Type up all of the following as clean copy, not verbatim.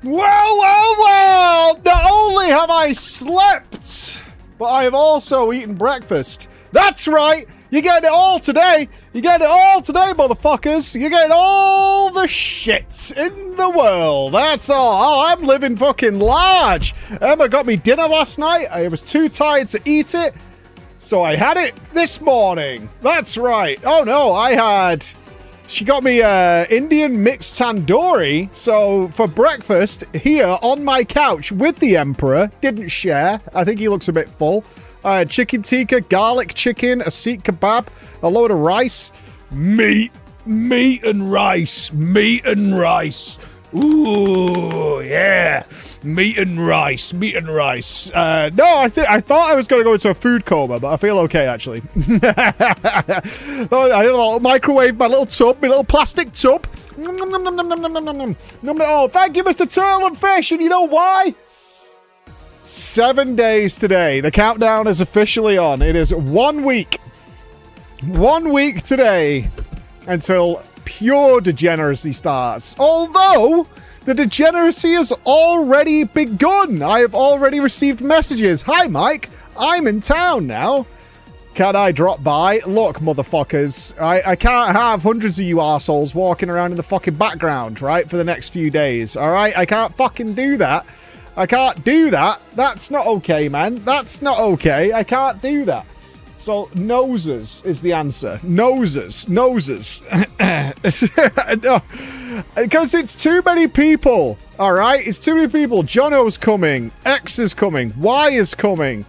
Well! Not only have I slept, but I have also eaten breakfast. That's right! You get it all today! You get it all today, motherfuckers! You get all the shit in the world! That's all! Oh, I'm living fucking large! Emma got me dinner last night. I was too tired to eat it, so I had it this morning. That's right. Oh no, she got me Indian mixed tandoori. So for breakfast, here on my couch with the Emperor, didn't share. I think he looks a bit full. Chicken tikka, garlic chicken, a Sikh kebab, a load of rice. Meat and rice. Ooh, yeah. Meat and rice. No, I thought I was going to go into a food coma, but I feel okay, actually. I microwave my little tub, my little plastic tub. Oh, thank you, Mr. Turtle and Fish. And you know why? 7 days today. The countdown is officially on. It is 1 week. 1 week today until pure degeneracy starts. Although the degeneracy has already begun. I have already received messages. Hi, Mike. I'm in town now. Can I drop by? Look, motherfuckers. I can't have hundreds of you arseholes walking around in the fucking background, right, for the next few days, all right? I can't fucking do that. I can't do that. That's not okay, man. That's not okay. I can't do that. So, noses is the answer. Noses. Because it's too many people, all right? It's too many people. Jono's coming. X is coming. Y is coming.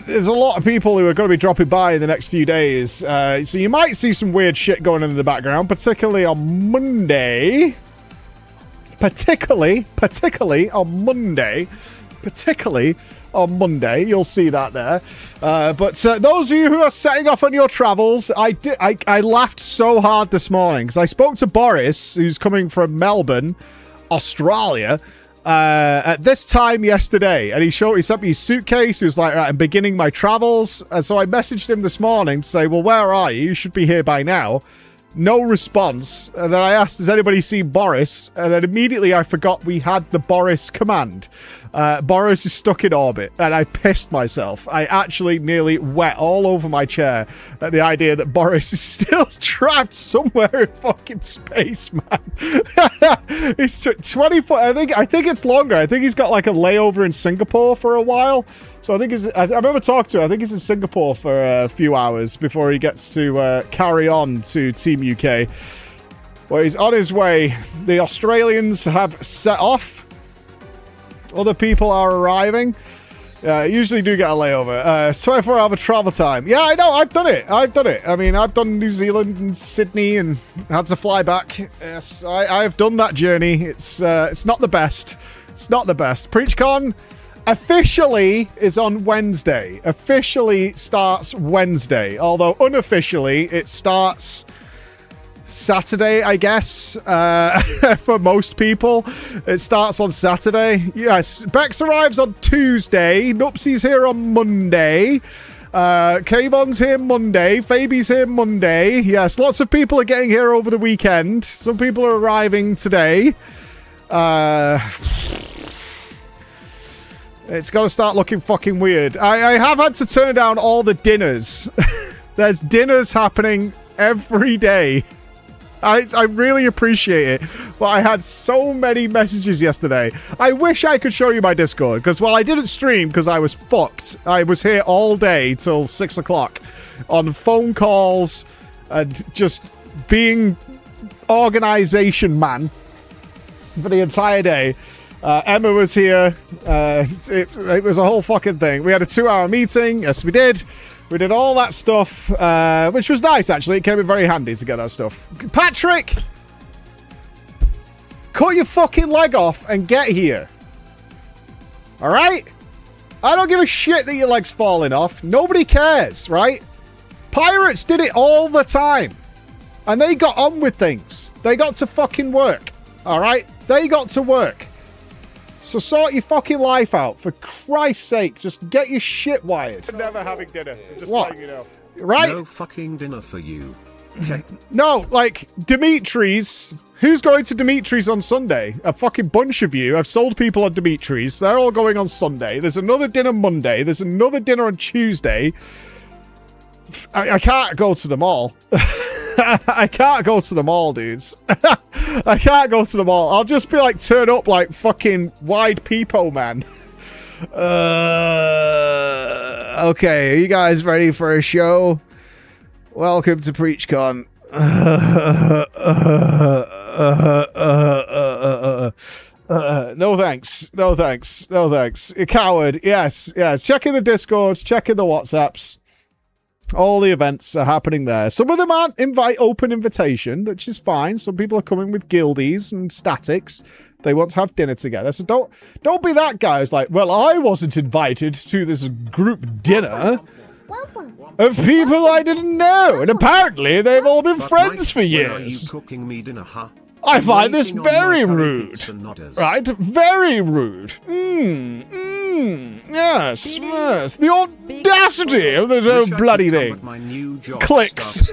There's a lot of people who are going to be dropping by in the next few days. So you might see some weird shit going on in the background, particularly on Monday. Particularly on Monday, you'll see that there. But those of you who are setting off on your travels, I laughed so hard this morning because I spoke to Boris, who's coming from Melbourne, Australia, at this time yesterday, and he sent me his suitcase. He was like, right, I'm beginning my travels. And so I messaged him this morning to say, well, where are you? You should be here by now. No response. And then I asked, has anybody seen Boris? And then immediately I forgot we had the Boris command. Boris is stuck in orbit, and I pissed myself. I actually nearly wet all over my chair at the idea that Boris is still trapped somewhere in fucking space, man. He's 24. I think it's longer. I think he's got like a layover in Singapore for a while. So I think I remember talking to him. I think he's in Singapore for a few hours before he gets to carry on to Team UK. Well, he's on his way. The Australians have set off. Other people are arriving. Usually do get a layover. It's 24-hour travel time. Yeah, I know. I've done it. I mean, I've done New Zealand and Sydney and had to fly back. Yes, I have done that journey. It's not the best. It's not the best. PREACHCON officially is on Wednesday. Officially starts Wednesday. Although unofficially, it starts Saturday, I guess, for most people. It starts on Saturday. Yes, Bex arrives on Tuesday. Nupsy's here on Monday. Kayvon's here Monday. Fabi's here Monday. Yes, lots of people are getting here over the weekend. Some people are arriving today. It's going to start looking fucking weird. I have had to turn down all the dinners. There's dinners happening every day. I really appreciate it, but I had so many messages yesterday. I wish I could show you my Discord, because while I didn't stream because I was fucked, I was here all day till 6 o'clock on phone calls and just being organization man for the entire day. Emma was here. It was a whole fucking thing. We had a 2-hour meeting. Yes, we did. We did all that stuff, which was nice, actually. It came in very handy to get that stuff. Patrick! Cut your fucking leg off and get here. Alright? I don't give a shit that your leg's falling off. Nobody cares, right? Pirates did it all the time. And they got on with things. They got to fucking work. Alright? They got to work. So sort your fucking life out. For Christ's sake, just get your shit wired. Never having dinner. Just letting you know. Right? No fucking dinner for you. No, like, Dimitri's. Who's going to Dimitri's on Sunday? A fucking bunch of you. I've sold people on Dimitri's. They're all going on Sunday. There's another dinner Monday. There's another dinner on Tuesday. I can't go to them all. I can't go to them all, dudes. I can't go to them all. I'll just be like, turn up like fucking wide peepo, man. Okay, are you guys ready for a show? Welcome to PREACHCON. No thanks. No thanks. No thanks. You coward. Yes. Yes. Check in the Discords. Check in the WhatsApps. All the events are happening there. Some of them aren't open invitation, which is fine. Some people are coming with guildies and statics. They want to have dinner together. So don't be that guy who's like, well, I wasn't invited to this group dinner of people I didn't know. And apparently they've all been friends for years. I find this very rude. Right? Very rude. Yes, yes. The audacity of this whole bloody thing. Clicks.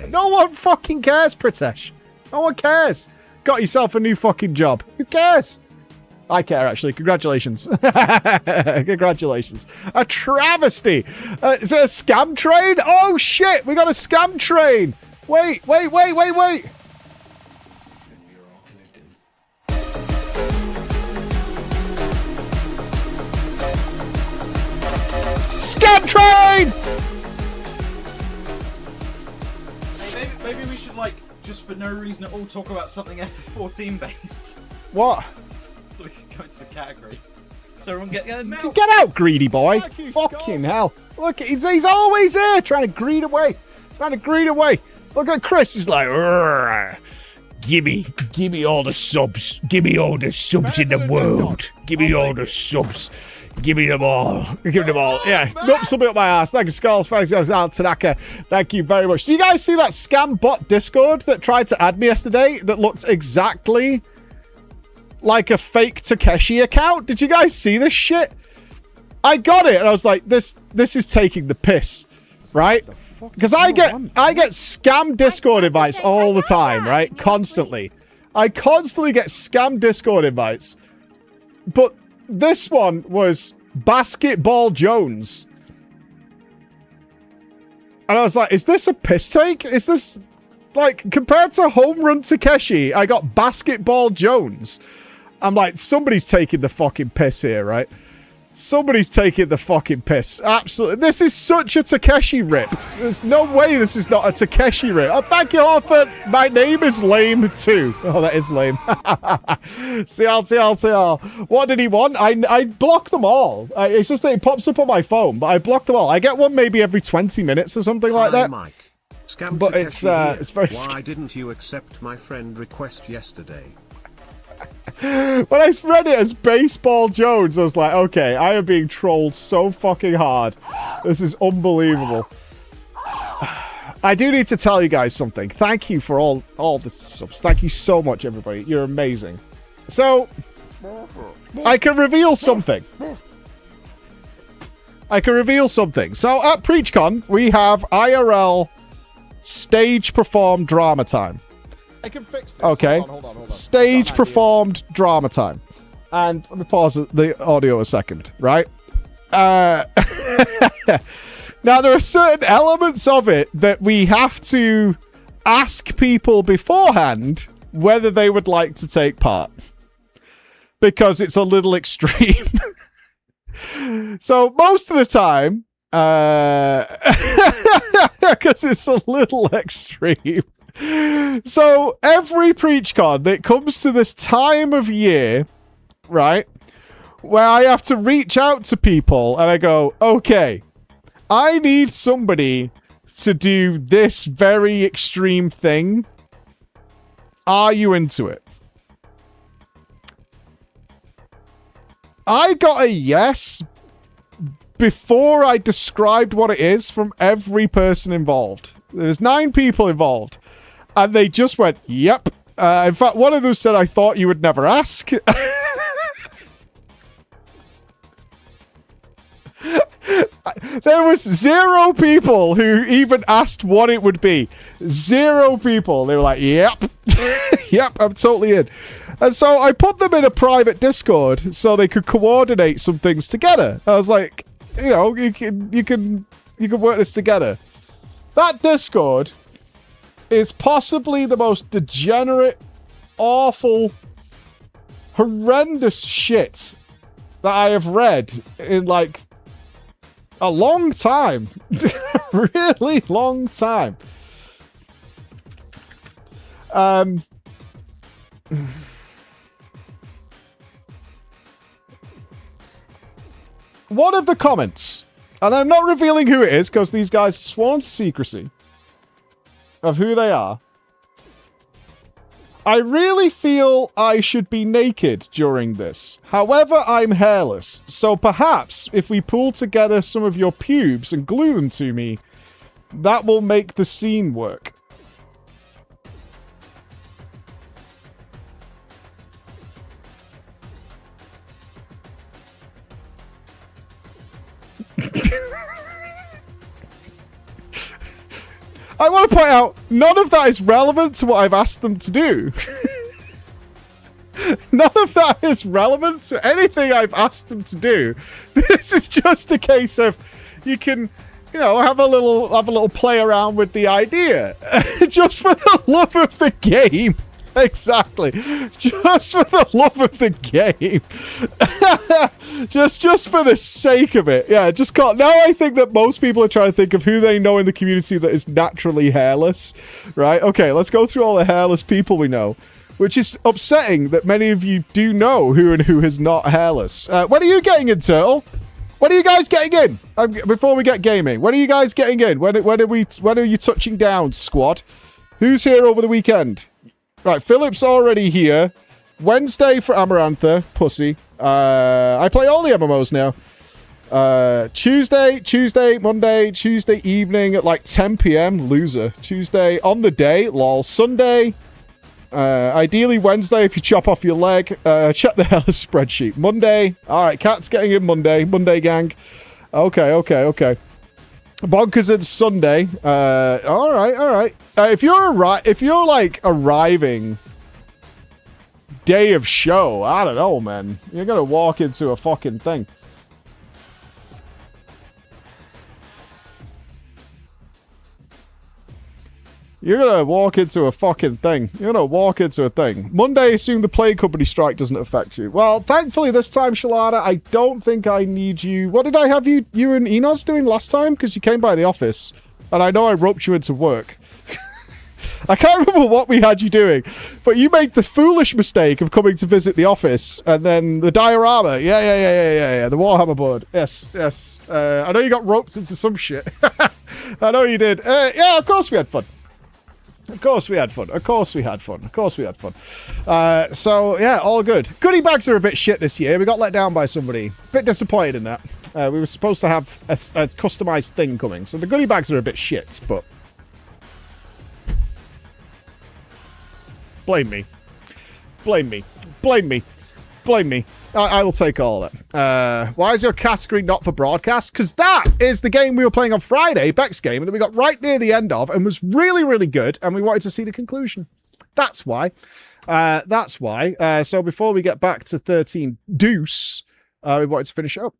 No one fucking cares, Pritesh. No one cares. Got yourself a new fucking job. Who cares? I care, actually. Congratulations. Congratulations. A travesty. Is it a scam train? Oh, shit. We got a scam train. Wait. Scam train! Maybe we should, like, just for no reason at all talk about something FF14 based. What? So we can go into the category. So everyone get out, greedy boy. Fucking hell. Look, he's always here trying to greed away. Look at Chris. He's like, give me all the subs. Give me all the subs in the world. Give me all the subs. Give me them all. Give me them all. Yeah. Nope, something up my ass. Thank you, Skulls. Thank you, Tanaka. Thank you very much. Do you guys see that scam bot Discord that tried to add me yesterday that looks exactly like a fake Takeshi account? Did you guys see this shit? I got it and I was like, this is taking the piss, right? Because I get scam Discord invites all the time, right? Constantly. I constantly get scam Discord invites. But this one was Basketball Jones. And I was like, is this a piss take? Is this, like, compared to Home Run Takeshi, I got Basketball Jones. I'm like, somebody's taking the fucking piss here, right? Somebody's taking the fucking piss. Absolutely. This is such a Takeshi rip. There's no way this is not a Takeshi rip. Oh, thank you, Harper. My name is lame too. Oh, that is lame. CL. What did he want? I blocked them all. It's just that it pops up on my phone, but I blocked them all. I get one maybe every 20 minutes or something like that. Mike. Scam but it's very Why didn't you accept my friend request yesterday? When I read it as Baseball Jones, I was like, okay, I am being trolled so fucking hard. This is unbelievable. I do need to tell you guys something. Thank you for all the subs. Thank you so much, everybody. You're amazing. So, I can reveal something. So, at PREACHCON, we have IRL stage performed drama time. I can fix this. Okay. Hold on. Stage performed drama time. And let me pause the audio a second, right? Now, there are certain elements of it that we have to ask people beforehand whether they would like to take part. Because it's a little extreme. So, most of the time, because it's a little extreme. So every PREACHCON that comes to this time of year, right, where I have to reach out to people and I go, okay, I need somebody to do this very extreme thing. Are you into it? I got a yes before I described what it is from every person involved. There's 9 people involved. And they just went, yep. In fact, one of them said, I thought you would never ask. There was 0 people who even asked what it would be. 0 people. They were like, yep. Yep, I'm totally in. And so I put them in a private Discord so they could coordinate some things together. I was like, you know, you can work this together. That Discord is possibly the most degenerate, awful, horrendous shit that I have read in like a long time. Really long time. One of the comments, and I'm not revealing who it is because these guys sworn to secrecy of who they are. I really feel I should be naked during this. However, I'm hairless. So perhaps if we pull together some of your pubes and glue them to me, that will make the scene work. I want to point out, none of that is relevant to what I've asked them to do. None of that is relevant to anything I've asked them to do. This is just a case of you can, you know, have a little play around with the idea. Just for the love of the game. Exactly. Just for the love of the game. just for the sake of it. Yeah, just can't. Now I think that most people are trying to think of who they know in the community that is naturally hairless. Right? Okay, let's go through all the hairless people we know. Which is upsetting that many of you do know who and who is not hairless. When are you getting in, Turtle? When are you guys getting in? Before we get gaming, when are you guys getting in? When are you touching down, squad? Who's here over the weekend? Right, Philip's already here. Wednesday for Amarantha, pussy. I play all the MMOs now. Tuesday, Monday, Tuesday evening at like 10 p.m. Loser. Tuesday on the day, lol. Sunday, ideally Wednesday if you chop off your leg. Check the Hellas spreadsheet. Monday. Alright, Cat's getting in Monday. Monday, gang. Okay. Bonkers in Sunday. All right. If you're like arriving day of show, I don't know, man. You're gonna walk into a fucking thing. You're gonna walk into a fucking thing. You're gonna walk into a thing. Monday, assume the play company strike doesn't affect you. Well, thankfully this time, Shalana, I don't think I need you. What did I have you and Enos doing last time? Because you came by the office. And I know I roped you into work. I can't remember what we had you doing. But you made the foolish mistake of coming to visit the office. And then the diorama. Yeah. The Warhammer board. Yes. I know you got roped into some shit. I know you did. Yeah, of course we had fun. Of course we had fun. So, yeah, all good. Goodie bags are a bit shit this year. We got let down by somebody. Bit disappointed in that. We were supposed to have a customized thing coming. So the goodie bags are a bit shit, but... Blame me. I will take all of that. Why is your category not for broadcast? Because that is the game we were playing on Friday, Beck's game, that we got right near the end of and was really, really good, and we wanted to see the conclusion. That's why. So before we get back to 13 Deuce, we wanted to finish it up.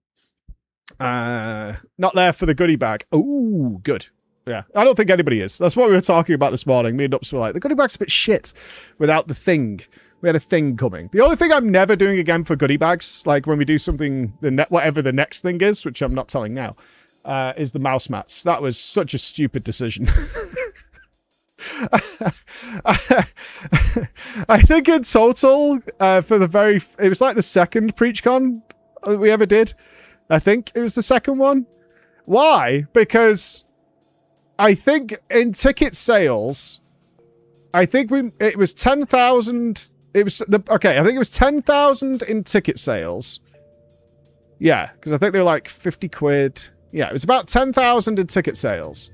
Not there for the goodie bag. Ooh, good. Yeah, I don't think anybody is. That's what we were talking about this morning. Me and Ups were like, the goodie bag's a bit shit without the thing. We had a thing coming. The only thing I'm never doing again for goodie bags, like when we do something, whatever the next thing is, which I'm not telling now, is the mouse mats. That was such a stupid decision. I think in total, it was like the second PREACHCON we ever did. I think it was the second one. Why? Because I think in ticket sales, I think it was 10,000. I think it was 10,000 in ticket sales. Yeah, because I think they were like 50 quid. Yeah, it was about 10,000 in ticket sales.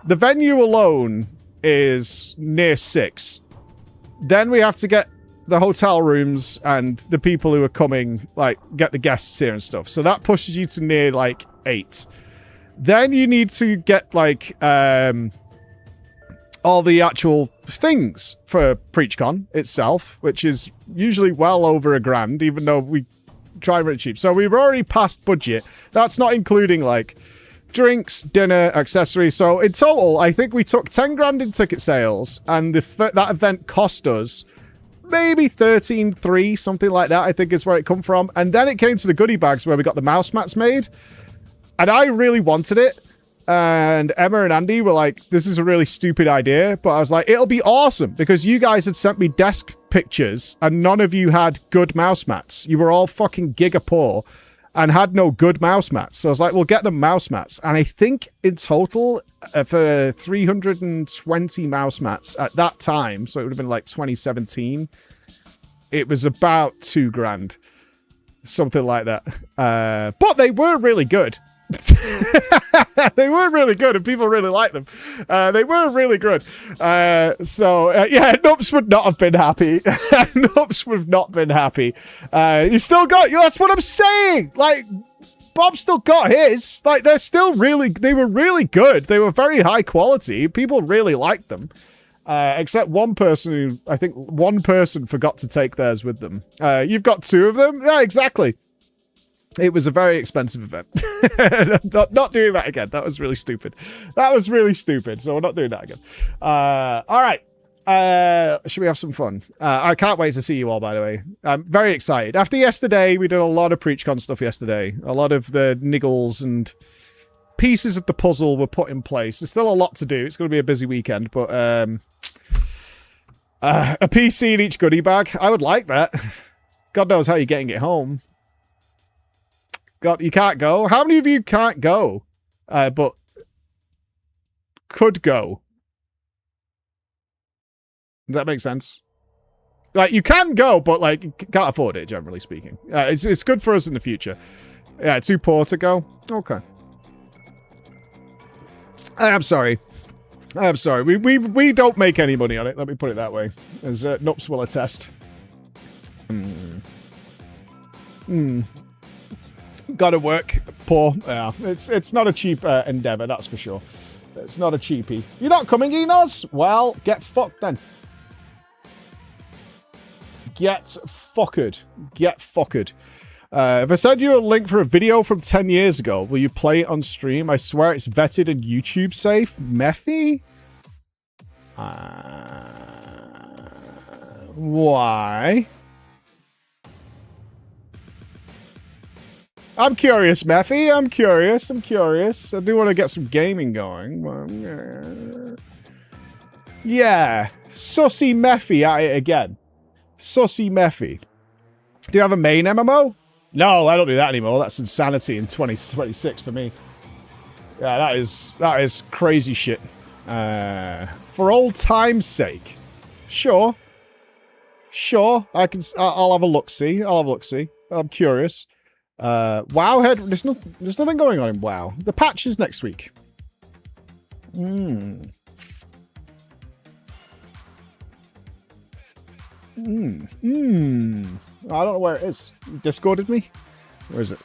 The venue alone is near 6. Then we have to get the hotel rooms and the people who are coming, like, get the guests here and stuff. So that pushes you to near, like, 8. Then you need to get, like, all the actual things for PREACHCON itself, which is usually well over $1,000, even though we try and run it cheap. So we were already past budget. That's not including, like, drinks, dinner, accessories. So in total, I think we took 10 grand in ticket sales, and that event cost us maybe 13.3, something like that, I think is where it come from. And then it came to the goodie bags where we got the mouse mats made, and I really wanted it. And Emma and Andy were like, this is a really stupid idea. But I was like, it'll be awesome, because you guys had sent me desk pictures and none of you had good mouse mats. You were all fucking giga poor and had no good mouse mats. So I was like, we'll get them mouse mats. And I think in total for 320 mouse mats at that time, so it would have been like 2017, it was about $2,000. Something like that. But they were really good. They were really good and people really liked them. They were really good. Yeah, Nups would not have been happy. Nups would have not been happy. You still got, that's what I'm saying. Like, Bob still got his. Like, they were really good. They were very high quality. People really liked them. Except one person who, I think one person forgot to take theirs with them. You've got 2 of them? Yeah, exactly. It was a very expensive event. Not doing that again. That was really stupid. So we're not doing that again. All right. Should we have some fun? I can't wait to see you all, by the way. I'm very excited. After yesterday, we did a lot of PREACHCON stuff yesterday. A lot of the niggles and pieces of the puzzle were put in place. There's still a lot to do. It's going to be a busy weekend, but a PC in each goodie bag. I would like that. God knows how you're getting it home. God, you can't go? How many of you can't go, but could go? Does that make sense? Like, you can go, but, like, you can't afford it, generally speaking. It's good for us in the future. Yeah, too poor to go? Okay. I'm sorry. We don't make any money on it, let me put it that way. As Nups will attest. Gotta work. Poor. Yeah, it's not a cheap endeavor, that's for sure. It's not a cheapie. You're not coming, Enos? Well, get fucked then. Get fucked. Get fucked. If I send you a link for a video from 10 years ago, will you play it on stream? I swear it's vetted and YouTube safe. Mephi? Why? I'm curious, Mephi. I'm curious. I do want to get some gaming going. Yeah. Sussy Mephi at it again. Sussy Mephi. Do you have a main MMO? No, I don't do that anymore. That's insanity in 2026 for me. Yeah, that is crazy shit. For old time's sake. Sure. I'll have a look-see. I'm curious. Wowhead, there's nothing going on in WoW. The patch is next week. I don't know where it is. You Discorded me? Where is it?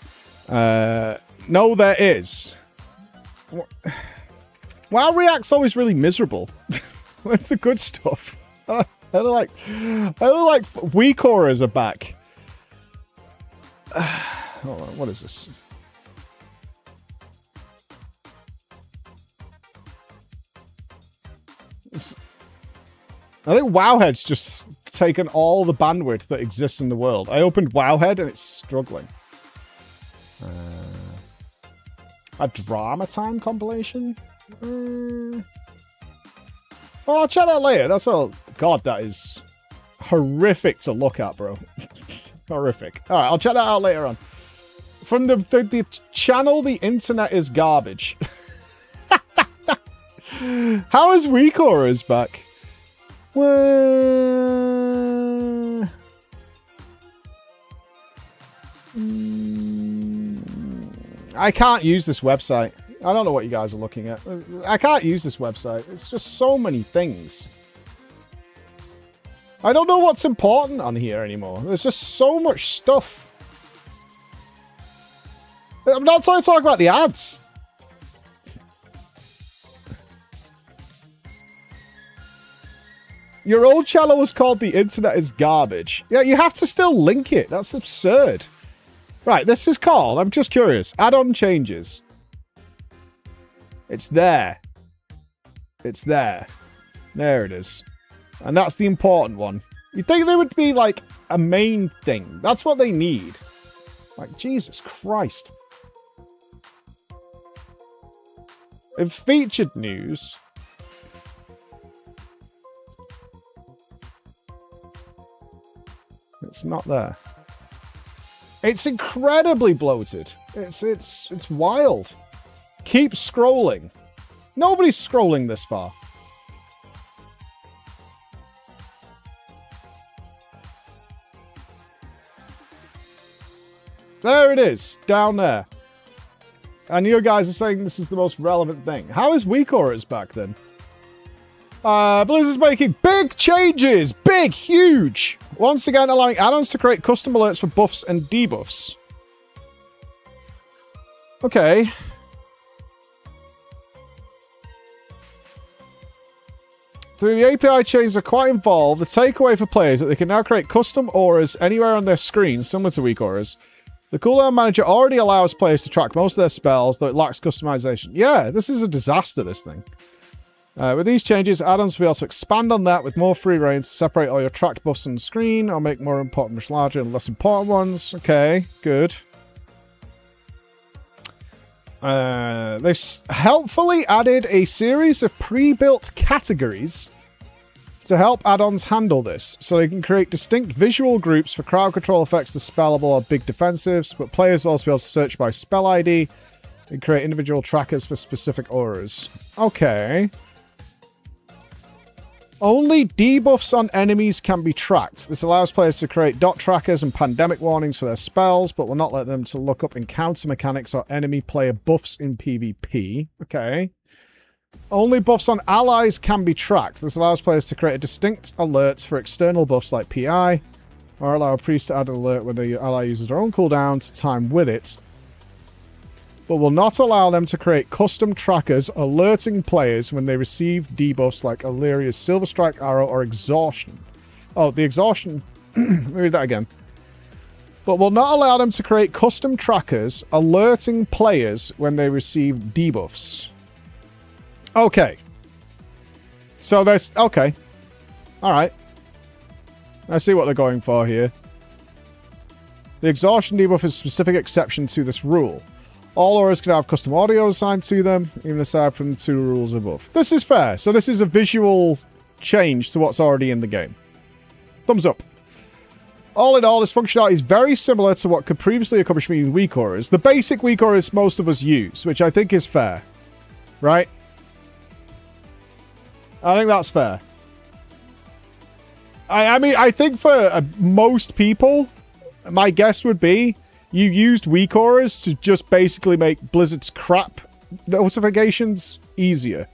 No, there is. WoW React's always really miserable. Where's the good stuff? I don't like weak auras are back. Hold on, what is this? I think Wowhead's just taken all the bandwidth that exists in the world. I opened Wowhead and it's struggling. A Drama Time compilation? Well, I'll check that later. That's all. God, that is horrific to look at, bro. Horrific. All right, I'll check that out later on. From the channel, the internet is garbage. How is Weak Auras back? Well, I can't use this website. I don't know what you guys are looking at. I can't use this website. It's just so many things. I don't know what's important on here anymore. There's just so much stuff. I'm not trying to talk about the ads. Your old channel was called The Internet is Garbage. Yeah, you have to still link it. That's absurd. Right, this is called, I'm just curious, add-on changes. It's there. It's there. There it is. And that's the important one. You'd think there would be, like, a main thing. That's what they need. Like, Jesus Christ. In featured news... It's not there. It's incredibly bloated. It's wild. Keep scrolling. Nobody's scrolling this far. There it is, down there. And you guys are saying this is the most relevant thing. How is weak auras back then? Blizzard's making big changes! Big, huge! Once again, allowing add-ons to create custom alerts for buffs and debuffs. Okay. Through the API changes are quite involved, the takeaway for players is that they can now create custom auras anywhere on their screen, similar to weak auras. The cooldown manager already allows players to track most of their spells, though it lacks customization. Yeah, this is a disaster, this thing. With these changes, add-ons will be able to expand on that with more free reign to separate all your tracked buffs on the screen, or make more important much larger and less important ones. Okay, good. They've helpfully added a series of pre-built categories to help add-ons handle this, so they can create distinct visual groups for crowd control effects, the spellable or big defensives, but players will also be able to search by spell ID and create individual trackers for specific auras. Okay. Only debuffs on enemies can be tracked. This allows players to create dot trackers and pandemic warnings for their spells, but will not let them to look up encounter mechanics or enemy player buffs in PvP. Okay. Only buffs on allies can be tracked. This allows players to create a distinct alerts for external buffs like PI, or allow a priest to add an alert when the ally uses their own cooldown to time with it, but will not allow them to create custom trackers alerting players when they receive debuffs like Illyria's Silver Strike Arrow or Exhaustion. Oh, the Exhaustion... Let me read that again. But will not allow them to create custom trackers alerting players when they receive debuffs. Okay. So there's... Okay. Alright. I see what they're going for here. The Exhaustion debuff is a specific exception to this rule. All auras can have custom audio assigned to them, even aside from the two rules above. This is fair. So this is a visual change to what's already in the game. Thumbs up. All in all, this functionality is very similar to what could previously accomplish with weak auras. The basic weak auras most of us use, which I think is fair. Right? I think that's fair. I mean, I think for most people, my guess would be you used weak auras to just basically make Blizzard's crap notifications easier.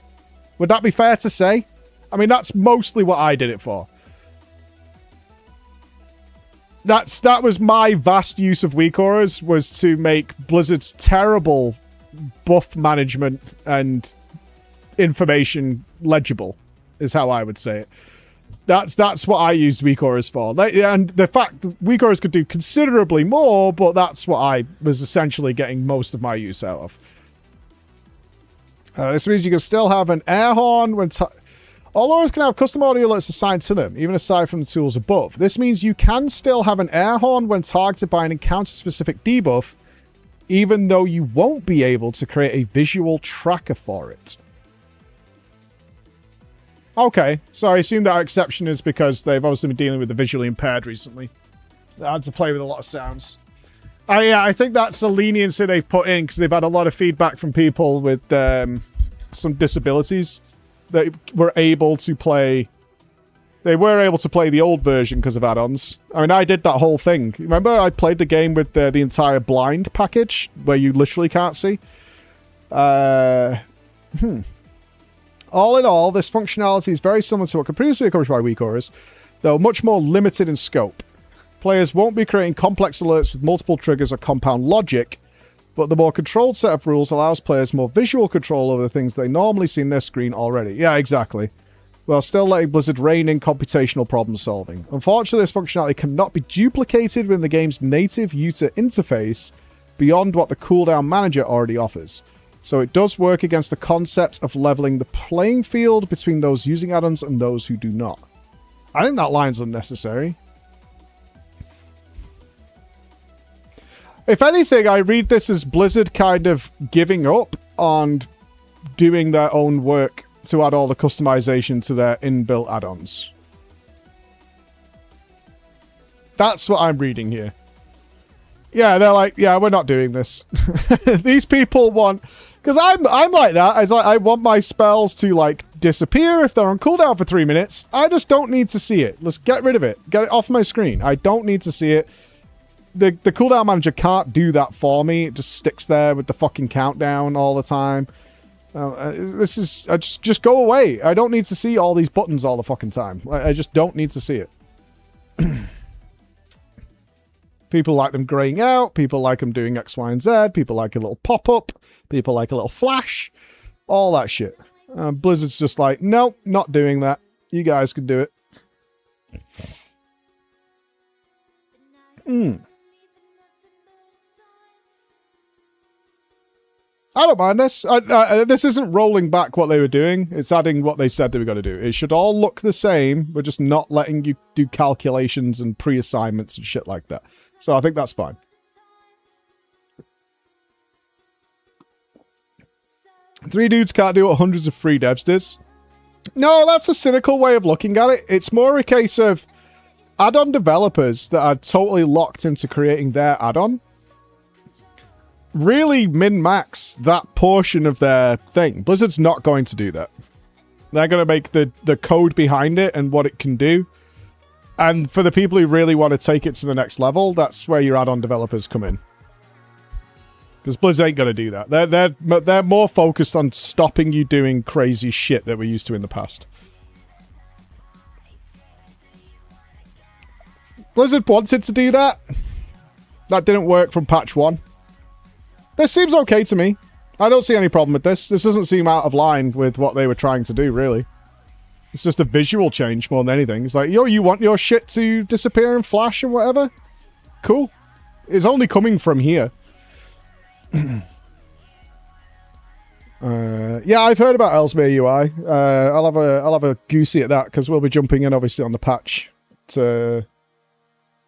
Would that be fair to say? I mean, that's mostly what I did it for. That was my vast use of weak auras, was to make Blizzard's terrible buff management and information legible, is how I would say it. That's what I used weak auras for. And the fact that weak auras could do considerably more, but that's what I was essentially getting most of my use out of. This means you can still have an air horn when... All auras can have custom audio alerts assigned to them, even aside from the tools above. This means you can still have an air horn when targeted by an encounter-specific debuff, even though you won't be able to create a visual tracker for it. Okay, so I assume that exception is because they've obviously been dealing with the visually impaired recently. They had to play with a lot of sounds. Yeah, I think that's the leniency they've put in, because they've had a lot of feedback from people with some disabilities that were able to play... They were able to play the old version because of add-ons. I mean, I did that whole thing. Remember, I played the game with the entire blind package, where you literally can't see? All in all, this functionality is very similar to what could previously be accomplished by weak auras. though much more limited in scope. Players won't be creating complex alerts with multiple triggers or compound logic, but the more controlled set of rules allows players more visual control over the things they normally see in their screen already. Yeah, exactly. While still letting Blizzard rein in computational problem solving. Unfortunately, this functionality cannot be duplicated within the game's native user interface beyond what the cooldown manager already offers. So it does work against the concept of leveling the playing field between those using add-ons and those who do not. I think that line's unnecessary. If anything, I read this as Blizzard kind of giving up on doing their own work to add all the customization to their inbuilt add-ons. That's what I'm reading here. Yeah, they're like, yeah, we're not doing this. These people want... Because I'm like that. I want my spells to, like, disappear if they're on cooldown for 3 minutes. I just don't need to see it. Let's get rid of it. Get it off my screen. I don't need to see it. The cooldown manager can't do that for me. It just sticks there with the fucking countdown all the time. This is... just go away. I don't need to see all these buttons all the fucking time. I just don't need to see it. People like them graying out. People like them doing X, Y, and Z. People like a little pop-up. People like a little flash. All that shit. Blizzard's just like, nope, not doing that. You guys can do it. I don't mind this. This isn't rolling back what they were doing. It's adding what they said they were going to do. It should all look the same. We're just not letting you do calculations and pre-assignments and shit like that. So I think that's fine. Three dudes can't do what hundreds of free devs does. No, that's a cynical way of looking at it. It's more a case of add-on developers that are totally locked into creating their add-on really min-max that portion of their thing. Blizzard's not going to do that. They're going to make the code behind it and what it can do. And for the people who really want to take it to the next level, that's where your add-on developers come in. Because Blizzard ain't going to do that. They're more focused on stopping you doing crazy shit that we're used to in the past. Blizzard wanted to do that. That didn't work from patch 1. This seems okay to me. I don't see any problem with this. This doesn't seem out of line with what they were trying to do, really. It's just a visual change more than anything. It's like, yo, you want your shit to disappear and flash and whatever? Cool. It's only coming from here. Yeah, I've heard about Ellesmere UI. I'll have a goosey at that because we'll be jumping in, obviously, on the patch to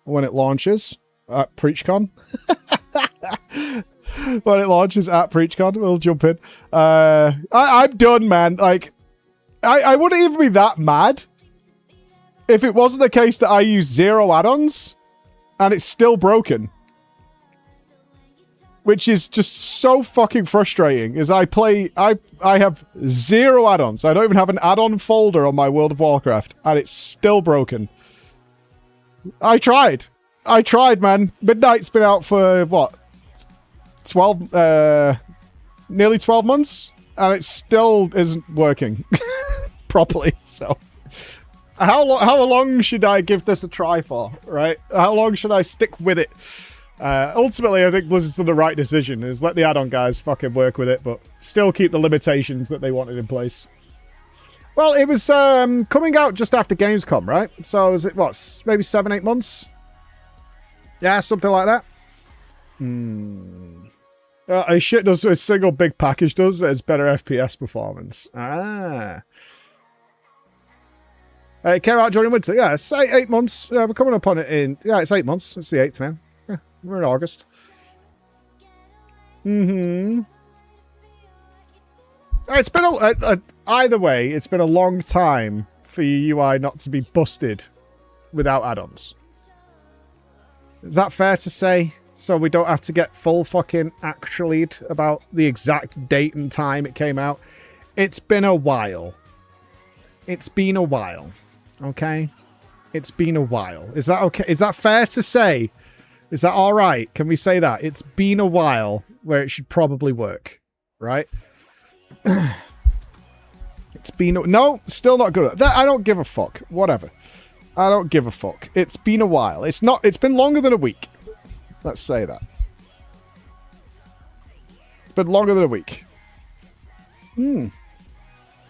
when it launches at PREACHCON. When it launches at PREACHCON, we'll jump in. I'm done, man. Like, I wouldn't even be that mad if it wasn't the case that I use 0 add-ons and it's still broken. Which is just so fucking frustrating, is I have 0 add-ons. I don't even have an add-on folder on my World of Warcraft, and it's still broken. I tried, man. Midnight's been out for, what? 12, nearly 12 months, and it still isn't working properly. So, how long should I give this a try for? Right? How long should I stick with it? Ultimately, I think Blizzard's done the right decision. Is let the add-on guys fucking work with it, but still keep the limitations that they wanted in place. Well, it was coming out just after Gamescom, right? So is it what? Maybe 7-8 months? Yeah, something like that. A shit does a single big package does is better FPS performance. It came out during winter. Yeah, it's 8 months. Yeah, we're coming up on it in... Yeah, it's 8 months. It's the 8th now. Yeah, we're in August. It's been either way, it's been a long time for your UI not to be busted without add-ons. Is that fair to say? So we don't have to get full fucking actually about the exact date and time it came out. It's been a while. It's been a while. Okay? It's been a while. Is that okay? Is that fair to say? Is that all right? Can we say that? It's been a while where it should probably work. Right? It's been... No, still not good. I don't give a fuck. Whatever. I don't give a fuck. It's been a while. It's been longer than a week. Let's say that. It's been longer than a week.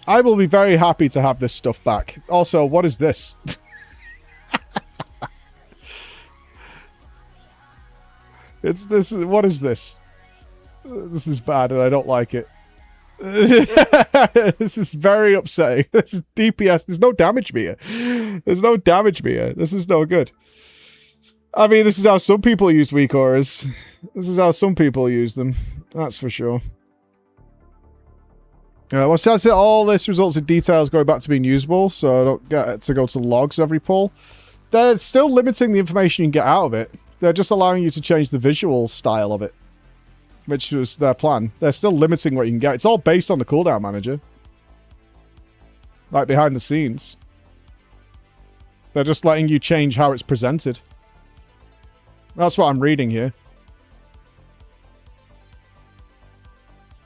I will be very happy to have this stuff back. Also, what is this? What is this? This is bad and I don't like it. This is very upsetting. This is DPS. There's no damage meter. There's no damage meter. This is no good. I mean, this is how some people use weak auras. This is how some people use them. That's for sure. Well, says that all this results in details going back to being usable, so I don't get to go to logs every pull. They're still limiting the information you can get out of it. They're just allowing you to change the visual style of it, which was their plan. They're still limiting what you can get. It's all based on the cooldown manager. Like behind the scenes. They're just letting you change how it's presented. That's what I'm reading here.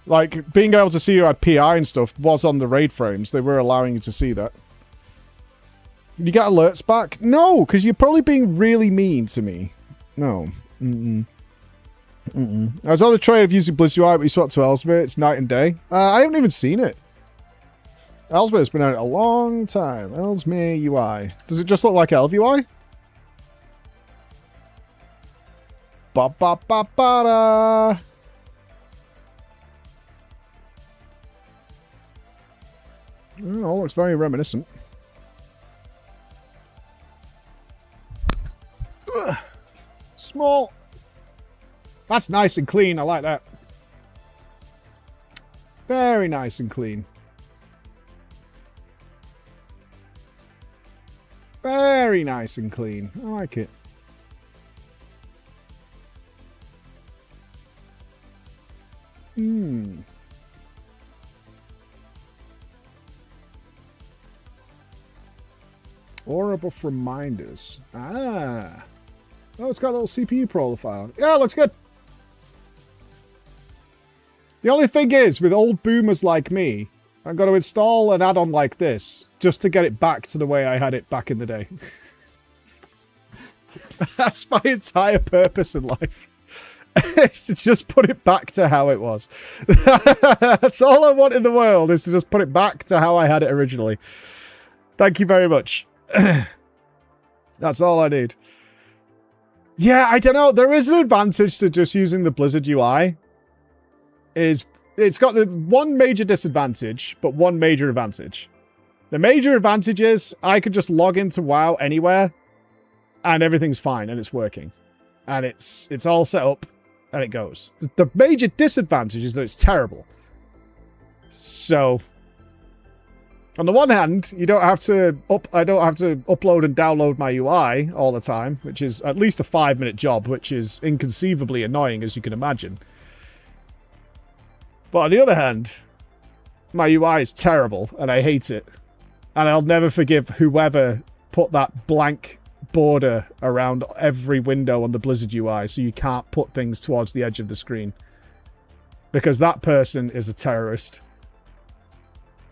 Like, being able to see you had PI and stuff was on the raid frames. They were allowing you to see that. Did you get alerts back? No, because you're probably being really mean to me. No. I was on the train of using Blizz UI, but you swapped to Ellesmere. It's night and day. I haven't even seen it. Ellesmere's been out a long time. Ellesmere UI. Does it just look like Elv UI? Ba-ba-ba-ba-da. Oh, looks very reminiscent. Ugh. Small. That's nice and clean. I like that. Very nice and clean. Very nice and clean. I like it. Aura buff reminders. Ah. Oh, it's got a little CPU profile. Yeah, it looks good. The only thing is, with old boomers like me, I've got to install an add-on like this just to get it back to the way I had it back in the day. That's my entire purpose in life. Is to just put it back to how it was. That's all I want in the world, is to just put it back to how I had it originally. Thank you very much. That's all I need. Yeah, I don't know. There is an advantage to just using the Blizzard UI. It's got the one major disadvantage, but one major advantage. The major advantage is I could just log into WoW anywhere, and everything's fine, and it's working. And it's all set up, and it goes. The major disadvantage is that it's terrible. So, on the one hand, I don't have to upload and download my UI all the time, which is at least a 5-minute job, which is inconceivably annoying, as you can imagine. But on the other hand, my UI is terrible, and I hate it. And I'll never forgive whoever put that blank border around every window on the Blizzard UI so you can't put things towards the edge of the screen. Because that person is a terrorist.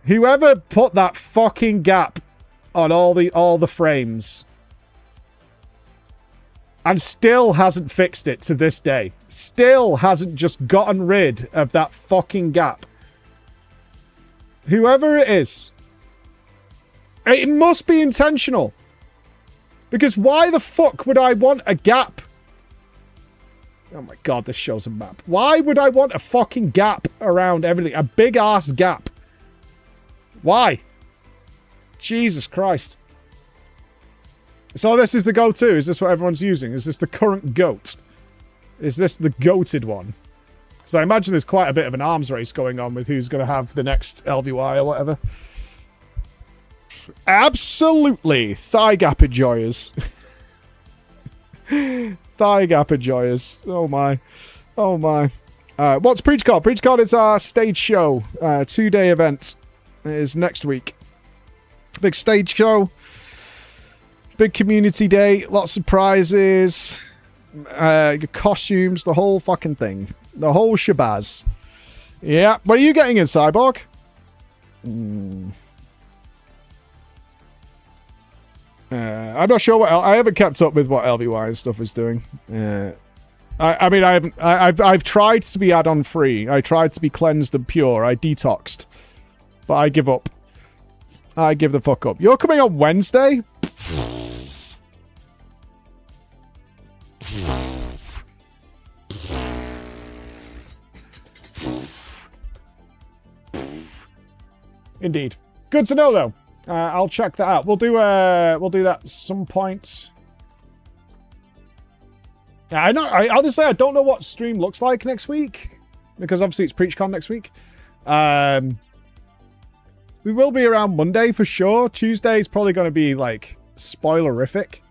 Whoever put that fucking gap on all the frames and still hasn't fixed it to this day. Still hasn't just gotten rid of that fucking gap. Whoever it is, it must be intentional. Because why the fuck would I want a gap? Oh my god, this shows a map. Why would I want a fucking gap around everything? A big ass gap. Why? Jesus Christ. So this is the go-to. Is this what everyone's using? Is this the current GOAT? Is this the goated one? So I imagine there's quite a bit of an arms race going on with who's going to have the next LVY or whatever. Absolutely. Thigh gap enjoyers. Thigh gap enjoyers. Oh my. Oh my. What's PREACHCON? PREACHCON is our stage show. 2-day event. It is next week. Big stage show. Big community day. Lots of prizes. Costumes. The whole fucking thing. The whole shabazz. Yeah. What are you getting in, Cyborg? I'm not sure what I haven't kept up with what LVY and stuff is doing. I mean, I've tried to be add-on free. I tried to be cleansed and pure. I detoxed, but I give up. I give the fuck up. You're coming on Wednesday? Indeed. Good to know, though. I'll check that out. We'll do that at some point. Yeah, I honestly I don't know what stream looks like next week because obviously it's PREACHCON next week. We will be around Monday for sure. Tuesday is probably going to be like spoilerific.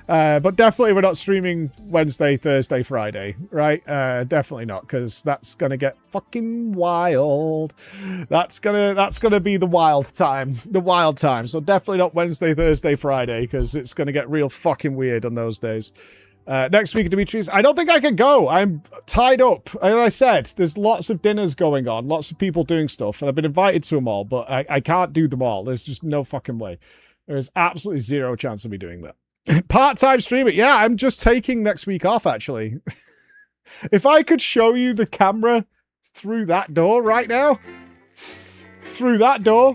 But definitely we're not streaming Wednesday, Thursday, Friday, right? Definitely not, because that's gonna get fucking wild. That's gonna be the wild time. The wild time. So definitely not Wednesday, Thursday, Friday, because it's gonna get real fucking weird on those days. Next week, Dimitri's, I don't think I can go. I'm tied up. As I said, there's lots of dinners going on, lots of people doing stuff, and I've been invited to them all, but I can't do them all. There's just no fucking way. There is absolutely zero chance of me doing that. Part-time streamer. Yeah, I'm just taking next week off, actually. If I could show you the camera through that door right now, through that door,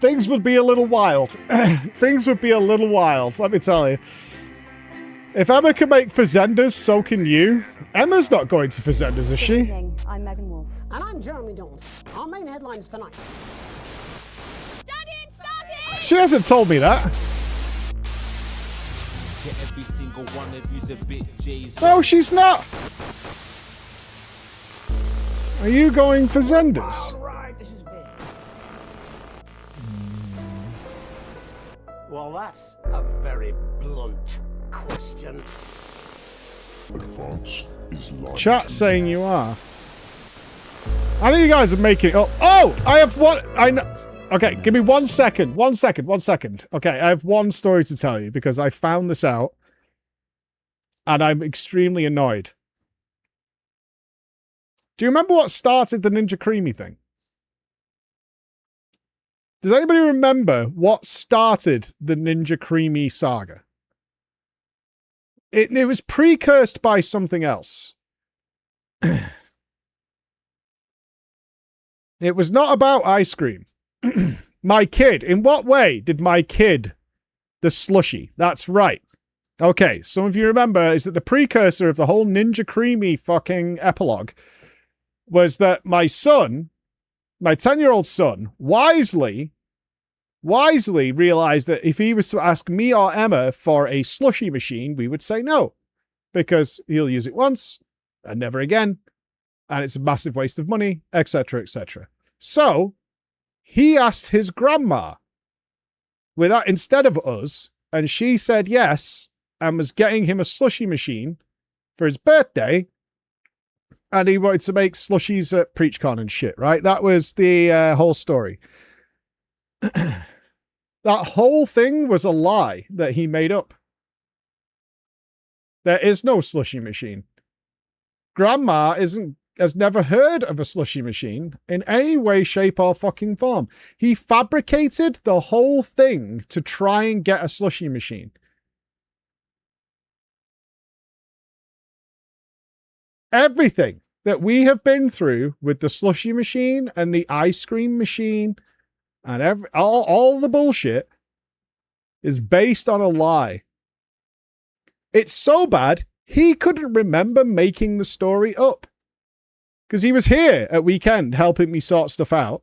things would be a little wild. Things would be a little wild, let me tell you. If Emma can make Fazendas, so can you. Emma's not going to Fazendas, is she? Good evening. I'm Megan Wolf. And I'm Jeremy Dawes. Our main headlines tonight. Started! She hasn't told me that. Every single one of you's a bit Jay-Z. No, she's not. Are you going for Zendas? All right, this is big. Well, that's a very blunt question. Chat saying you are. I know you guys are making it up. Oh, I have one. I know. Okay, give me 1 second. 1 second. 1 second. Okay, I have one story to tell you because I found this out and I'm extremely annoyed. Do you remember what started the Ninja Creamy thing? Does anybody remember what started the Ninja Creamy saga? It was precursed by something else. It was not about ice cream. My kid. In what way did my kid the slushy? That's right. Okay, some of you remember is that the precursor of the whole Ninja Creamy fucking epilogue was that my son, my 10-year-old son, wisely realized that if he was to ask me or Emma for a slushy machine, we would say no. Because he'll use it once and never again. And it's a massive waste of money, etc., etc. So he asked his grandma instead of us, and she said yes, and was getting him a slushy machine for his birthday, and he wanted to make slushies at PREACHCON and shit, right? That was the whole story. That whole thing was a lie that he made up. There is no slushy machine. Grandma has never heard of a slushy machine in any way, shape, or fucking form. He fabricated the whole thing to try and get a slushy machine. Everything that we have been through with the slushy machine and the ice cream machine and all the bullshit is based on a lie. It's so bad, he couldn't remember making the story up. Because he was here at weekend helping me sort stuff out.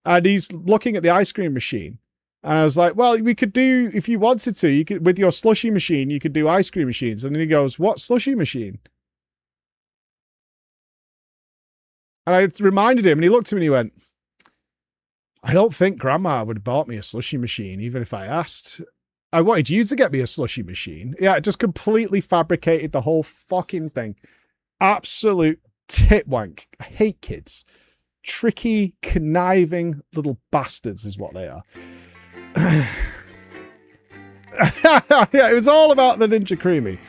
And he's looking at the ice cream machine. And I was like, well, we could do, if you wanted to, you could, with your slushy machine, you could do ice cream machines. And then he goes, what slushy machine? And I reminded him, and he looked at me and he went, I don't think Grandma would have bought me a slushy machine, even if I asked. I wanted you to get me a slushy machine. Yeah, it just completely fabricated the whole fucking thing. Absolute titwank. I hate kids. Tricky, conniving little bastards is what they are. Yeah, it was all about the Ninja Creamy.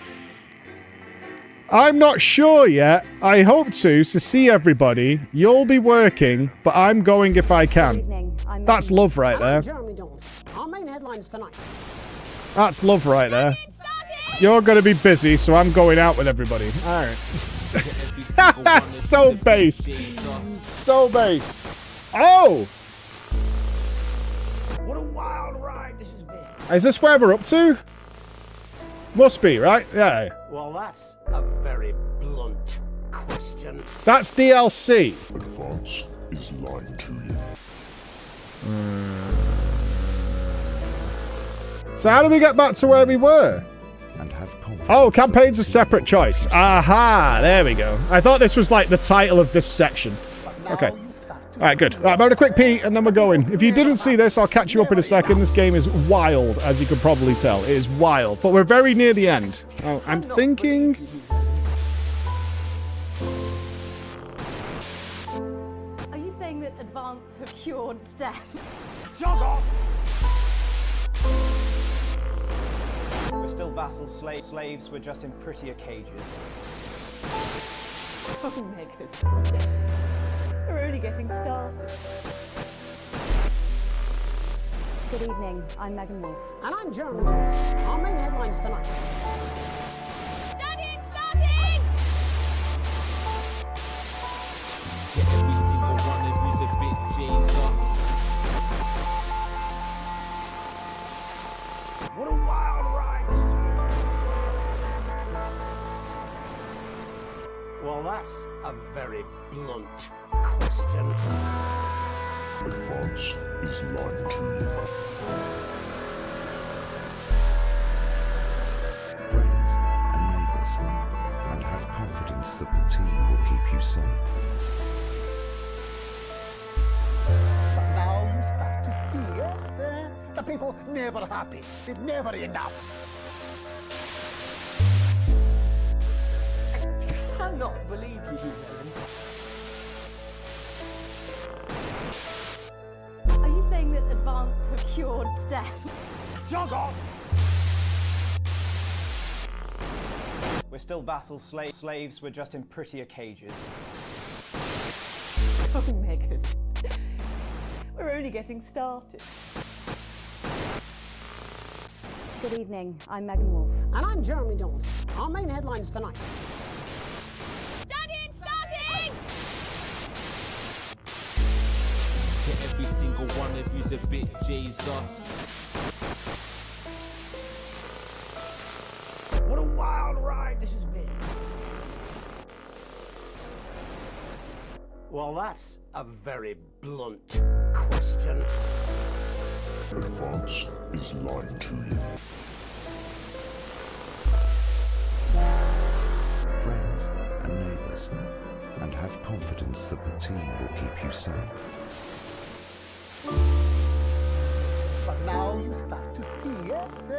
I'm not sure yet. I hope to see everybody. You'll be working, but I'm going if I Good can. evening. I'm That's Megan love right there. Jeremy Jones. Our main headlines tonight. That's love right there. You're going to be busy, so I'm going out with everybody. All right. So base. So base. Oh! What a wild ride this has been. Is this where we're up to? Must be, right? Yeah. Well, that's a very blunt question. That's DLC. Advance is lying to you. So how do we get back to where we were? And have confidence. Oh, campaign's a separate choice. Aha, there we go. I thought this was like the title of this section. Okay. All right, good. All right, I'm having a quick pee and then we're going. If you didn't see this, I'll catch you up in a second. This game is wild, as you can probably tell. It is wild, but we're very near the end. Oh, I'm thinking... Are you saying that advance have cured death? Jog off! We're still vassal slaves, we're just in prettier cages. Oh, Megan. We're only getting started. Good evening. I'm Megan Wolf. And I'm Jeremy Jones. Our main headlines tonight. Daddy, it's starting! Yeah, every single one of you's a bit Jesus. What a wild ride this has been. Well, that's a very blunt question. Advance is lying to you. Friends and neighbours, and have confidence that the team will keep you safe. But now you start to see, yes, the people never happy. It's never enough. I cannot believe you, Helen. Are you saying that advance have cured death? Jog off! We're still vassal slaves, we're just in prettier cages. Oh, Megan. We're only getting started. Good evening. I'm Megan Wolf. And I'm Jeremy Jones. Our main headlines tonight. Daddy, it's starting! Yeah, every single one of you's a bit Jesus. What a wild ride this has been. Well, that's a very blunt question. Advance is lying to you. Friends and neighbours, and have confidence that the team will keep you safe. But now you start to see, yes,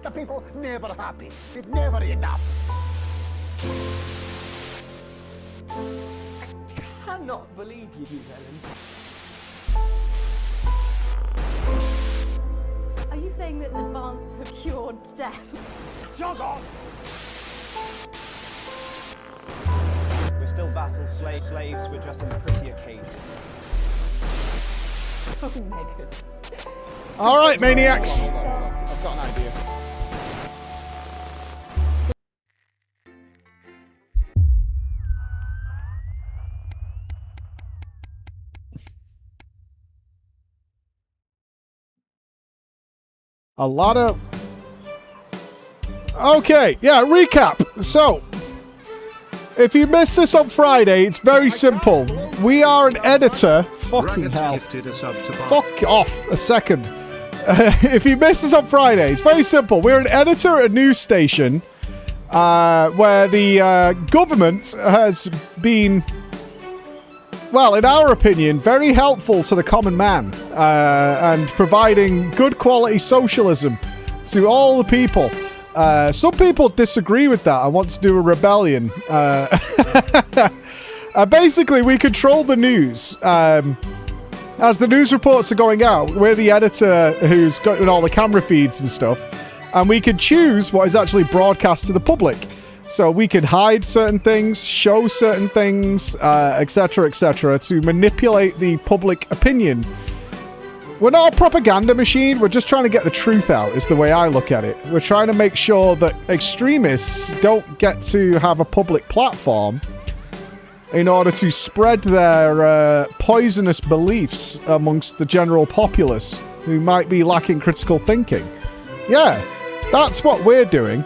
the people never happy. It's never enough. I cannot believe you, Helen. Are you saying that advance have cured death? Jog off! We're still vassal slaves, we're just in prettier cages. Oh, Megan. All right, maniacs. I've got an idea. A lot of... Okay, yeah, recap. So, if you missed this on Friday, it's very simple. We are an editor. Fucking Ragged hell. gifted a sub to Fuck off a second. If you missed us on Friday, it's very simple. We're an editor at a news station where the government has been, well, in our opinion, very helpful to the common man and providing good quality socialism to all the people. Some people disagree with that and want to do a rebellion. Basically, we control the news. As the news reports are going out, we're the editor who's got all the camera feeds and stuff, and we can choose what is actually broadcast to the public. So we can hide certain things, show certain things, etc., to manipulate the public opinion. We're not a propaganda machine. We're just trying to get the truth out, is the way I look at it. We're trying to make sure that extremists don't get to have a public platform in order to spread their poisonous beliefs amongst the general populace who might be lacking critical thinking. Yeah, that's what we're doing.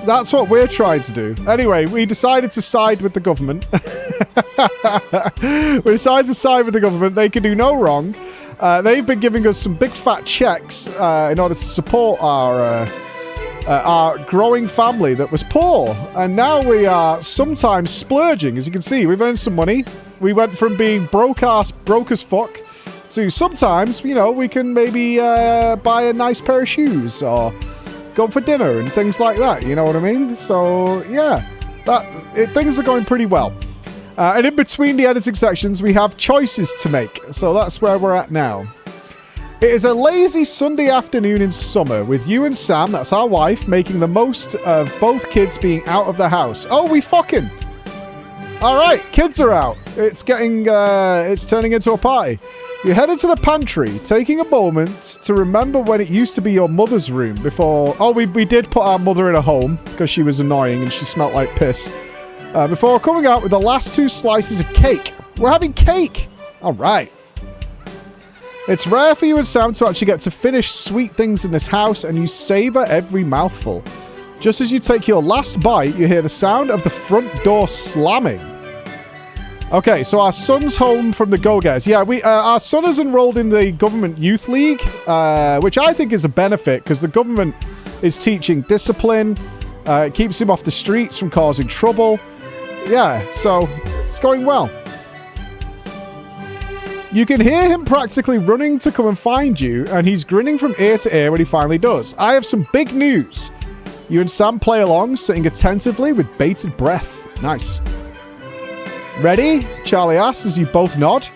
That's what we're trying to do. Anyway, we decided to side with the government. We decided to side with the government. They can do no wrong. They've been giving us some big fat checks in order to support our growing family that was poor. And now we are sometimes splurging. As you can see, we've earned some money. We went from being broke as fuck to sometimes, you know, we can maybe buy a nice pair of shoes or go for dinner and things like that. You know what I mean? So, yeah, things are going pretty well. And in between the editing sections, we have choices to make. So that's where we're at now. It is a lazy Sunday afternoon in summer with you and Sam, that's our wife, making the most of both kids being out of the house. Oh, we fucking... Alright, kids are out. It's getting, it's turning into a party. You head into the pantry, taking a moment to remember when it used to be your mother's room before... Oh, we did put our mother in a home because she was annoying and she smelled like piss. Before coming out with the last 2 slices of cake. We're having cake! Alright. It's rare for you and Sam to actually get to finish sweet things in this house, and you savor every mouthful. Just as you take your last bite, you hear the sound of the front door slamming. Okay, so our son's home from the Go-Getters. Yeah, our son is enrolled in the government youth league, which I think is a benefit because the government is teaching discipline. It keeps him off the streets from causing trouble. Yeah, so it's going well. You can hear him practically running to come and find you, and he's grinning from ear to ear when he finally does. I have some big news. You and Sam play along, sitting attentively with bated breath. Nice. Ready? Charlie asks as you both nod.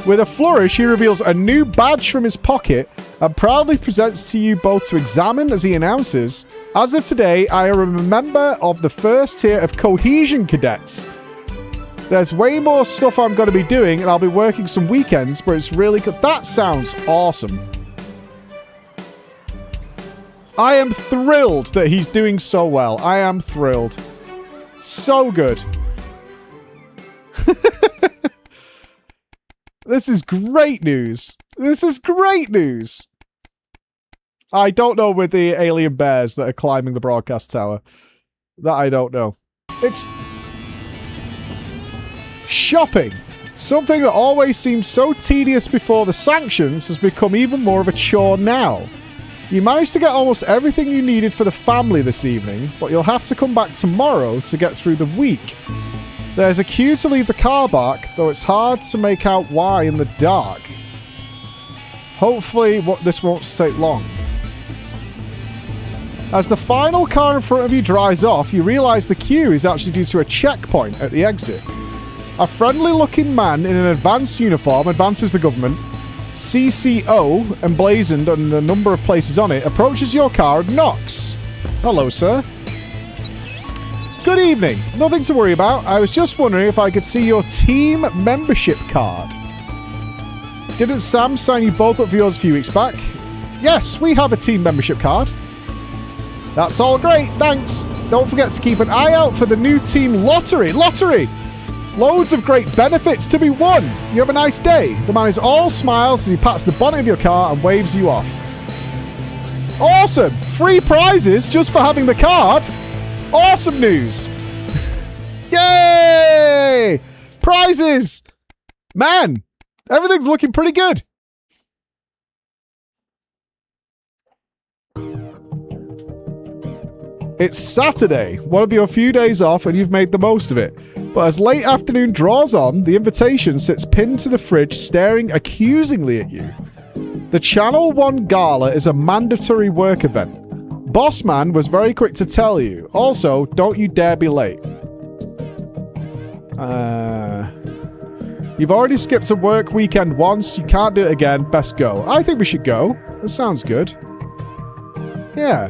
With a flourish, he reveals a new badge from his pocket and proudly presents to you both to examine as he announces, as of today, I am a member of the first tier of Cohesion Cadets. There's way more stuff I'm going to be doing, and I'll be working some weekends, but it's really good. That sounds awesome. I am thrilled that he's doing so well. I am thrilled. So good. This is great news. This is great news. I don't know with the alien bears that are climbing the broadcast tower. That I don't know. It's... shopping. Something that always seemed so tedious before the sanctions has become even more of a chore now. You managed to get almost everything you needed for the family this evening, but you'll have to come back tomorrow to get through the week. There's a queue to leave the car back, though it's hard to make out why in the dark. Hopefully this won't take long. As the final car in front of you dries off, you realise the queue is actually due to a checkpoint at the exit. A friendly-looking man in an advanced uniform, advances the government, CCO, emblazoned on a number of places on it, approaches your car and knocks. Hello, sir. Good evening. Nothing to worry about. I was just wondering if I could see your team membership card. Didn't Sam sign you both up for yours a few weeks back? Yes, we have a team membership card. That's all great, thanks. Don't forget to keep an eye out for the new team lottery. Lottery! Loads of great benefits to be won. You have a nice day. The man is all smiles as he pats the bonnet of your car and waves you off. Awesome! Free prizes just for having the card. Awesome news. Yay! Prizes! Man, everything's looking pretty good. It's Saturday, one of your few days off, and you've made the most of it. But as late afternoon draws on, the invitation sits pinned to the fridge, staring accusingly at you. The Channel 1 Gala is a mandatory work event. Boss Man was very quick to tell you. Also, don't you dare be late. You've already skipped a work weekend once. You can't do it again. Best go. I think we should go. That sounds good. Yeah.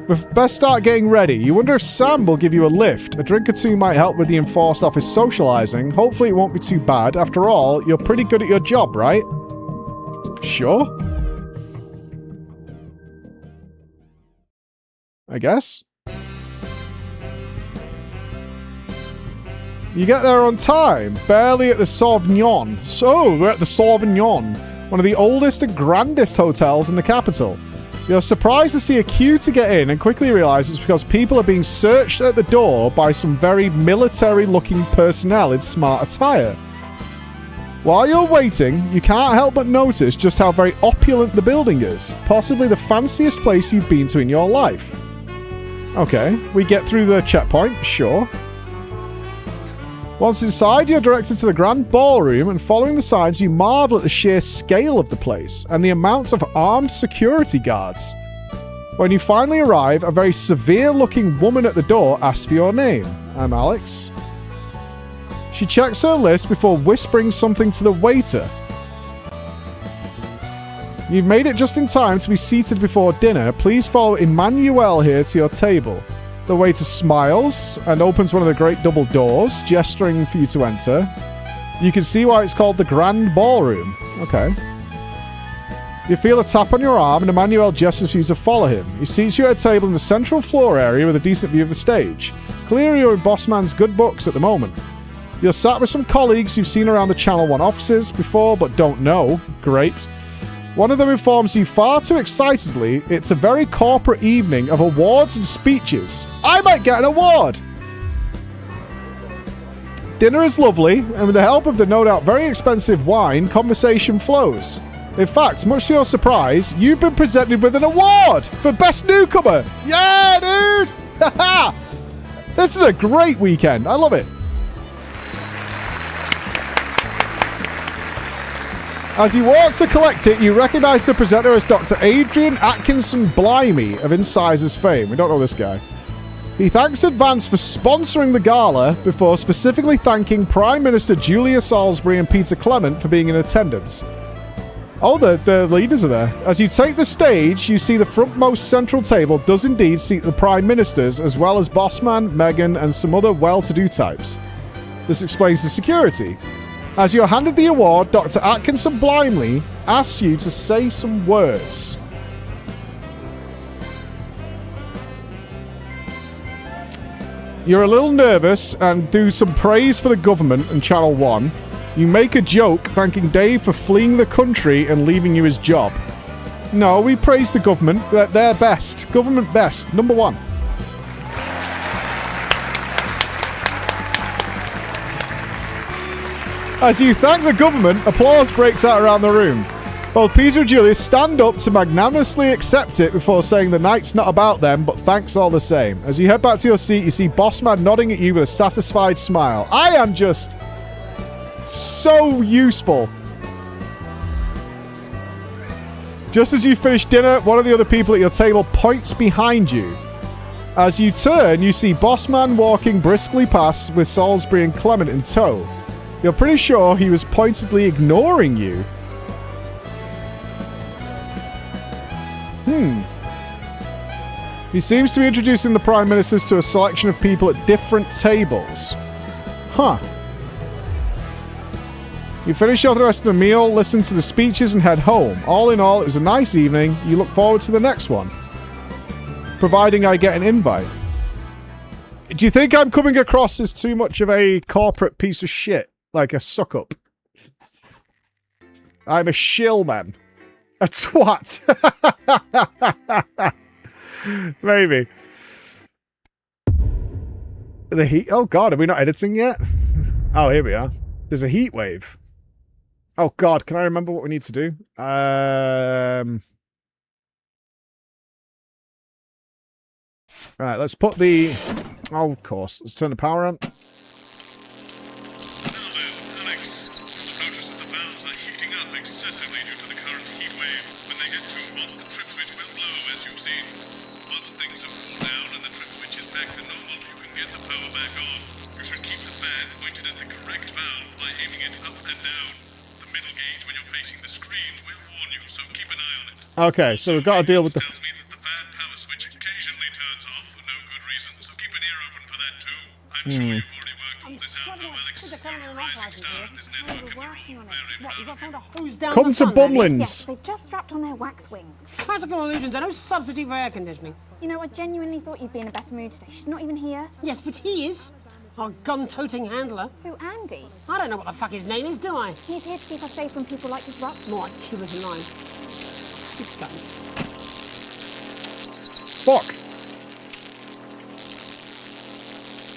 But best start getting ready. You wonder if Sam will give you a lift. A drink or two might help with the enforced office socializing. Hopefully it won't be too bad. After all, you're pretty good at your job, right? Sure. I guess. You get there on time. Barely at the Sauvignon. So, we're at the Sauvignon, one of the oldest and grandest hotels in the capital. You're surprised to see a queue to get in and quickly realize it's because people are being searched at the door by some very military-looking personnel in smart attire. While you're waiting, you can't help but notice just how very opulent the building is. Possibly the fanciest place you've been to in your life. Okay, we get through the checkpoint, sure. Once inside, you're directed to the grand ballroom, and following the signs, you marvel at the sheer scale of the place and the amount of armed security guards. When you finally arrive, a very severe-looking woman at the door asks for your name. I'm Alex. She checks her list before whispering something to the waiter. You've made it just in time to be seated before dinner. Please follow Emmanuel here to your table. The waiter smiles and opens one of the great double doors, gesturing for you to enter. You can see why it's called the Grand Ballroom. Okay. You feel a tap on your arm and Emmanuel gestures for you to follow him. He seats you at a table in the central floor area with a decent view of the stage. Clearly you're in Bossman's good books at the moment. You're sat with some colleagues you've seen around the Channel 1 offices before but don't know. Great. One of them informs you far too excitedly it's a very corporate evening of awards and speeches. I might get an award! Dinner is lovely, and with the help of the no doubt very expensive wine, conversation flows. In fact, much to your surprise, you've been presented with an award for Best Newcomer! Yeah, dude! Haha! This is a great weekend. I love it. As you walk to collect it, you recognize the presenter as Dr. Adrian Atkinson Blimey of Incisors fame. We don't know this guy. He thanks Advance for sponsoring the gala before specifically thanking Prime Minister Julia Salisbury and Peter Clement for being in attendance. Oh, the leaders are there. As you take the stage, you see the frontmost central table does indeed seat the Prime Ministers, as well as Bossman, Meghan, and some other well-to-do types. This explains the security. As you're handed the award, Dr. Atkinson Blimey asks you to say some words. You're a little nervous and do some praise for the government and Channel 1. You make a joke thanking Dave for fleeing the country and leaving you his job. No, we praise the government. They're best. Government best. #1. As you thank the government, applause breaks out around the room. Both Peter and Julius stand up to magnanimously accept it before saying the night's not about them, but thanks all the same. As you head back to your seat, you see Bossman nodding at you with a satisfied smile. I am just so useful. Just as you finish dinner, one of the other people at your table points behind you. As you turn, you see Bossman walking briskly past with Salisbury and Clement in tow. You're pretty sure he was pointedly ignoring you. He seems to be introducing the Prime Ministers to a selection of people at different tables. Huh. You finish off the rest of the meal, listen to the speeches, and head home. All in all, it was a nice evening. You look forward to the next one. Providing I get an invite. Do you think I'm coming across as too much of a corporate piece of shit? Like a suck-up? I'm a shill, man. A twat. Maybe. The heat... Oh, God. Are we not editing yet? Oh, here we are. There's a heat wave. Oh, God. Can I remember what we need to do? Right, let's put the... Oh, of course. Let's turn the power on. Okay, so we've got to deal with the... I'm struggling with the current and off license here. Oh, we're working on it. What, you've got someone to hose down Come the to sun, have you? Bumlins. Yes, they've just strapped on their wax wings. Classical illusions are no substitute for air conditioning. You know, I genuinely thought you'd be in a better mood today. She's not even here. Yes, but he is. Our gun-toting handler. Who, Andy? I don't know what the fuck his name is, do I? He's here to keep us safe from people like Disrupt. More like keep us in line. Stupid guns. Fuck.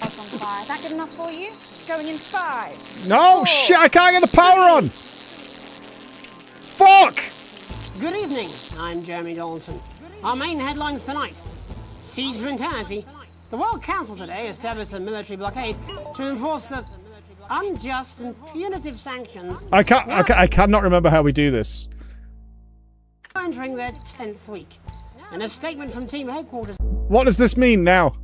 That's on fire. That good enough for you? Going in 5. No, 4. shit, I can't get the power on. Fuck. Good evening, I'm Jeremy Dawson. Our main headlines tonight. Siege mentality. The World Council today established a military blockade to enforce the unjust and punitive sanctions. I cannot remember how we do this. Entering their 10th week. In a statement from team headquarters What does this mean now?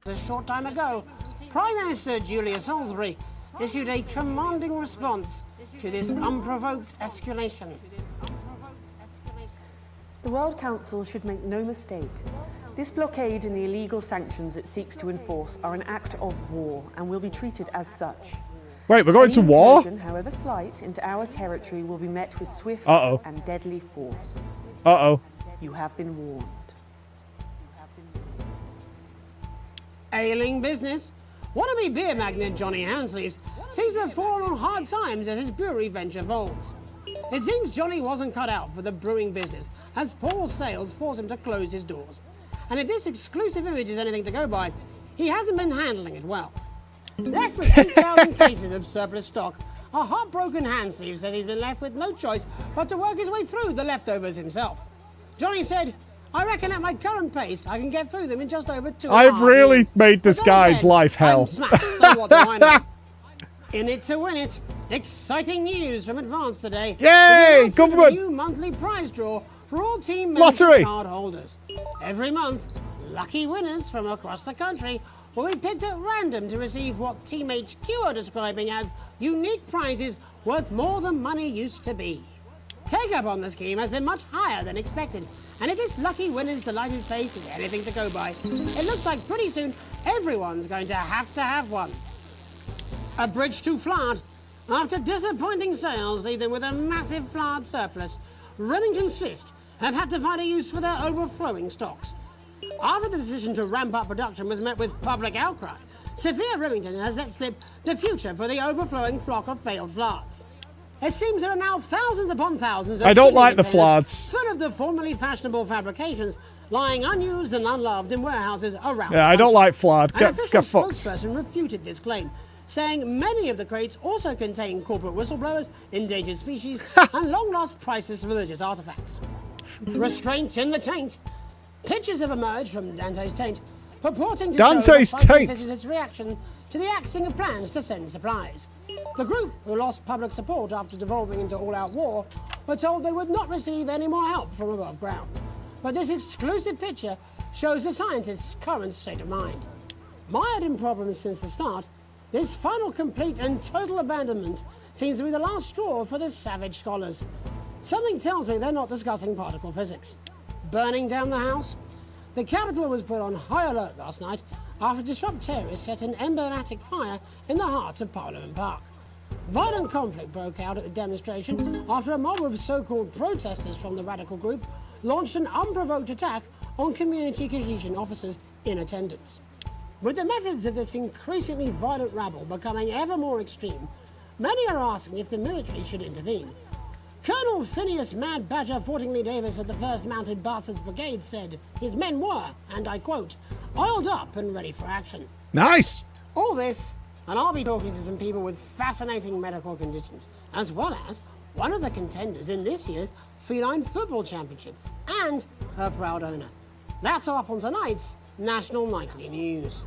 a short time ago, Prime Minister Julia Salisbury issued a commanding response to this unprovoked escalation. The World Council should make no mistake. This blockade and the illegal sanctions it seeks to enforce are an act of war and will be treated as such. Wait, we're going to Any war? incursion, however slight, into our territory will be met with swift Uh-oh. and deadly force. Uh-oh. You have been warned. Ailing business. Wannabe beer magnate Johnny Handsleeves seems to have fallen on hard times as his brewery venture folds. It seems Johnny wasn't cut out for the brewing business, as poor sales forced him to close his doors. And if this exclusive image is anything to go by, he hasn't been handling it well. Left with 8,000 cases of surplus stock, a heartbroken Handsleeves says he's been left with no choice but to work his way through the leftovers himself. Johnny said, I reckon at my current pace, I can get through them in just over 2.5 I've really years. made this But then guy's again, life hell. I'm smacked, so what do I know? In it to win it. Exciting news from Advance today. Yay, With the announcement of government. a new monthly prize draw for all team Lottery. membership card holders. Every month, lucky winners from across the country will be picked at random to receive what Team HQ are describing as unique prizes worth more than money used to be. Take-up on the scheme has been much higher than expected, and if this lucky winner's delighted face is anything to go by, it looks like pretty soon everyone's going to have one. A bridge to Flard. After disappointing sales leave them with a massive Flard surplus, Remington's Fist have had to find a use for their overflowing stocks. After the decision to ramp up production was met with public outcry, Sophia Remington has let slip the future for the overflowing flock of failed Flards. It seems there are now thousands upon thousands of I don't shipping like the containers Flards. full of the formerly fashionable fabrications lying unused and unloved in warehouses around Yeah, the I don't country. like Flard. An Get official fucked. spokesperson refuted this claim, saying many of the crates also contain corporate whistleblowers, endangered species, and long-lost priceless religious artifacts. Restraint in the taint. Pictures have emerged from Dante's Taint, purporting to Dante's show the fighting Taint. physicist's reaction to the axing of plans to send supplies. The group, who lost public support after devolving into all-out war, were told they would not receive any more help from above ground. But this exclusive picture shows the scientist's current state of mind. Mired in problems since the start, this final complete and total abandonment seems to be the last straw for the savage scholars. Something tells me they're not discussing particle physics. Burning down the house? The Capitol was put on high alert last night after Disrupt terrorists set an emblematic fire in the heart of Parliament Park. Violent conflict broke out at the demonstration after a mob of so-called protesters from the radical group launched an unprovoked attack on community cohesion officers in attendance. With the methods of this increasingly violent rabble becoming ever more extreme, many are asking if the military should intervene. Colonel Phineas Mad Badger Fortingley Davis of the 1st Mounted Bastards Brigade said his men were, and I quote, oiled up and ready for action. Nice. All this, and I'll be talking to some people with fascinating medical conditions, as well as one of the contenders in this year's Feline Football Championship, and her proud owner. That's all up on tonight's National Nightly News.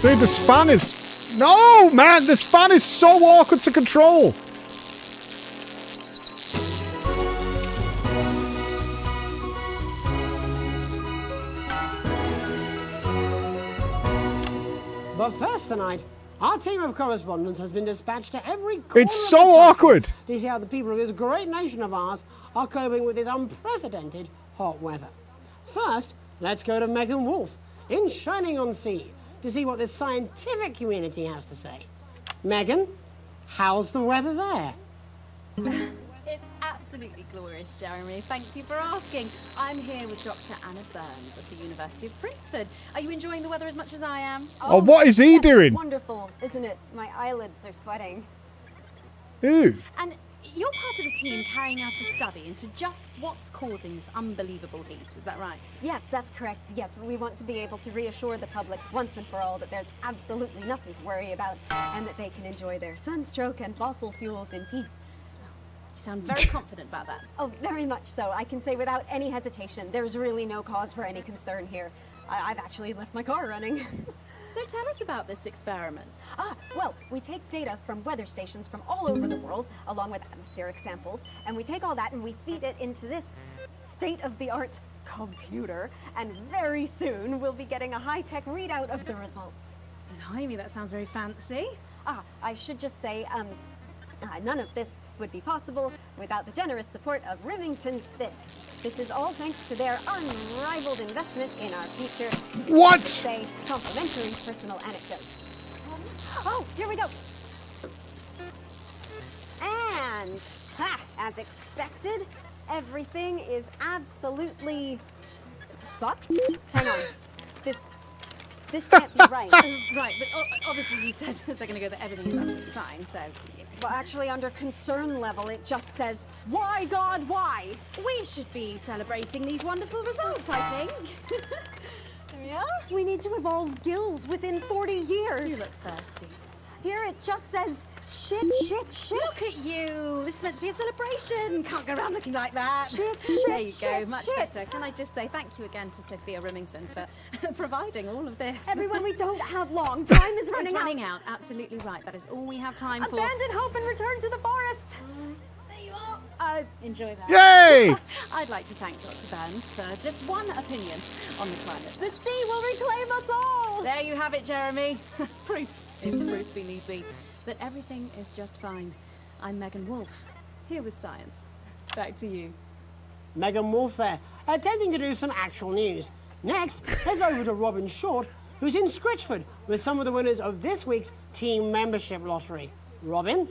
Dude, this fan is... No, man, this fan is so awkward to control. Yes, tonight, our team of correspondents has been dispatched to every corner It's of so the country awkward. to see how the people of this great nation of ours are coping with this unprecedented hot weather. First, let's go to Megan Wolf in Shining-on-Sea to see what the scientific community has to say. Megan, how's the weather there? It's absolutely glorious, Jeremy. Thank you for asking. I'm here with Dr. Anna Burns of the University of Princeton. Are you enjoying the weather as much as I am? Oh, what is he yes, doing? It's wonderful, isn't it? My eyelids are sweating. Ooh. And you're part of a team carrying out a study into just what's causing this unbelievable heat, is that right? Yes, that's correct. Yes, we want to be able to reassure the public once and for all that there's absolutely nothing to worry about and that they can enjoy their sunstroke and fossil fuels in peace. You sound very confident about that. Oh, very much so. I can say without any hesitation, there's really no cause for any concern here. I've actually left my car running. So tell us about this experiment. Well, we take data from weather stations from all over the world, along with atmospheric samples, and we take all that and we feed it into this state-of-the-art computer, and very soon we'll be getting a high-tech readout of the results. Blimey, that sounds very fancy. I should just say, none of this would be possible without the generous support of Remington's Fist. This is all thanks to their unrivaled investment in our future. What? Say, complimentary personal anecdote. Oh, here we go. And, as expected, everything is absolutely fucked. Hang on. This can't be right. Right, but obviously you said a second ago that everything is absolutely fine, so... Well, actually, under concern level, it just says, why, God, why? We should be celebrating these wonderful results, I think. Yeah? We need to evolve gills within 40 years. You look thirsty. Here it just says, shit. Look at you. This is meant to be a celebration. Can't go around looking like that. Shit. There you go, much better. Can I just say thank you again to Sophia Remington for providing all of this. Everyone, we don't have long. Time is running out. It's running out. Absolutely right. That is all we have time for. Abandon hope and return to the forest. There you are. Enjoy that. Yay! I'd like to thank Dr. Burns for just one opinion on the climate. The sea will reclaim us all. There you have it, Jeremy. Proof, if proof be need be, that everything is just fine. I'm Megan Wolf, here with science. Back to you. Megan Wolf there, attempting to do some actual news. Next, heads over to Robin Short, who's in Scritchford with some of the winners of this week's team membership lottery. Robin?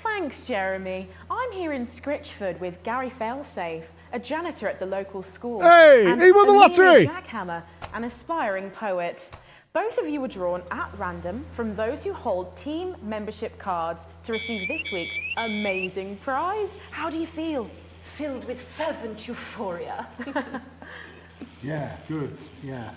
Thanks, Jeremy. I'm here in Scritchford with Gary Failsafe, a janitor at the local school. Hey, and he won the Amelia lottery! Jackhammer, an aspiring poet. Both of you were drawn at random from those who hold team membership cards to receive this week's amazing prize. How do you feel? Filled with fervent euphoria. Yeah, good, yeah.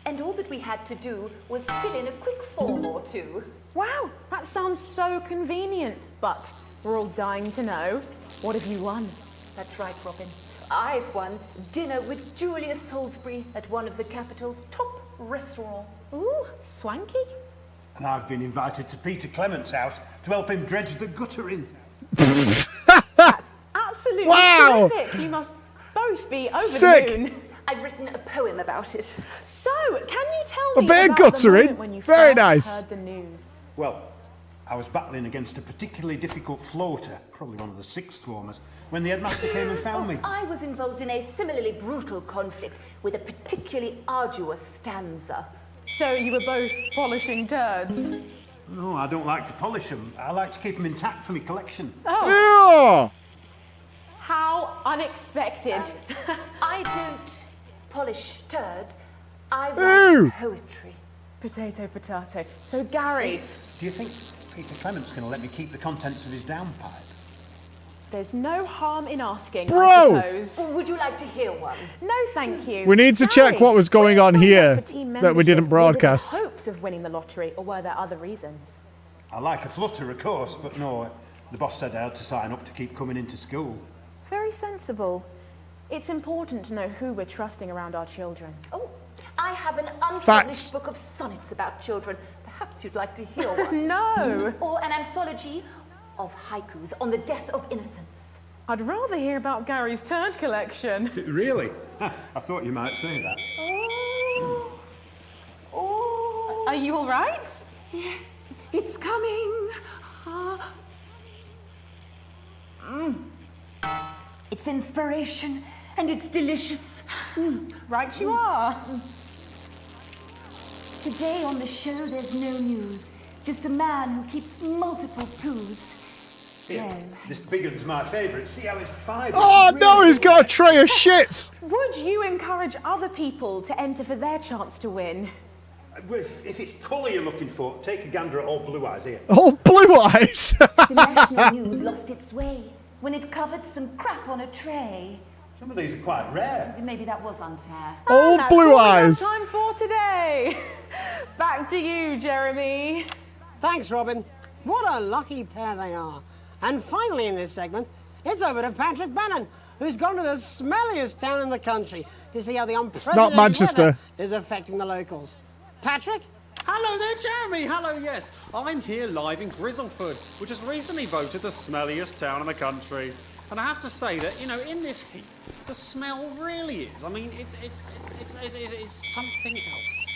And all that we had to do was fill in a quick form or two. Wow, that sounds so convenient. But we're all dying to know, what have you won? That's right, Robin. I've won dinner with Julius Salisbury at one of the capital's top restaurants. Ooh, swanky. And I've been invited to Peter Clement's house to help him dredge the gutter in. That's absolutely Wow. terrific. You must both be over Sick. the moon. I've written a poem about it. So, can you tell A me bit of about the guttering. moment when you Very first nice. heard the news? Well, I was battling against a particularly difficult floater, probably one of the sixth formers, when the headmaster came and found me. I was involved in a similarly brutal conflict with a particularly arduous stanza. So you were both polishing turds? No, I don't like to polish them. I like to keep them intact for my collection. Oh, Yeah. how unexpected. I don't polish turds. I Ooh. write poetry. Potato, potato. So Gary, Do you think Peter Clement's going to let me keep the contents of his downpipe? there's no harm in asking, Bro. I suppose. Would you like to hear one? No, thank you. We need to check Gary, what was going when you on signed here up for team that we didn't membership, broadcast. Was it in hopes of winning the lottery, or were there other reasons? I like a flutter, of course, but no, the boss said I had to sign up to keep coming into school. Very sensible. It's important to know who we're trusting around our children. Oh, I have an unpublished Facts. book of sonnets about children. Perhaps you'd like to hear one. No! Or an anthology of haikus on the death of innocence. I'd rather hear about Gary's turd collection. Really? I thought you might say that. Oh. Are you all right? Yes, it's coming. It's inspiration and it's delicious. Right you are. Today on the show, there's no news. Just a man who keeps multiple poos. Here, Joe. this big one's my favourite. See how it's fibre. Oh no, he's got a tray of shits. Would you encourage other people to enter for their chance to win? Well, if it's colour you're looking for, take a gander at all blue eyes here. Oh, blue eyes. The national news lost its way when it covered some crap on a tray. Some of these are quite rare. Maybe that was unfair. Old That's blue all we have eyes. time for today. Back to you, Jeremy. Thanks, Robin. What a lucky pair they are. And finally in this segment, it's over to Patrick Bannon, who's gone to the smelliest town in the country to see how the unprecedented Manchester. weather is affecting the locals. Patrick? Hello there, Jeremy. Hello, yes. I'm here live in Grizzleford, which has recently voted the smelliest town in the country. And I have to say that, you know, in this heat, the smell really is. I mean, it's something else.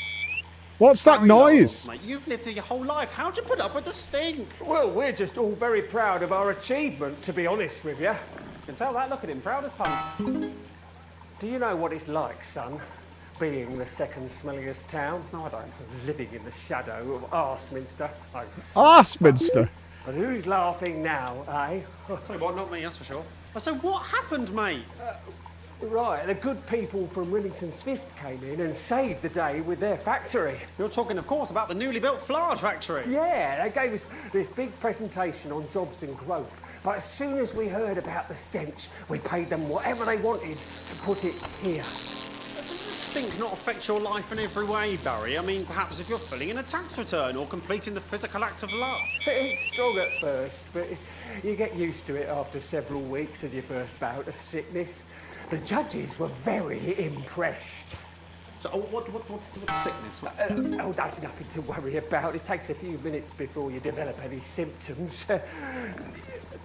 What's that noise? Mate, you've lived here your whole life. How'd you put up with the stink? Well, we're just all very proud of our achievement, to be honest with you. You can tell that. Look at him, proud as punch. Do you know what it's like, son, being the second smelliest town? No, I don't. Living in the shadow of Arseminster. Arseminster. But who's laughing now, eh? Say what, not me, that's for sure. So what happened, mate? Right, the good people from Remington's Fist came in and saved the day with their factory. You're talking, of course, about the newly built flour factory. Yeah, they gave us this big presentation on jobs and growth. But as soon as we heard about the stench, we paid them whatever they wanted to put it here. Does this stink not affect your life in every way, Barry? I mean, perhaps if you're filling in a tax return or completing the physical act of love. It's strong at first, but you get used to it after several weeks of your first bout of sickness. The judges were very impressed. So, what's sickness? Oh, that's nothing to worry about. It takes a few minutes before you develop any symptoms.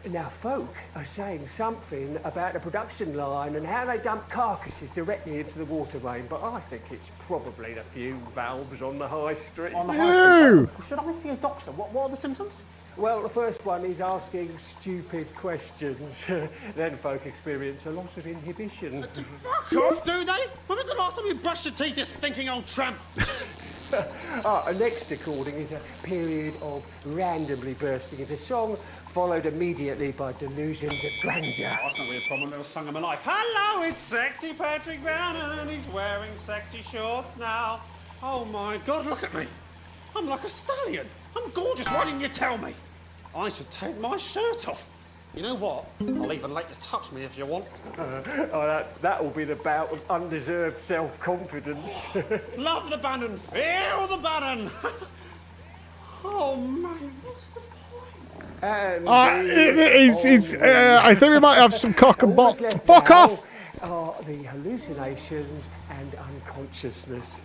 Now, folk are saying something about the production line and how they dump carcasses directly into the water main, but I think it's probably the few valves on the high street. On the high street? Should I see a doctor? What are the symptoms? Well, the first one is asking stupid questions. Then folk experience a loss of inhibition. Fuck off, do they? When was the last time you brushed your teeth, you stinking old tramp? Next according is a period of randomly bursting into song, followed immediately by delusions of grandeur. Oh, that's not really a problem, little song of my life. Hello, it's sexy Patrick Bannon, and he's wearing sexy shorts now. Oh my God, look at me. I'm like a stallion. I'm gorgeous, why didn't you tell me? I should take my shirt off. You know what? I'll even let you touch me if you want. That'll be the bout of undeserved self-confidence. Love the Bannon, feel the Bannon. Oh man, what's the point? I think we might have some cock and ball. Fuck off! Are the hallucinations and unconsciousness.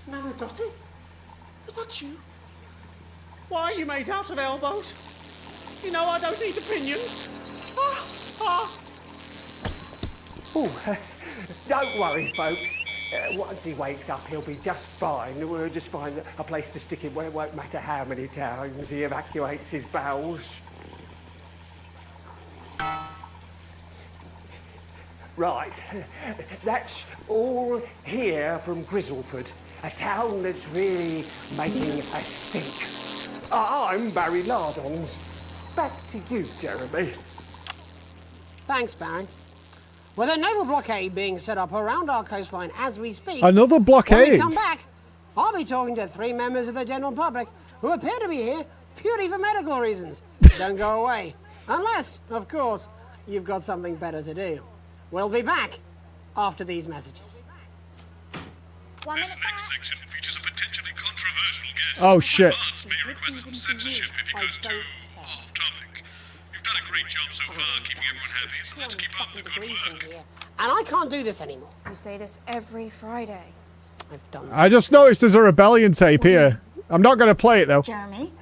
Nana Dottie? Is that you? Why are you made out of elbows? You know I don't eat opinions. Oh, don't worry, folks. Once he wakes up, he'll be just fine. We'll just find a place to stick him where it won't matter how many times he evacuates his bowels. Right, that's all here from Grizzleford, a town that's really making a stink. I'm Barry Lardons. Back to you, Jeremy. Thanks, Barry. With a naval blockade being set up around our coastline as we speak... Another blockade? When we come back, I'll be talking to 3 members of the general public who appear to be here purely for medical reasons. Don't go away. Unless, of course, you've got something better to do. We'll be back after these messages. This next section features a potentially controversial guest. Oh, shit. Fans may request some censorship if it goes too off topic. You've done a great job so far keeping everyone happy, so let's keep up the good work. And I can't do this anymore. You say this every Friday. I've done this. I just noticed there's a rebellion tape here. I'm not going to play it, though. Jeremy?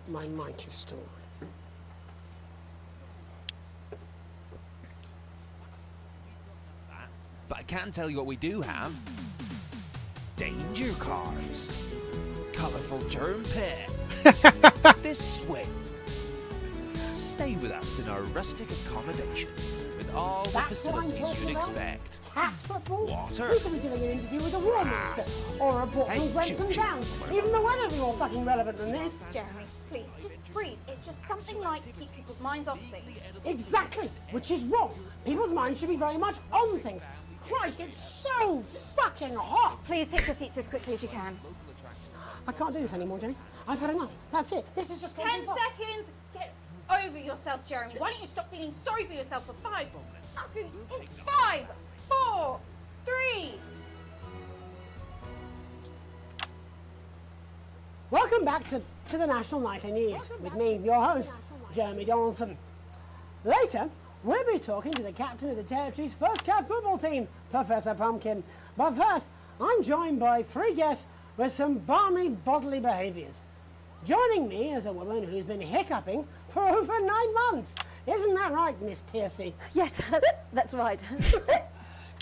My mic is still on. But I can tell you what we do have. danger cars, colourful germ pit. This way. Stay with us in our rustic accommodation with all the facilities you'd expect. Cat football? Water. We should be doing an interview with the War Minister or a report from Grantham Downs. Even the weather would be more fucking relevant than this. Jeremy, please, just breathe. It's just something light to keep people's minds off things. Exactly, which is wrong. People's minds should be very much on things. Christ, it's so fucking hot. Please take your seats as quickly as you can. I can't do this anymore, Jenny. I've had enough. That's it. This is just 10 seconds. Get over yourself, Jeremy. Why don't you stop feeling sorry for yourself for 5 fucking 5, 4, 3. Welcome back to the National Nightly News with me, your host, Jeremy Donaldson. Later, we'll be talking to the captain of the Territory's first cat football team, Professor Pumpkin. But first, I'm joined by 3 guests with some balmy bodily behaviours. Joining me is a woman who's been hiccuping for over 9 months. Isn't that right, Miss Piercy? Yes, that's right.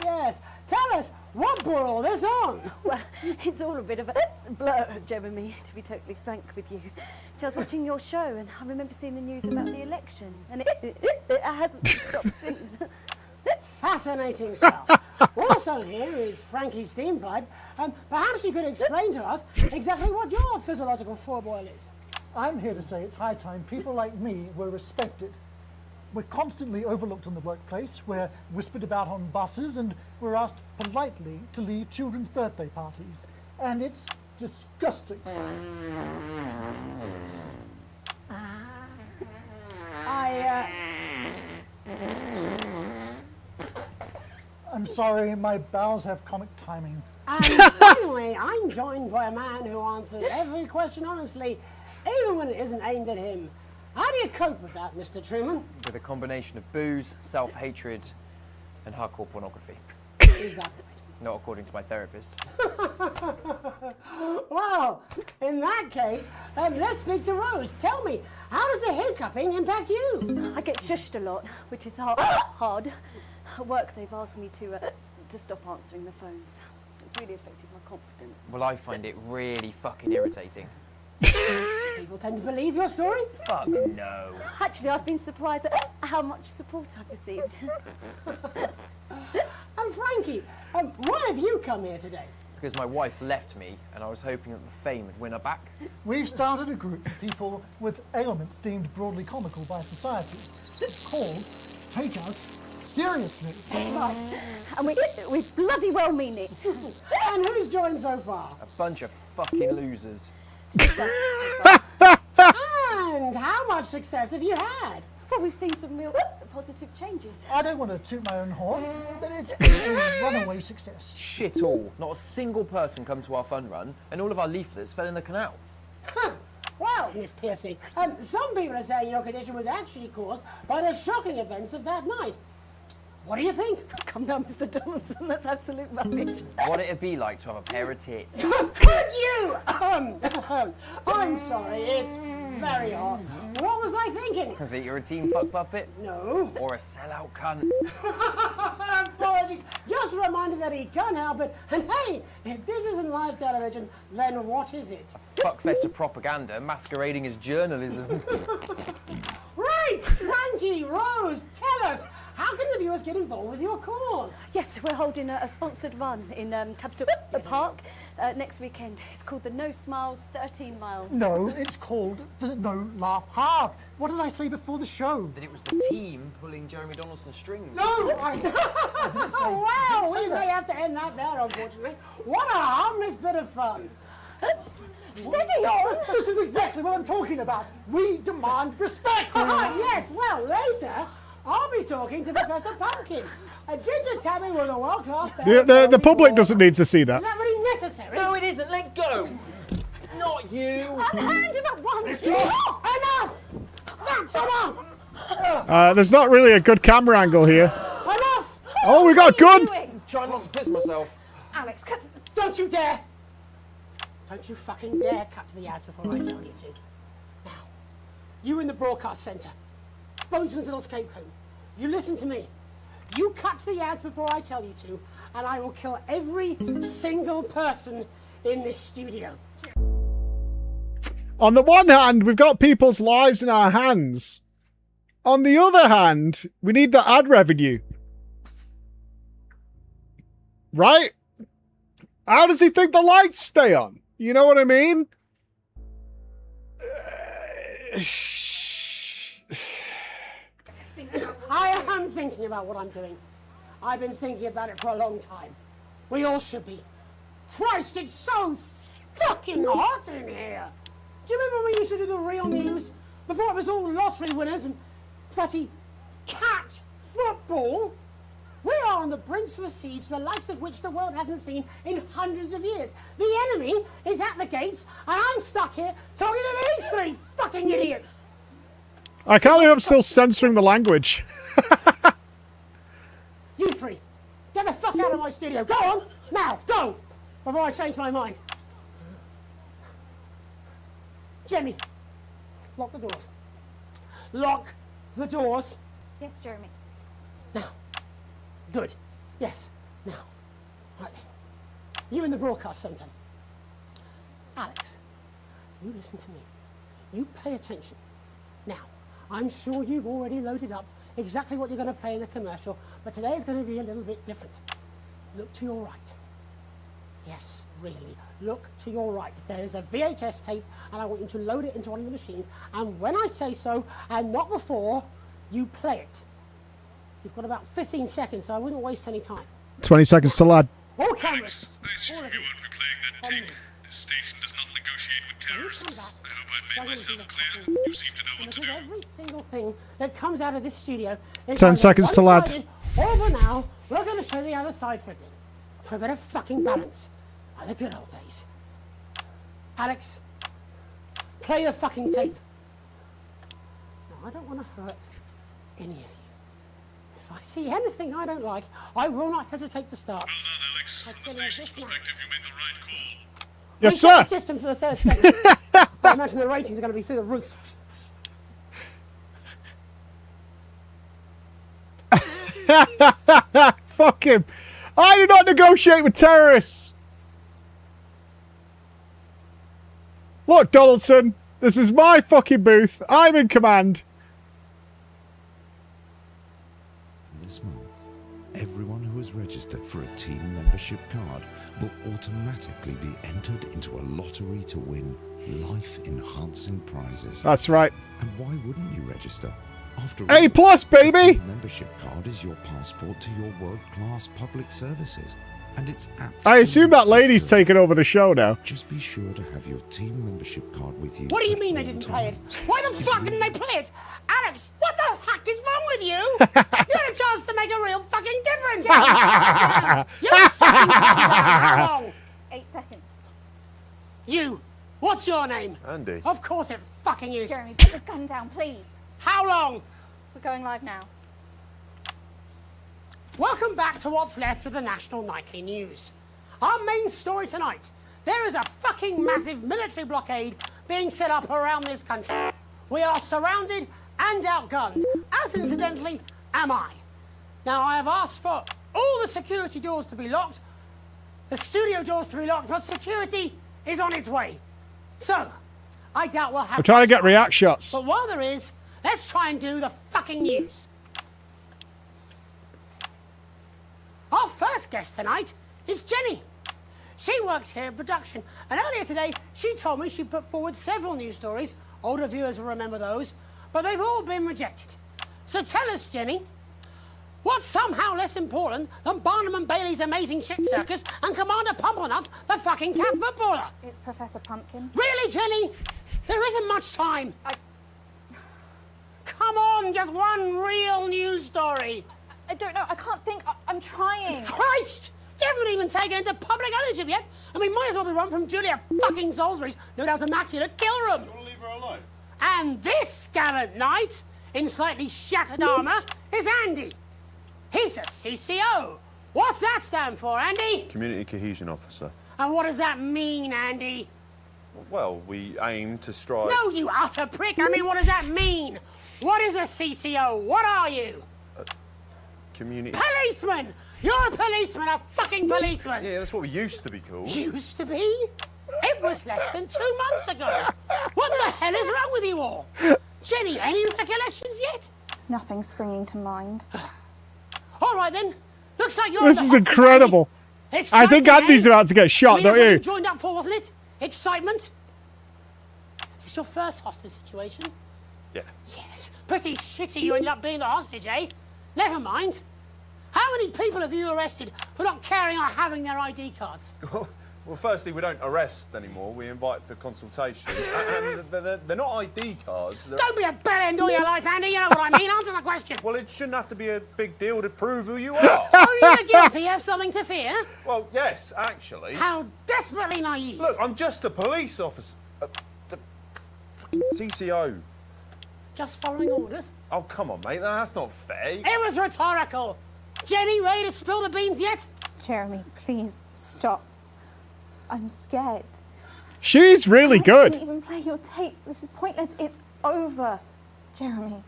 Yes. Tell us, what brought all this on? Well, it's all a bit of a blur, Jeremy, to be totally frank with you. So I was watching your show and I remember seeing the news about the election and it hasn't stopped since. Fascinating stuff. Also here is Frankie Steampipe. Perhaps you could explain to us exactly what your physiological fourboil is. I'm here to say it's high time people like me were respected. We're constantly overlooked in the workplace, we're whispered about on buses, and we're asked politely to leave children's birthday parties. And it's disgusting. I'm sorry, my bowels have comic timing. And finally, I'm joined by a man who answers every question honestly, even when it isn't aimed at him. How do you cope with that, Mr. Truman? With a combination of booze, self-hatred, and hardcore pornography. Is that right? Not according to my therapist. Well, in that case, let's speak to Rose. Tell me, how does the hiccuping impact you? I get shushed a lot, which is hard. At work, they've asked me to stop answering the phones. It's really affected my confidence. Well, I find it really fucking irritating. People tend to believe your story? Fuck no. Actually, I've been surprised at how much support I've received. And Frankie, why have you come here today? Because my wife left me, and I was hoping that the fame would win her back. We've started a group for people with ailments deemed broadly comical by society. It's called Take Us Seriously. That's right. And we bloody well mean it. And who's joined so far? A bunch of fucking losers. And how much success have you had? Well, we've seen some real positive changes. I don't want to toot my own horn, but it's been a runaway success. Shit all. Not a single person come to our fun run, and all of our leaflets fell in the canal. Huh. Well, Miss Piercy, some people are saying your condition was actually caused by the shocking events of that night. What do you think? Come down, Mr. Donaldson, that's absolute rubbish. What it'd be like to have a pair of tits. Could you? I'm sorry, it's very hot. What was I thinking? That you're a team fuck puppet? No. Or a sellout cunt? Apologies. Just a reminder that he can't help it. And hey, if this isn't live television, then what is it? A fuckfest of propaganda masquerading as journalism. Right! Frankie, Rose, tell us, how can the viewers get involved with your cause? Yes, we're holding a sponsored run in Capital Park next weekend. It's called the No Smiles 13 Miles. No, it's called the No Laugh Half. What did I say before the show? That it was the team pulling Jeremy Donaldson's strings. No, I didn't say, Well, we say may that. have to end that there, unfortunately. What a harmless bit of fun. Steady on! This is exactly what I'm talking about. We demand respect. Yes, well, later, I'll be talking to Professor Pumpkin. Ginger Tammy with a world-class... The public doesn't need to see that. Is that really necessary? No, it isn't. Let go. Not you. Unhand him at once. Enough! That's enough! There's not really a good camera angle here. Enough! Oh, we got a gun! Trying not to piss myself. Alex, cut. Don't you dare! Don't you fucking dare cut to the ads before I tell you to. Now, you in the broadcast centre, Bozeman's little scapegoat, you listen to me. You cut the ads before I tell you to, and I will kill every single person in this studio. On the one hand, we've got people's lives in our hands. On the other hand, we need the ad revenue. Right? How does he think the lights stay on? You know what I mean? I am thinking about what I'm doing. I've been thinking about it for a long time. We all should be. Christ, it's so fucking hot in here. Do you remember when we used to do the real news? Before it was all lottery winners and bloody cat football? We are on the brinks of a siege, the likes of which the world hasn't seen in hundreds of years. The enemy is at the gates, and I'm stuck here talking to these three fucking idiots. I can't believe I'm still censoring the language. You three, get the fuck out of my studio. Go on, now, go, before I change my mind. Jenny, lock the doors. Lock the doors. Yes, Jeremy. Now. Good. Yes. Now. Right then. You in the broadcast centre. Alex, you listen to me. You pay attention. Now, I'm sure you've already loaded up exactly what you're going to play in the commercial, but today is going to be a little bit different. Look to your right. Yes, really. Look to your right. There is a VHS tape, and I want you to load it into one of the machines, and when I say so, and not before, you play it. You've got about 15 seconds, so I wouldn't waste any time. 20 seconds to lad. All cameras. I assume you won't be playing that tape. This station does not negotiate with terrorists. I hope I've made myself clear. You seem to know what to do. Every single thing that comes out of this studio is 10 seconds to lad. Or for now, we're going to show the other side for a bit. For a bit of fucking balance. Like the good old days. Alex, play the fucking tape. Now, I don't want to hurt any of you. If I see anything I don't like, I will not hesitate to start. Well done, Alex. From the station's perspective, you made the right call. Yes, sir. The system for the third segment. I imagine the ratings are going to be through the roof. Fuck him. I do not negotiate with terrorists. Look, Donaldson, this is my fucking booth. I'm in command. This month, everyone who has registered for a team membership card will automatically be entered into a lottery to win life-enhancing prizes. That's right. And why wouldn't you register? After all, A+, baby! a team membership card is your passport to your world-class public services. And it's I assume that absolutely lady's free. taking over the show now. Just be sure to have your team membership card with you. What do you at mean they all didn't play it? times. Why the fuck didn't they play it? Alex, what the heck is wrong with you? You had a chance to make a real fucking difference. You fucking how long? 8 seconds. You, what's your name? Andy. Of course it fucking is. Jeremy, put the gun down, please. How long? We're going live now. Welcome back to what's left of the National Nightly News. Our main story tonight. There is a fucking massive military blockade being set up around this country. We are surrounded and outgunned, as incidentally am I. Now I have asked for all the security doors to be locked, the studio doors to be locked, but security is on its way. So, I doubt we'll have... I'm trying to get react shots. But while there is, let's try and do the fucking news. Our first guest tonight is Jenny. She works here in production, and earlier today she told me she put forward several news stories. Older viewers will remember those, but they've all been rejected. So tell us, Jenny, what's somehow less important than Barnum and Bailey's Amazing Shit Circus and Commander Pumpernut, the fucking cat footballer? It's Professor Pumpkin. Really, Jenny? There isn't much time. Come on, just one real news story. I don't know. I can't think. I'm trying. Christ! You haven't even taken into public ownership yet. I mean, might as well be run from Julia fucking Salisbury's no doubt immaculate kill room. You want to leave her alone? And this gallant knight, in slightly shattered armour, is Andy. He's a CCO. What's that stand for, Andy? Community Cohesion Officer. And what does that mean, Andy? Well, we aim to strive... No, you utter prick. I mean, what does that mean? What is a CCO? What are you? community. Policeman! You're a policeman, a fucking policeman! Yeah, that's what we used to be called. Used to be? It was less than 2 months ago. What the hell is wrong with you all? Jenny, any recollections yet? Nothing springing to mind. All right then. Looks like you're This is incredible. I think Andy's about to get shot, don't you you? Joined up for, wasn't it? Excitement? Is this your first hostage situation? Yeah. Yes. Pretty shitty you ended up being the hostage, eh? Never mind. How many people have you arrested for not carrying or having their ID cards? Well, firstly, we don't arrest anymore. We invite for consultation. And they're not ID cards. Don't be a bellend all your life, Andy. You know what I mean. Answer the question. Well, it shouldn't have to be a big deal to prove who you are. Only the guilty have something to fear. Well, yes, actually. How desperately naive. Look, I'm just a police officer. CCO. Just following orders? Oh, come on, mate. That's not fair. It was rhetorical. Jenny, ready to spill the beans yet? Jeremy, please stop. I'm scared. She's really I good. didn't even play your tape. This is pointless. It's over, Jeremy.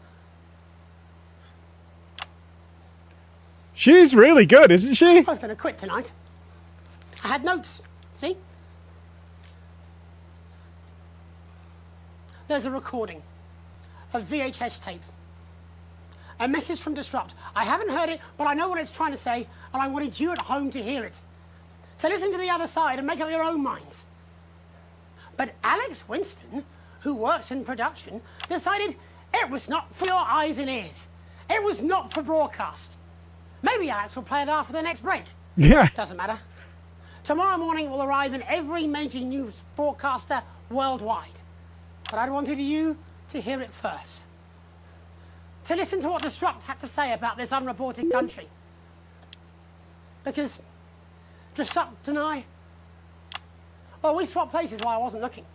She's really good, isn't she? I was going to quit tonight. I had notes. See? There's a recording. A VHS tape. A message from Disrupt. I haven't heard it, but I know what it's trying to say, and I wanted you at home to hear it. So listen to the other side and make up your own minds. But Alex Winston, who works in production, decided it was not for your eyes and ears. It was not for broadcast. Maybe Alex will play it after the next break. Yeah. Doesn't matter. Tomorrow morning it will arrive in every major news broadcaster worldwide. But I wanted you to hear it first. To listen to what Disrupt had to say about this unreported country. Because Disrupt and I, well, we swapped places while I wasn't looking.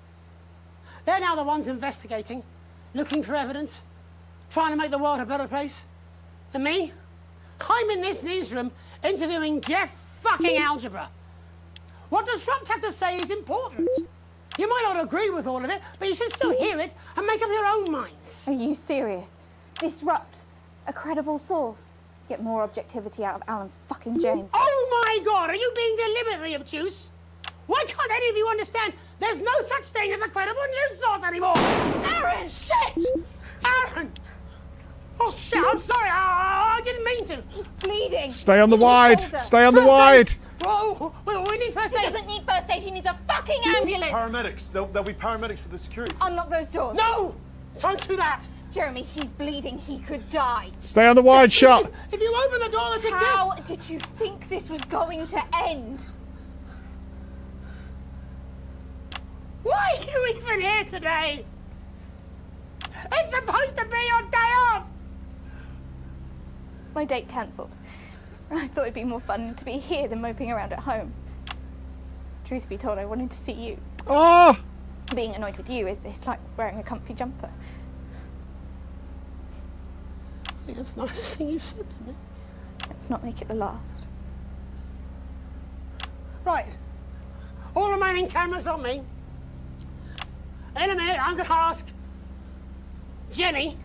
They're now the ones investigating, looking for evidence, trying to make the world a better place. And me? I'm in this newsroom interviewing Jeff fucking Algebra. What Disrupt have to say is important. You might not agree with all of it, but you should still hear it and make up your own minds. Are you serious? Disrupt, a credible source. Get more objectivity out of Alan fucking James. Oh my God, are you being deliberately obtuse? Why can't any of you understand there's no such thing as a credible news source anymore? Aaron! Shit! Aaron! Oh shit, I'm sorry, I didn't mean to. He's bleeding. Stay on the wide. Stay on the wide. Whoa, we need first aid. He doesn't need first aid, he needs a fucking ambulance. Paramedics. There'll be paramedics for the security. Unlock those doors. No! Don't do that. Jeremy, he's bleeding. He could die. Stay on the wide shot. If you open the door, it's a How did you think this was going to end? Why are you even here today? It's supposed to be your day off. My date cancelled. I thought it'd be more fun to be here than moping around at home. Truth be told, I wanted to see you. Oh! Being annoyed with you is like wearing a comfy jumper. I think that's the nicest thing you've said to me. Let's not make it the last. Right. All remaining cameras on me. In a minute, I'm going to ask Jenny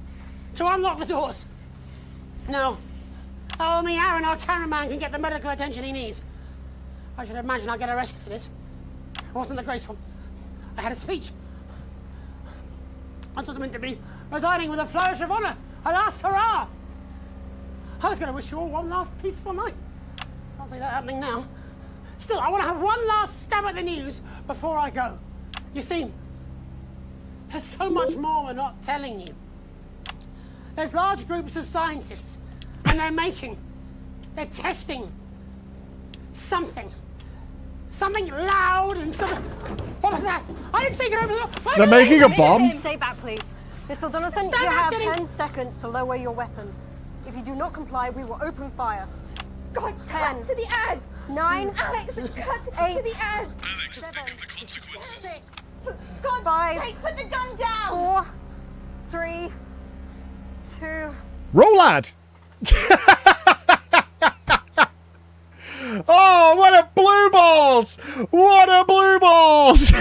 to unlock the doors. Now, only Aaron, our cameraman, can get the medical attention he needs. I should imagine I'll get arrested for this. It wasn't the graceful. I had a speech. I was meant to be resigning with a flourish of honour. A last hurrah! I was going to wish you all one last peaceful night. Can't see that happening now. Still, I want to have one last stab at the news before I go. You see, there's so much more we're not telling you. There's large groups of scientists, and they're testing something. Something loud and something... What was that? I didn't think it over the... They're making a bomb? Stay back, please. Mr. Donaldson, Stand you back, have Jenny. 10 seconds to lower your weapon. If you do not comply, we will open fire. God, 10. cut to the ads! 9. Alex, cut 8. to the ads! Alex, 7. think of the consequences. 6. For God's 5. sake, put the gun down! 4. 3. 2. Roll, lad. Oh, what a blue balls! What a blue balls!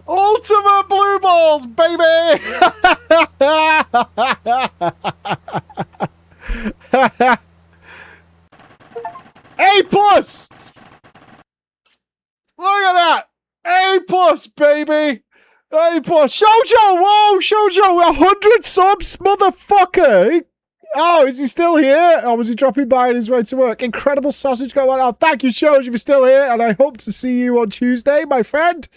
Ultimate blue balls, baby! A plus! Look at that! A plus, baby! A plus. Shoujo! Whoa, Shoujo! 100 subs, motherfucker! Oh, is he still here? Or was he dropping by on his way to work? Incredible sausage going on. Oh, thank you, Shoujo, if you're still here. And I hope to see you on Tuesday, my friend.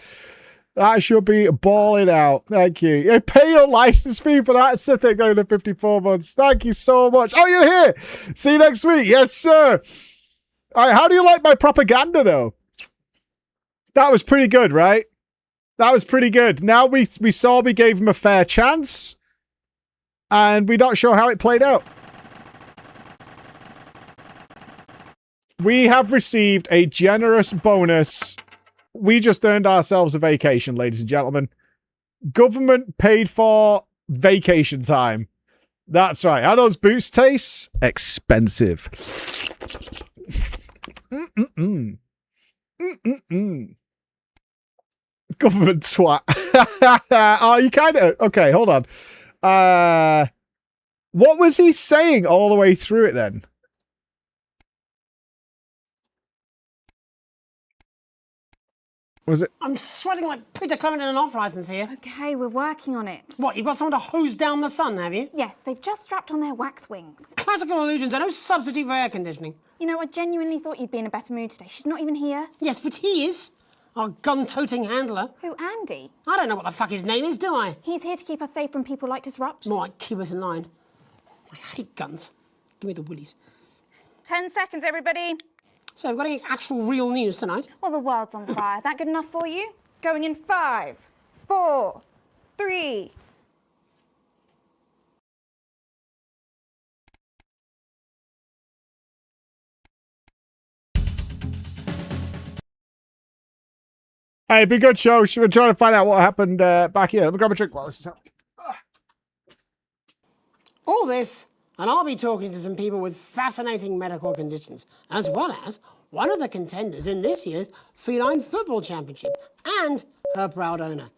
That should be balling out. Thank you. Yeah, pay your license fee for that. So they're going to 54 months. Thank you so much. Oh, you're here. See you next week. Yes, sir. All right, how do you like my propaganda, though? That was pretty good, right? That was pretty good. Now we saw we gave him a fair chance. And we're not sure how it played out. We have received a generous bonus. We just earned ourselves a vacation, ladies and gentlemen. Government paid for vacation time. That's right. How those boots taste? Expensive. Mm-mm-mm. Mm-mm-mm. Government twat. Oh, you kind of... Okay, hold on. What was he saying all the way through it then? Was it? I'm sweating like Peter Clement in an off-license here. Okay, we're working on it. What, you've got someone to hose down the sun, have you? Yes, they've just strapped on their wax wings. Classical illusions are no substitute for air conditioning. You know, I genuinely thought you'd be in a better mood today. She's not even here. Yes, but he is. Our gun-toting handler. Who, Andy? I don't know what the fuck his name is, do I? He's here to keep us safe from people like Disrupt. More like keep us in line. I hate guns. Give me the willies. 10 seconds, everybody. So we've got any actual real news tonight? Well, the world's on fire. That good enough for you? Going in 5, 4, 3. Hey, be good show. We're trying to find out what happened back here. Let me grab a drink while this is happening. All this, and I'll be talking to some people with fascinating medical conditions, as well as one of the contenders in this year's Feline Football Championship, and her proud owner.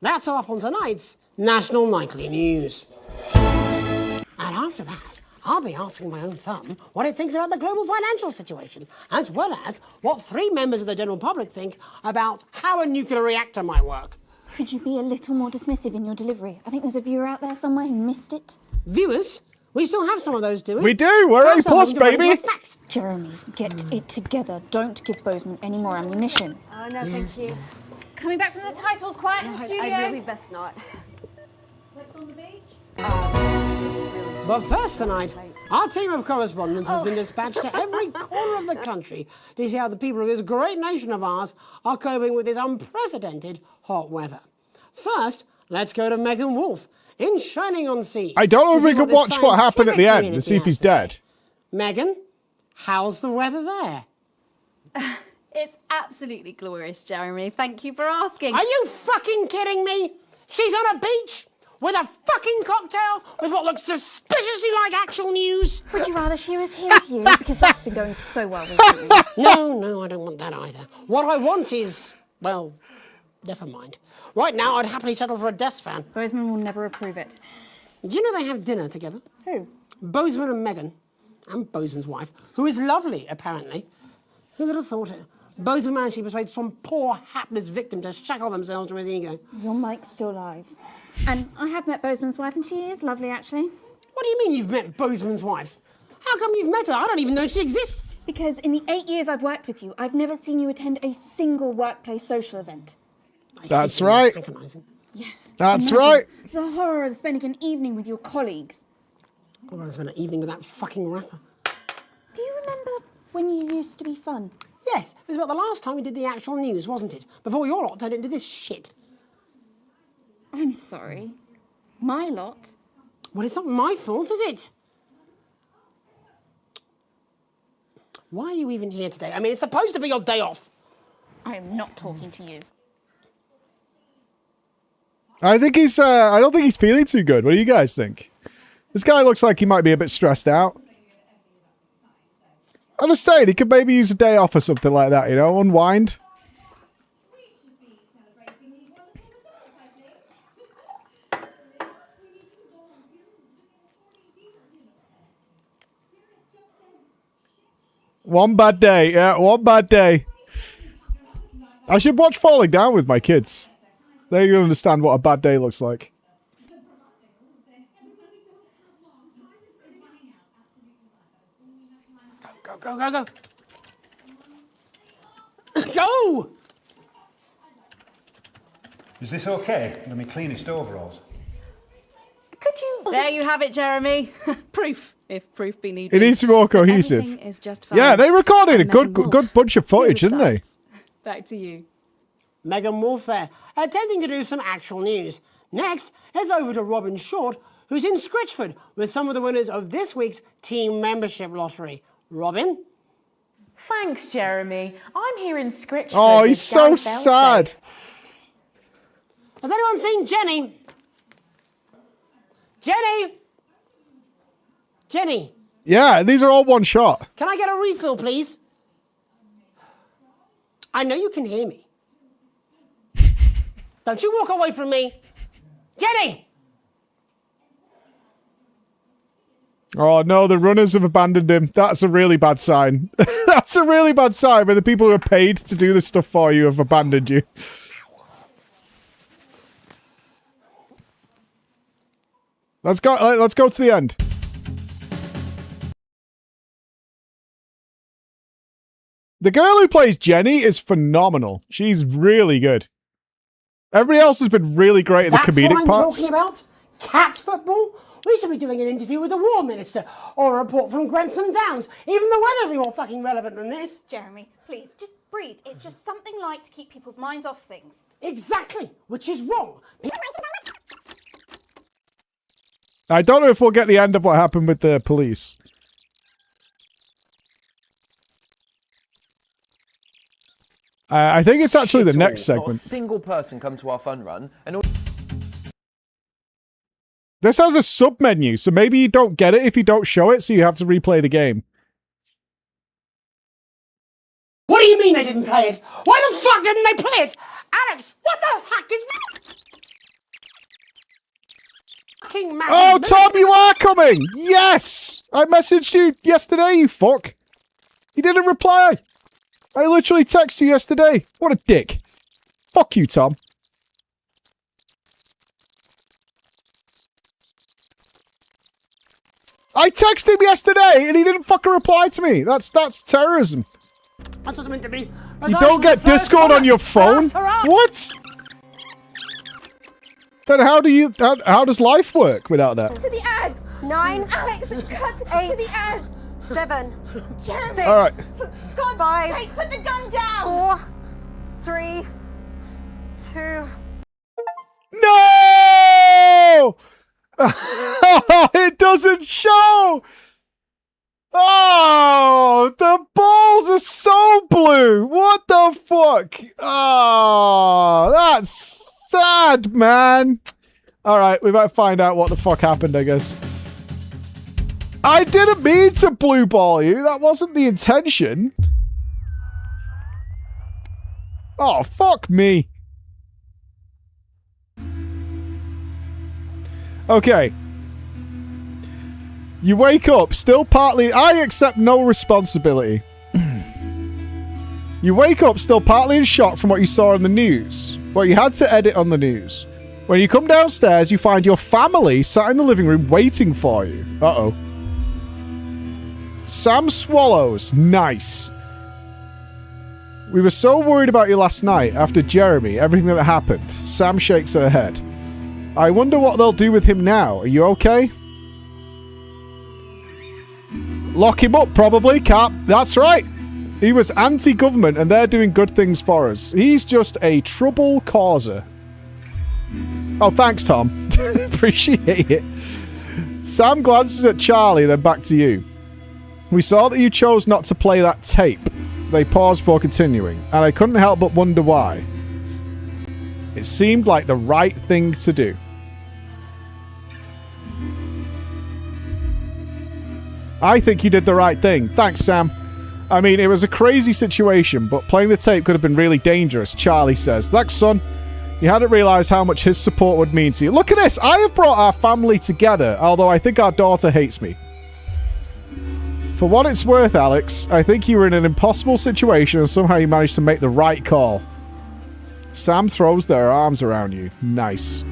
That's all up on tonight's National Nightly News. And after that, I'll be asking my own thumb what it thinks about the global financial situation, as well as what 3 members of the general public think about how a nuclear reactor might work. Could you be a little more dismissive in your delivery? I think there's a viewer out there somewhere who missed it. Viewers? We still have some of those, do we? We do. We're A plus, baby. Jeremy, get it together. Don't give Bozeman any more ammunition. Oh, no, thank you. Coming back from the titles, quiet in the studio. I really best not. Let's on the beach. But first tonight, our team of correspondents has been dispatched to every corner of the country to see how the people of this great nation of ours are coping with this unprecedented hot weather. First, let's go to Megan Wolfe in Shining-on-Sea. I don't know if we can watch what happened at the end and see if he's dead. Megan, how's the weather there? It's absolutely glorious, Jeremy. Thank you for asking. Are you fucking kidding me? She's on a beach with a fucking cocktail with what looks suspiciously like actual news. Would you rather she was here with you? Because that's been going so well recently. No, I don't want that either. What I want is, well, never mind. Right now, I'd happily settle for a desk fan. Bozeman will never approve it. Do you know they have dinner together? Who? Bozeman and Megan, and Bozeman's wife, who is lovely, apparently. Who would have thought it? Bozeman managed to persuade some poor, hapless victim to shackle themselves to his ego. Your mic's still live. And I have met Bozeman's wife, and she is lovely, actually. What do you mean you've met Bozeman's wife? How come you've met her? I don't even know she exists. Because in the 8 years I've worked with you, I've never seen you attend a single workplace social event. That's right. Yes. That's Imagine right. The horror of spending an evening with your colleagues. I'd rather spend an evening with that fucking rapper. Do you remember when you used to be fun? Yes, it was about the last time we did the actual news, wasn't it? Before your lot turned into this shit. I'm sorry. My lot? Well, it's not my fault, is it? Why are you even here today? I mean, it's supposed to be your day off. I am not talking to you. I think he's, I don't think he's feeling too good. What do you guys think? This guy looks like he might be a bit stressed out. I'm just saying, he could maybe use a day off or something like that, you know, unwind. One bad day. Yeah, one bad day. I should watch Falling Down with my kids. They can understand what a bad day looks like. Go, go, go, go. Go! Is this okay? They're my cleanest overalls. Could you? There you have it, Jeremy. Proof, if proof be needed. It needs to be more cohesive. Everything is just fine. Yeah, they recorded a good bunch of footage, didn't they? Back to you. Megan Wolf there, attempting to do some actual news. Next, heads over to Robin Short, who's in Scritchford with some of the winners of this week's team membership lottery. Robin? Thanks, Jeremy. I'm here in Scritchford. Oh, he's with so Gary sad. Has anyone seen Jenny? Jenny? Jenny? Yeah, these are all one shot. Can I get a refill, please? I know you can hear me. Don't you walk away from me. Jenny! Oh, no, the runners have abandoned him. That's a really bad sign. That's a really bad sign when the people who are paid to do this stuff for you have abandoned you. Let's go to the end. The girl who plays Jenny is phenomenal. She's really good. Everybody else has been really great at the comedic parts. That's what I'm talking about? Cat football? We should be doing an interview with the War Minister or a report from Grentham Downs. Even the weather will be more fucking relevant than this. Jeremy, please, just breathe. It's just something light to keep people's minds off things. Exactly, which is wrong. I don't know if we'll get the end of what happened with the police. I think it's actually the next segment. Not a single person come to our fun run, and This has a sub-menu, so maybe you don't get it if you don't show it, so you have to replay the game. What do you mean they didn't play it? Why the fuck didn't they play it? Alex, what the heck is... Oh, Tom, you are coming! Yes! I messaged you yesterday, you fuck. You didn't reply. I literally texted you yesterday. What a dick. Fuck you, Tom. I texted him yesterday and he didn't fucking reply to me. That's terrorism. What's this meant to be? You don't get Discord on your phone? What? Then how does life work without that? To the ads! 9, Alex, cut 8, to the ads! 7, Jeremy! 6, All right. For God's 5, sake, put the gun down! 4, 3, 2... No! It doesn't show! Oh, the balls are so blue! What the fuck? Oh, that's sad, man. Alright, we might find out what the fuck happened, I guess. I didn't mean to blue ball you. That wasn't the intention. Oh, fuck me. Okay. You wake up, still partly... I accept no responsibility. You wake up still partly in shock from what you saw on the news. What you had to edit on the news. When you come downstairs, you find your family sat in the living room waiting for you. Uh-oh. Sam swallows. Nice. We were so worried about you last night after Jeremy, everything that happened. Sam shakes her head. I wonder what they'll do with him now. Are you okay? Lock him up, probably, Cap. That's right. He was anti-government and they're doing good things for us. He's just a trouble causer. Oh, thanks, Tom. Appreciate it. Sam glances at Charlie, then back to you. We saw that you chose not to play that tape. They paused before continuing, and I couldn't help but wonder why. It seemed like the right thing to do. I think you did the right thing. Thanks, Sam. I mean, it was a crazy situation, but playing the tape could have been really dangerous, Charlie says. Thanks, son. You hadn't realised how much his support would mean to you. Look at this! I have brought our family together, although I think our daughter hates me. For what it's worth, Alex, I think you were in an impossible situation and somehow you managed to make the right call. Sam throws their arms around you. Nice.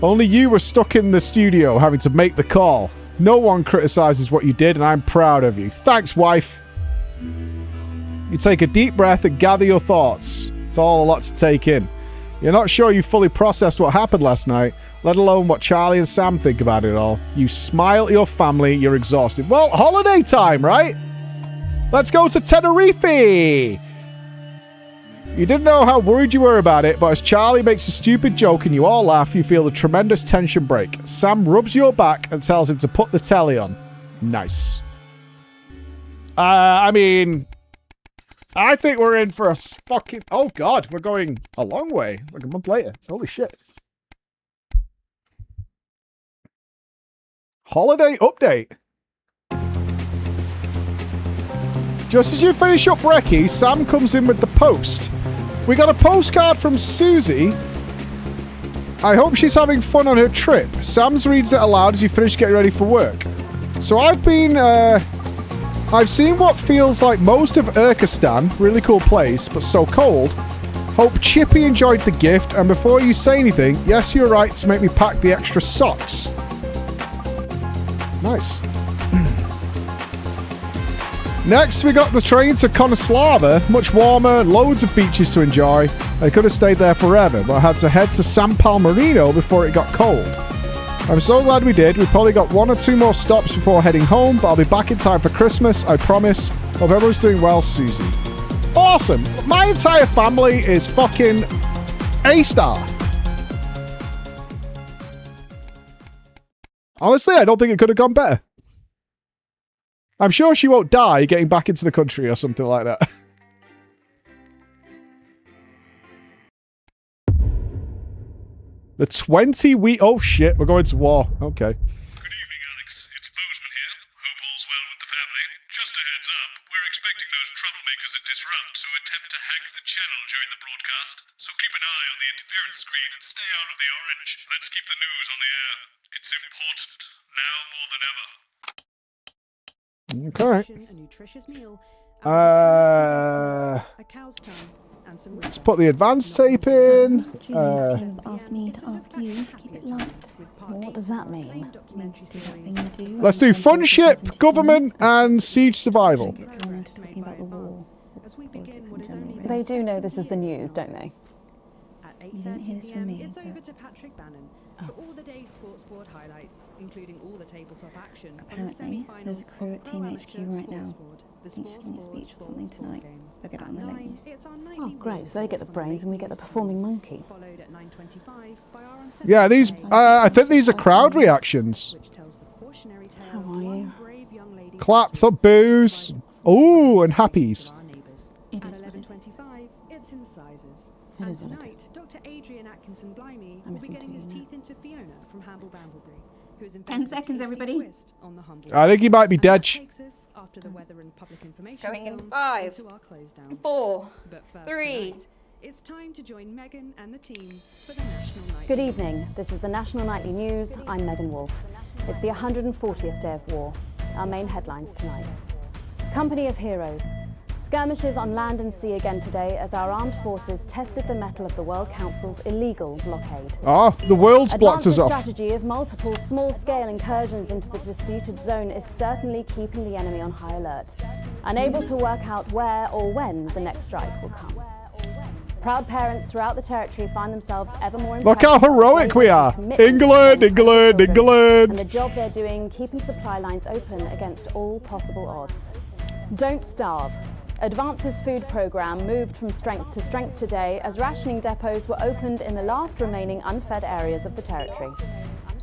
Only you were stuck in the studio having to make the call. No one criticizes what you did, and I'm proud of you. Thanks, wife. You take a deep breath and gather your thoughts. It's all a lot to take in. You're not sure you fully processed what happened last night, let alone what Charlie and Sam think about it all. You smile at your family, you're exhausted. Well, holiday time, right? Let's go to Tenerife! You didn't know how worried you were about it, but as Charlie makes a stupid joke and you all laugh, you feel the tremendous tension break. Sam rubs your back and tells him to put the telly on. Nice. I mean... I think we're in for a fucking... Oh, God. We're going a long way. Like a month later. Holy shit. Holiday update. Just as you finish up brekkie, Sam comes in with the post. We got a postcard from Susie. I hope she's having fun on her trip. Sam's reads it aloud as you finish getting ready for work. So I've been... I've seen what feels like most of Urkistan, really cool place, but so cold. Hope Chippy enjoyed the gift, and before you say anything, yes, you're right to make me pack the extra socks. Nice. Next, we got the train to Konoslava, much warmer and loads of beaches to enjoy. I could have stayed there forever, but I had to head to San Palmerino before it got cold. I'm so glad we did. We probably got 1 or 2 more stops before heading home, but I'll be back in time for Christmas, I promise. Hope everyone's doing well, Susie. Awesome. My entire family is fucking A-star. Honestly, I don't think it could have gone better. I'm sure she won't die getting back into the country or something like that. The 20-week... Oh, shit. We're going to war. Okay. Good evening, Alex. It's Bozeman here. Hope all's well with the family. Just a heads up, we're expecting those troublemakers at Disrupt to attempt to hack the channel during the broadcast, so keep an eye on the interference screen and stay out of the orange. Let's keep the news on the air. It's important, now more than ever. Okay. Let's put the advanced tape in. Asked me to ask you to keep it light. Well, what does that mean? Means do that thing you do. Let's do fun ship, government, and siege survival. They do know this is the news, don't they? You didn't hear this from me. For all the day's sports board highlights, including all the tabletop action. Apparently, there's a crew at Team HQ right now. He's just giving a speech or something tonight. They'll get it on the late news. Oh, great. So they get the brains and we get the performing monkey. Yeah, these... I think these are crowd reactions. How are you? Clap, thump, boos. Ooh, and happies. At 11:25, it's in sizes. And tonight, Dr. Adrian Atkinson Blimey will be getting his teeth into Fiona from Hamble Bamblebury, who is 10 seconds, everybody. on the Humble. I think he might be dead. After the weather and public information Going in film 5, into our close down. 4, But first 3. tonight, it's time to join Megan and the team for the National Night. Good evening. This is the National Nightly News. I'm Megan Wolfe. It's the 140th day of war. Our main headlines tonight. Company of Heroes. Skirmishes on land and sea again today as our armed forces tested the mettle of the World Council's illegal blockade. Ah, the world's blocked us off. The strategy of multiple small-scale incursions into the disputed zone is certainly keeping the enemy on high alert, unable to work out where or when the next strike will come. Proud parents throughout the territory find themselves ever more impressed. Look how heroic we are. England, England, England. And the job they're doing keeping supply lines open against all possible odds. Don't starve. Advance's food programme moved from strength to strength today as rationing depots were opened in the last remaining unfed areas of the territory.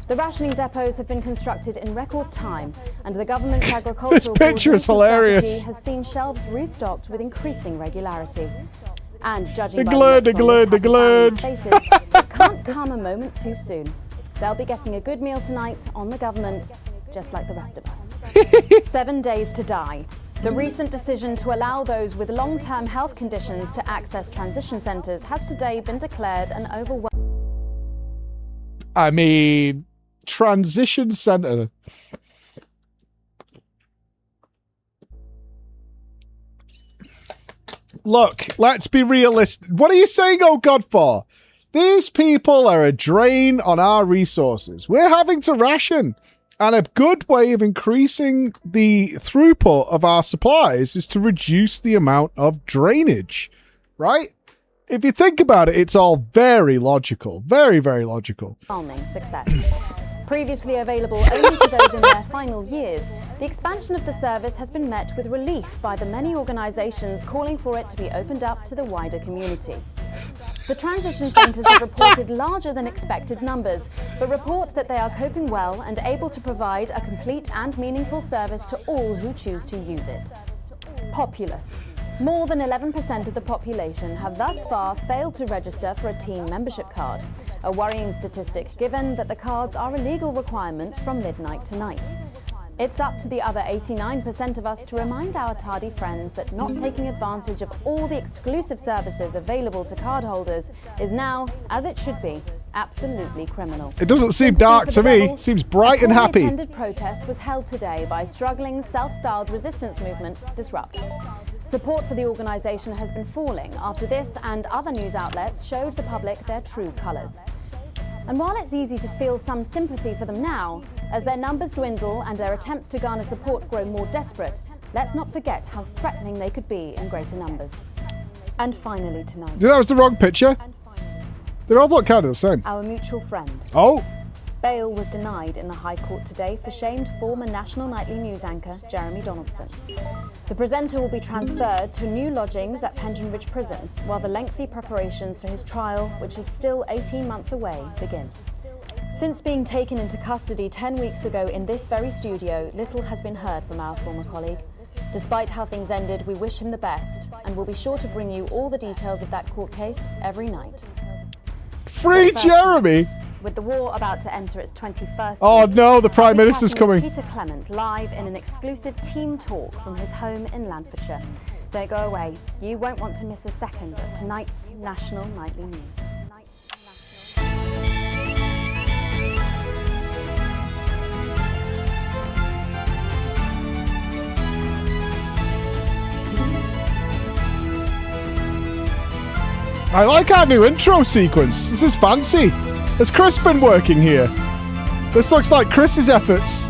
The rationing depots have been constructed in record time, and the government's agricultural strategy has seen shelves restocked with increasing regularity. And judging by the looks on these happy families' faces, it can't come a moment too soon. They'll be getting a good meal tonight on the government, just like the rest of us. 7 days to die. The recent decision to allow those with long-term health conditions to access transition centres has today been declared an overwhelming... I mean, transition centre. look, let's be realistic. What are you saying, oh God, for? These people are a drain on our resources. We're having to ration. And a good way of increasing the throughput of our supplies is to reduce the amount of drainage, right? If you think about it, it's all very logical. Very, very logical. Overwhelming success. Previously available only to those in their final years, the expansion of the service has been met with relief by the many organisations calling for it to be opened up to the wider community. The transition centres have reported larger than expected numbers, but report that they are coping well and able to provide a complete and meaningful service to all who choose to use it. Populace. More than 11% of the population have thus far failed to register for a team membership card, a worrying statistic given that the cards are a legal requirement from midnight tonight. It's up to the other 89% of us to remind our tardy friends that not taking advantage of all the exclusive services available to cardholders is now, as it should be, absolutely criminal. It doesn't seem dark to me. It seems bright and happy. A attended protest was held today by struggling self-styled resistance movement Disrupt. Support for the organisation has been falling after this and other news outlets showed the public their true colours. And while it's easy to feel some sympathy for them now, as their numbers dwindle and their attempts to garner support grow more desperate, let's not forget how threatening they could be in greater numbers. And finally tonight... Yeah, that was the wrong picture. They all look kind of the same. Our mutual friend. Oh. Bail was denied in the High Court today for shamed former national nightly news anchor Jeremy Donaldson. The presenter will be transferred to new lodgings at Pension Ridge Prison while the lengthy preparations for his trial, which is still 18 months away, begin. Since being taken into custody 10 weeks ago in this very studio, little has been heard from our former colleague. Despite how things ended, we wish him the best and will be sure to bring you all the details of that court case every night. Free Jeremy! With the war about to enter its 21st Oh week, no, the Prime I'll be Minister's chatting with coming. Peter Clement live in an exclusive team talk from his home in Landfordshire. Don't go away. You won't want to miss a second of tonight's National Nightly News. I like our new intro sequence. This is fancy. Has Chris been working here? This looks like Chris's efforts.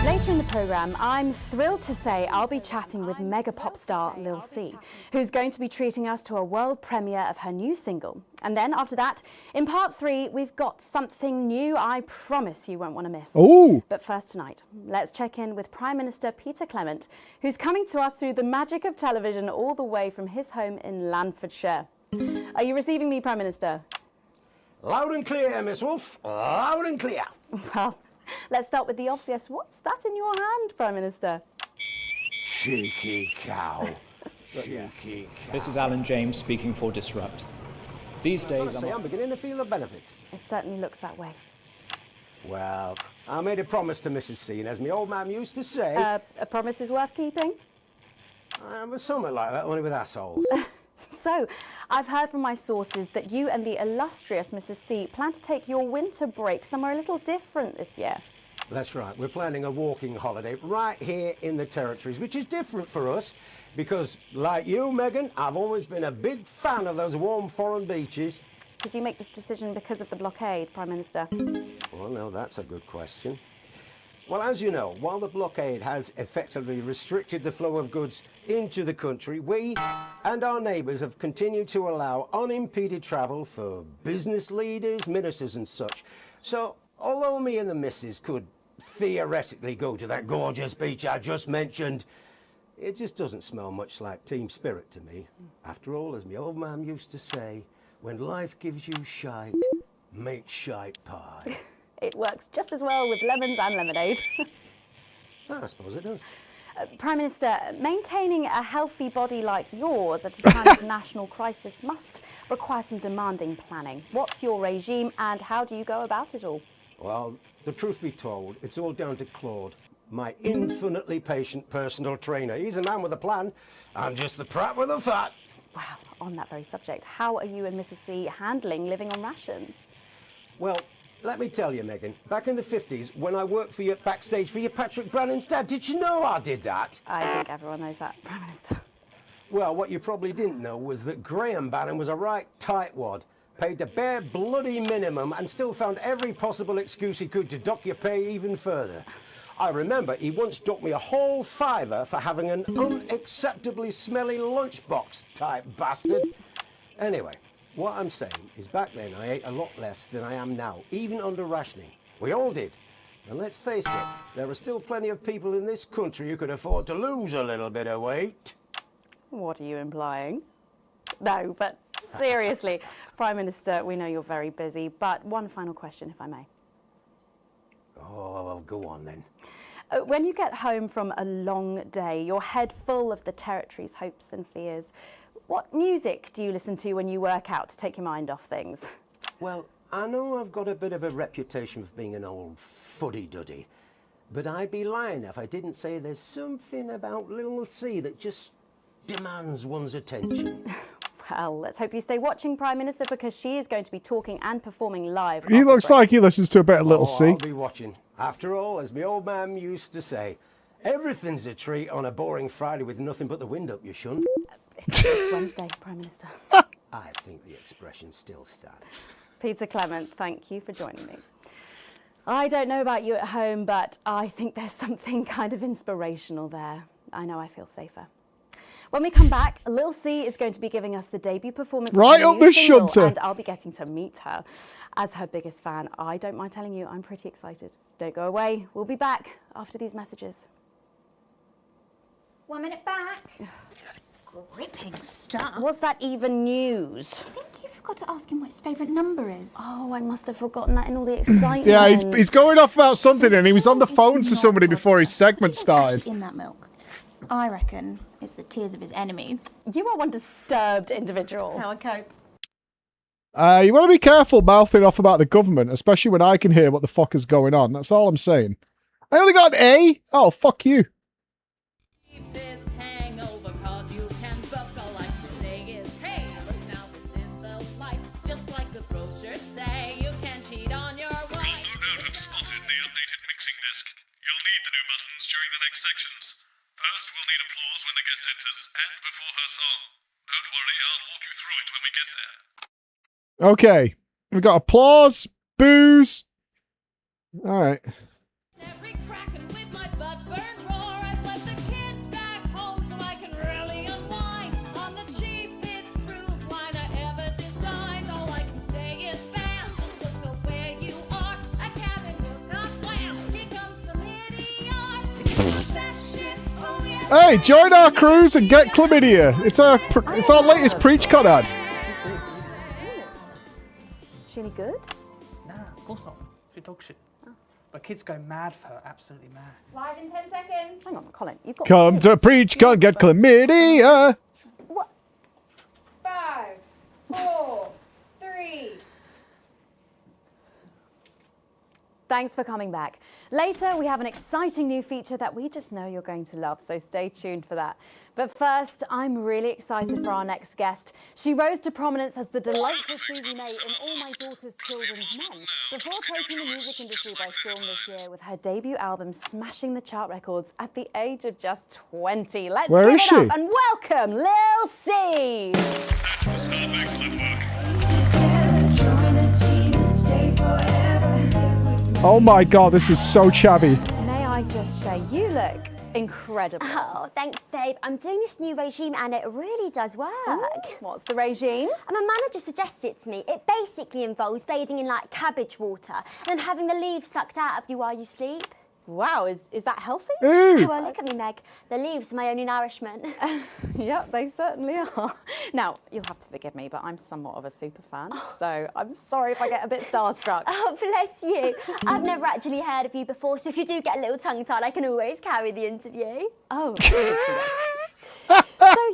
Later in the programme, I'm thrilled to say I'll be chatting with mega pop star Lil C, who's going to be treating us to a world premiere of her new single. And then after that, in part 3, we've got something new I promise you won't want to miss. Ooh. But first tonight, let's check in with Prime Minister Peter Clement, who's coming to us through the magic of television all the way from his home in Landfordshire. Are you receiving me, Prime Minister? Loud and clear, Miss Wolf. Loud and clear. Well, let's start with the obvious. What's that in your hand, Prime Minister? Cheeky cow. Cheeky cow. This is Alan James speaking for Disrupt. These days I'm beginning to feel the benefits. It certainly looks that way. Well, I made a promise to Mrs. C, and as my old man used to say... a promise is worth keeping? But something like that, only with assholes. So, I've heard from my sources that you and the illustrious Mrs. C plan to take your winter break somewhere a little different this year. That's right. We're planning a walking holiday right here in the territories, which is different for us because, like you, Megan, I've always been a big fan of those warm foreign beaches. Did you make this decision because of the blockade, Prime Minister? Well, no, that's a good question. Well, as you know, while the blockade has effectively restricted the flow of goods into the country, we and our neighbours have continued to allow unimpeded travel for business leaders, ministers and such. So, although me and the missus could theoretically go to that gorgeous beach I just mentioned, it just doesn't smell much like team spirit to me. After all, as my old man used to say, when life gives you shite, make shite pie. It works just as well with lemons and lemonade. I suppose it does. Prime Minister, maintaining a healthy body like yours at a time of national crisis must require some demanding planning. What's your regime and how do you go about it all? Well, the truth be told, it's all down to Claude, my infinitely patient personal trainer. He's the man with a plan. I'm just the prat with the fat. Well, on that very subject, how are you and Mrs. C handling living on rations? Well, let me tell you, Megan, back in the 50s, when I worked for you backstage for your Patrick Brannan's dad, did you know I did that? I think everyone knows that, Prime Minister. Well, what you probably didn't know was that Graham Bannon was a right tightwad, paid the bare bloody minimum and still found every possible excuse he could to dock your pay even further. I remember he once docked me a whole $5 for having an unacceptably smelly lunchbox, type bastard. Anyway, what I'm saying is back then I ate a lot less than I am now, even under rationing. We all did. And let's face it, there are still plenty of people in this country who can afford to lose a little bit of weight. What are you implying? No, but seriously, Prime Minister, we know you're very busy, but one final question, if I may. Oh, well, go on then. When you get home from a long day, your head full of the territory's hopes and fears, what music do you listen to when you work out to take your mind off things? Well, I know I've got a bit of a reputation for being an old fuddy-duddy, but I'd be lying if I didn't say there's something about Little C that just demands one's attention. Well, let's hope you stay watching, Prime Minister, because she is going to be talking and performing live. He looks like he listens to a bit of Little C. I'll be watching. After all, as my old man used to say, everything's a treat on a boring Friday with nothing but the wind up your shunt. It's Wednesday, Prime Minister. I think the expression still stands. Peter Clement, thank you for joining me. I don't know about you at home, but I think there's something kind of inspirational there. I know I feel safer. When we come back, Lil C is going to be giving us the debut performance right of up her the new single, shunter. and I'll be getting to meet her as her biggest fan. I don't mind telling you, I'm pretty excited. Don't go away. We'll be back after these messages. 1 minute back. Gripping stuff. Was that even news? I think you forgot to ask him what his favourite number is. Oh, I must have forgotten that in all the excitement. Yeah, he's going off about something, and he was on the phone to somebody before his segment started. In that milk. I reckon it's the tears of his enemies. You are one disturbed individual. That's how I cope. You want to be careful mouthing off about the government, especially when I can hear what the fuck is going on. That's all I'm saying. I only got an A? Oh, fuck you. Sections. First, we'll need applause when the guest enters and before her song. Don't worry, I'll walk you through it when we get there. Okay. We've got applause, boos. All right. Hey, join our cruise and get chlamydia. It's our latest PREACHCON ad. Is she any good? Nah, of course not. She talks shit. But kids go mad for her, absolutely mad. Live in 10 seconds. Hang on, Colin. You've got Come to PREACHCON, get chlamydia. What? 5, 4, 3. Thanks for coming back. Later, we have an exciting new feature that we just know you're going to love, so stay tuned for that. But first, I'm really excited for our next guest. She rose to prominence as the delightful Susie May in All My Daughter's Children's Men, before taking the music industry by storm this year with her debut album smashing the chart records at the age of just 20. Let's Where give is it she? up and welcome Lil C. Oh my god, this is so chavvy. May I just say, you look incredible. Oh, thanks, babe. I'm doing this new regime and it really does work. Ooh, what's the regime? And my manager suggested it to me. It basically involves bathing in like cabbage water and then having the leaves sucked out of you while you sleep. Wow, is that healthy? Ooh. Well, look at me, Meg. The leaves are my only nourishment. Yep, they certainly are. Now, you'll have to forgive me, but I'm somewhat of a super fan, so I'm sorry if I get a bit starstruck. Oh, bless you. I've never actually heard of you before, so if you do get a little tongue-tied, I can always carry the interview. Oh, so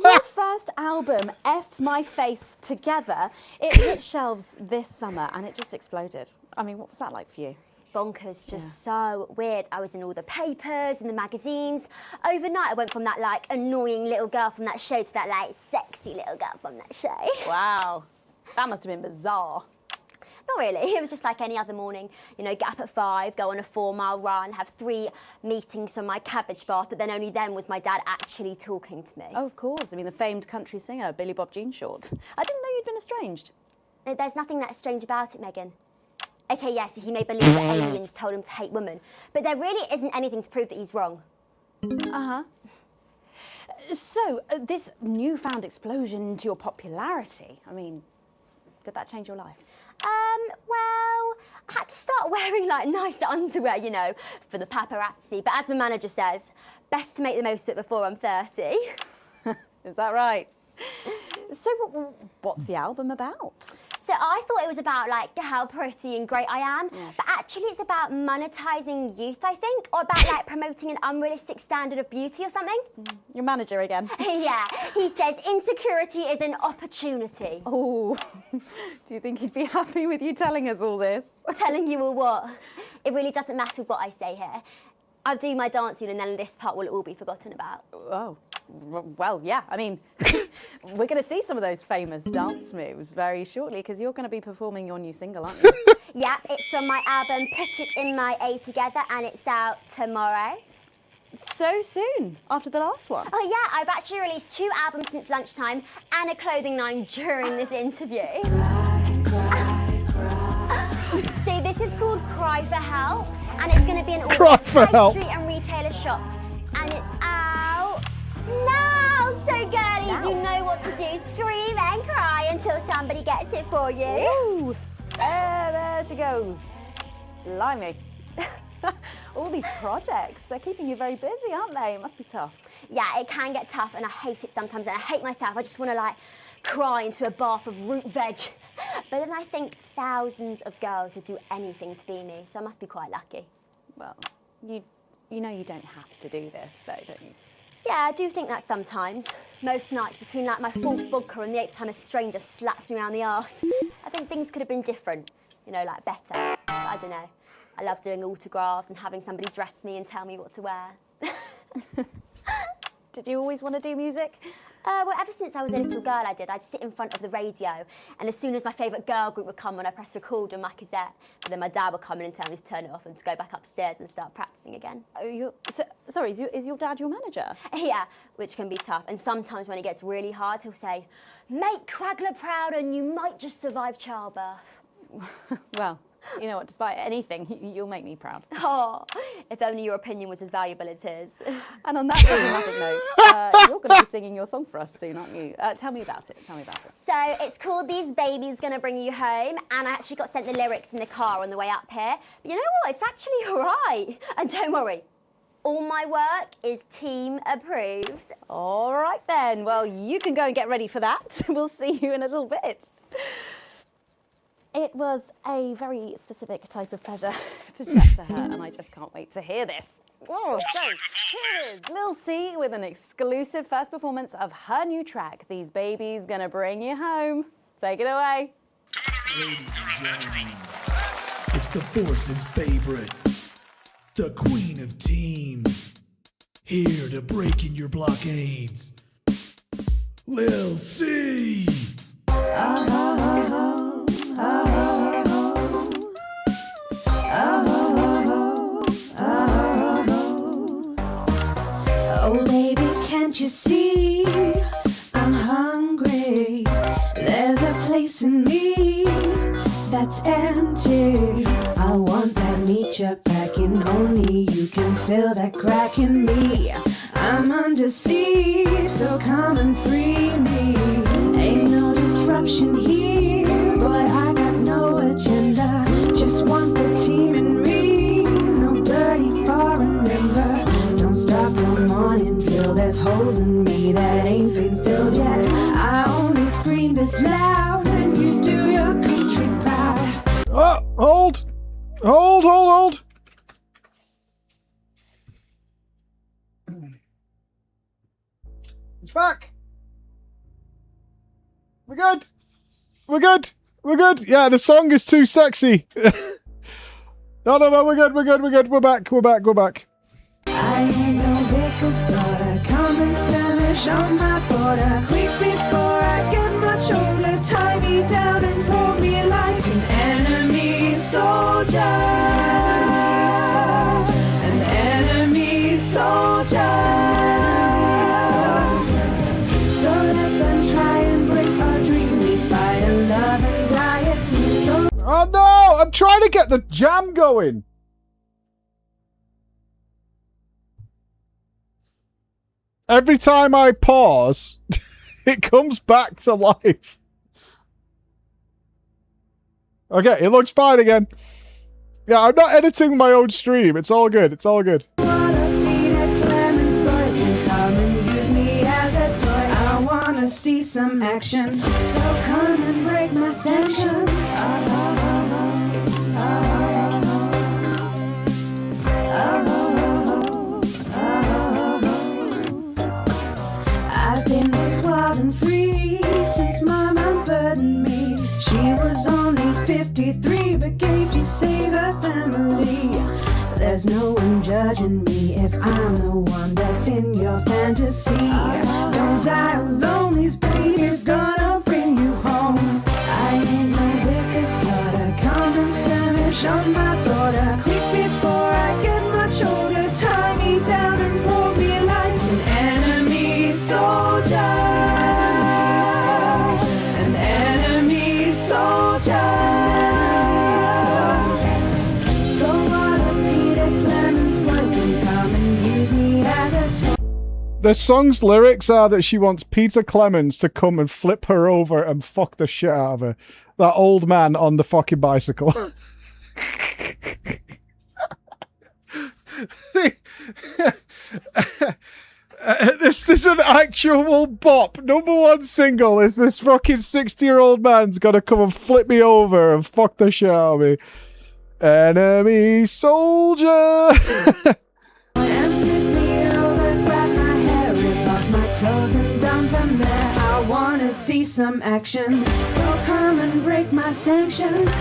your first album, F My Face Together, it hit shelves this summer and it just exploded. I mean, what was that like for you? bonkers, just so weird. I was in all the papers and the magazines. Overnight, I went from that, like, annoying little girl from that show to that, like, sexy little girl from that show. Wow. That must have been bizarre. Not really. It was just like any other morning. You know, get up at 5, go on a 4-mile run, have 3 meetings on my cabbage bath, but then only then was my dad actually talking to me. Oh, of course. I mean, the famed country singer, Billy Bob Jean Short. I didn't know you'd been estranged. There's nothing that strange about it, Megan. Okay, yes, he may believe that aliens told him to hate women, but there really isn't anything to prove that he's wrong. Uh-huh. So, this newfound explosion to your popularity, I mean, did that change your life? Well, I had to start wearing, like, nice underwear, you know, for the paparazzi. But as my manager says, best to make the most of it before I'm 30. Is that right? So what's the album about? So I thought it was about, like, how pretty and great I am, but actually it's about monetizing youth, I think, or about, like, promoting an unrealistic standard of beauty or something. Your manager again. Yeah, he says insecurity is an opportunity. Oh, do you think he'd be happy with you telling us all this? Telling you all what? It really doesn't matter what I say here. I'll do my dance, and then this part will all be forgotten about. Oh. Well, yeah, I mean, we're going to see some of those famous dance moves very shortly because you're going to be performing your new single, aren't you? Yeah, it's from my album Put It In My A Together and it's out tomorrow. So soon, after the last one? Oh yeah, I've actually released 2 albums since lunchtime and a clothing line during this interview. See, this is called Cry for Help and it's going to be in all the high street and retailer shops and it's out now. So girlies, you know what to do. Scream and cry until somebody gets it for you. Ooh, there she goes. Blimey. All these projects, they're keeping you very busy, aren't they? It must be tough. Yeah, it can get tough and I hate it sometimes and I hate myself. I just want to like cry into a bath of root veg. But then I think thousands of girls would do anything to be me, so I must be quite lucky. Well, you know you don't have to do this though, don't you? Yeah, I do think that sometimes. Most nights between like my 4th vodka and the 8th time a stranger slaps me around the arse. I think things could have been different, you know, like better. But I don't know. I love doing autographs and having somebody dress me and tell me what to wear. Did you always want to do music? Well, ever since I was a little girl, I did. I'd sit in front of the radio, and as soon as my favourite girl group would come on, I'd press record on my cassette. But then my dad would come in and tell me to turn it off and to go back upstairs and start practising again. Oh, sorry, is your dad your manager? Yeah, which can be tough. And sometimes when it gets really hard, he'll say, "Make Quagler proud and you might just survive childbirth." Well, you know what, despite anything, you'll make me proud. Oh, if only your opinion was as valuable as his. And on that dramatic note, you're going to be singing your song for us soon, aren't you? Tell me about it, So it's called These Babies Gonna Bring You Home, and I actually got sent the lyrics in the car on the way up here. But you know what, it's actually all right. And don't worry, all my work is team approved. All right then, well, you can go and get ready for that. We'll see you in a little bit. It was a very specific type of pleasure to chat to her, and I just can't wait to hear this. Oh, so here is Lil C with an exclusive first performance of her new track, These Babies Gonna Bring You Home. Take it away. Ladies and gentlemen, it's the Force's favorite, the Queen of Teams, here to break in your blockades, Lil C. Oh baby, can't you see I'm hungry? There's a place in me that's empty. I want that meat you're packing, only you can fill that crack in me. I'm under siege, so come and free me. Ain't no disruption here, boy, I got no agenda. Just want the team and me, no dirty foreign member. Don't stop the morning drill, there's holes in me that ain't been filled yet. I only scream this loud when you do your country proud. Oh, hold! It's back! We're good! Yeah, the song is too sexy. No, we're good. We're back. I ain't no vicar's daughter, common skirmish on my border. Quick before I get much older, tie me down and pull me like an enemy soldier. An enemy soldier. So let them try and break our dream. We fight a love and die a team. So Oh no! I'm trying to get the jam going. Every time I pause, it comes back to life. Okay, it looks fine again. Yeah, I'm not editing my own stream. It's all good. It's all good. I wanna see some action, so come and break my sanctions. I've been this wild and free since Mom unburdened me. She was only 53, but gave to save her family. There's no one judging me if I'm the one that's in your fantasy. Don't die alone, these babies gonna bring you home. I ain't no vicar's daughter, come and skirmish on my border. Quick before I get much older, tie me down and pull me like an enemy soldier. An enemy soldier. So what if Peter Clemens was gonna come and use me as a toy? The song's lyrics are that she wants Peter Clemens to come and flip her over and fuck the shit out of her. That old man on the fucking bicycle. This is an actual bop. #1 single is this fucking 60-year-old man's gonna come and flip me over and fuck the shit out of me. Enemy soldier. I wanna see some action, so come and break my sanctions.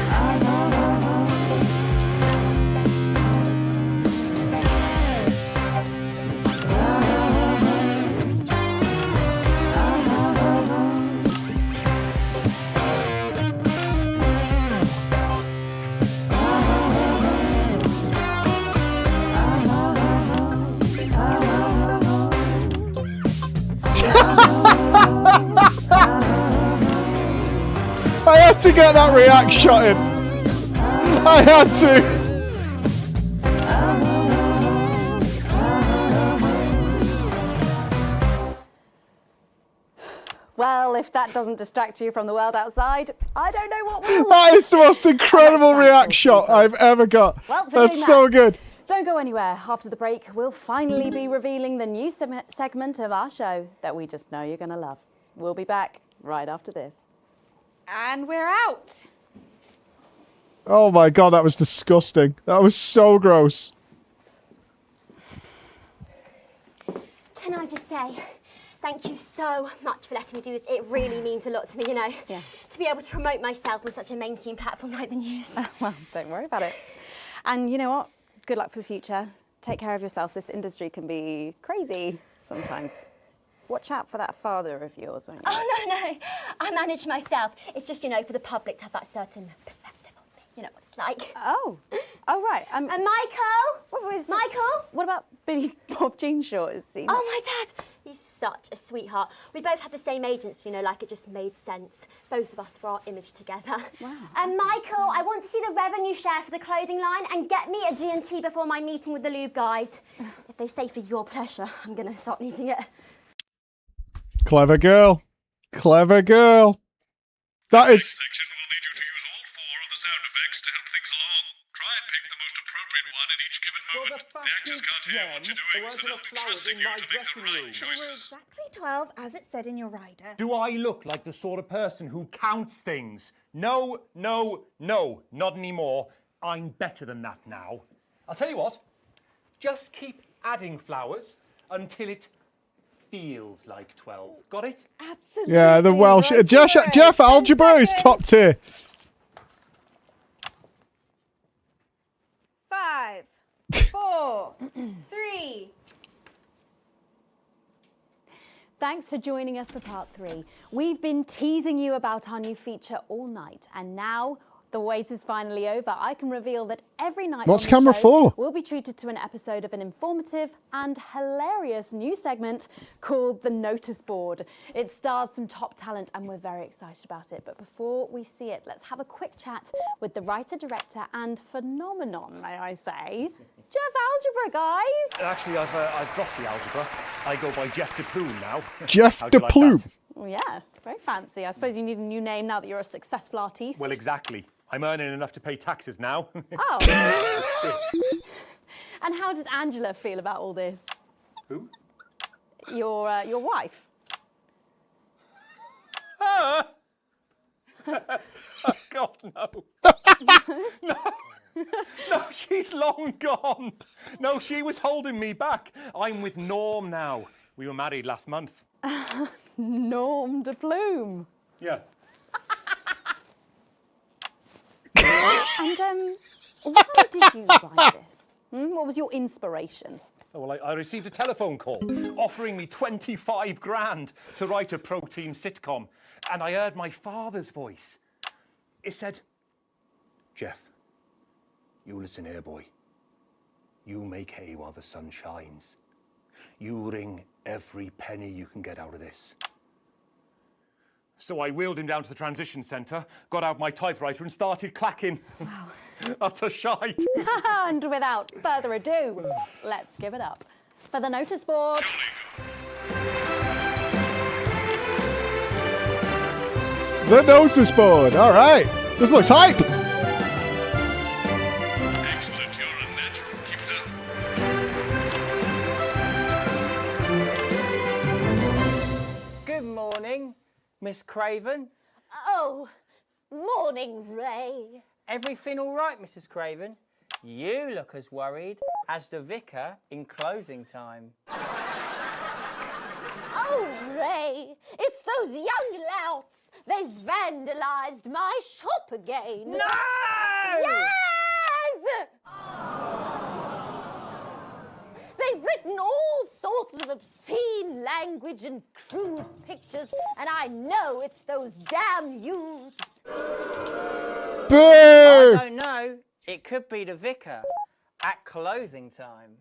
I had to get that react shot in. I had to. Well, if that doesn't distract you from the world outside, I don't know what will. That is the most incredible react shot I've ever got. Well, for that's doing so that, good. Don't go anywhere. After the break, we'll finally be revealing the new segment of our show that we just know you're going to love. We'll be back right after this. And we're out. Oh my god, that was disgusting. That was so gross. Can I just say, thank you so much for letting me do this. It really means a lot to me, you know. Yeah. To be able to promote myself on such a mainstream platform like the news. Well, don't worry about it. And you know what? Good luck for the future. Take care of yourself. This industry can be crazy sometimes. Watch out for that father of yours, won't you? Oh, no. I manage myself. It's just, you know, for the public to have that certain perspective of me. You know what it's like. Oh, right. And Michael? Michael? What about Billy Bob Jean Short? Is he? Oh, my dad. He's such a sweetheart. We both had the same agents, you know, like it just made sense. Both of us for our image together. Wow. And Michael, I want to see the revenue share for the clothing line and get me a G&T before my meeting with the lube guys. If they say for your pleasure, I'm going to start needing it. Clever girl. Clever girl. That is... section will need you to use all 4 of the sound effects to help things along. Try and pick the most appropriate one at each given moment. The actors can't hear what you're doing, so they'll be trusting you to make the right choices. Exactly 12, as it said in your rider. Do I look like the sort of person who counts things? No, not anymore. I'm better than that now. I'll tell you what, just keep adding flowers until it feels like 12. Got it? Absolutely. Yeah, the Welsh. Jeff Algebra is top tier. 3. Thanks for joining us for part 3. We've been teasing you about our new feature all night, and now the wait is finally over. I can reveal that every night What's on the camera show, for? we'll be treated to an episode of an informative and hilarious new segment called The Notice Board. It stars some top talent and we're very excited about it. But before we see it, let's have a quick chat with the writer, director and phenomenon, may I say, Jeff Algebra, guys. Actually, I've dropped the algebra. I go by Jeff de Plume now. Jeff How do de you like Plume. that? Well, yeah, very fancy. I suppose you need a new name now that you're a successful artiste. Well, exactly. I'm earning enough to pay taxes now. Oh. And how does Angela feel about all this? Who? Your wife. Oh, God, no. No, she's long gone. No, she was holding me back. I'm with Norm now. We were married last month. Norm de Plume. Yeah. And why did you write this? What was your inspiration? Oh, well, I received a telephone call offering me 25 grand to write a pro-team sitcom. And I heard my father's voice. It said, Jeff, you listen here, boy. You make hay while the sun shines. You wring every penny you can get out of this. So I wheeled him down to the transition centre, got out my typewriter and started clacking. Wow. Utter shite. And without further ado, let's give it up for the notice board. The notice board. All right. This looks hype. Excellent, you're a natural. Keep it up. Good morning, Miss Craven. Oh, morning, Ray. Everything all right, Mrs. Craven? You look as worried as the vicar in closing time. Oh, Ray, it's those young louts. They've vandalised my shop again. No! Yes! They've written all sorts of obscene language and crude pictures, and I know it's those damn youths. Boo! I don't know. It could be the vicar at closing time.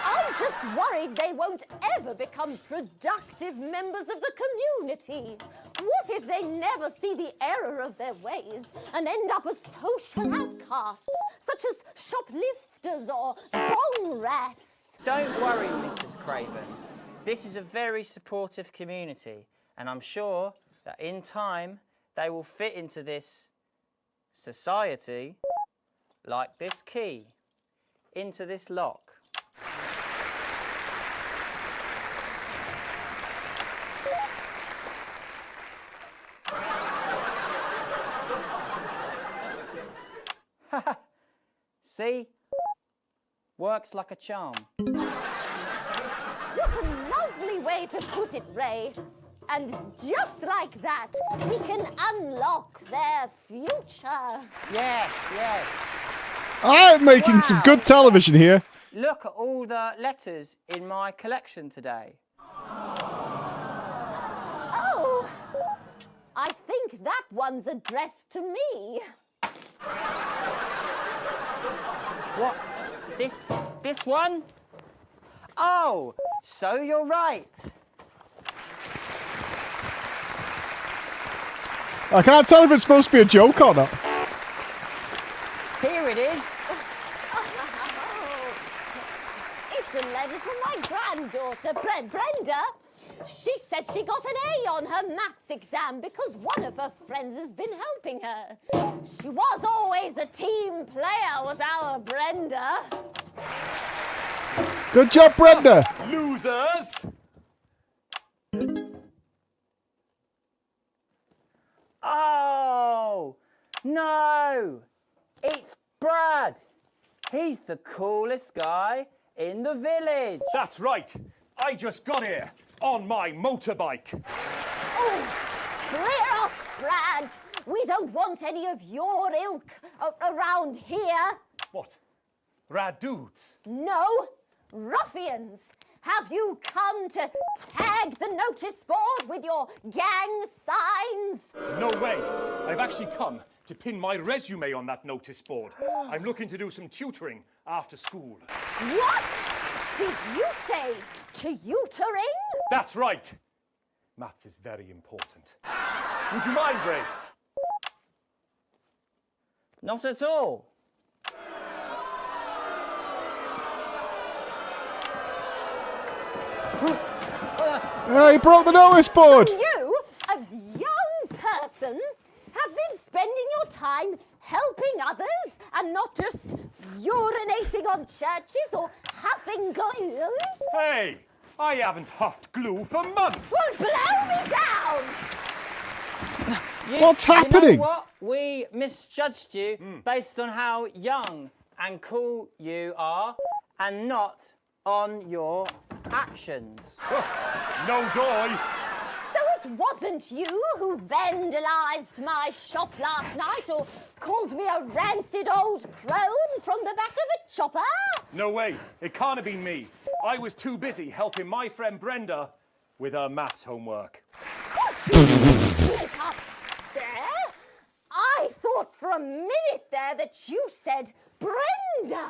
I'm just worried they won't ever become productive members of the community. What if they never see the error of their ways and end up as social outcasts, such as shoplifters or bong rats? Don't worry, Mrs. Craven. This is a very supportive community, and I'm sure that in time they will fit into this society like this key into this lock. See? Works like a charm. What a lovely way to put it, Ray. And just like that, we can unlock their future. Yes, yes. I'm making some good television here. Look at all the letters in my collection today. Oh, I think that one's addressed to me. What? This one? Oh, so you're right. I can't tell if it's supposed to be a joke or not. Here it is. It's a letter from my granddaughter, Brenda. She says she got an A on her maths exam because one of her friends has been helping her. She was always a team player, was our Brenda. Good job, Brenda. Losers! Oh, no. It's Brad. He's the coolest guy in the village. That's right. I just got here on my motorbike. Oh, clear off, Brad. We don't want any of your ilk around here. What? Radudes. No, ruffians. Have you come to tag the notice board with your gang signs? No way. I've actually come to pin my resume on that notice board. I'm looking to do some tutoring after school. What did you say? Tutoring? That's right. Maths is very important. Would you mind, Ray? Not at all. He broke the notice board. So you, a young person, have been spending your time helping others and not just urinating on churches or huffing glue? Hey, I haven't huffed glue for months. Well, blow me down! What's happening? You know what? We misjudged you based on how young and cool you are and not on your actions. No doy. So it wasn't you who vandalised my shop last night or called me a rancid old crone from the back of a chopper? No way. It can't have been me. I was too busy helping my friend Brenda with her maths homework. Sneak up there? I thought for a minute there that you said Brenda.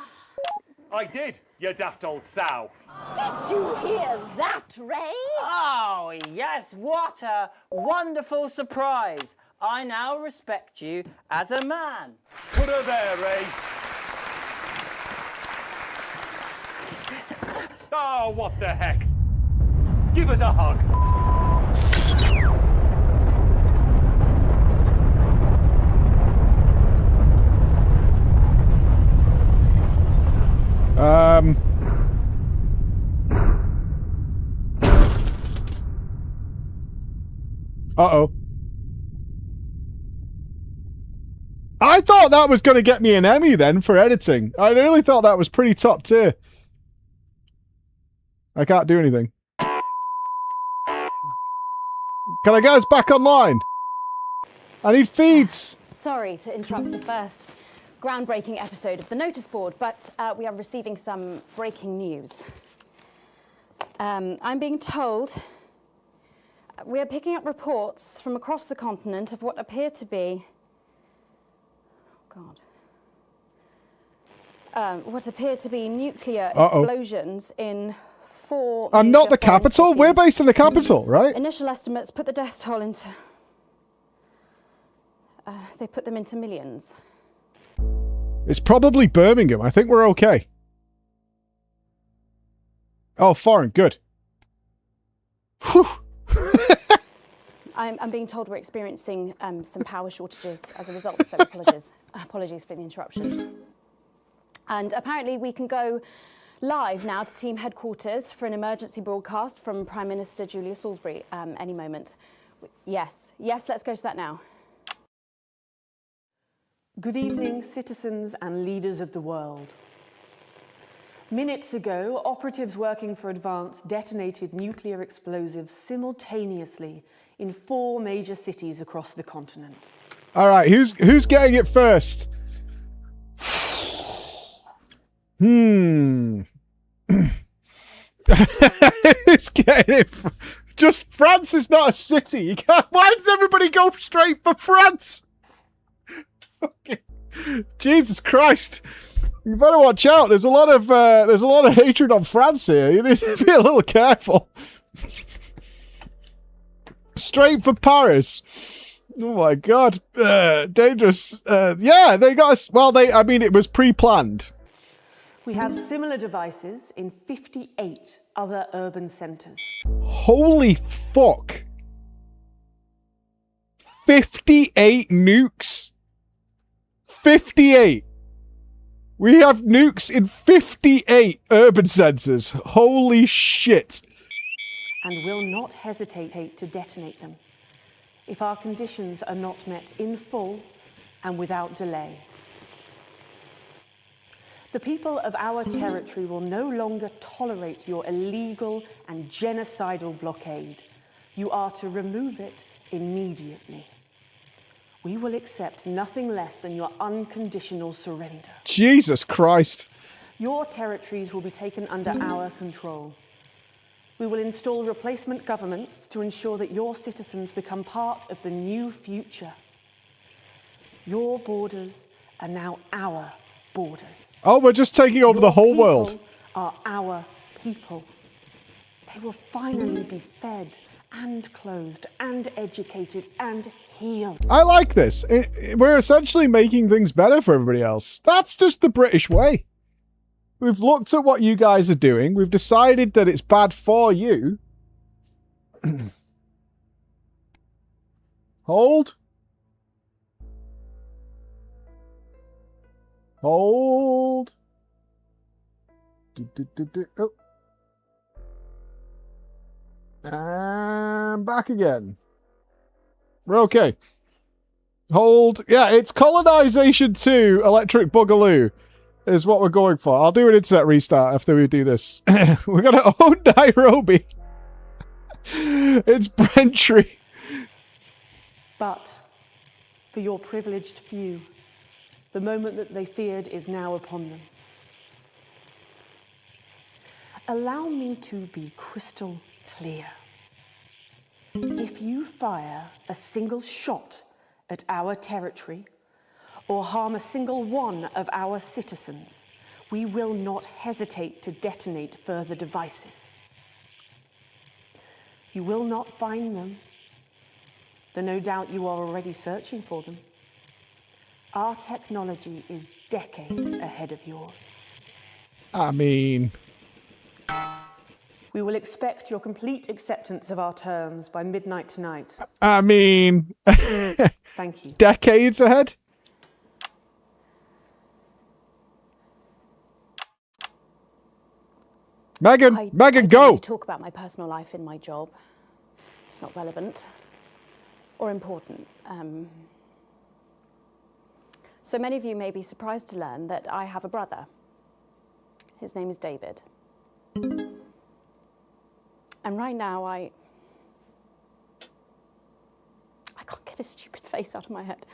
I did, you daft old sow. Did you hear that, Ray? Oh, yes, what a wonderful surprise. I now respect you as a man. Put her there, Ray. Oh, what the heck? Give us a hug. Uh-oh. I thought that was going to get me an Emmy then for editing. I really thought that was pretty top tier. I can't do anything. Can I get us back online? I need feeds. Sorry to interrupt the first groundbreaking episode of the notice board, but we are receiving some breaking news. I'm being told we are picking up reports from across the continent of what appear to be, what appear to be nuclear explosions in 4 And not the major foreign capital? cities. We're based in the capital, right? Initial estimates put the death toll into... they put them into millions. It's probably Birmingham. I think we're okay. Oh, foreign. Good. Whew. I'm being told we're experiencing some power shortages as a result, so apologies for the interruption. And apparently we can go live now to team headquarters for an emergency broadcast from Prime Minister Julia Salisbury any moment. Yes, let's go to that now. Good evening, citizens and leaders of the world. Minutes ago, operatives working for Advance detonated nuclear explosives simultaneously in 4 major cities across the continent. All right, who's getting it first? Who's getting it? Just France is not a city. You can't, why does everybody go straight for France? Okay. Jesus Christ. You better watch out. There's a lot of hatred on France here. You need to be a little careful. Straight for Paris. Oh my God. Dangerous. Yeah, they got us. Well, I mean, it was pre-planned. We have similar devices in 58 other urban centres. Holy fuck. 58 nukes. 58. We have nukes in 58 urban centres. Holy shit. And will not hesitate to detonate them if our conditions are not met in full and without delay. The people of our territory will no longer tolerate your illegal and genocidal blockade. You are to remove it immediately. We will accept nothing less than your unconditional surrender. Jesus Christ. your territories will be taken under our control. We will install replacement governments to ensure that your citizens become part of the new future. Your borders are now our borders. Oh, we're just taking over the whole world. Are our people. They will finally be fed and clothed and educated and healed. I like this. We're essentially making things better for everybody else. That's just the British way. We've looked at what you guys are doing. We've decided that it's bad for you. Hold. Hold. Oh. And back again. We're okay. Hold. Yeah, it's colonization 2 electric boogaloo is what we're going for. I'll do an internet restart after we do this. We're going to own Nairobi. It's Braintree. But for your privileged few, the moment that they feared is now upon them. Allow me to be crystal clear. If you fire a single shot at our territory or harm a single one of our citizens, we will not hesitate to detonate further devices. You will not find them, though no doubt you are already searching for them. Our technology is decades ahead of yours. I mean... We will expect your complete acceptance of our terms by midnight tonight. I mean... Thank you. Decades ahead? Megan, Megan, go! I don't really talk about my personal life in my job. It's not relevant or important. So many of you may be surprised to learn that I have a brother. His name is David. And right now, I can't get his stupid face out of my head.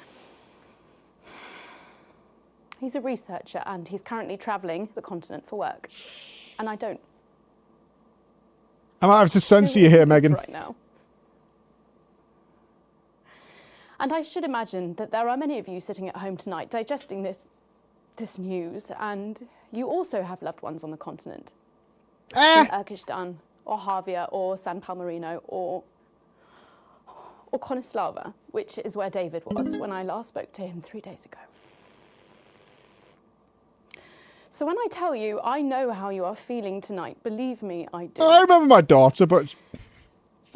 He's a researcher and he's currently traveling the continent for work. And I don't. I might have to censor you here, Megan. Right now. And I should imagine that there are many of you sitting at home tonight digesting this news, and you also have loved ones on the continent. In Urkistan, or Havia, or San Palmerino, or Konislava, which is where David was when I last spoke to him 3 days ago. So when I tell you I know how you are feeling tonight, believe me, I do. I remember my daughter, but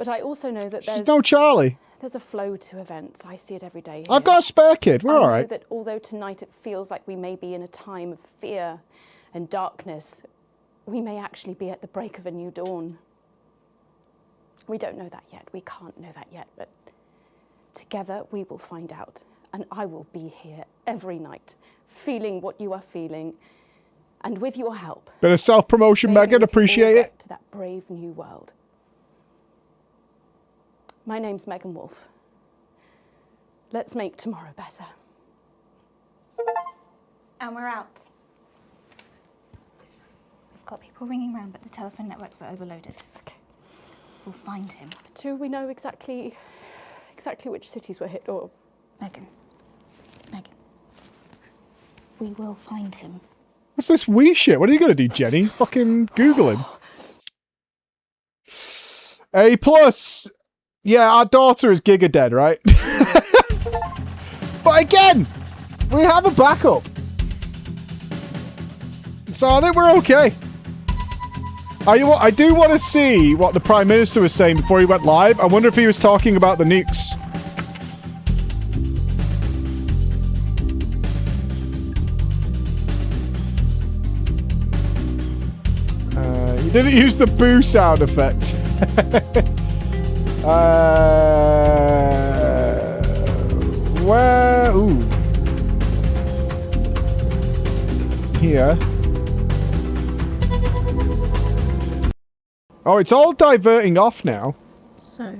I also know that she's no Charlie. There's a flow to events. I see it every day here. I've got a spare kid. We're all right. I know that although tonight it feels like we may be in a time of fear and darkness, we may actually be at the break of a new dawn. We don't know that yet. We can't know that yet. But together we will find out. And I will be here every night, feeling what you are feeling. And with your help, bit of self-promotion, Megan. Appreciate it. To that brave new world. My name's Megan Wolf. Let's make tomorrow better. And we're out. We've got people ringing around, but the telephone networks are overloaded. Okay. We'll find him. Do we know exactly which cities were hit, or? Megan. We will find him. What's this wee shit? What are you going to do, Jenny? Fucking Google him. A+. Yeah, our daughter is giga dead, right? But again, we have a backup. So I think we're okay. I do want to see what the Prime Minister was saying before he went live. I wonder if he was talking about the nukes. He didn't use the boo sound effect. Where? Ooh. Here. Oh, it's all diverting off now. So...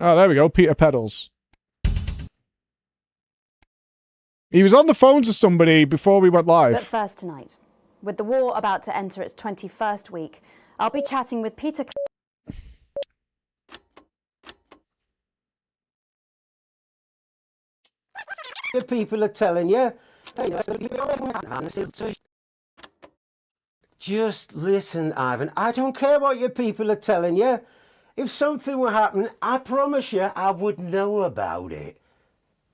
Oh, there we go. Peter Pedals. He was on the phone to somebody before we went live. But first tonight, with the war about to enter its 21st week, I'll be chatting with Peter. Your people are telling you. Just listen, Ivan. I don't care what your people are telling you. If something were happening, I promise you I would know about it.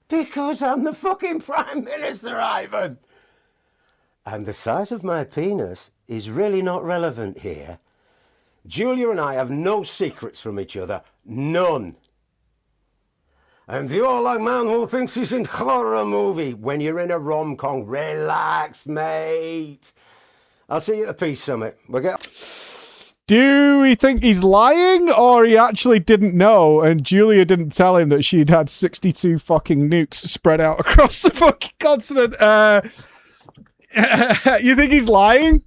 Because I'm the fucking Prime Minister, Ivan. And the size of my penis is really not relevant here. Julia and I have no secrets from each other. None. And you're like man who thinks he's in horror movie when you're in a rom-com. Relax, mate. I'll see you at the Peace Summit. We'll get... Do we think he's lying, or he actually didn't know and Julia didn't tell him that she'd had 62 fucking nukes spread out across the fucking continent? You think he's lying?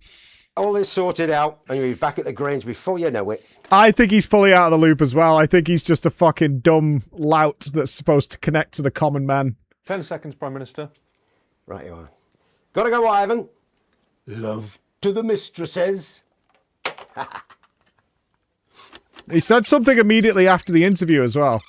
All this sorted out and you'll be back at the Grange before you know it. I think he's fully out of the loop as well. I think he's just a fucking dumb lout that's supposed to connect to the common man. 10 seconds, Prime Minister. Right you are. Gotta go, Ivan. Love to the mistresses. He said something immediately after the interview as well.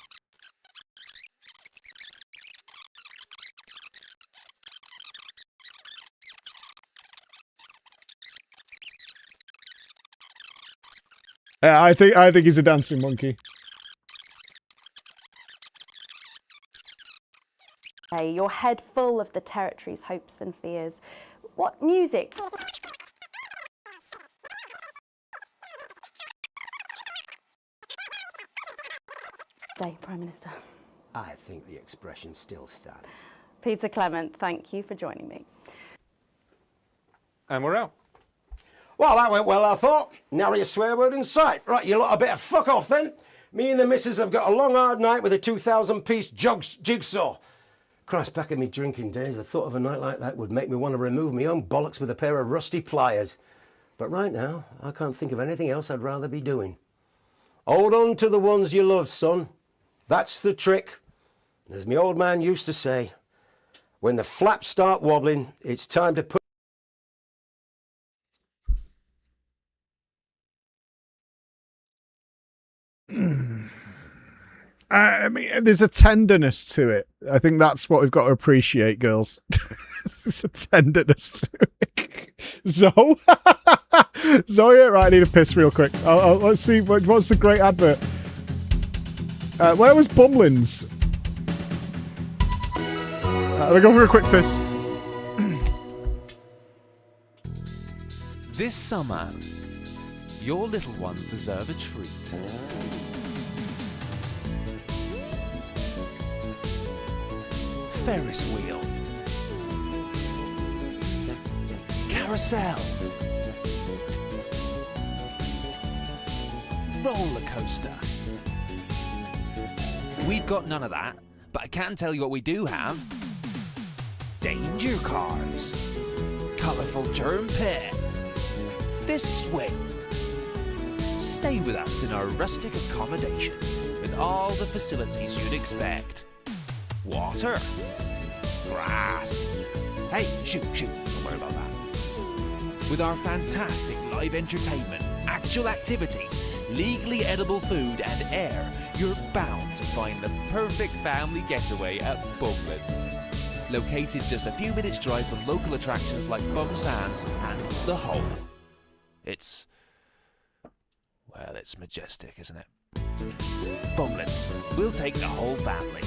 Yeah, I think he's a dancing monkey. Hey, your head full of the territory's hopes and fears. What music? Day, Prime Minister. I think the expression still stands. Peter Clement, thank you for joining me. And we're out. Well, that went well, I thought. Nary a swear word in sight. Right, you lot, I better fuck off then. Me and the missus have got a long, hard night with a 2,000-piece jigsaw. Christ, back in me drinking days, the thought of a night like that would make me want to remove my own bollocks with a pair of rusty pliers. But right now, I can't think of anything else I'd rather be doing. Hold on to the ones you love, son. That's the trick. As my old man used to say, when the flaps start wobbling, it's time to put... I mean, there's a tenderness to it. I think that's what we've got to appreciate, girls. There's a tenderness to it. Zoe? Zoe, right, I need a piss real quick. Let's see, what's the great advert? Where was Bumlins? Let me go for a quick piss. This summer, your little ones deserve a treat. Ferris wheel, carousel, roller coaster. We've got none of that, but I can tell you what we do have. Danger cars, colourful germ pit, this swing. Stay with us in our rustic accommodation with all the facilities you'd expect. Water, grass. Hey, shoot, don't worry about that. With our fantastic live entertainment, actual activities, legally edible food and air, you're bound to find the perfect family getaway at Bumlins. Located just a few minutes drive from local attractions like Bum Sands and The Hole. It's majestic, isn't it? Bumlins, we'll take the whole family.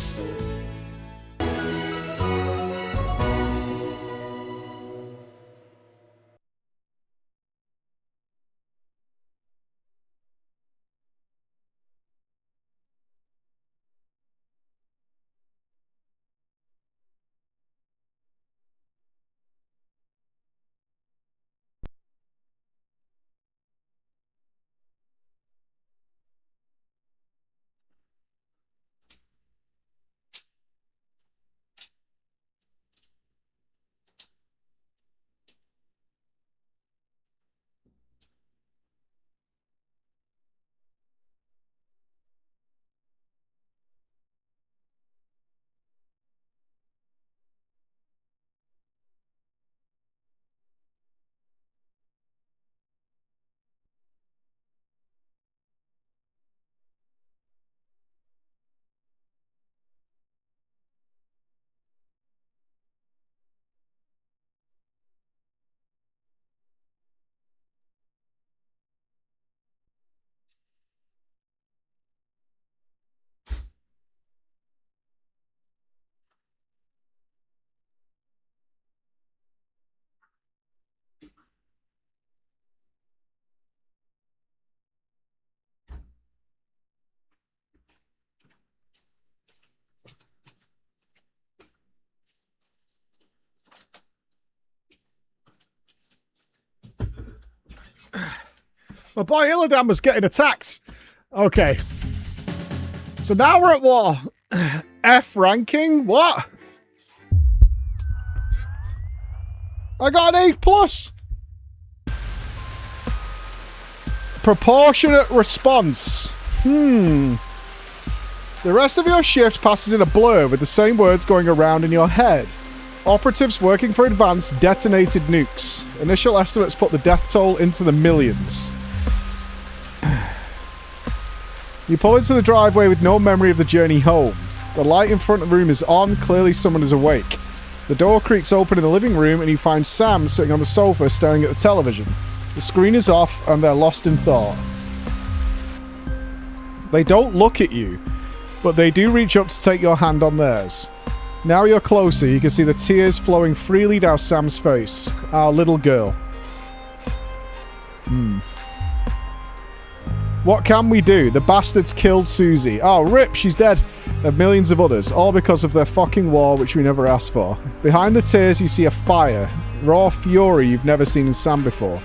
My boy Illidan was getting attacked. Okay. So now we're at war. F ranking? What? I got an A+. Proportionate response. The rest of your shift passes in a blur with the same words going around in your head. Operatives working for advanced detonated nukes. Initial estimates put the death toll into the millions. You pull into the driveway with no memory of the journey home. The light in front of the room is on, clearly someone is awake. The door creaks open in the living room and you find Sam sitting on the sofa staring at the television. The screen is off and they're lost in thought. They don't look at you, but they do reach up to take your hand on theirs. Now you're closer, you can see the tears flowing freely down Sam's face. Our little girl. What can we do? The bastards killed Susie. Oh, rip, she's dead. And millions of others, all because of their fucking war, which we never asked for. Behind the tears, you see a fire. Raw fury you've never seen in Sam before.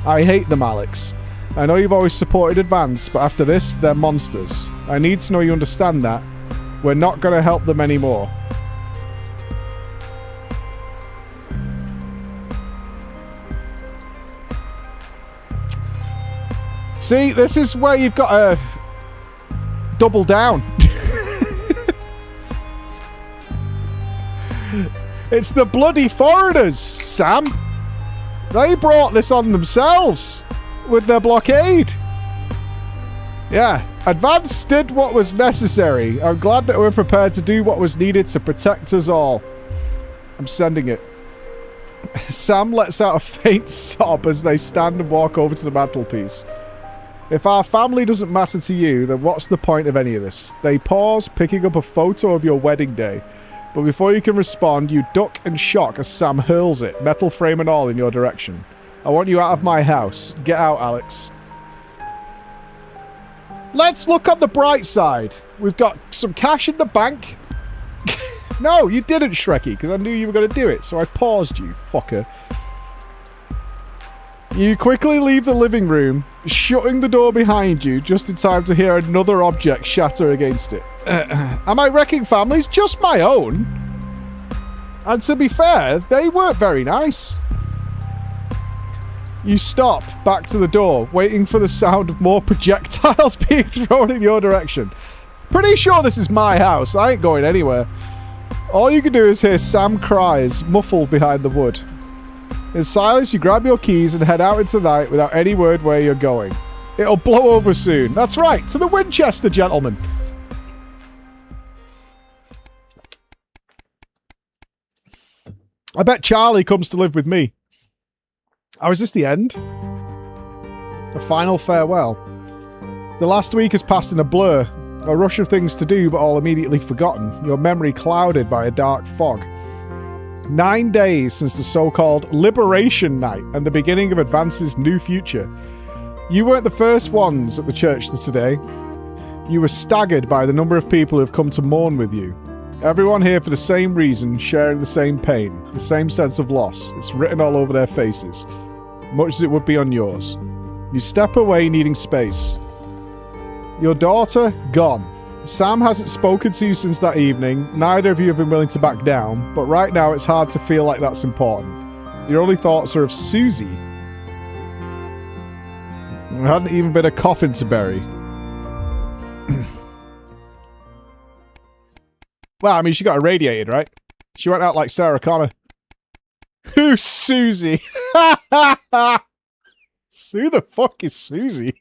I hate them, Alex. I know you've always supported Advance, but after this, they're monsters. I need to know you understand that. We're not going to help them anymore. See, this is where you've got to double down. It's the bloody foreigners, Sam. They brought this on themselves with their blockade. Yeah, Advance did what was necessary. I'm glad that we're prepared to do what was needed to protect us all. I'm sending it. Sam lets out a faint sob as they stand and walk over to the mantelpiece. If our family doesn't matter to you, then what's the point of any of this? They pause, picking up a photo of your wedding day. But before you can respond, you duck and shock as Sam hurls it, metal frame and all, in your direction. I want you out of my house. Get out, Alex. Let's look on the bright side. We've got some cash in the bank. No, you didn't, Shrekky, because I knew you were going to do it, so I paused you, fucker. You quickly leave the living room, shutting the door behind you just in time to hear another object shatter against it. Am I wrecking families? Just my own. And to be fair, they weren't very nice. You stop, back to the door, waiting for the sound of more projectiles being thrown in your direction. Pretty sure this is my house. I ain't going anywhere. All you can do is hear Sam cries, muffled behind the wood. In silence, you grab your keys and head out into the night without any word where you're going. It'll blow over soon. That's right, to the Winchester, gentlemen. I bet Charlie comes to live with me. Oh, is this the end? A final farewell. The last week has passed in a blur. A rush of things to do, but all immediately forgotten. Your memory clouded by a dark fog. 9 days since the so-called Liberation Night and the beginning of Advance's new future. You weren't the first ones at the church today. You were staggered by the number of people who have come to mourn with you. Everyone here for the same reason, sharing the same pain, the same sense of loss. It's written all over their faces, much as it would be on yours. You step away needing space. Your daughter, gone. Sam hasn't spoken to you since that evening. Neither of you have been willing to back down, but right now it's hard to feel like that's important. Your only thoughts are of Susie. There hadn't even been a coffin to bury. Well, I mean, she got irradiated, right? She went out like Sarah Connor. Who's Susie? Who the fuck is Susie?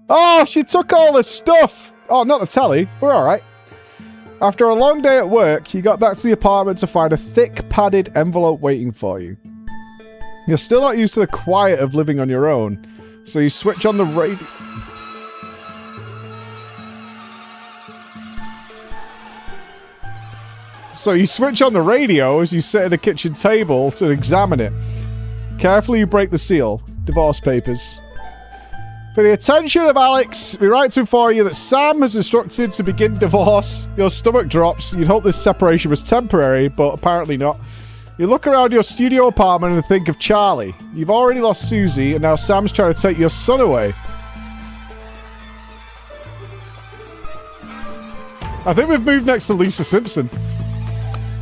Oh, she took all the stuff. Oh, not the telly. We're all right. After a long day at work, you got back to the apartment to find a thick, padded envelope waiting for you. You're still not used to the quiet of living on your own, so you switch on the radio. So you switch on the radio as you sit at the kitchen table to examine it. Carefully, you break the seal. Divorce papers. For the attention of Alex, we write to inform you that Sam has instructed to begin divorce. Your stomach drops. You'd hope this separation was temporary, but apparently not. You look around your studio apartment and think of Charlie. You've already lost Susie, and now Sam's trying to take your son away. I think we've moved next to Lisa Simpson.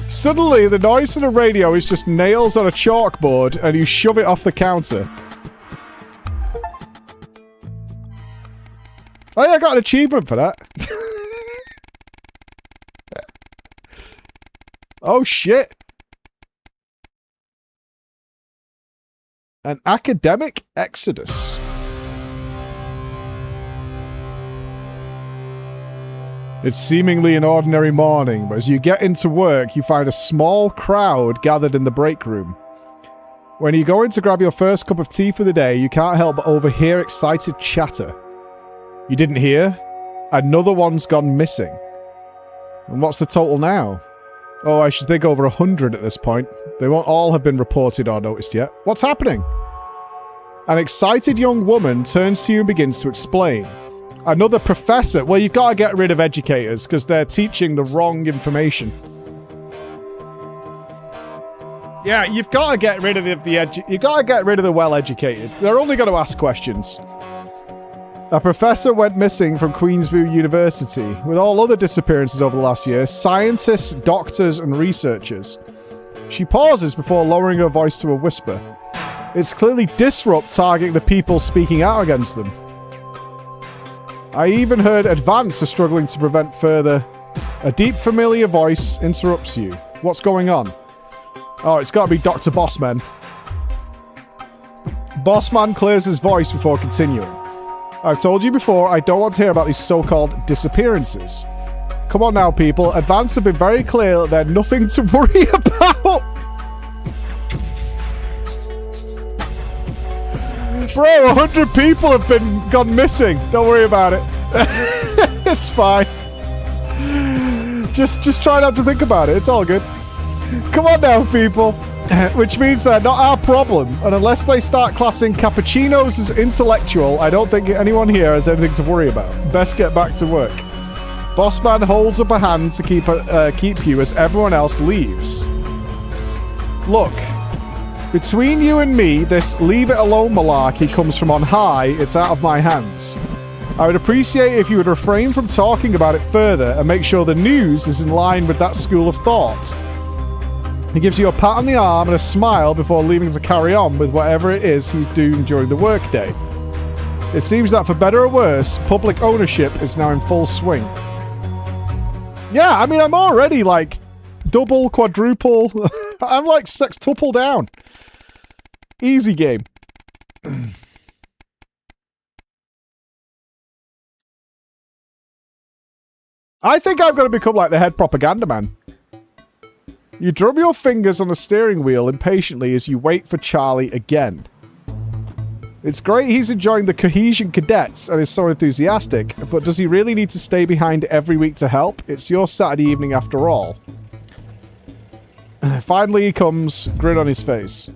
Suddenly, the noise from the radio is just nails on a chalkboard, and you shove it off the counter. Oh yeah, I got an achievement for that. Oh shit. An academic exodus. It's seemingly an ordinary morning, but as you get into work, you find a small crowd gathered in the break room. When you go in to grab your first cup of tea for the day, you can't help but overhear excited chatter. You didn't hear? Another one's gone missing. And what's the total now? Oh, I should think over 100 at this point. They won't all have been reported or noticed yet. What's happening? An excited young woman turns to you and begins to explain. Another professor. Well, you've got to get rid of educators because they're teaching the wrong information. Yeah, you've got to get rid of you've got to get rid of the well-educated. They're only going to ask questions. A professor went missing from Queensview University. With all other disappearances over the last year, scientists, doctors, and researchers. She pauses before lowering her voice to a whisper. It's clearly Disrupt targeting the people speaking out against them. I even heard Advance are struggling to prevent further. A deep, familiar voice interrupts you. What's going on? Oh, it's got to be Dr. Bossman. Bossman clears his voice before continuing. I've told you before, I don't want to hear about these so-called disappearances. Come on now, people. Advance have been very clear that they're nothing to worry about. Bro, 100 people have gone missing. Don't worry about it. It's fine. Just try not to think about it. It's all good. Come on now, people. Which means they're not our problem. And unless they start classing cappuccinos as intellectual, I don't think anyone here has anything to worry about. Best get back to work. Bossman holds up a hand to keep you as everyone else leaves. Look. Between you and me, this leave it alone malarkey comes from on high. It's out of my hands. I would appreciate if you would refrain from talking about it further and make sure the news is in line with that school of thought. He gives you a pat on the arm and a smile before leaving to carry on with whatever it is he's doing during the workday. It seems that for better or worse, public ownership is now in full swing. Yeah, I mean, I'm already like double, quadruple. I'm like sextuple down. Easy game. I think I'm going to become like the head propaganda man. You drum your fingers on the steering wheel impatiently as you wait for Charlie again. It's great he's enjoying the Cohesion Cadets and is so enthusiastic, but does he really need to stay behind every week to help? It's your Saturday evening after all. Finally he comes, grin on his face.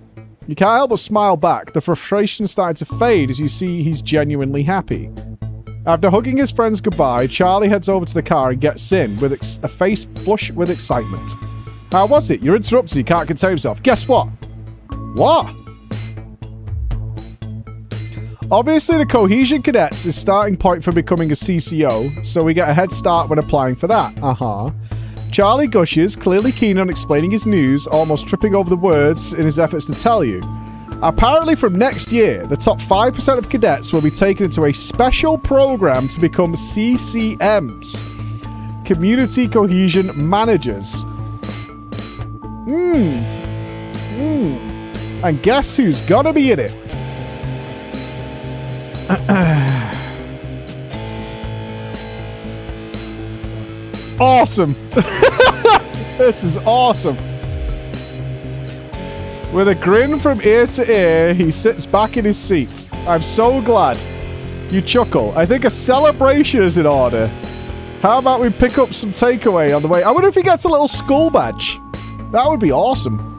You can't help but smile back, the frustration starting to fade as you see he's genuinely happy. After hugging his friends goodbye, Charlie heads over to the car and gets in, with a face flush with excitement. How was it? You're interrupted, he can't contain himself. Guess what? What? Obviously, the Cohesion Cadets is starting point for becoming a CCO, so we get a head start when applying for that. Charlie gushes, clearly keen on explaining his news, almost tripping over the words in his efforts to tell you. Apparently from next year, the top 5% of cadets will be taken into a special program to become CCMs. Community Cohesion Managers. And guess who's gonna be in it? Awesome. This is awesome. With a grin from ear to ear, he sits back in his seat. I'm so glad. You chuckle. I think a celebration is in order. How about we pick up some takeaway on the way? I wonder if he gets a little school badge. That would be awesome.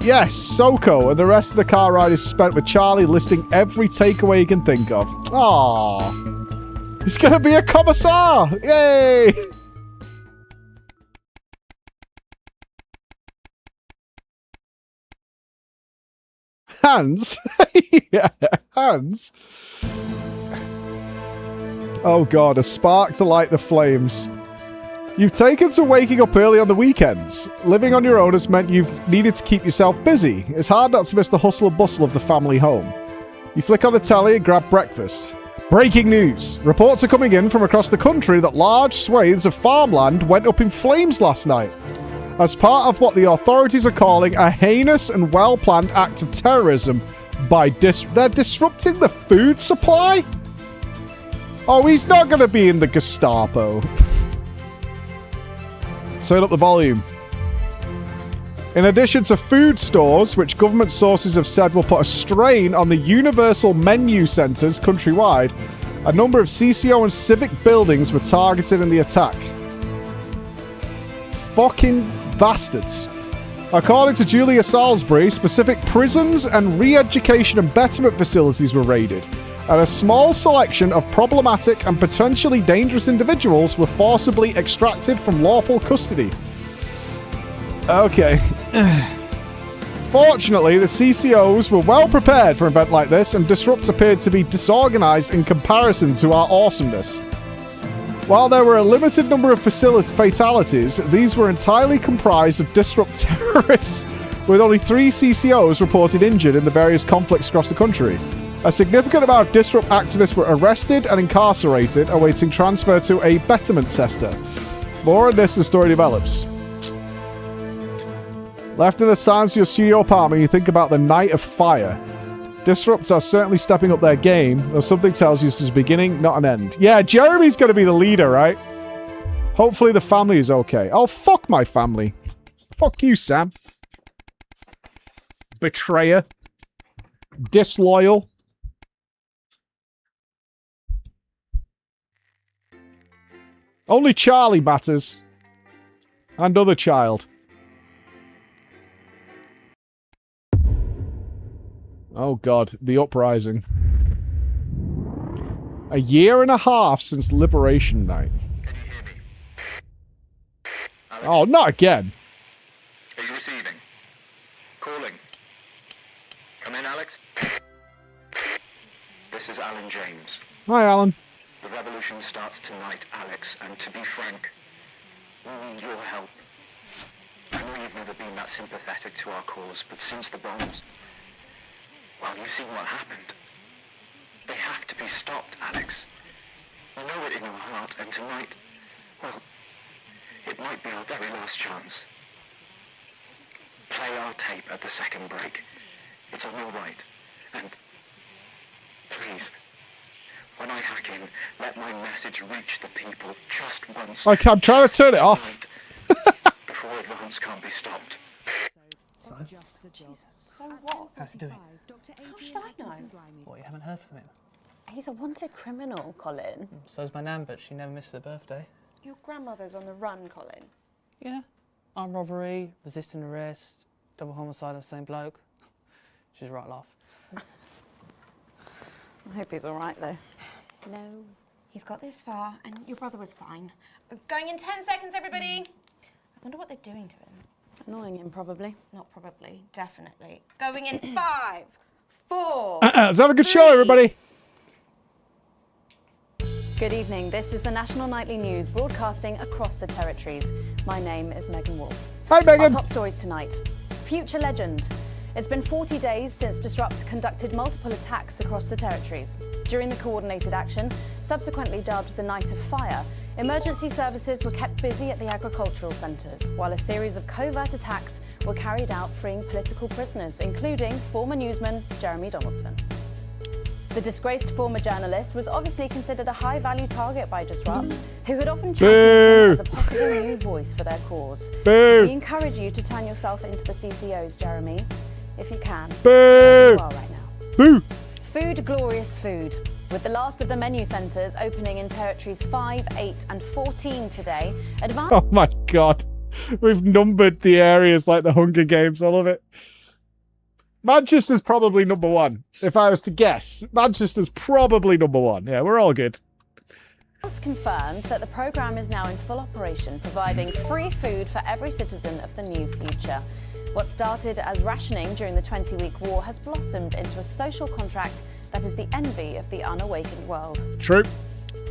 Yes, Soko and the rest of the car ride is spent with Charlie listing every takeaway he can think of. Aww. He's gonna be a commissar! Yay! hands. Yeah, hands. Oh God, a spark to light the flames. You've taken to waking up early on the weekends. Living on your own has meant you've needed to keep yourself busy. It's hard not to miss the hustle and bustle of the family home. You flick on the telly and grab breakfast. Breaking news. Reports are coming in from across the country that large swathes of farmland went up in flames last night, as part of what the authorities are calling a heinous and well-planned act of terrorism by they're disrupting the food supply? Oh, he's not going to be in the Gestapo. Turn up the volume. In addition to food stores, which government sources have said will put a strain on the universal menu centres countrywide, a number of CCO and civic buildings were targeted in the attack. Fucking bastards. According to Julia Salisbury, specific prisons and re-education and betterment facilities were raided, and a small selection of problematic and potentially dangerous individuals were forcibly extracted from lawful custody. Okay. Fortunately, the CCOs were well prepared for an event like this, and Disrupt appeared to be disorganized in comparison to our awesomeness. While there were a limited number of fatalities, these were entirely comprised of Disrupt terrorists, with only 3 CCOs reported injured in the various conflicts across the country. A significant amount of Disrupt activists were arrested and incarcerated, awaiting transfer to a betterment center. More on this as the story develops. Left in the silence of your studio apartment, you think about the Night of Fire. Disrupts are certainly stepping up their game, though something tells you this is a beginning, not an end. Yeah, Jeremy's going to be the leader, right? Hopefully the family is okay. Oh, fuck my family. Fuck you, Sam. Betrayer. Disloyal. Only Charlie matters. And other child. Oh God, the uprising. A year and a half since Liberation Night. Can you hear me? Alex? Oh, not again. Are you receiving? Calling. Come in, Alex. This is Alan James. Hi, Alan. The revolution starts tonight, Alex, and to be frank, we need your help. I know you've never been that sympathetic to our cause, but since the bombs, well, you've seen what happened. They have to be stopped, Alex. You know it in your heart, and tonight, well, it might be our very last chance. Play our tape at the second break. It's on your right. And please, when I hack in, let my message reach the people just once. I'm trying to turn it off. Before advance can't be stopped. So? So what? How's he doing? How should I know? What, you haven't heard from him? He's a wanted criminal, Colin. So's my nan, but she never misses a birthday. Your grandmother's on the run, Colin. Yeah. Armed robbery, resisting arrest, double homicide of the same bloke. She's a right laugh. I hope he's all right, though. No, he's got this far, and your brother was fine. Going in 10 seconds, everybody. I wonder what they're doing to him. Annoying him, probably. Not probably, definitely. Going in 5, 4. Let's have a good show, everybody. Good evening. This is the National Nightly News broadcasting across the territories. My name is Megan Wolf. Hi, Megan. Our top stories tonight. Future legend. It's been 40 days since Disrupt conducted multiple attacks across the territories. During the coordinated action, subsequently dubbed the Night of Fire, emergency services were kept busy at the agricultural centres, while a series of covert attacks were carried out freeing political prisoners, including former newsman Jeremy Donaldson. The disgraced former journalist was obviously considered a high-value target by Disrupt, who had often championed him as a possible new voice for their cause. Boo. We encourage you to turn yourself into the CCOs, Jeremy, if you can. Boo. You are right now. Boo. Food, glorious food. With the last of the menu centres opening in territories 5, 8 and 14 today, Oh my God. We've numbered the areas like the Hunger Games. I love it. Manchester's probably number 1. If I was to guess, Manchester's probably number 1. Yeah, we're all good. It's confirmed that the programme is now in full operation, providing free food for every citizen of the new future. What started as rationing during the 20-week war has blossomed into a social contract that is the envy of the unawakened world. True.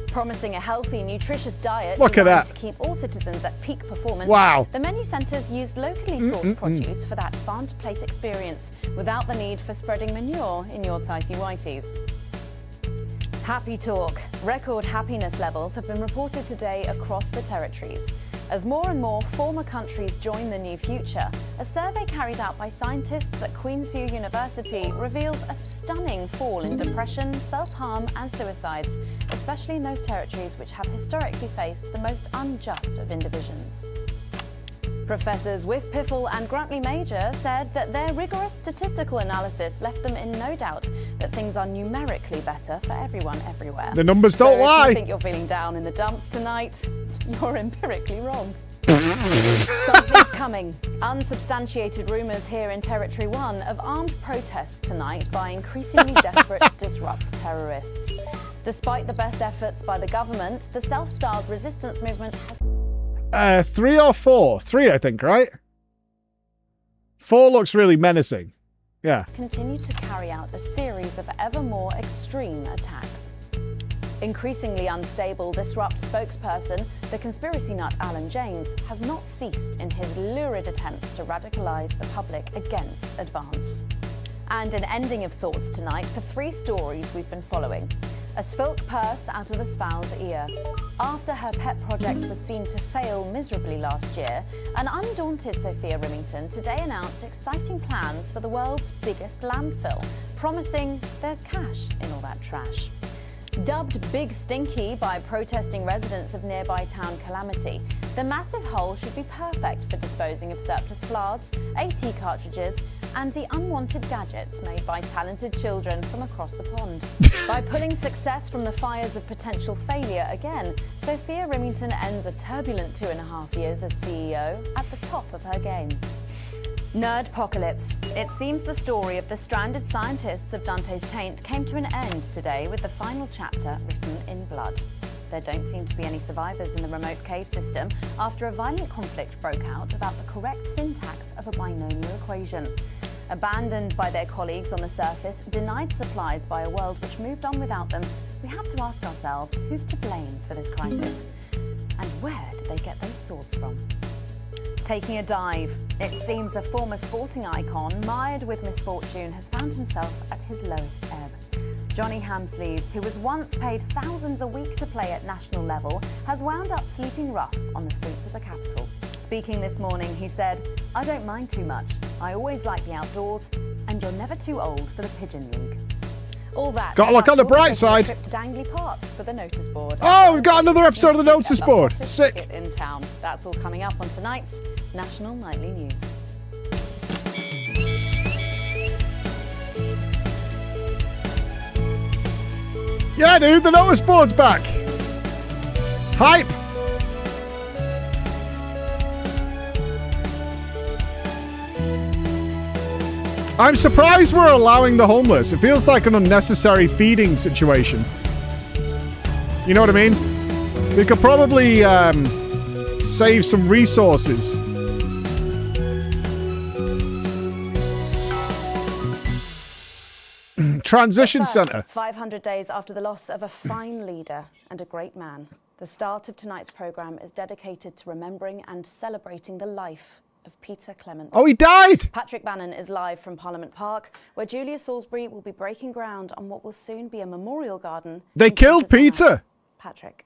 Promising a healthy, nutritious diet Look at designed that. to keep all citizens at peak performance, Wow. the menu centres used locally sourced produce for that farm-to-plate experience without the need for spreading manure in your tighty-whities. Happy talk. Record happiness levels have been reported today across the territories. As more and more former countries join the new future, a survey carried out by scientists at Queensview University reveals a stunning fall in depression, self-harm and suicides, especially in those territories which have historically faced the most unjust of divisions. Professors Whiff Piffle and Grantley Major said that their rigorous statistical analysis left them in no doubt that things are numerically better for everyone everywhere. The numbers don't lie. If you think you're feeling down in the dumps tonight, you're empirically wrong. Something's coming. Unsubstantiated rumours here in Territory 1 of armed protests tonight by increasingly desperate disrupt terrorists. Despite the best efforts by the government, the self-styled resistance movement has... 3 or 4? 3, I think, right? 4 looks really menacing. Yeah. continued to carry out a series of ever more extreme attacks. Increasingly unstable Disrupt spokesperson, the conspiracy nut Alan James, has not ceased in his lurid attempts to radicalise the public against Advance. And an ending of sorts tonight for 3 stories we've been following. A Svilk purse out of a Sval's ear. After her pet project was seen to fail miserably last year, an undaunted Sophia Remington today announced exciting plans for the world's biggest landfill, promising there's cash in all that trash. Dubbed Big Stinky by protesting residents of nearby town Calamity, the massive hole should be perfect for disposing of surplus flards, AT cartridges, and the unwanted gadgets made by talented children from across the pond. By pulling success from the fires of potential failure again, Sophia Remington ends a turbulent 2.5 years as CEO at the top of her game. Nerdpocalypse. It seems the story of the stranded scientists of Dante's Taint came to an end today with the final chapter written in blood. There don't seem to be any survivors in the remote cave system after a violent conflict broke out about the correct syntax of a binomial equation. Abandoned by their colleagues on the surface, denied supplies by a world which moved on without them, we have to ask ourselves who's to blame for this crisis? And where did they get those swords from? Taking a dive. It seems a former sporting icon, mired with misfortune, has found himself at his lowest ebb. Johnny Hamsleeves, who was once paid thousands a week to play at national level, has wound up sleeping rough on the streets of the capital. Speaking this morning, he said, "I don't mind too much. I always like the outdoors, and you're never too old for the Pigeon League." All that. Gotta look on the bright side. Trip to Dangly Parks for the notice board. Oh, we've got another episode of the notice board. Sick. In town. That's all coming up on tonight's National Nightly News. Yeah, dude, the notice board's back. Hype. I'm surprised we're allowing the homeless. It feels like an unnecessary feeding situation. You know what I mean? We could probably save some resources. Transition Centre. 500 days after the loss of a fine leader and a great man, the start of tonight's programme is dedicated to remembering and celebrating the life of Peter Clement. Oh, he died! Patrick Bannon is live from Parliament Park, where Julia Salisbury will be breaking ground on what will soon be a memorial garden. They killed Peter! Patrick.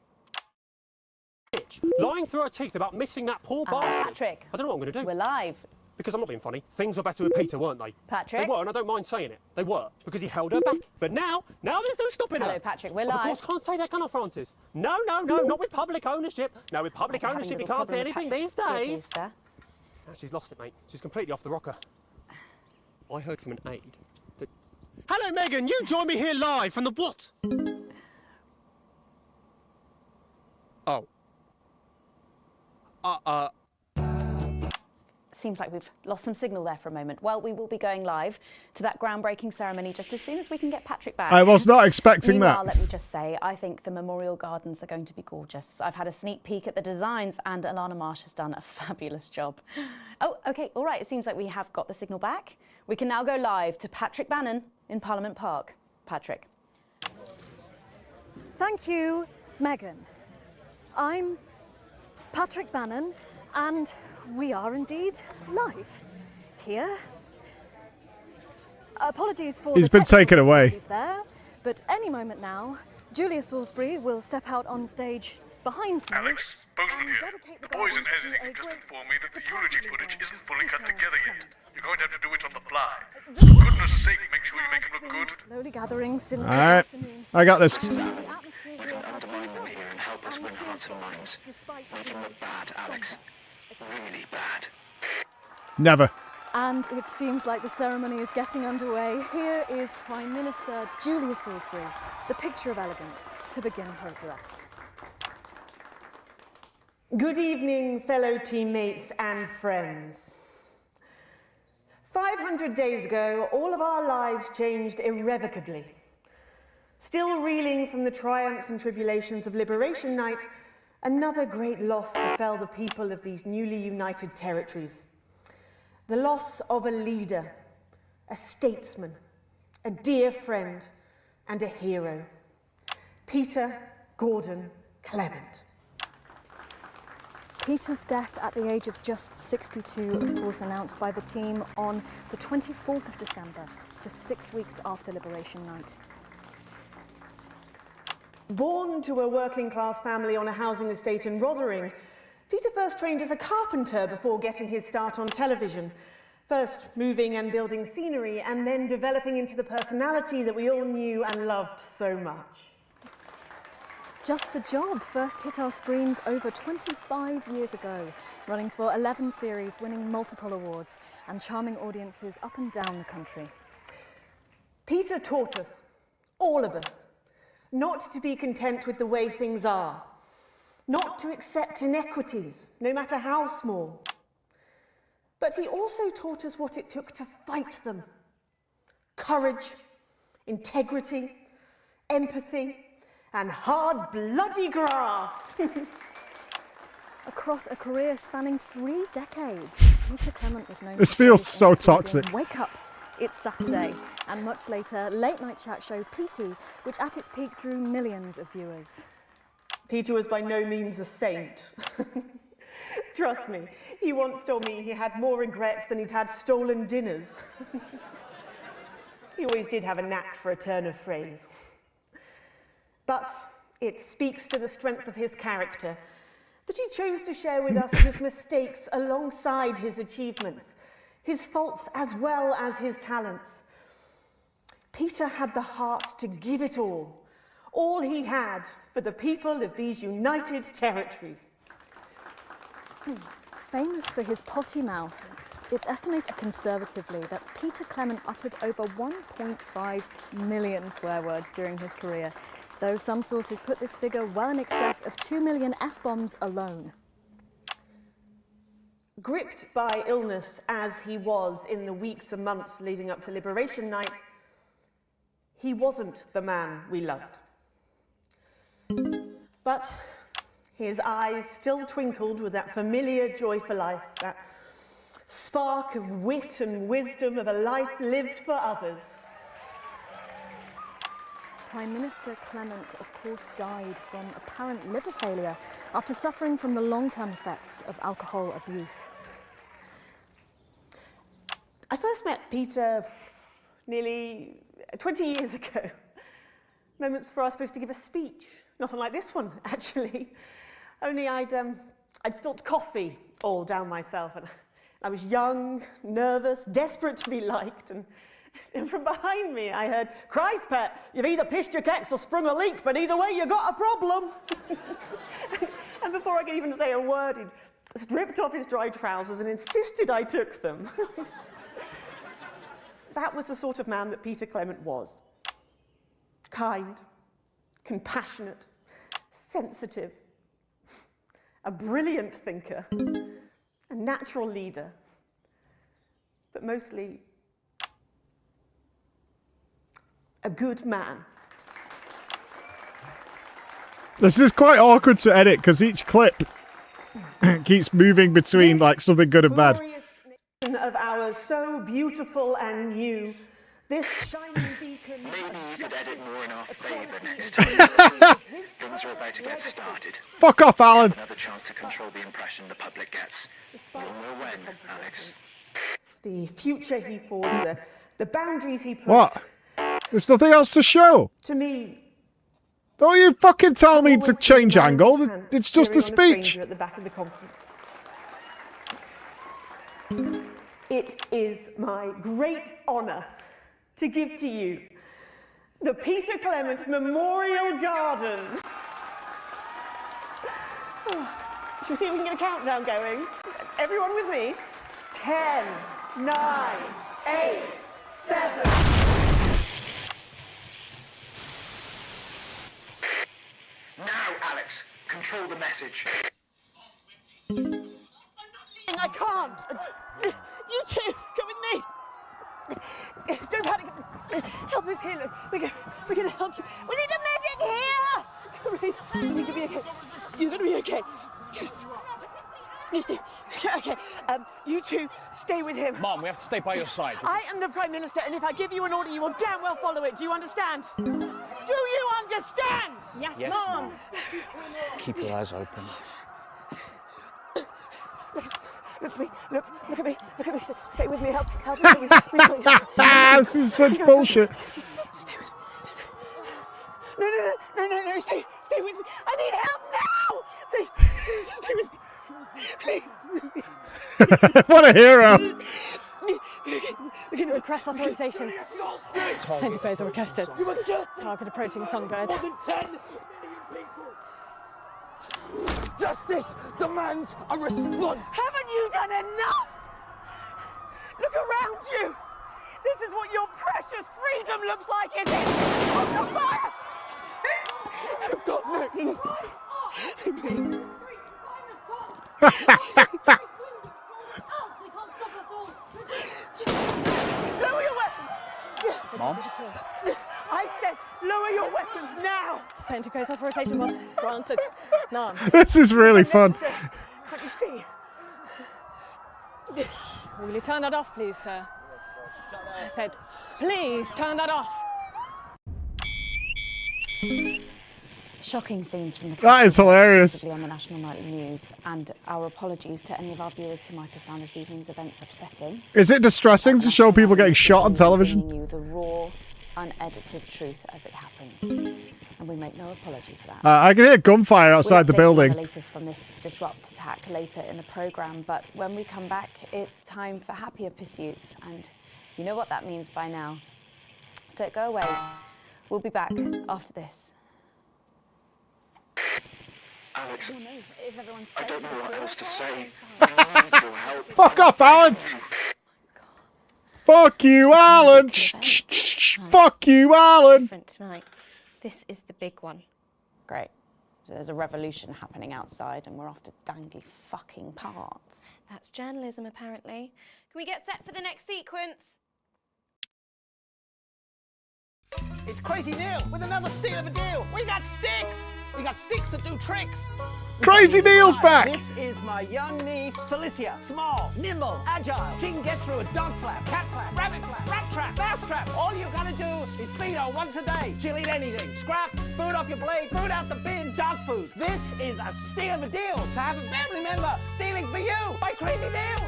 Lying through her teeth about missing that poor bastard. Patrick. I don't know what I'm going to do. We're live. Because I'm not being funny. Things were better with Peter, weren't they? Patrick. They were, and I don't mind saying it. They were, because he held her back. But now there's no stopping her. Hello, Patrick. We're Of live. course, can't say that, can I, Francis? No, not with public ownership. No, with public ownership, you can't say anything these days. Sir. No, she's lost it, mate. She's completely off the rocker. I heard from an aide that... Hello, Megan. You join me here live from the what? Oh. seems like we've lost some signal there for a moment. Well, we will be going live to that groundbreaking ceremony just as soon as we can get Patrick back. I was not expecting Meanwhile, that. let me just say, I think the memorial gardens are going to be gorgeous. I've had a sneak peek at the designs and Alana Marsh has done a fabulous job. Oh, okay, all right, it seems like we have got the signal back. We can now go live to Patrick Bannon in Parliament Park. Patrick. Thank you, Megan. I'm Patrick Bannon, and we are indeed live here. Apologies for He's the been taken technical away. difficulties there, but any moment now, Julia Salisbury will step out on stage behind me. Alex, Bozeman here. The boys in editing have just informed me that the eulogy footage isn't fully cut together yet. You're going to have to do it on the fly. For goodness sake, make sure you make it look good. Slowly gathering since All this right, afternoon. I got this. We can undermine them here and help us win hearts and minds. Make them look bad, Alex. Really bad. Never. And it seems like the ceremony is getting underway. Here is Prime Minister Julia Salisbury, the picture of elegance, to begin her address. Good evening, fellow teammates and friends. 500 days ago, all of our lives changed irrevocably. Still reeling from the triumphs and tribulations of Liberation Night, another great loss befell the people of these newly united territories. The loss of a leader, a statesman, a dear friend, and a hero. Peter Gordon Clement. Peter's death at the age of just 62, of course, announced by the team on the 24th of December, just 6 weeks after Liberation Night. Born to a working-class family on a housing estate in Rotherham, Peter first trained as a carpenter before getting his start on television. First moving and building scenery, and then developing into the personality that we all knew and loved so much. Just the Job first hit our screens over 25 years ago, running for 11 series, winning multiple awards, and charming audiences up and down the country. Peter taught us, all of us, not to be content with the way things are, not to accept inequities, no matter how small. But he also taught us what it took to fight them. Courage, integrity, empathy, and hard, bloody graft. Across a career spanning 3 decades, Peter Clement was known This for feels his so including toxic. Wake Up, It's Saturday, and much later, late night chat show PT, which at its peak drew millions of viewers. Peter was by no means a saint. Trust me, he once told me he had more regrets than he'd had stolen dinners. He always did have a knack for a turn of phrase. But it speaks to the strength of his character that he chose to share with us his mistakes alongside his achievements, his faults as well as his talents. Peter had the heart to give it all he had for the people of these united territories. Famous for his potty mouth, it's estimated conservatively that Peter Clement uttered over 1.5 million swear words during his career, though some sources put this figure well in excess of 2 million F-bombs alone. Gripped by illness as he was in the weeks and months leading up to Liberation Night, he wasn't the man we loved. But his eyes still twinkled with that familiar joy for life, that spark of wit and wisdom of a life lived for others. Prime Minister Clement, of course, died from apparent liver failure after suffering from the long-term effects of alcohol abuse. I first met Peter nearly 20 years ago, moments before I was supposed to give a speech. Not unlike this one, actually. Only I'd spilt coffee all down myself, and I was young, nervous, desperate to be liked, and from behind me I heard, "Christ, pet, you've either pissed your kecks or sprung a leak, but either way you got a problem." And before I could even say a word, he'd stripped off his dry trousers and insisted I took them. That was the sort of man that Peter Clement was. Kind, compassionate, sensitive, a brilliant thinker, a natural leader, but mostly a good man. This is quite awkward to edit because each clip keeps moving between like something good and bad. Of ours, so beautiful and new. This shining beacon. Maybe you could edit more in our favour next time. Things are about to get started. Fuck off, Alan. Another chance to control the impression the public gets. You'll know when, Alex. The future he forged, the boundaries he pushed. What? There's nothing else to show. To me, don't you fucking tell me to change angle. It's just a speech. At the back of the conference. It is my great honour to give to you the Peter Clement Memorial Garden. Should we see if we can get a countdown going? Everyone with me? 10, 9, 8, 7. Now, Alex, control the message. I can't. You two, come with me. Don't panic. Help us here. Look, we're gonna help you. We need a medic here. You need to be okay. You're gonna be okay. You stay. Okay. You two, stay with him. Mom, we have to stay by your side. I am the Prime Minister, and if I give you an order, you will damn well follow it. Do you understand? Do you understand? Yes, Mom. Keep your eyes open. Look at me, look at me, stay with me, help me. This is such bullshit. Stay with me. No, stay with me. I need help now! Please, stay with me. What a hero. We're going to request authorization. Centipedes are requested. Target approaching songbird. More than 10 Justice demands a response! Haven't you done enough? Look around you! This is what your precious freedom looks like, is it? Hold your fire! Oh God, no. Lower your weapons! Mom? I said, lower your weapons now! Centigrade authorization was granted. None. This is really fun. Can't you see? Will you turn that off, please, sir? I said, please turn that off. Shocking scenes from the That is hilarious. on the national nightly news, and our apologies to any of our viewers who might have found this evening's events upsetting. Is it distressing to show people getting shot on television? Bringing you the raw, unedited truth as it happens, and we make no apology for that. I can hear gunfire outside the building. We'll update you on the latest from this disrupt attack later in the programme, but when we come back, it's time for happier pursuits, and you know what that means by now. Don't go away. We'll be back after this. Alex, If everyone's I don't know safe, what we'll else to go. say. I need your help. Fuck off, Alan! Fuck you, Alan! Shh. Fuck you, Alan! Different tonight. This is the big one. Great. So there's a revolution happening outside, and we're off to dangly fucking parts. That's journalism, apparently. Can we get set for the next sequence? It's Crazy Neil with another steal of a deal. We got sticks. We got sticks that do tricks. Crazy Neil's back. This is my young niece, Felicia. Small, nimble, agile. She can get through a dog flap, cat flap, rabbit flap, rat trap, mouse trap. All you gotta do is feed her once a day. She'll eat anything. Scraps, food off your plate, food out the bin, dog food. This is a steal of a deal to have a family member stealing for you by Crazy Neil.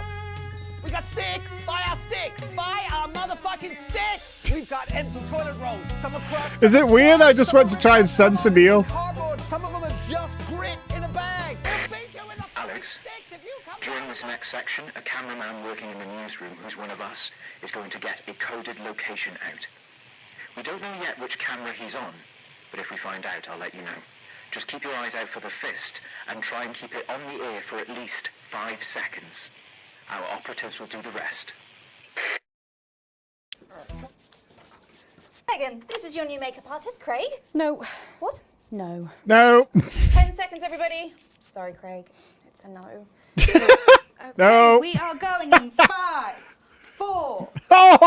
We got sticks. Buy our sticks. Buy our motherfucking sticks. We've got empty toilet rolls. Some are crushed. Is it weird I just went to try and censor Neil? Cardboard. Some of them are just grit in a bag. Alex, during this next section, a cameraman working in the newsroom who's one of us is going to get a coded location out. We don't know yet which camera he's on, but if we find out, I'll let you know. Just keep your eyes out for the fist and try and keep it on the air for at least 5 seconds. Our operatives will do the rest. Megan, this is your new makeup artist, Craig. No. What? No. No. 10 seconds, everybody. Sorry, Craig. It's a no. Okay, No. We are going in 5, 4,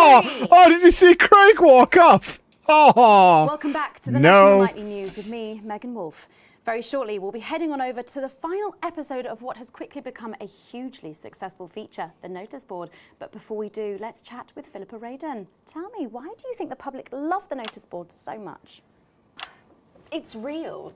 Oh, did you see Craig walk off? Oh, Welcome back to the no. National Nightly News with me, Megan Wolfe. Very shortly, we'll be heading on over to the final episode of what has quickly become a hugely successful feature, the notice board. But before we do, let's chat with Philippa Radon. Tell me, why do you think the public love the notice board so much? It's real.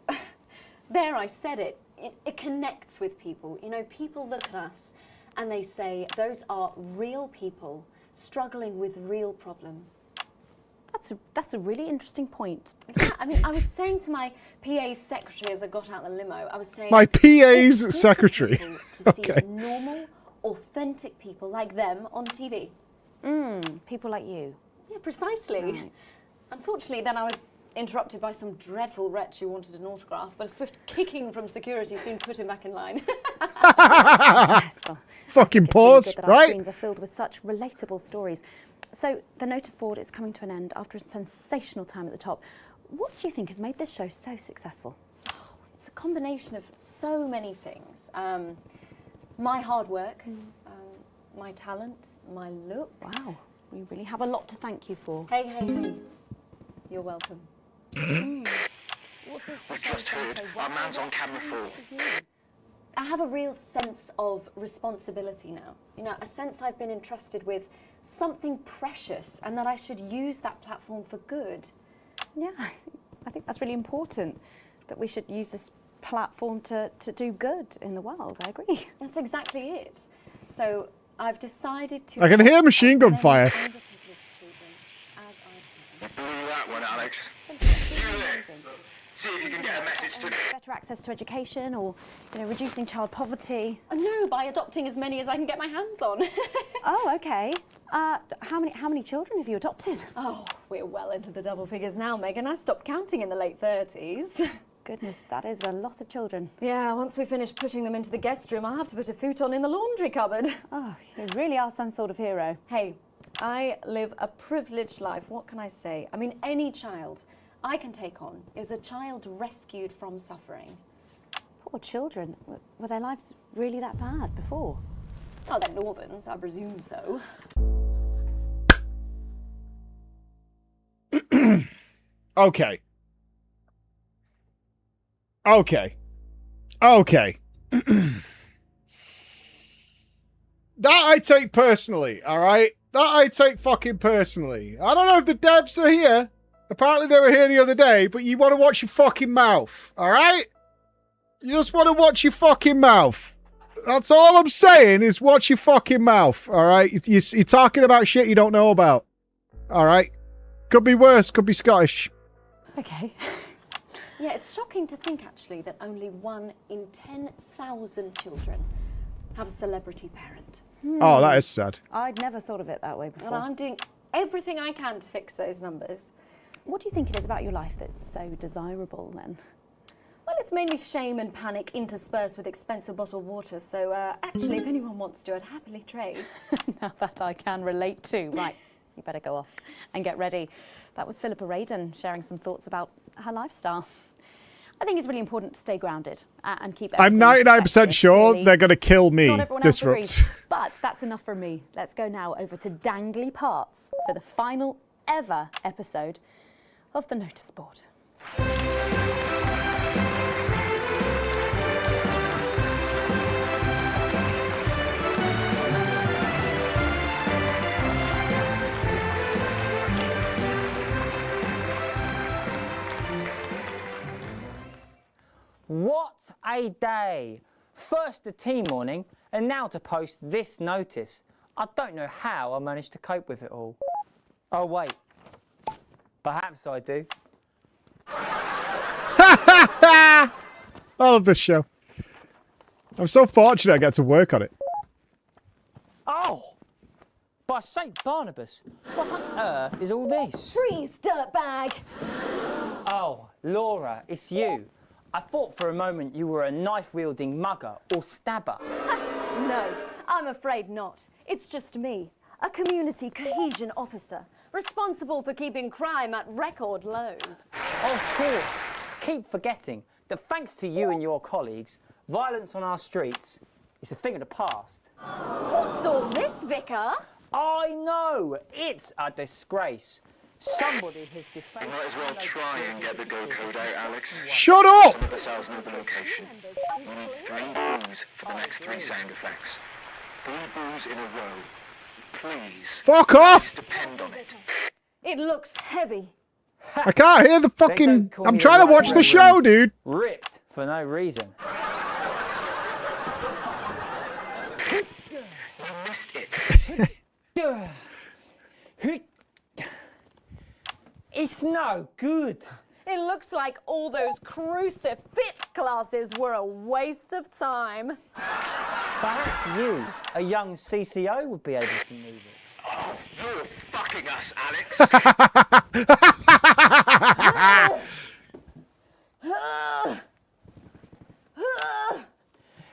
There, I said it. It connects with people. You know, people look at us and they say, those are real people struggling with real problems. That's a really interesting point. Yeah, I mean, I was saying to my PA's secretary as I got out the limo, I was saying... My PA's secretary. To Okay. see normal, authentic people like them on TV. People like you. Yeah, precisely. Right. Unfortunately, then I was interrupted by some dreadful wretch who wanted an autograph, but a swift kicking from security soon put him back in line. Yes, well, Fucking it's pause, really good that our right? screens are filled with such relatable stories. So the notice board is coming to an end after a sensational time at the top. What do you think has made this show so successful? It's a combination of so many things. My hard work, my talent, my look. Wow, we really have a lot to thank you for. Hey, hey, hey. You're welcome. I just heard our man's on camera for. I have a real sense of responsibility now. You know, a sense I've been entrusted with something precious and that I should use that platform for good. Yeah, I think that's really important, that we should use this platform to do good in the world. I agree. That's exactly it. So I've decided to... I can hear machine gun fire. You blew that one, Alex. See if you can get a message to... Better access to education, or reducing child poverty. Oh, no, by adopting as many as I can get my hands on. Oh, okay. How many children have you adopted? Oh, we're well into the double figures now, Megan. I stopped counting in the late 30s. Goodness, that is a lot of children. Yeah, once we finish putting them into the guest room, I'll have to put a futon in the laundry cupboard. Oh, you really are some sort of hero. Hey, I live a privileged life. What can I say? I mean, any child I can take on is a child rescued from suffering. Poor children. Were their lives really that bad before? Oh, they're Northerns, I presume so. Okay. That I take personally, all right? That I take fucking personally. I don't know if the devs are here. Apparently they were here the other day, but you want to watch your fucking mouth, all right? You just want to watch your fucking mouth. That's all I'm saying is watch your fucking mouth, all right? You're talking about shit you don't know about, all right? Could be worse, could be Scottish. Okay. Yeah, it's shocking to think, actually, that only 1 in 10,000 children have a celebrity parent. Oh, that is sad. I'd never thought of it that way before. And I'm doing everything I can to fix those numbers. What do you think it is about your life that's so desirable, then? Well, it's mainly shame and panic interspersed with expensive bottled water, so actually, if anyone wants to, I'd happily trade. Now that I can relate to. Right, you better go off and get ready. That was Philippa Radon sharing some thoughts about her lifestyle. I think it's really important to stay grounded and keep I'm 99% sure they're going to kill me. Not everyone else agrees, Disrupt. but that's enough from me. Let's go now over to Dangly Parts for the final ever episode of the notice board. What a day! First the tea morning, and now to post this notice. I don't know how I managed to cope with it all. Oh wait, perhaps I do. I love this show. I'm so fortunate I get to work on it. Oh! By St. Barnabas, what on earth is all this? Freeze, dirtbag! Oh, Laura, it's you. I thought for a moment you were a knife-wielding mugger or stabber. No, I'm afraid not. It's just me, a community cohesion officer, responsible for keeping crime at record lows. Of course. Keep forgetting that thanks to you and your colleagues, violence on our streets is a thing of the past. What's all this, Vicar? I know, it's a disgrace. Somebody has defaced... You might as well try and get the go code out, Alex. Shut up! Some of the cells know the location. We need 3 boos for the next 3 sound effects. 3 boos in a row. Please. Fuck off! Depend on it. It looks heavy. I can't hear the fucking... I'm trying to watch the show, dude. Ripped for no reason. You missed it. It's no good. It looks like all those crucifix classes were a waste of time. Perhaps you, a young CCO, would be able to move it. Oh, you're fucking us, Alex.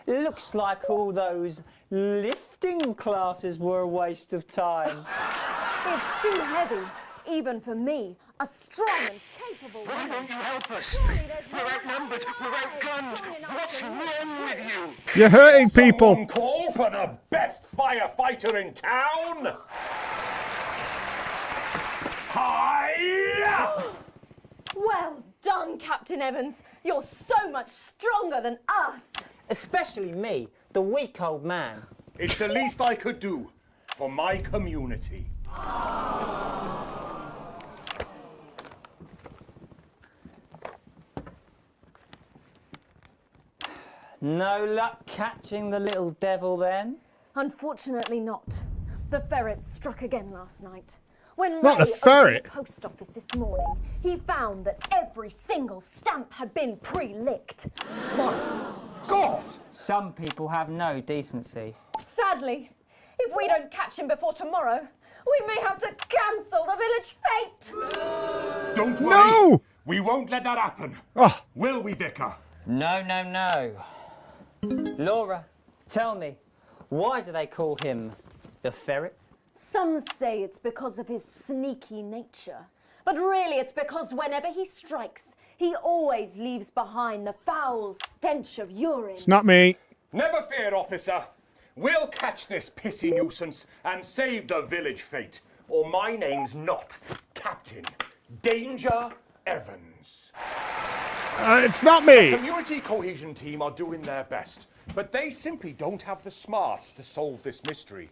Looks like all those lifting classes were a waste of time. It's too heavy, even for me, a strong and capable Why woman. won't you help us? We're outnumbered. We're outgunned. What's wrong with you? You're hurting people. Someone call for the best firefighter in town. Hi! Well done, Captain Evans. You're so much stronger than us. Especially me, the weak old man. It's the least I could do for my community. No luck catching the little devil then? Unfortunately not. The ferret struck again last night. When Not the Ray ferret. opened the post office this morning, he found that every single stamp had been pre-licked. My God! Some people have no decency. Sadly, if we don't catch him before tomorrow, we may have to cancel the village fete. Don't worry. No! We won't let that happen. Oh. Will we, Vicar? No, no, no. Laura, tell me, why do they call him the ferret? Some say it's because of his sneaky nature, but really it's because whenever he strikes, he always leaves behind the foul stench of urine. It's not me. Never fear, officer. We'll catch this pissy nuisance and save the village fete. Or my name's not Captain Danger Evans. It's not me. The community cohesion team are doing their best, but they simply don't have the smarts to solve this mystery.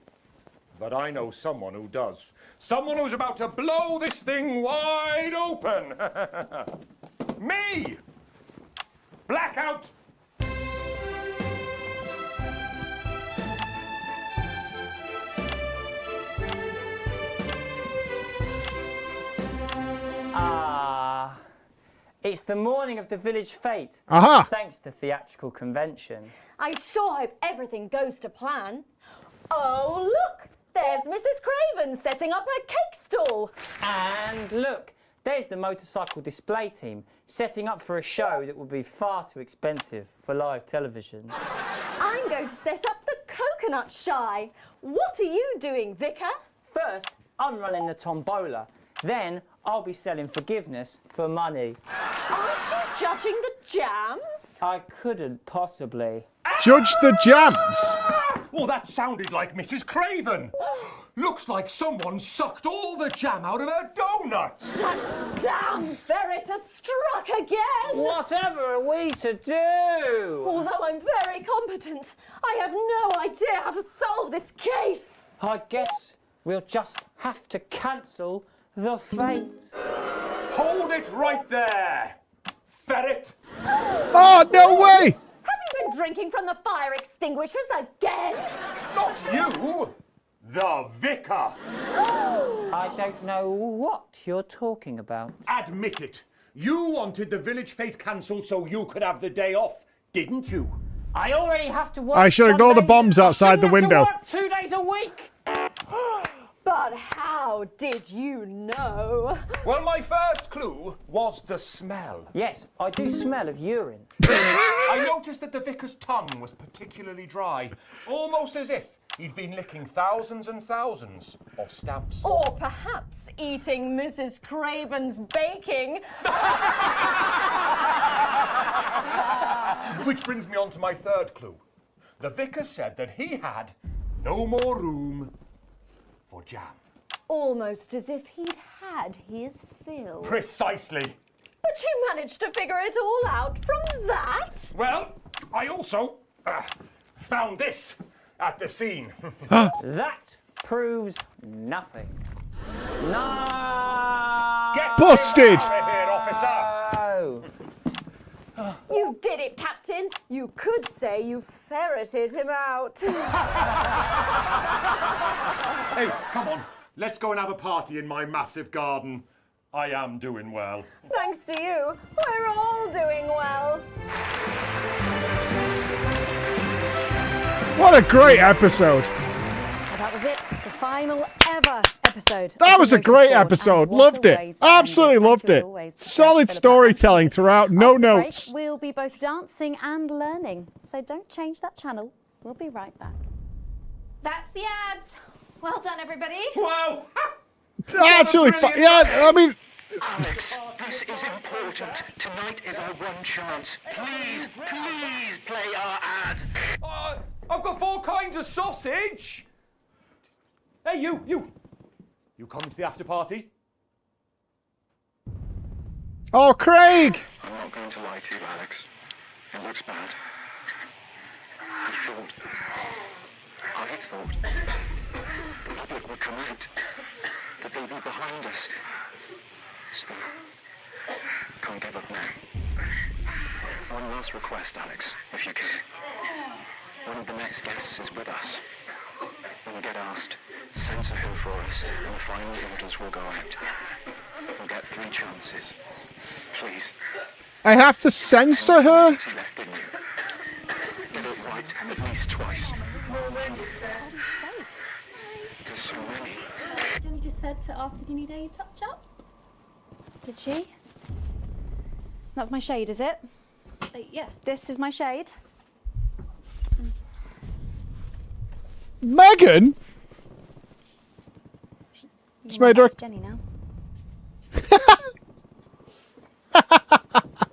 But I know someone who does. Someone who's about to blow this thing wide open. Me! Blackout! It's the morning of the village fete. Aha! Thanks to theatrical convention. I sure hope everything goes to plan. Oh, look! There's Mrs. Craven setting up her cake stall. And look, there's the motorcycle display team setting up for a show that would be far too expensive for live television. I'm going to set up the coconut shy. What are you doing, Vicar? First, I'm running the tombola. Then, I'll be selling forgiveness for money. Aren't you judging the jams? I couldn't possibly. Judge the jams. Well, that sounded like Mrs. Craven. Looks like someone sucked all the jam out of her donuts. That damn ferret has struck again. Whatever are we to do? Although I'm very competent, I have no idea how to solve this case. I guess we'll just have to cancel the fete. Hold it right there, ferret. Oh, no way! Have you been drinking from the fire extinguishers again? Not you, the vicar. I don't know what you're talking about. Admit it. You wanted the village fete cancelled so you could have the day off, didn't you? I already have to work. I should ignore the bombs outside the window. 2 days a week. But how did you know? Well, my first clue was the smell. Yes, I do smell of urine. I noticed that the vicar's tongue was particularly dry, almost as if he'd been licking thousands and thousands of stamps. Or perhaps eating Mrs. Craven's baking. Which brings me on to my third clue. The vicar said that he had no more room for jam. Almost as if he'd had his fill. Precisely. But you managed to figure it all out from that? Well, I also found this at the scene. That proves nothing. No! Get busted! out of here, officer! You did it, Captain. You could say you ferreted him out. Hey, come on. Let's go and have a party in my massive garden. I am doing well. Thanks to you, we're all doing well. What a great episode. Well, that was it. The final ever episode. That was a great episode. Loved it. Absolutely loved it. Solid storytelling throughout. No notes. We'll be both dancing and learning. So don't change that channel. We'll be right back. That's the ads. Well done, everybody. Wow. Actually, yeah, I mean... Alex, this is important. Tonight is our one chance. Please, please play our ad. I've got 4 kinds of sausage. Hey, you. You coming to the after party? Oh, Craig! I'm not going to lie to you, Alex. It looks bad. I thought the public would come out. The baby behind us. Still, can't give up now. One last request, Alex, if you can. One of the next guests is with us. When we get asked, censor her for us, and the final orders will go out. You'll get 3 chances. Please. I have to censor her? Left in you. Get it right at least twice. There's so many. Jenny just said to ask if you need a touch-up. Did she? That's my shade, is it? Yeah. This is my shade. Megan? It's made her... Jenny now.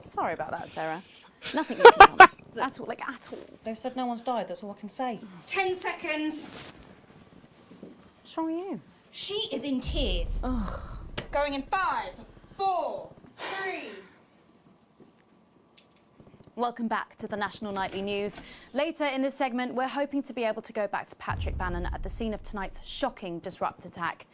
Sorry about that, Sarah. Nothing you can tell me. At all, like at all. They said no one's died, that's all I can say. 10 seconds. What's wrong with you? She is in tears. Ugh. Going in 5, 4, 3. Welcome back to the National Nightly News. Later in this segment, we're hoping to be able to go back to Patrick Bannon at the scene of tonight's shocking Disrupt attack.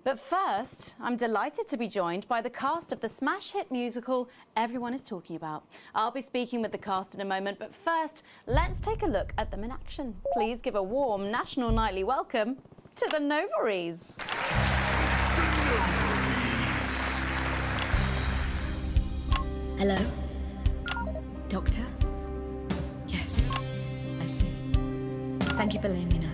But first, I'm delighted to be joined by the cast of the smash hit musical everyone is talking about. I'll be speaking with the cast in a moment, but first, let's take a look at them in action. Please give a warm National Nightly welcome to the Novaries. Hello? Doctor? Yes, I see. Thank you for letting me know.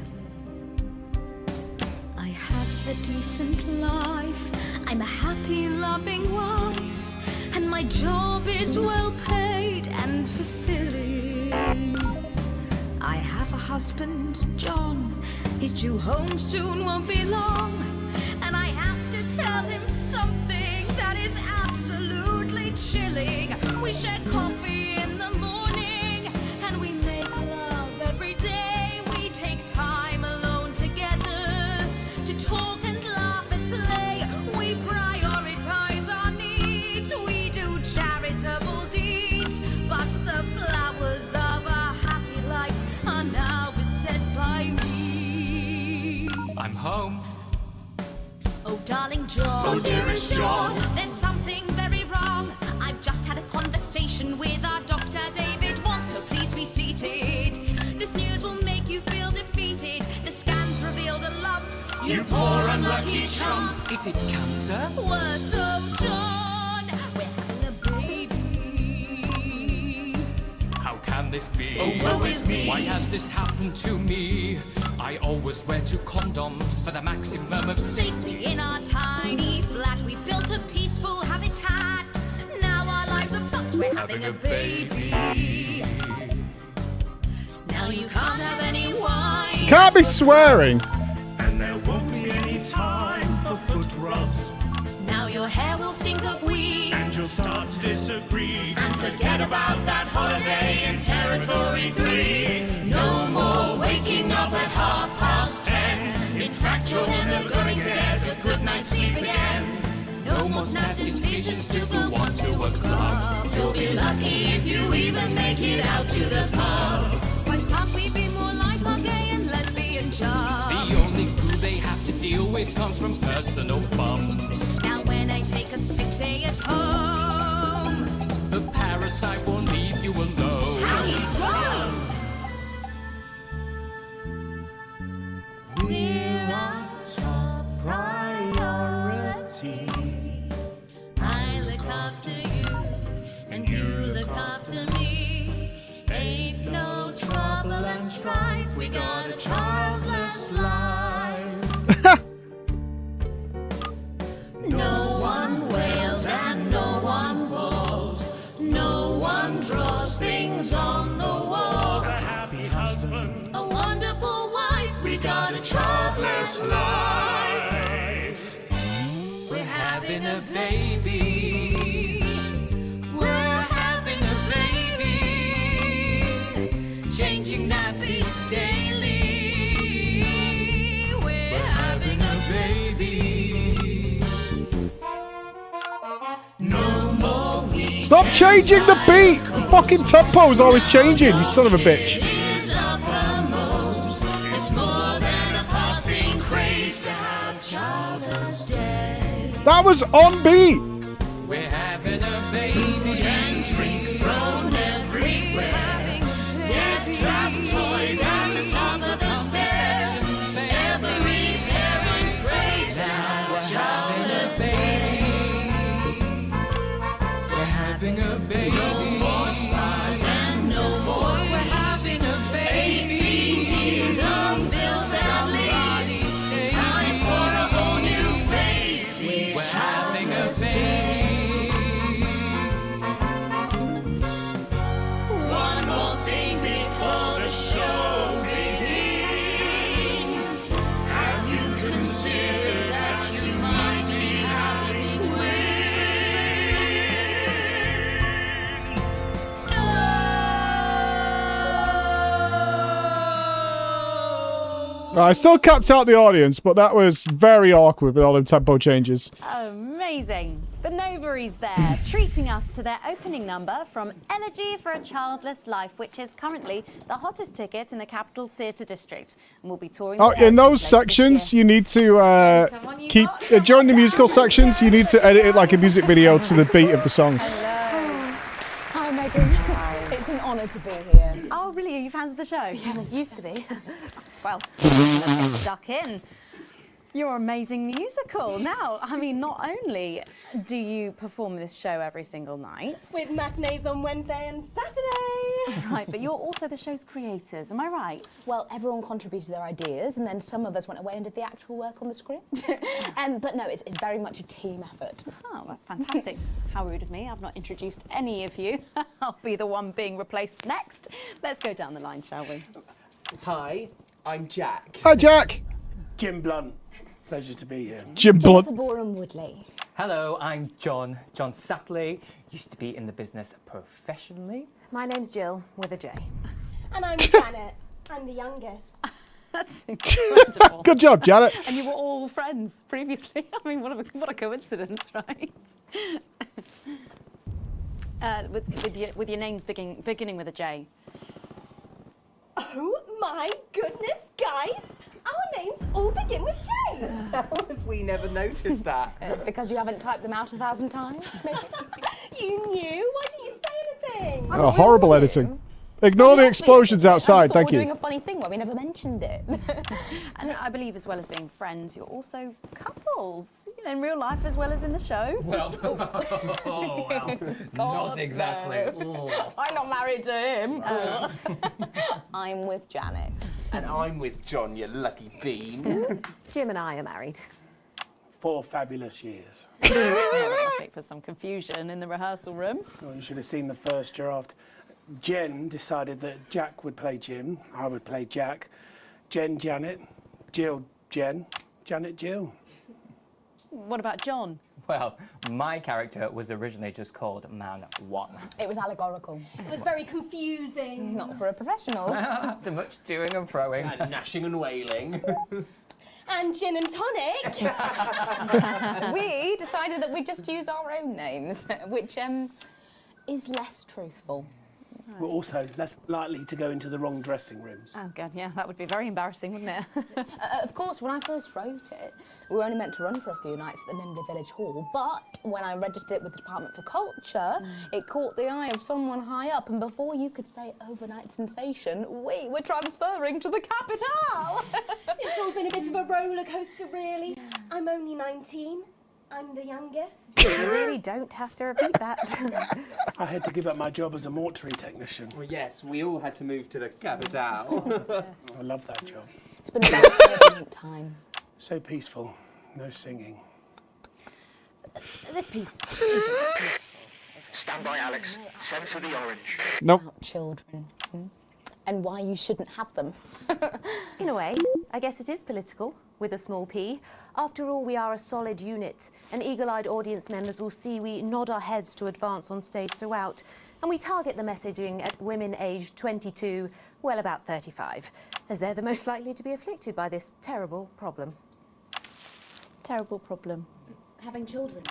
I have a decent life. I'm a happy, loving wife. And my job is well paid and fulfilling. I have a husband, John. He's due home soon, won't be long. And I have to tell him something that is absolutely chilling. We share coffee in the morning, and we make love every day. We take time alone together to talk and laugh and play. We prioritize our needs. We do charitable deeds. But the flowers of a happy life are now beset by me. I'm home. Oh, darling John. Oh, dearest John. There's something very wrong. I've just had a conversation with our doctor, David Wong, so please be seated. This news will make you feel defeated. The scans revealed a lump. You poor unlucky chump. Is it cancer? Worse, oh, John. We're having a baby. How can this be? Oh, woe is me. Why has this happened to me? I always wear 2 condoms for the maximum of Safety in our tiny flat. We built a peaceful habitat. Now our lives are fucked. We're having a baby. Now you can't have any wine. Can't be swearing. And there won't be any time for foot rubs. Now your hair will stink of weed. And you'll start to disagree. And forget about that holiday in Territory 3. No more waking up at 10:30 in fact, you're never gonna get a good night's sleep again. No more snap decisions to go on to a club. You'll be lucky if you even make it out to the pub. Why can't we be more like our gay and lesbian charms? The only glue they have to deal with comes from personal bums. Now when I take a sick day at home, The parasite won't leave you alone. how he's grown. We're our top priority. I look after you, and you look after me. Ain't no trouble and strife. We got a childless life. No one wails and no one bawls. No one draws things on the walls. A happy husband. A wonderful wife. We got a childless life. We're having a baby. We're having a baby. Changing nappies daily. We're having a baby. No more weekends. Stop changing the beat! The fucking tempo's always changing, you son of a bitch. Is uppermost. It's more than a passing craze to have childless day. That was on beat! We're having a baby. Food and drink thrown everywhere. Death trap toys at the top of the stairs. Every parent prays to have childless babies. We're having a baby. No more smiles and no more. We're having a baby. 18 years on bills and leaves. Time for a whole new phase. We're having a baby. One more thing before the show begins. Have you considered that you might be having twins? I still capped out the audience, but that was very awkward with all them tempo changes. Amazing. The Novaries there, treating us to their opening number from Elegy for a Childless Life, which is currently the hottest ticket in the Capital Theatre District. And we'll be touring Oh, the in those later this sections, year. you need to keep during the musical sections. You need to edit it like a music video to the beat of the song. Hi, Megan. It's an honour to be here. Oh, really? Are you fans of the show? Yeah, it used to be. Well, let's get stuck in. Your amazing musical. Now, I mean, not only do you perform this show every single night, With matinees on Wednesday and Saturday. right, but you're also the show's creators, am I right? Well, everyone contributed their ideas, and then some of us went away and did the actual work on the script. But no, it's very much a team effort. Oh, that's fantastic. How rude of me. I've not introduced any of you. I'll be the one being replaced next. Let's go down the line, shall we? Hi, I'm Jack. Hi, Jack. Jim Blunt. Pleasure to be here. Jim Blunt. Borum Woodley. Hello, I'm John Satley. Used to be in the business professionally. My name's Jill, with a J. And I'm Janet. I'm the youngest. That's incredible. Good job, Janet. And you were all friends previously. I mean, what a coincidence, right? With your names beginning with a J. Oh my goodness, guys! Our names all begin with J. How have we never noticed that? Because you haven't typed them out 1,000 times, maybe? You knew? Why didn't you say anything? Oh, horrible editing. Ignore the explosions outside, thank We're doing you. a funny thing where we never mentioned it. And I believe, as well as being friends, you're also couples. You know, in real life as well as in the show. Well, not exactly. I'm not married to him. I'm with Janet. And I'm with John, you lucky bean. Jim and I are married. 4 fabulous years. Well, that must make for some confusion in the rehearsal room. Well, you should have seen the first draft. Jen decided that Jack would play Jim, I would play Jack, Jen Janet, Jill Jen, Janet Jill. What about John? Well, my character was originally just called Man 1. It was allegorical. It was very confusing. Not for a professional. After much doing and throwing. And gnashing and wailing. and gin and tonic. We decided that we'd just use our own names, which is less truthful. We're also less likely to go into the wrong dressing rooms. Oh god, yeah, that would be very embarrassing, wouldn't it? Of course, when I first wrote it, we were only meant to run for a few nights at the Mimbley Village Hall, but when I registered it with the Department for Culture, it caught the eye of someone high up, and before you could say overnight sensation, we were transferring to the capital! It's all been a bit of a roller coaster, really. I'm only 19. I'm the youngest. You really don't have to repeat that. I had to give up my job as a mortuary technician. Well, yes, we all had to move to the capital. I love that job. It's been a very turbulent time. So peaceful. No singing. This piece isn't Stand by, Alex. Censor the orange. Nope. About children. And why you shouldn't have them. In a way, I guess it is political, with a small p. After all, we are a solid unit, and eagle-eyed audience members will see we nod our heads to advance on stage throughout, and we target the messaging at women aged 22, well, about 35, as they're the most likely to be afflicted by this terrible problem. Terrible problem. Having children.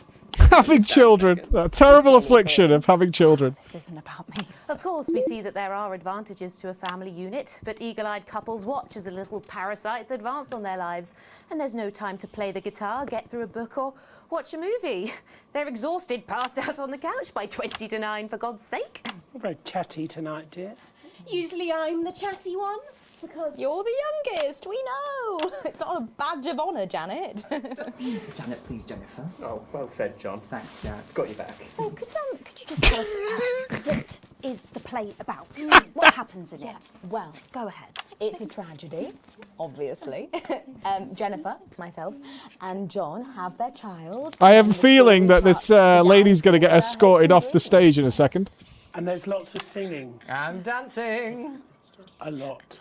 Having children. That terrible affliction of having children. This isn't about me. Of course, we see that there are advantages to a family unit, but eagle-eyed couples watch as the little parasites advance on their lives, and there's no time to play the guitar, get through a book, or watch a movie. They're exhausted, passed out on the couch by 20 to 9, for God's sake. You're very chatty tonight, dear. Usually I'm the chatty one, because... You're the youngest, we know. It's not a badge of honour, Janet. Janet, please, Jennifer. Oh, well said, John. Thanks, Janet. Got your back. So, could you just tell us what is the play about? What happens in it? Well, go ahead. It's a tragedy, obviously. Jennifer, myself, and John have their child. I have a feeling that this lady's going to get escorted off the stage in a second. And there's lots of singing. And dancing. A lot.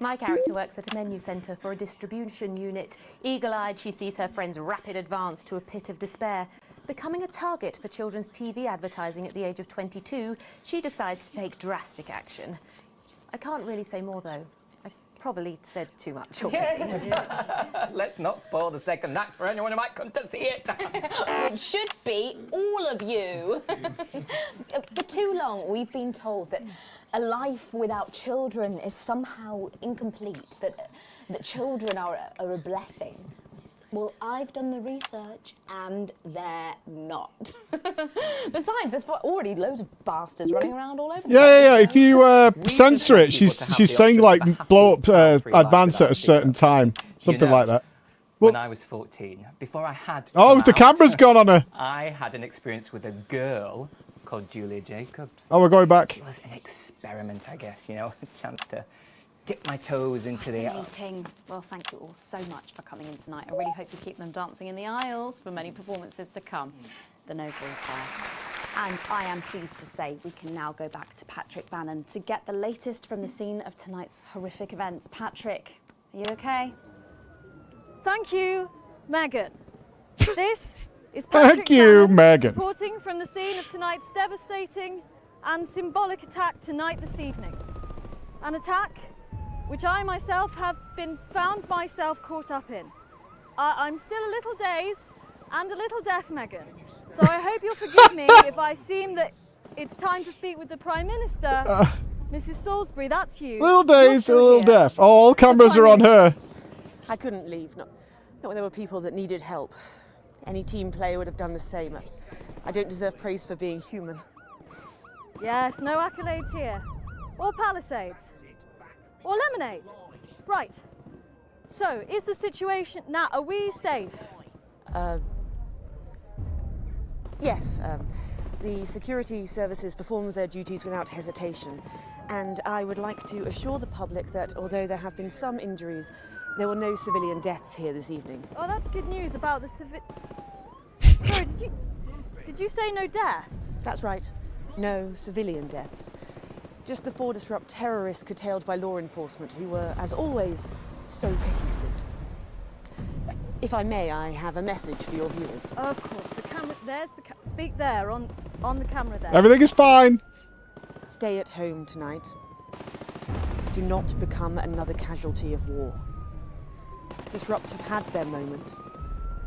My character works at a menu centre for a distribution unit. Eagle-eyed, she sees her friend's rapid advance to a pit of despair. Becoming a target for children's TV advertising at the age of 22, she decides to take drastic action. I can't really say more, though. I probably said too much already. Let's not spoil the second act for anyone who might come to see it. Which should be all of you. For too long, we've been told that a life without children is somehow incomplete, that children are a blessing. Well, I've done the research, and they're not. Besides, there's already loads of bastards running around all over the place. Yeah. If you censor it, she's saying like blow up advance at a certain time, something like that. When I was 14, before I had... Oh, the camera's gone on her. I had an experience with a girl called Julia Jacobs. Oh, we're going back. It was an experiment, I guess, you know, a chance to dip my toes into the... Fascinating. Well, thank you all so much for coming in tonight. I really hope you keep them dancing in the aisles for many performances to come. The noble is there. And I am pleased to say we can now go back to Patrick Bannon to get the latest from the scene of tonight's horrific events. Patrick, are you okay? Thank you, Megan. This is Patrick Thank you, Bannon, Megan. reporting from the scene of tonight's devastating and symbolic attack tonight this evening. An attack which I myself have been found myself caught up in. I'm still a little dazed and a little deaf, Megan. So I hope you'll forgive me if I seem that it's time to speak with the Prime Minister. Mrs. Salisbury, that's you. Little dazed, a little deaf. Oh, all cameras are on her. I couldn't leave, not when there were people that needed help. Any team player would have done the same. I don't deserve praise for being human. Yes, no accolades here. Or Palisades. Or lemonade. Right. So, is the situation now, are we safe? Yes, the security services performed their duties without hesitation, and I would like to assure the public that although there have been some injuries, there were no civilian deaths here this evening. Oh, that's good news about the Sorry, did you say no deaths? That's right. No civilian deaths. Just the 4 disrupt terrorists curtailed by law enforcement, who were, as always, so cohesive. If I may, I have a message for your viewers. Oh, of course. The camera. There's the speak there on the camera there. Everything is fine. Stay at home tonight. Do not become another casualty of war. Disrupt have had their moment.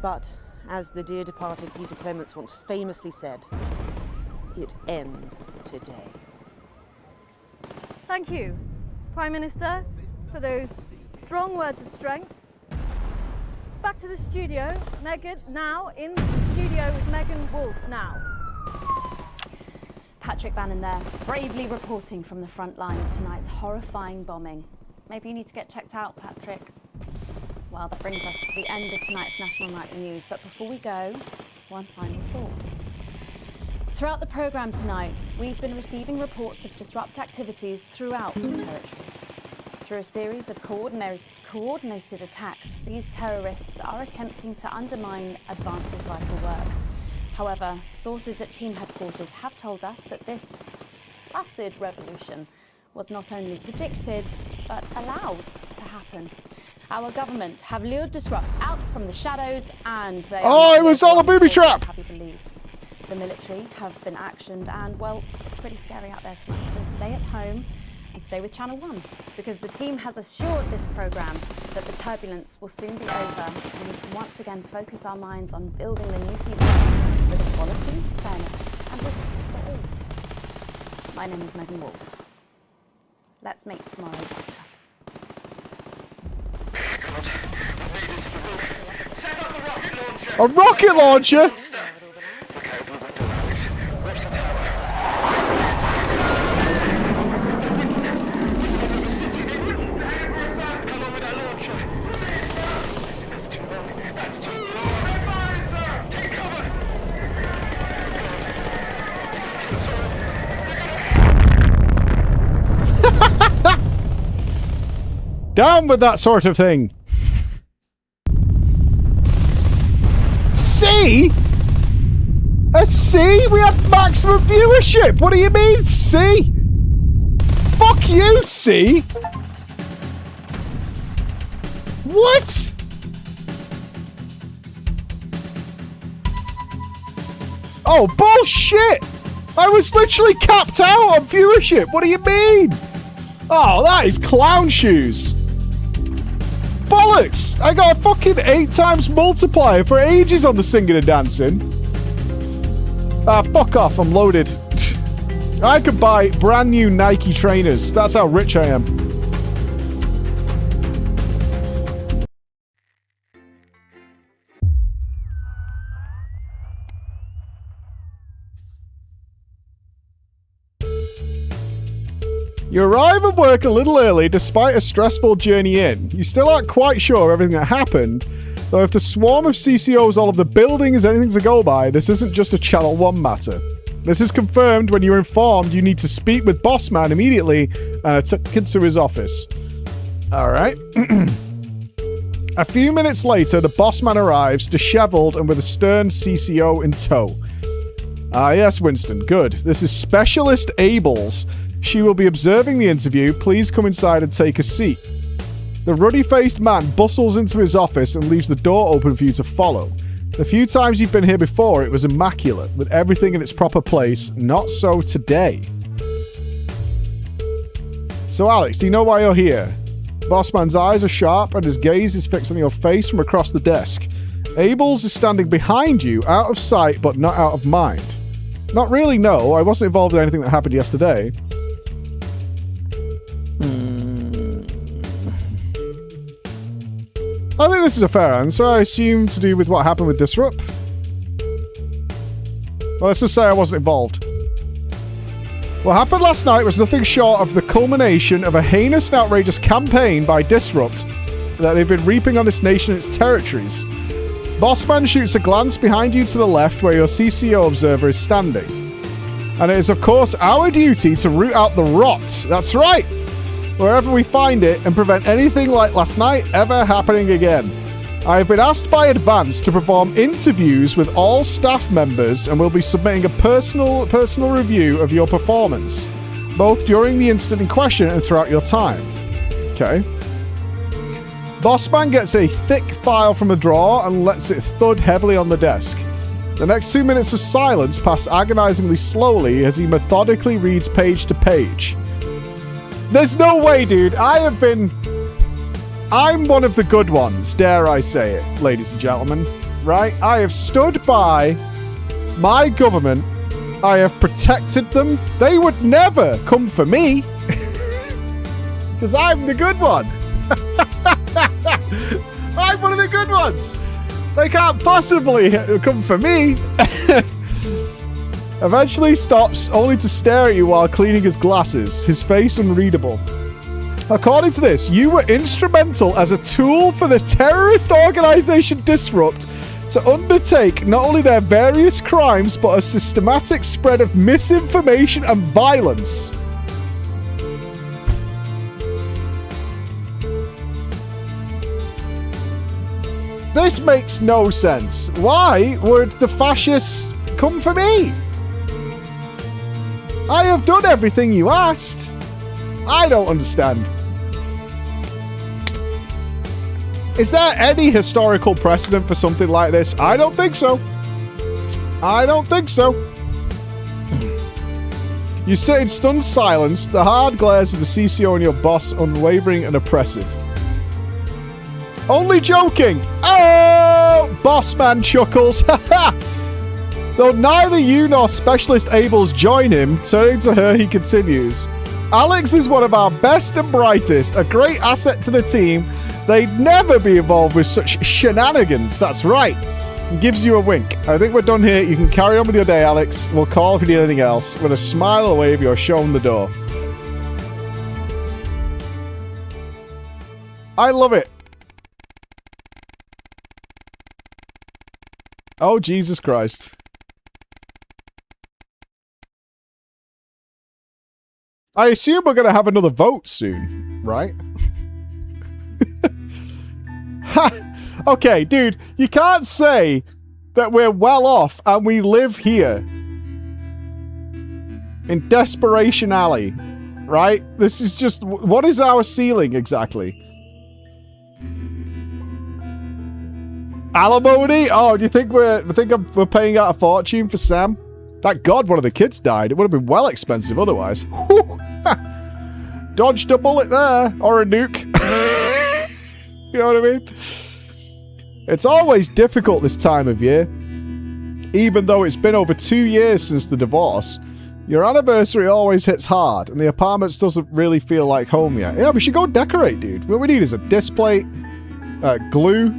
But, as the dear departed Peter Clements once famously said, it ends today. Thank you, Prime Minister, for those strong words of strength. Back to the studio. Megan, now in the studio with Megan Wolf now. Patrick Bannon there, bravely reporting from the front line of tonight's horrifying bombing. Maybe you need to get checked out, Patrick. Well, that brings us to the end of tonight's National Nightly News, but before we go, one final thought. Throughout the programme tonight, we've been receiving reports of disrupt activities throughout the territories. Through a series of coordinated attacks, these terrorists are attempting to undermine Advance's vital work. However, sources at team headquarters have told us that this placid revolution was not only predicted, but allowed to happen. Our government have lured Disrupt out from the shadows, and they it was all a booby trap! Have you believe. The military have been actioned, and well, it's pretty scary out there tonight, so stay at home and stay with Channel 1, because the team has assured this programme that the turbulence will soon be over, and we can once again focus our minds on building the new future with equality, fairness and resources for all. My name is Megan Wolf. Let's make tomorrow better. Set up a rocket launcher! A rocket launcher? Look over the window, Alex. Watch the tower. Come on with that launcher. That's too long. That's too long. Take cover. Down with that sort of thing. C? A C? We have maximum viewership. What do you mean, C? Fuck you, C. What? Oh, bullshit. I was literally capped out on viewership. What do you mean? Oh, that is clown shoes. Bollocks! I got a fucking 8 times multiplier for ages on the singing and dancing. Ah, fuck off, I'm loaded. I could buy brand new Nike trainers. That's how rich I am. You arrive at work a little early despite a stressful journey in. You still aren't quite sure everything that happened, though if the swarm of CCOs all of the building is anything to go by, this isn't just a Channel 1 matter. This is confirmed when you're informed you need to speak with Bossman immediately and are taken to his office. Alright. A few minutes later, the Bossman arrives, disheveled and with a stern CCO in tow. Ah yes, Winston, good. This is Specialist Abels. She will be observing the interview. Please come inside and take a seat. The ruddy-faced man bustles into his office and leaves the door open for you to follow. The few times you've been here before, it was immaculate, with everything in its proper place. Not so today. So Alex, do you know why you're here? Bossman's eyes are sharp and his gaze is fixed on your face from across the desk. Abels is standing behind you, out of sight but not out of mind. Not really, no. I wasn't involved in anything that happened yesterday. I think this is a fair answer. I assume to do with what happened with Disrupt. Well, let's just say I wasn't involved. What happened last night was nothing short of the culmination of a heinous and outrageous campaign by Disrupt that they've been reaping on this nation and its territories. Bossman shoots a glance behind you to the left where your CCO observer is standing. And it is of course our duty to root out the rot. That's right! Wherever we find it and prevent anything like last night ever happening again. I have been asked by Advance to perform interviews with all staff members and will be submitting a personal review of your performance, both during the incident in question and throughout your time. Okay. Bossman gets a thick file from a drawer and lets it thud heavily on the desk. The next 2 minutes of silence pass agonizingly slowly as he methodically reads page to page. There's no way, dude. I have been I'm one of the good ones, dare I say it, ladies and gentlemen. Right? I have stood by my government. I have protected them. They would never come for me. Because I'm the good one. I'm one of the good ones. They can't possibly come for me. Eventually stops, only to stare at you while cleaning his glasses, his face unreadable. According to this, you were instrumental as a tool for the terrorist organization Disrupt to undertake not only their various crimes, but a systematic spread of misinformation and violence. This makes no sense. Why would the fascists come for me? I have done everything you asked. I don't understand. Is there any historical precedent for something like this? I don't think so. I don't think so. You sit in stunned silence, the hard glares of the CCO and your boss unwavering and oppressive. Only joking! Oh! Boss man chuckles. Though neither you nor Specialist Abels join him, turning to her he continues. Alex is one of our best and brightest, a great asset to the team. They'd never be involved with such shenanigans. That's right. He gives you a wink. I think we're done here. You can carry on with your day, Alex. We'll call if you need anything else. With a smile or wave, you're shown the door. I love it. Oh, Jesus Christ. I assume we're going to have another vote soon, right? Okay, dude, you can't say that we're well off and we live here in Desperation Alley, right? This is just... What is our ceiling exactly? Alimony? Oh, do you think we're paying out a fortune for Sam? Thank God one of the kids died. It would have been well expensive otherwise. Whew. Dodged a bullet there. Or a nuke. You know what I mean? It's always difficult this time of year. Even though it's been over 2 years since the divorce, your anniversary always hits hard, and the apartment doesn't really feel like home yet. Yeah, we should go decorate, dude. What we need is a display, glue.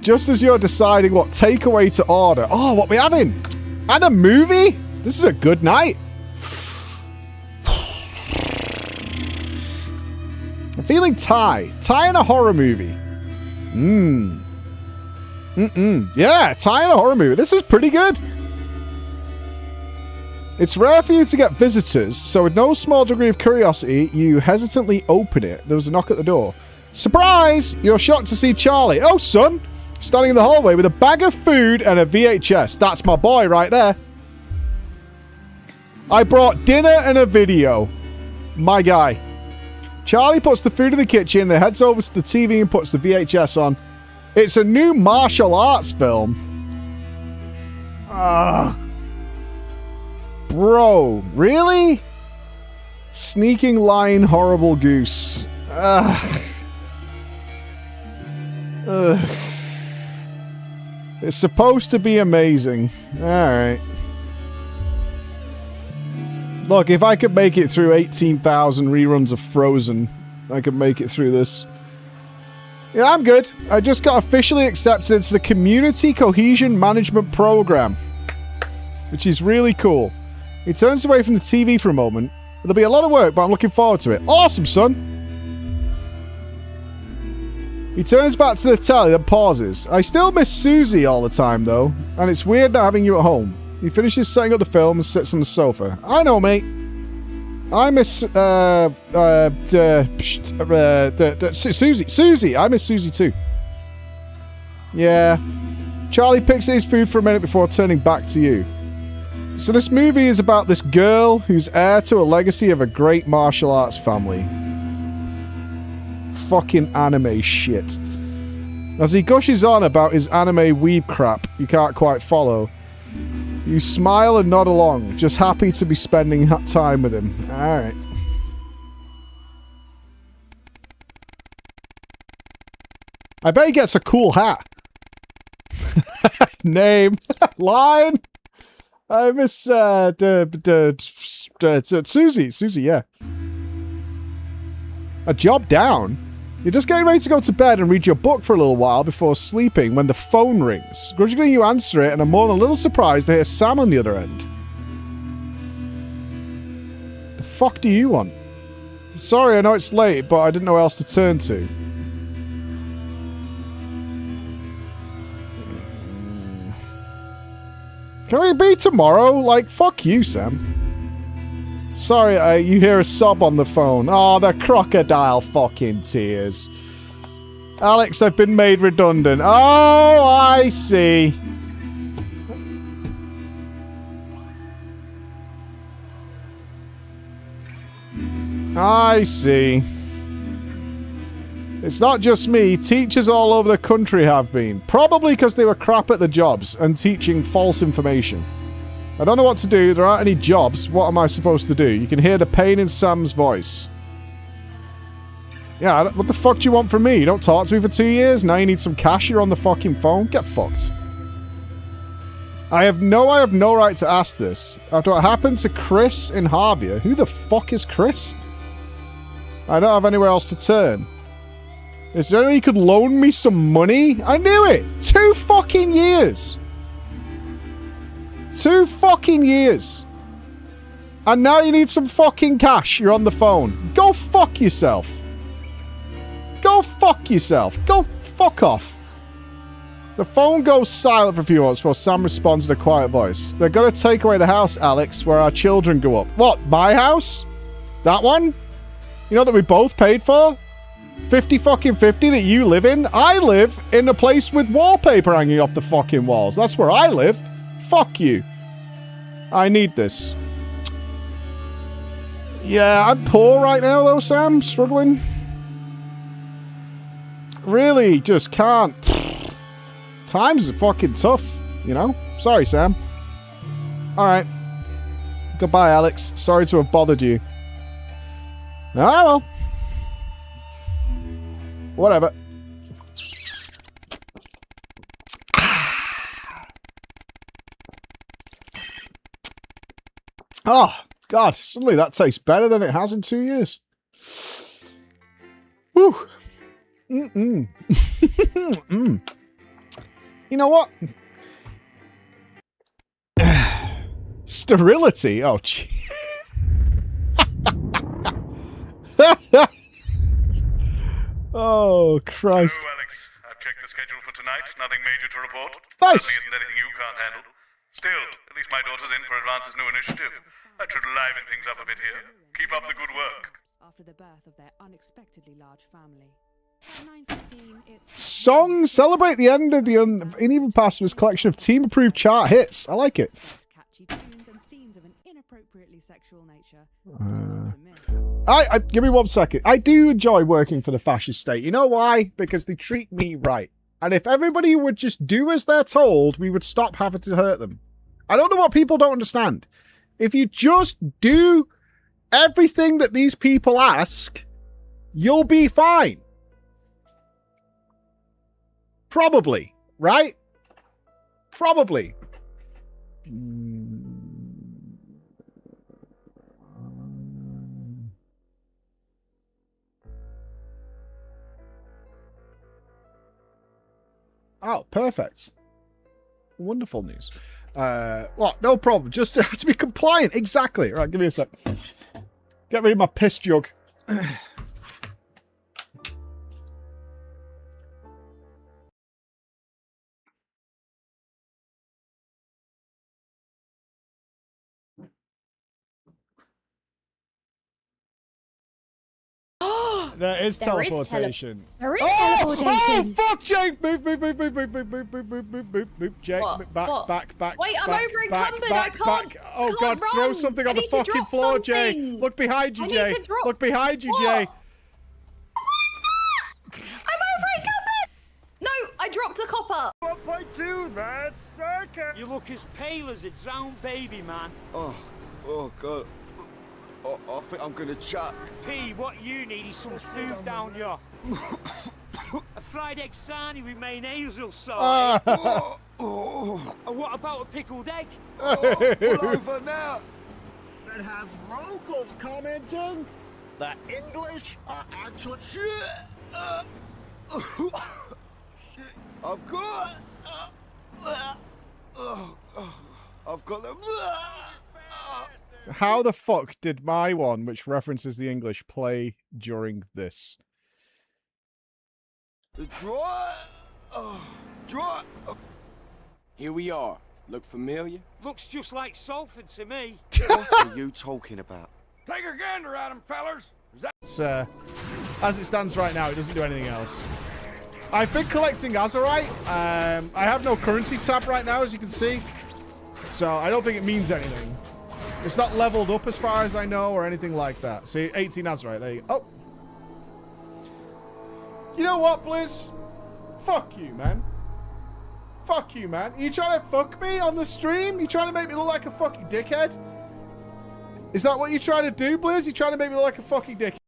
Just as you're deciding what takeaway to order. Oh, what we having? And a movie? This is a good night. I'm feeling Thai. Thai in a horror movie. Yeah, Thai in a horror movie. This is pretty good. It's rare for you to get visitors, so with no small degree of curiosity, you hesitantly open it. There was a knock at the door. Surprise! You're shocked to see Charlie. Oh, son! Standing in the hallway with a bag of food and a VHS. That's my boy right there. I brought dinner and a video. My guy. Charlie puts the food in the kitchen, then heads over to the TV and puts the VHS on. It's a new martial arts film. Bro, really? Sneaking lion, horrible goose. It's supposed to be amazing. Alright. Look, if I could make it through 18,000 reruns of Frozen, I could make it through this. Yeah, I'm good. I just got officially accepted into the Community Cohesion Management Program, which is really cool. He turns away from the TV for a moment. There'll be a lot of work, but I'm looking forward to it. Awesome, son! He turns back to the telly, then pauses. I still miss Susie all the time, though, and it's weird not having you at home. He finishes setting up the film and sits on the sofa. I know, mate. I miss, Susie. Susie! I miss Susie, too. Yeah. Charlie picks at his food for a minute before turning back to you. So this movie is about this girl who's heir to a legacy of a great martial arts family. Fucking anime shit. As he gushes on about his anime weeb crap you can't quite follow, you smile and nod along, just happy to be spending time with him. Alright. I bet he gets a cool hat. Name. Line. I miss Susie. Susie, yeah. A job down? You're just getting ready to go to bed and read your book for a little while before sleeping when the phone rings. Grudgingly, you answer it and are more than a little surprised to hear Sam on the other end. The fuck do you want? Sorry, I know it's late, but I didn't know where else to turn to. Can we be tomorrow? Like, fuck you, Sam. Sorry, you hear a sob on the phone. Oh, the crocodile fucking tears. Alex, I've been made redundant. Oh, I see. I see. It's not just me. Teachers all over the country have been. Probably because they were crap at the jobs and teaching false information. I don't know what to do. There aren't any jobs. What am I supposed to do? You can hear the pain in Sam's voice. Yeah, what the fuck do you want from me? You don't talk to me for 2 years? Now you need some cash? You're on the fucking phone? Get fucked. I have no right to ask this. After what happened to Chris in Harvia. Who the fuck is Chris? I don't have anywhere else to turn. Is there any way you could loan me some money? I knew it! 2 fucking years! 2 fucking years! And now you need some fucking cash. You're on the phone. Go fuck yourself. Go fuck yourself. Go fuck off. The phone goes silent for a few moments before Sam responds in a quiet voice. They're gonna take away the house, Alex, where our children grew up. What, my house? That one? You know that we both paid for? 50 fucking 50 that you live in? I live in a place with wallpaper hanging off the fucking walls. That's where I live. Fuck you. I need this. Yeah, I'm poor right now though, Sam. Struggling. Really, just can't. Times are fucking tough, you know? Sorry, Sam. Alright. Goodbye, Alex. Sorry to have bothered you. Ah, well. Whatever. Oh, God. Suddenly that tastes better than it has in 2 years. Whew. Mm-mm. Mm. You know what? Sterility? Oh, gee. Oh, Christ. Hello, Alex. I've checked the schedule for tonight. Nothing major to report. Nice. Certainly isn't anything you can't handle. Still, at least my daughter's in for Advance's new initiative. That should liven things up a bit here. Keep up the good work. After the birth of their unexpectedly large family. At 9:15, it's Song celebrate the end of the Uneven Passwords collection of team-approved chart hits. I like it. catchy tunes and scenes of an inappropriately sexual nature. Give me 1 second. I do enjoy working for the fascist state. You know why? Because they treat me right. And if everybody would just do as they're told, we would stop having to hurt them. I don't know what people don't understand. If you just do everything that these people ask, you'll be fine. Probably, right? Probably. Oh, perfect. Wonderful news. Well, no problem. Just to be compliant. Exactly. Right, give me a sec. Get rid of my piss jug. There is teleportation. There is Oh, teleportation. fuck, Jake! Move. Jake, What? back. Wait, I'm back, over-encumbered. back. Oh, God, throw run. something I on the need to fucking drop floor, Jay. something. Look behind you, I Jay. need to drop- Look behind you, What? Jay. I'm over-encumbered. No, I dropped the copper. 1.2, that's circa. You look as pale as a drowned baby, man. Oh, God. Oh, I think I'm gonna chuck. P, what you need is some food down here. A fried egg sarnie with mayonnaise or sauce. And what about a pickled egg? Pull over now. It has locals commenting that English are actually shit. I've got. I've got them. How the fuck did my one, which references the English, play during this? Draw. Draw. Here we are. Look familiar? Looks just like Salford to me. What are you talking about? Take a gander at him, fellers. It's, as it stands right now, it doesn't do anything else. I've been collecting Azurite. I have no currency tab right now, as you can see. So I don't think it means anything. It's not leveled up as far as I know or anything like that. See, 18 Azurite. There you go. Oh. You know what, Blizz? Fuck you, man. Fuck you, man. Are you trying to fuck me on the stream? You trying to make me look like a fucking dickhead? Is that what you're trying to do, Blizz? You trying to make me look like a fucking dickhead?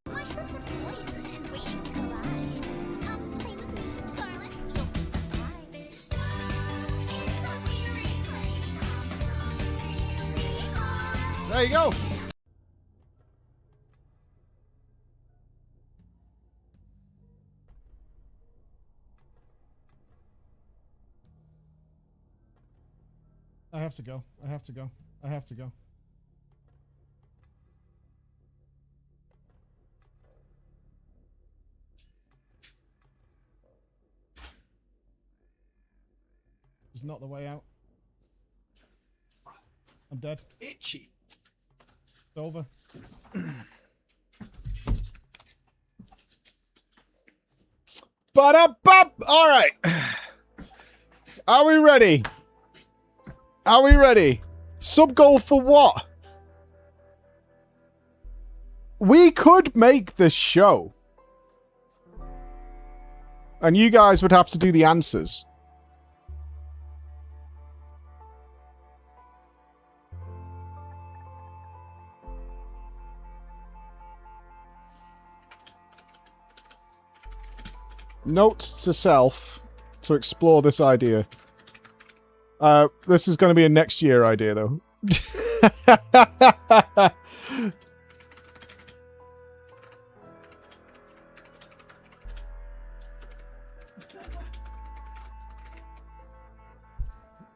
There you go. I have to go. I have to go. I have to go. It's not the way out. I'm dead. Itchy. It's over. Ba-da-bop! All right. Are we ready? Are we ready? Sub goal for what? We could make this show. And you guys would have to do the answers. Note to self to explore this idea. This is going to be a next year idea, though.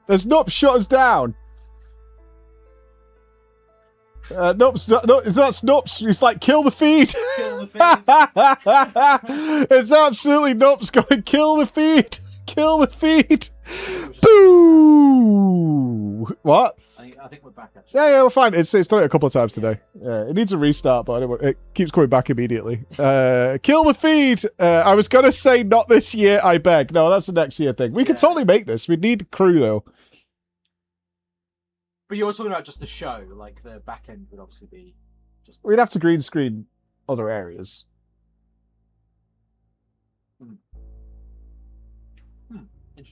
There's Nup shut us down. Nup's that's Nups. He's like, kill the feed. Kill the feed. It's absolutely Nups going, kill the feed. Kill the feed. Boo! What? I think we're back, actually. Yeah, we're fine. It's done it a couple of times today. It needs a restart, but it keeps coming back immediately. Kill the feed! I was going to say not this year, I beg. No, that's the next year thing. We could totally make this. We need crew, though. But you're talking about just the show. Like, the back end would obviously be just... We'd have to green screen other areas.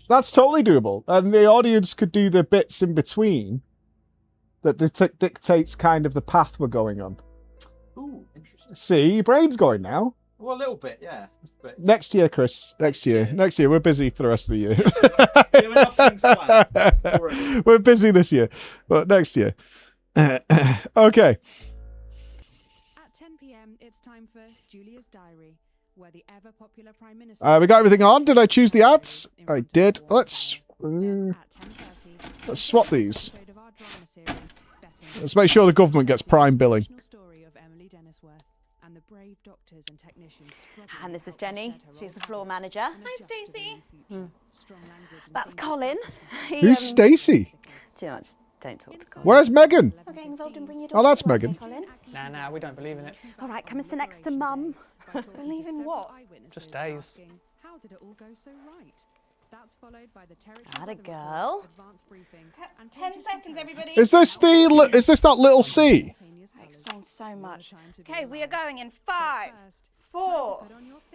That's totally doable. And the audience could do the bits in between that dictates kind of the path we're going on. Ooh, interesting. See, your brain's going now. Well, a little bit, yeah. But Next year, Chris. Next year. Next year. We're busy for the rest of the year. we have enough things planned already. We're busy this year, but next year. Okay. At 10 p.m., it's time for Julia's Diary, where the ever-popular Prime Minister... We got everything on. Did I choose the ads? I did. Let's swap these. Let's make sure the government gets prime billing. And this is Jenny. She's the floor manager. Hi, Stacey. That's Colin. Who's Stacey? Do you know, just don't talk to Colin. Where's Megan? Not getting involved and bring your Oh, that's daughter, Megan. Colin. Nah, we don't believe in it. All right, come and sit next to Mum. Believe in what? Just days. How did it all go so right? That's followed by the territory. Had a girl. 10 seconds, everybody. Is this not Little C? That explains so much. Okay, we are going in 5, 4,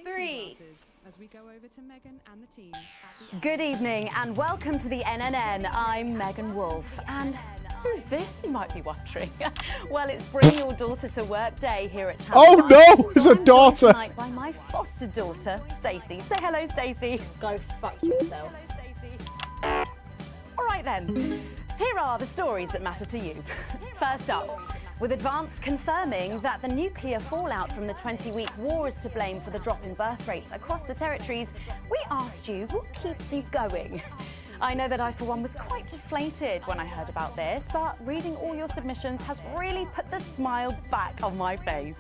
3. As we go over to Megan and the team. Good evening and welcome to the NNN. I'm Megan Wolf and Who's this, you might be wondering? Well, it's Bring Your Daughter to Work Day here at Channel Oh 9. no, it's So a I'm joined daughter. tonight by my foster daughter, Stacey. Say hello, Stacey. Go fuck yourself. All right then, here are the stories that matter to you. First up, with Advance confirming that the nuclear fallout from the 20-week war is to blame for the drop in birth rates across the territories, we asked you what keeps you going. I know that I, for one, was quite deflated when I heard about this, but reading all your submissions has really put the smile back on my face.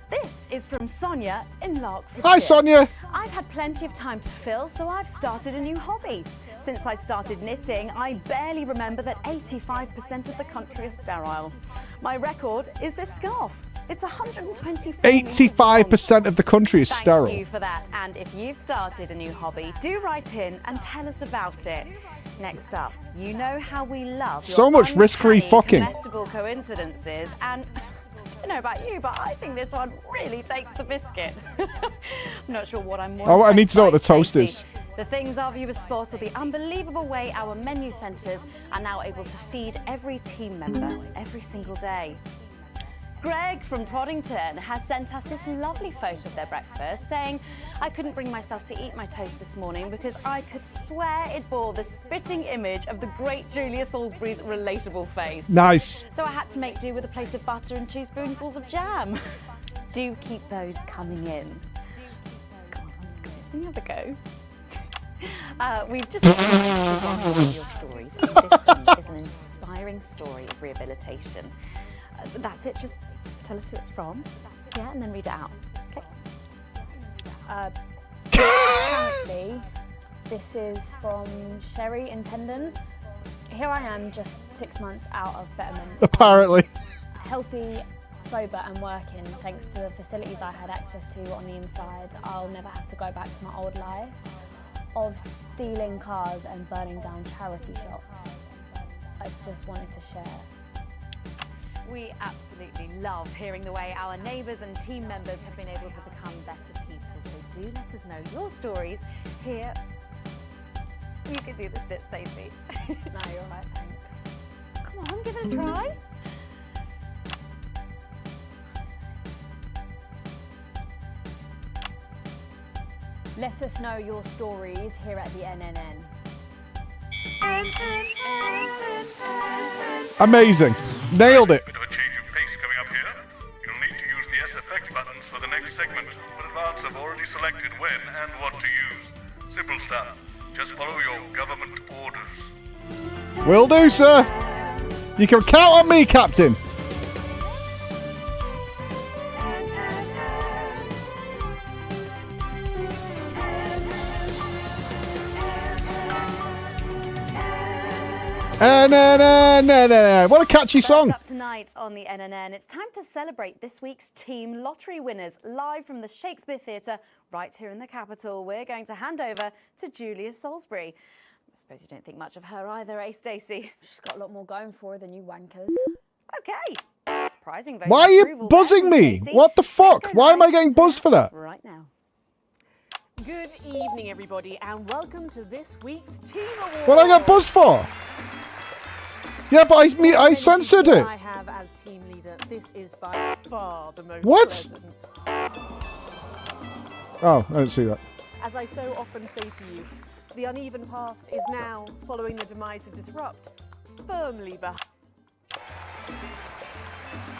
This is from Sonia in Larkford. Hi, Sonia. I've had plenty of time to fill, so I've started a new hobby. Since I started knitting, I barely remember that 85% of the country is sterile. My record is this scarf. It's 124 85% of the country is sterile. Thank you for that. And if you've started a new hobby, do write in and tell us about it. Next up, you know how we love So your much risk-free uncanny, fucking. comestible coincidences, and I don't know about you, but I think this one really takes the biscuit. I'm not sure what I'm more. Oh, I need to know what the impressed toast by, is. Stacey. The things our viewers spot are the unbelievable way our menu centres are now able to feed every team member every single day. Greg from Proddington has sent us this lovely photo of their breakfast, saying, I couldn't bring myself to eat my toast this morning because I could swear it bore the spitting image of the great Julia Salisbury's relatable face. Nice. So I had to make do with a plate of butter and 2 spoonfuls of jam. Do keep those coming in. Come on, have a go. We've just one of your stories, and this one is an inspiring story of rehabilitation. That's it, just tell us who it's from, yeah, and then read it out, okay? Apparently, this is from Sherry in Pendon. Here I am, just 6 months out of betterment. Apparently. Healthy, sober and working thanks to the facilities I had access to on the inside. I'll never have to go back to my old life of stealing cars and burning down charity shops. I just wanted to share. We absolutely love hearing the way our neighbours and team members have been able to become better people. So do let us know your stories here. You can do this bit, Stacey. No, you're right, thanks. Come on, give it a try. Let us know your stories here at the NNN. Amazing. Nailed it. Bit of a change of pace coming up here. You'll need to use the S effect buttons for the next segment, but Advance have already selected when and what to use. Simple stuff. Just follow your government orders. Will do, sir. You can count on me, Captain. What a catchy song. Up tonight on the NNN, it's time to celebrate this week's team lottery winners live from the Shakespeare Theatre right here in the capital. We're going to hand over to Julia Salisbury. I suppose you don't think much of her either, eh, Stacey? She's got a lot more going for her than you wankers. Okay. Surprising vote Why are of you approval buzzing there, me? Stacey. What the fuck? Why am I getting buzzed for that? Right now. Good evening, everybody, and welcome to this week's Team Award. What I got buzzed for? Yeah, but I censored it. I have as team leader. This is by far the most What? pleasant. Oh, I didn't see that. As I so often say to you, the uneven past is now, following the demise of Disrupt, firmly behind.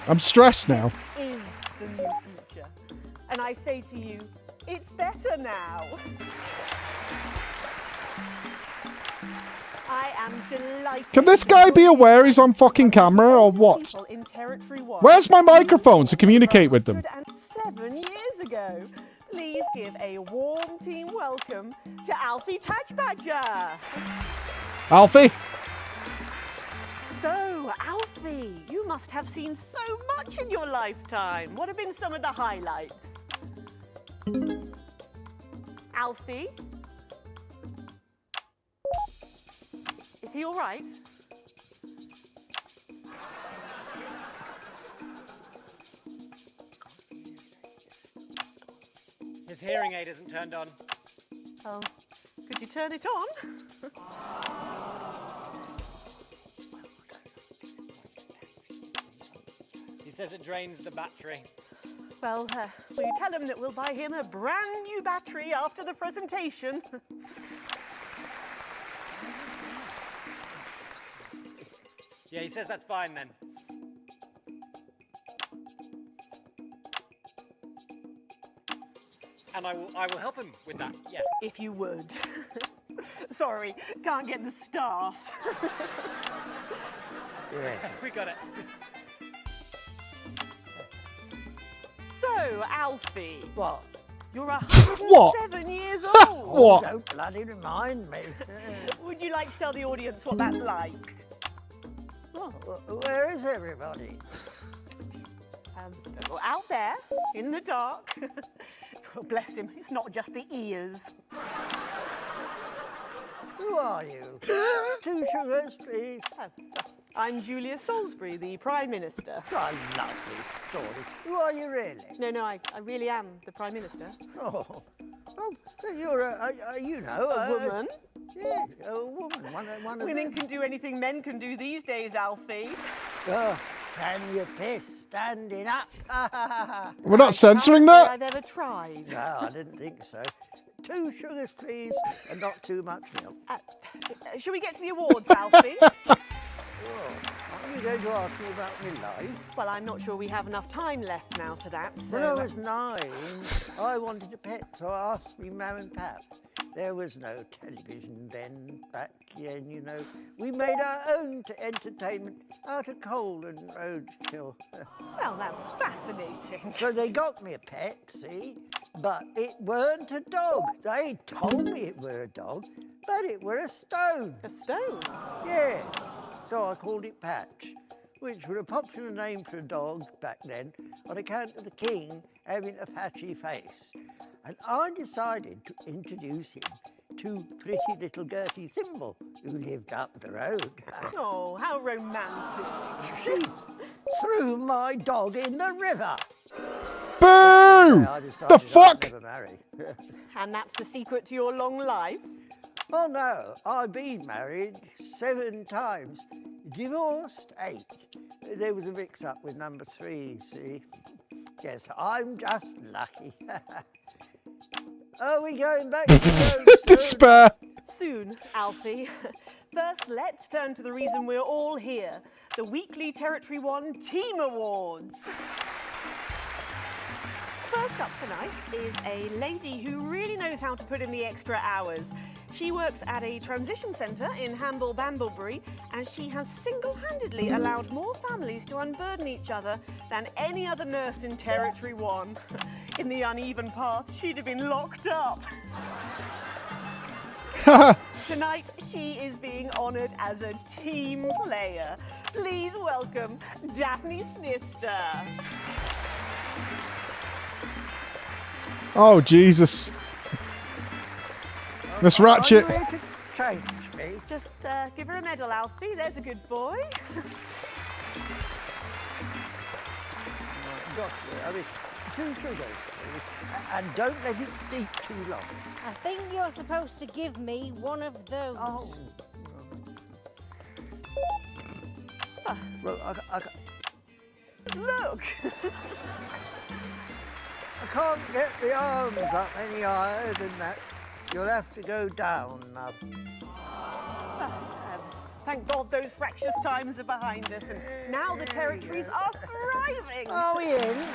I'm stressed now. Is the new future. And I say to you, it's better now. I am delighted. Can this guy be aware he's on fucking camera or what? In Territory 1. Where's my microphone to communicate with them? 7 years ago. Please give a warm team welcome to Alfie Touchbadger. Alfie? So, Alfie, you must have seen so much in your lifetime. What have been some of the highlights? Alfie? Is he all right? His hearing aid isn't turned on. Oh, could you turn it on? says it drains the battery. Well, will you tell him that we'll buy him a brand new battery after the presentation? Yeah, he says that's fine then. And I will help him with that, yeah. If you would. Sorry, can't get the staff. Yeah. We got it. So, Alfie. What? You're 107 years old. What? Don't bloody remind me. Would you like to tell the audience what that's like? Oh, where is everybody? Out there, in the dark. Oh, bless him, it's not just the ears. Who are you? 2 sugars, please. I'm Julia Salisbury, the Prime Minister. I love this story. Who are you really? No, I really am the Prime Minister. Oh, so you're a woman? Yeah, a woman. One of Women can do anything men can do these days, Alfie. Oh, can you piss standing up? We're not censoring that? I've ever tried. No, I didn't think so. 2 sugars, please, and not too much milk. Shall we get to the awards, Alfie? Are you going to ask me about my life? Well, I'm not sure we have enough time left now for that, so... When I was 9, I wanted a pet, so I asked me mum and pap. There was no television then, back then, you know. We made our own entertainment out of coal and roadkill. Well, that's fascinating. So they got me a pet, see? But it weren't a dog. They told me it were a dog, but it were a stone. A stone? Yeah. So I called it Patch, which was a popular name for a dog back then on account of the king having a patchy face. And I decided to introduce him to pretty little Gertie Thimble, who lived up the road. Oh, how romantic. She threw my dog in the river. Boo! The fuck? I'd never marry. And that's the secret to your long life? Oh no, I've been married 7 times, divorced 8. There was a mix-up with number 3, see? Yes, I'm just lucky. Are we going back to the Despair. Soon, Alfie. First, let's turn to the reason we're all here, the weekly Territory 1 Team Awards. First up tonight is a lady who really knows how to put in the extra hours. She works at a transition centre in Hamble-Bamblebury, and she has single-handedly allowed more families to unburden each other than any other nurse in Territory 1. In the uneven path, she'd have been locked up. Tonight, she is being honoured as a team player. Please welcome Daphne Snister. Oh, Jesus. Miss Ratchet. Are you here to change me? Just give her a medal, Alfie. There's a good boy. I mean, 2 sugars, please. And don't let it steep too long. I think you're supposed to give me one of those. Oh. Well, I Look! I can't get the arms up any higher than that. You'll have to go down, love. Thank God those fractious times are behind us, and now the territories are thriving. Are we in?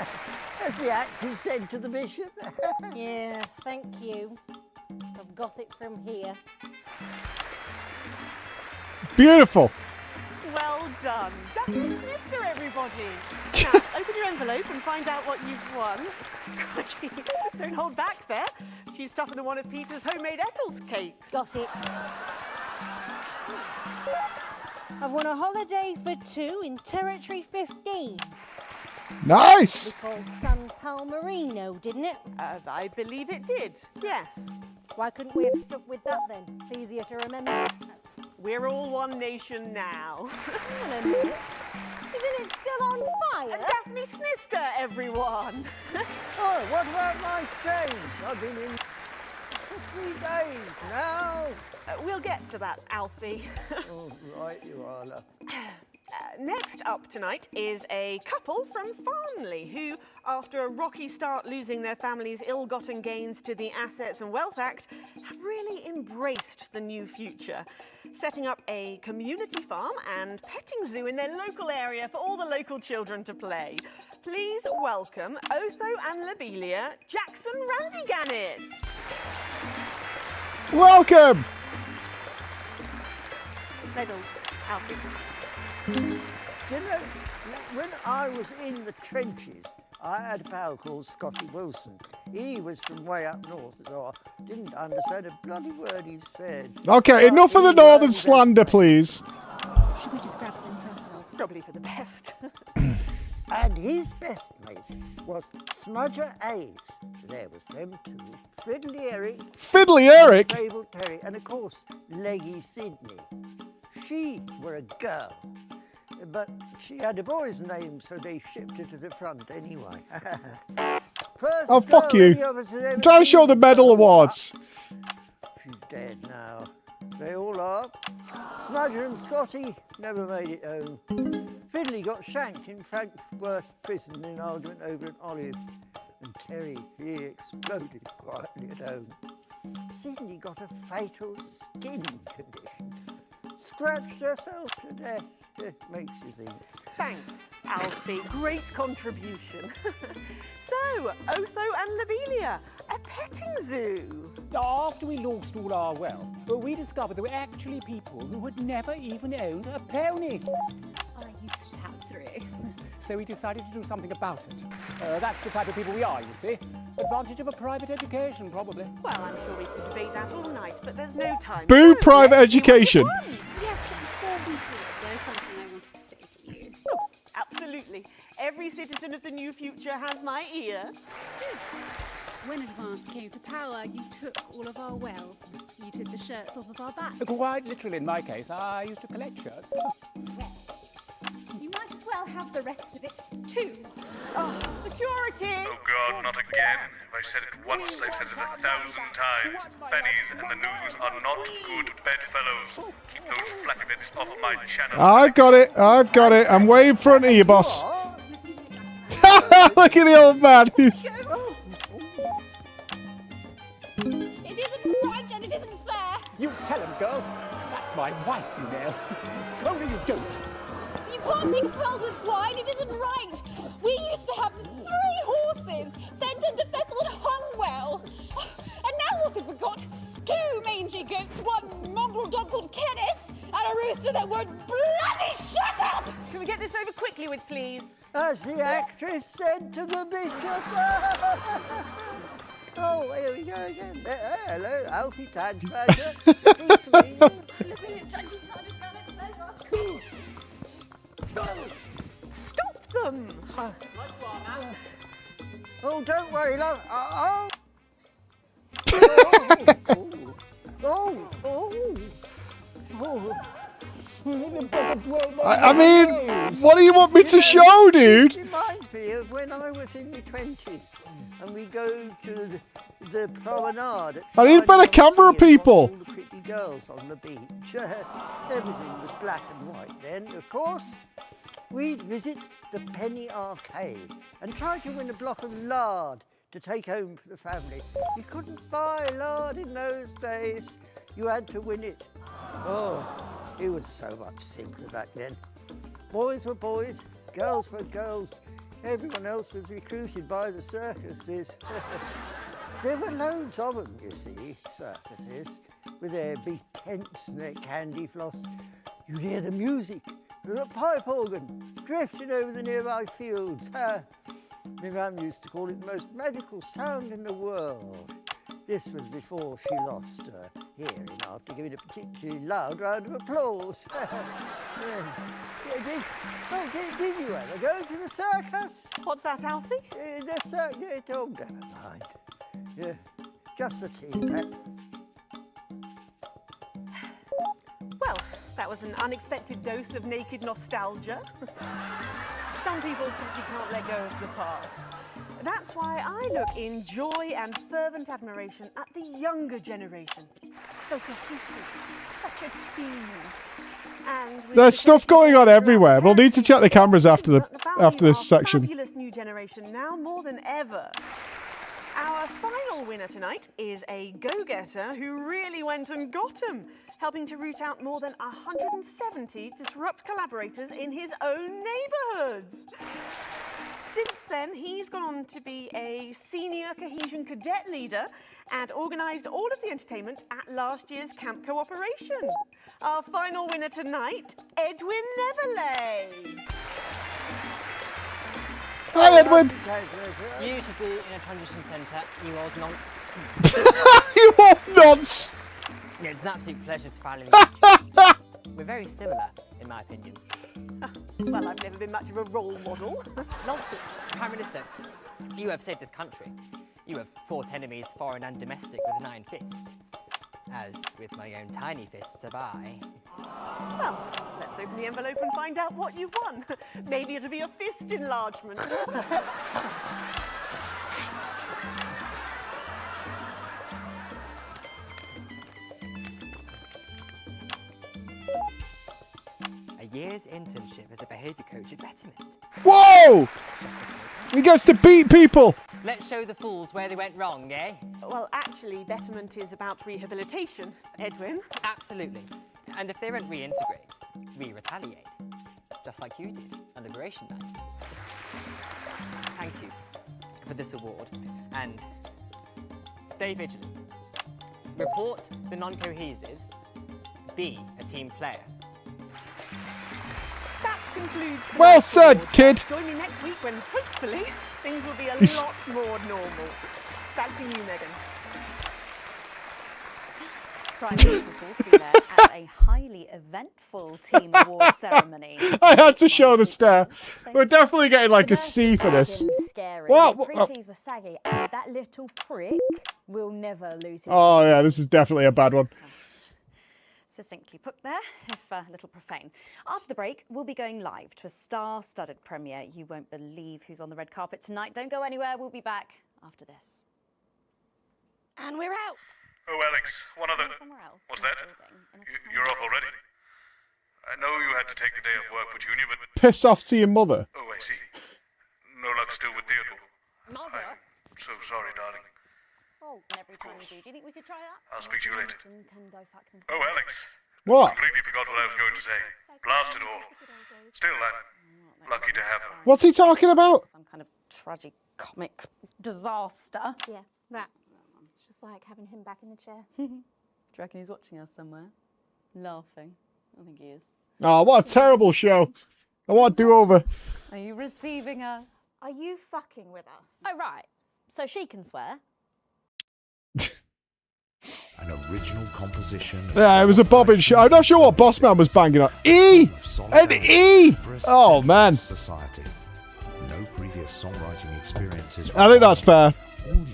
As the actor said to the bishop. Yes, thank you. I've got it from here. Beautiful. Well done. That's the Snister, everybody. Now, open your envelope and find out what you've won. Don't hold back there. She's tougher than one of Peter's homemade Eccles cakes. Got it. I've won a holiday for 2 in Territory 15. Nice. It called San Palmerino, didn't it? I believe it did, yes. Why couldn't we have stuck with that then? It's easier to remember. We're all one nation now. Hang on a minute. Isn't it still on fire? Daphne Snister, everyone. Oh, what about my change? I've been in for 3 days now. We'll get to that, Alfie. Oh, right you are, love. Next up tonight is a couple from Farnley who, after a rocky start losing their family's ill-gotten gains to the Assets and Wealth Act, have really embraced the new future, setting up a community farm and petting zoo in their local area for all the local children to play. Please welcome Otho and Lobelia Jackson Randy-Gannett. Welcome! Medals, Alfie. You know, when I was in the trenches, I had a pal called Scotty Wilson. He was from way up north, so I didn't understand a bloody word he said. Okay, enough of the northern slander, please. Should we just grab them personal? Probably for the best. And his best mate was Smudger Ace. There was them two. Fiddly Eric. Fiddly Eric? Fable Terry. And of course, Leggy Sydney. She were a girl. But she had a boy's name, so they shipped her to the front anyway. Oh, fuck you. I'm trying to show the medal awards. She's dead now. They all are. Smudger and Scotty never made it home. Fiddly got shanked in Frankworth prison in an argument over an olive. And Terry, he exploded quietly at home. Sydney got a fatal skin condition. Scratched herself to death. It makes you think. Thanks, Alfie. Great contribution. So, Otho and Lobelia, a petting zoo. After we lost all our wealth, we discovered there were actually people who had never even owned a pony. I used to have 3. So we decided to do something about it. That's the type of people we are, you see. Advantage of a private education, probably. Well, I'm sure we could debate that all night, but there's no time. Boo private education. Yes, before we do, there's something I wanted to say to you. Oh, absolutely. Every citizen of the new future has my ear. When Advance came to power, you took all of our wealth. You took the shirts off of our backs. Quite literally, in my case, I used to collect shirts. Well, you might as well have the rest of it, too. Oh, security! Oh God, not again. If I said it once, I've said it 1,000 times. Pennies and the news are not good bedfellows. Keep those flappy bits off my channel. I've got it. I've got it. I'm way in front of you, boss. Look at the old man. It isn't right and it isn't fair. You tell him, girl. That's my wife, you know. Only you don't. You can't mix pearls with swine. It isn't right. We used to have 3 horses, Fenton, DeFessel and Hunwell. And now what have we got? 2 mangy goats, 1 mongrel dog called Kenneth, and a rooster that would bloody shut up! Can we get this over quickly with, please? As the actress said to the bishop. Oh, here we go again. Hello, Alfie Tagsbadger. Stop them! Oh, don't worry, love. I mean, what do you want me to show, dude? It reminds me of when I was in my 20s and we go to the promenade. I need better camera people. All the pretty girls on the beach. Everything was black and white then, of course. We'd visit the Penny Arcade and try to win a block of lard to take home for the family. You couldn't buy lard in those days. You had to win it. Oh, it was so much simpler back then. Boys were boys, girls were girls. Everyone else was recruited by the circuses. There were loads of them, you see, circuses, with their big tents and their candy floss. You'd hear the music, the pipe organ, drifting over the nearby fields. My mum used to call it the most magical sound in the world. This was before she lost her hearing after giving a particularly loud round of applause. Did you ever go to the circus? What's that, Alfie? The circus, oh, never mind. Yeah, just a tea. Well, that was an unexpected dose of naked nostalgia. Some people simply can't let go of the past. That's why I look in joy and fervent admiration at the younger generation. So cohesive, such a team. And with There's the stuff going on everywhere. We'll terror, need to check the cameras after the after this value of section. Fabulous new generation now more than ever. Our final winner tonight is a go-getter who really went and got 'em, helping to root out more than 170 disrupt collaborators in his own neighbourhood. Since then, he's gone on to be a senior cohesion cadet leader and organised all of the entertainment at last year's Camp Cooperation. Our final winner tonight, Edwin Neverlay. Hi, Edwin. You should be in a transition centre, you old nonce. You old nonce. Yeah, it's an absolute pleasure to finally meet you. We're very similar, in my opinion. Well, I've never been much of a role model. Nonsense, Prime Minister. You have saved this country. You have fought enemies, foreign and domestic, with an iron fist. As with my own tiny fists have I. Well, let's open the envelope and find out what you've won. Maybe it'll be a fist enlargement. A year's internship as a behaviour coach at Betterment. Whoa! He gets to beat people. Let's show the fools where they went wrong, eh? Well, actually, Betterment is about rehabilitation, Edwin. Absolutely. And if they don't reintegrate, we retaliate. Just like you did on Liberation Night. Thank you for this award. And stay vigilant. Report the non-cohesives. Be a team player. That concludes. Well said, kid. Join me next week when hopefully things will be a He's- lot more normal. Back to you, Megan. Prime Minister Salisbury there at a highly eventful team award ceremony. I had to show the stare. We're definitely getting like a C for this. Scary. What? The pretties were saggy, and that little prick will never lose his. Oh yeah, this is definitely a bad one. Succinctly put there, if a little profane. After the break, we'll be going live to a star-studded premiere. You won't believe who's on the red carpet tonight. Don't go anywhere. We'll be back after this. And we're out. Oh, Alex, one other... Somewhere else. What's that? You're off already? I know you had to take the day off work for Junior, but... Piss off to your mother. Oh, I see. No luck still with Theodore. Mother? I'm so sorry, darling. Oh, every time we do. Do you think we could try that? I'll speak to you later. Can go fuck themselves. Oh, Alex. What? Completely forgot what I was going to say. Blast it all. Still, I'm lucky to have her. What's he talking about? Some kind of tragic comic disaster. Yeah, that. It's just like having him back in the chair. Do you reckon he's watching us somewhere? Laughing. I think he is. Oh, what a terrible show. I want a do-over. Are you receiving us? Are you fucking with us? Oh, right. So she can swear. An original composition. Yeah, it was a bobbin show. I'm not sure what Bossman was banging on. E! An E! Oh, man. Society. No previous songwriting experiences. I think that's fair.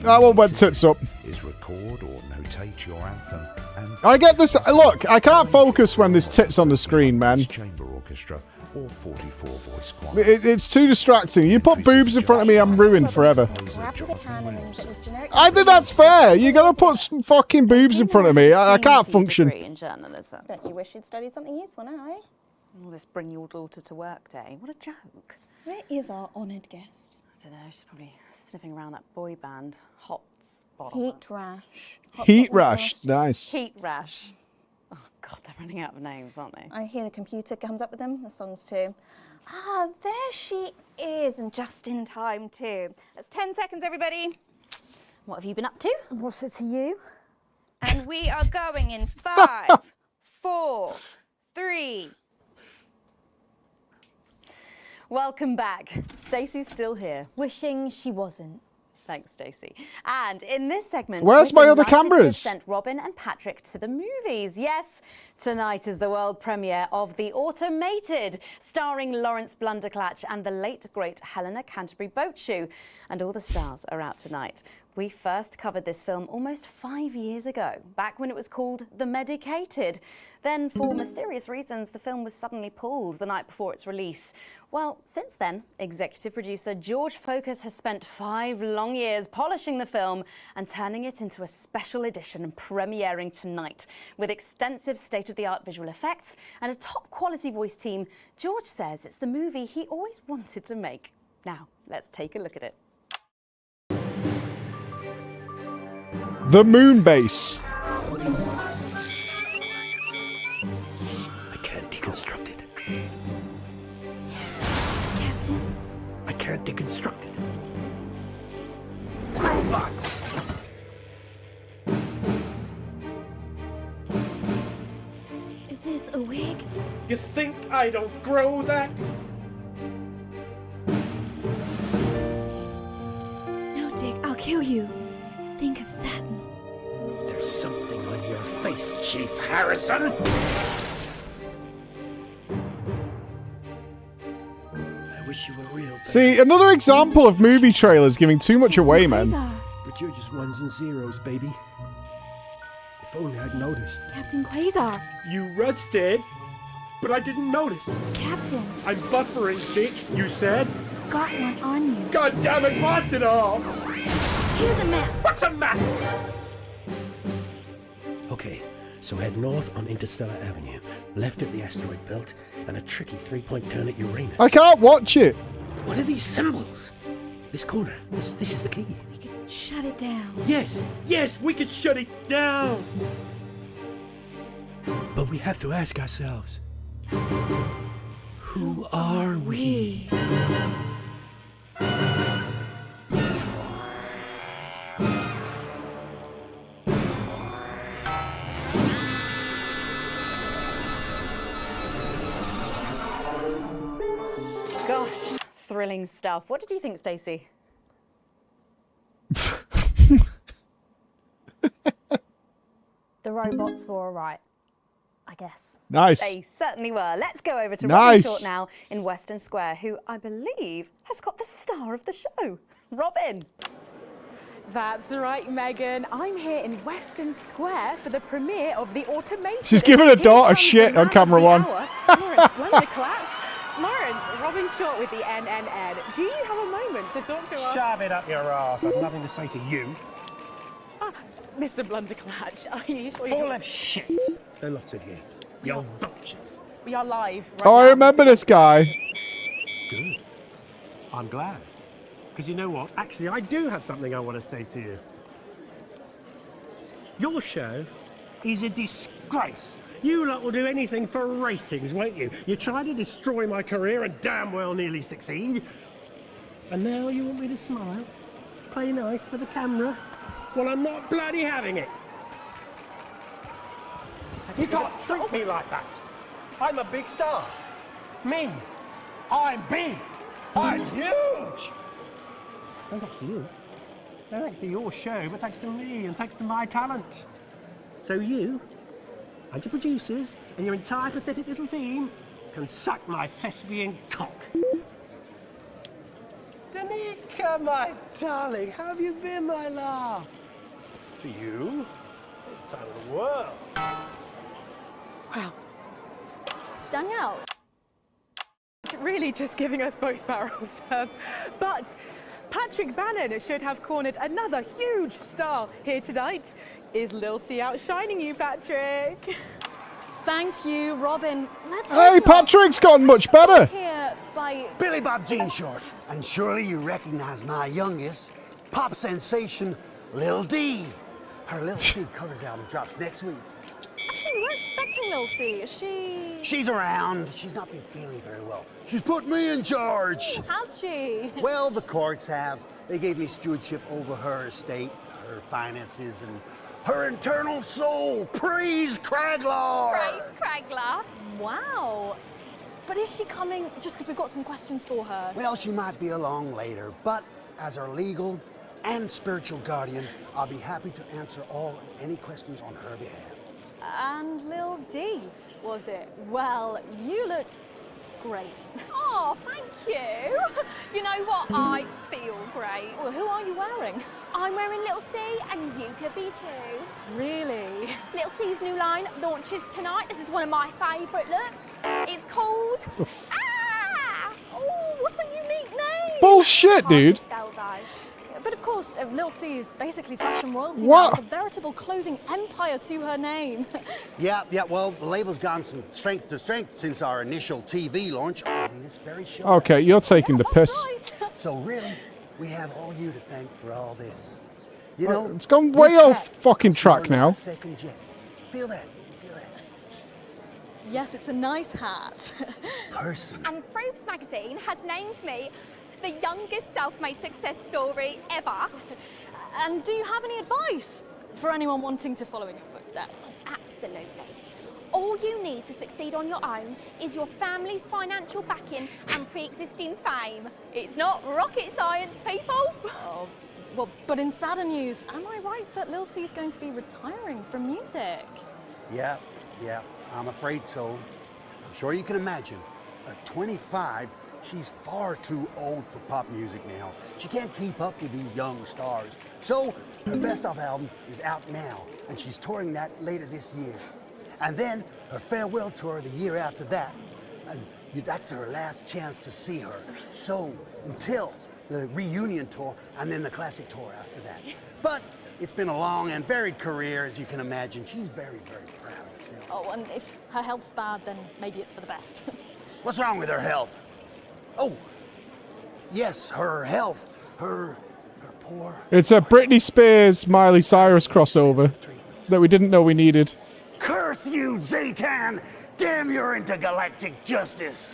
That one went tits up. Is record or notate your anthem and I get this. Look, I can't focus when there's tits on the screen, man. chamber orchestra or 44 voice choir. It's too distracting. You put boobs in front of me, I'm ruined forever. I think that's fair. You gotta put some fucking boobs in front of me. I can't function. In journalism. Bet you wish you'd studied something useful now, eh? All this bring your daughter to work day. What a joke. Where is our honoured guest? I don't know, she's probably sniffing around that boy band hot spot. Heat rash. Heat rash. Nice. Heat rash. Oh God, they're running out of names, aren't they? I hear the computer comes up with them, the songs too. Ah, there she is, and just in time too. That's 10 seconds, everybody. What have you been up to? What's it to you? And we are going in 5, 4, 3. Welcome back. Stacey's still here. Wishing she wasn't. Thanks, Stacey. And in this segment, Where's my other cameras? Sent Robin and Patrick to the movies. Yes, tonight is the world premiere of The Automated, starring Lawrence Blunderclatch and the late great Helena Canterbury Boatshoe. And all the stars are out tonight. We first covered this film almost 5 years ago, back when it was called The Medicated. Then, for mysterious reasons, the film was suddenly pulled the night before its release. Well, since then, executive producer George Focus has spent 5 long years polishing the film and turning it into a special edition and premiering tonight. With extensive state-of-the-art visual effects and a top-quality voice team, George says it's the movie he always wanted to make. Now, let's take a look at it. The moon base. I can't deconstruct it. Captain? I can't deconstruct it. Robots! Is this a wig? You think I don't grow that? No, Dick, I'll kill you. Think of Saturn. There's something on your face, Chief Harrison! I wish you were real, baby. See, another example of movie trailers giving too much away, man. But you're just ones and zeros, baby. If only I'd noticed. Captain Quasar. You rusted, but I didn't notice. Captain. I'm buffering, Dick, you said. Got one on you. God damn it, blast it off! Here's a map. What's a map? Okay, so head north on Interstellar Avenue, left at the asteroid belt, and a tricky 3-point turn at Uranus. I can't watch it. What are these symbols? This corner. This is the key. We could shut it down. Yes, we could shut it down. But we have to ask ourselves, who are we? Gosh, thrilling stuff. What did you think, Stacey? The robots were all right, I guess. Nice. They certainly were. Let's go over to Nice. Robin Short now in Western Square, who I believe has got the star of the show. Robin. That's right, Megan. I'm here in Western Square for the premiere of The Automation. She's giving her daughter shit on camera one. Lawrence Blunderclatch. Lawrence, Robin Short with the NNN. Do you have a moment to talk to us? Shove it up your arse. I've nothing to say to you. Mr. Blunderclatch, are you sure Full of shit. A lot of you. You're vultures. We are live right Oh, I now. remember this guy. Good. I'm glad. Because you know what? Actually, I do have something I want to say to you. Your show is a disgrace. You lot will do anything for ratings, won't you? You try to destroy my career and damn well nearly succeed. And now you want me to smile? Play nice for the camera? Well, I'm not bloody having it. You can't treat me like that. I'm a big star. Me. I'm big. I'm huge. And thanks to you. No thanks to your show, but thanks to me and thanks to my talent. So you and your producers and your entire pathetic little team can suck my thespian cock. Danica, my darling, how have you been, my love? For you, the time of the world. Wow. Danielle. Really just giving us both barrels. But Patrick Bannon should have cornered another huge star here tonight. Is Lil C outshining you, Patrick? Thank you, Robin. Let's Hey, Patrick's gotten much better. Here by Billy Bob Jean Short, and surely you recognize my youngest, pop sensation, Lil D. Her Lil C covers album drops next week. Actually, we weren't expecting Lil C. Is she? She's around. She's not been feeling very well. She's put me in charge. Has she? Well, the courts have. They gave me stewardship over her estate, her finances, and her internal soul. Praise Craglar! Praise Craglar. Wow. But is she coming just because we've got some questions for her? Well, she might be along later, but as her legal and spiritual guardian, I'll be happy to answer all and any questions on her behalf. And Lil D, was it? Well, you look great. Oh, thank you. You know what? I feel great. Well, who are you wearing? I'm wearing Little C, and you could be too. Really? Little C's new line launches tonight. This is one of my favourite looks. It's called... Oh, what a unique name! Bullshit, dude. Spell though. But of course, Lil C is basically fashion royalty What? now, with a veritable clothing empire to her name. Yeah, well, the label's gone from strength to strength since our initial TV launch on this very show. Okay, you're taking the piss. So really, we have all you to thank for all this. You know, It's gone way this off hat fucking is track more than now. a second jet. Feel that? Feel that? Yes, it's a nice hat. Person. And Forbes magazine has named me the youngest self-made success story ever. And do you have any advice for anyone wanting to follow in your footsteps? Absolutely. All you need to succeed on your own is your family's financial backing and pre-existing fame. It's not rocket science, people. Oh, well, but in sadder news, am I right that Lil C is going to be retiring from music? Yeah, I'm afraid so. I'm sure you can imagine. At 25, she's far too old for pop music now. She can't keep up with these young stars. So her best of album is out now, and she's touring that later this year. And then her farewell tour the year after that. And that's her last chance to see her. So until the reunion tour and then the classic tour after that. But it's been a long and varied career, as you can imagine. She's very, very proud of herself. Oh, and if her health's bad, then maybe it's for the best. What's wrong with her health? Oh, yes, her health, her poor... It's a Britney Spears, Miley Cyrus crossover that we didn't know we needed. Curse you, Zaytan! Damn your intergalactic justice!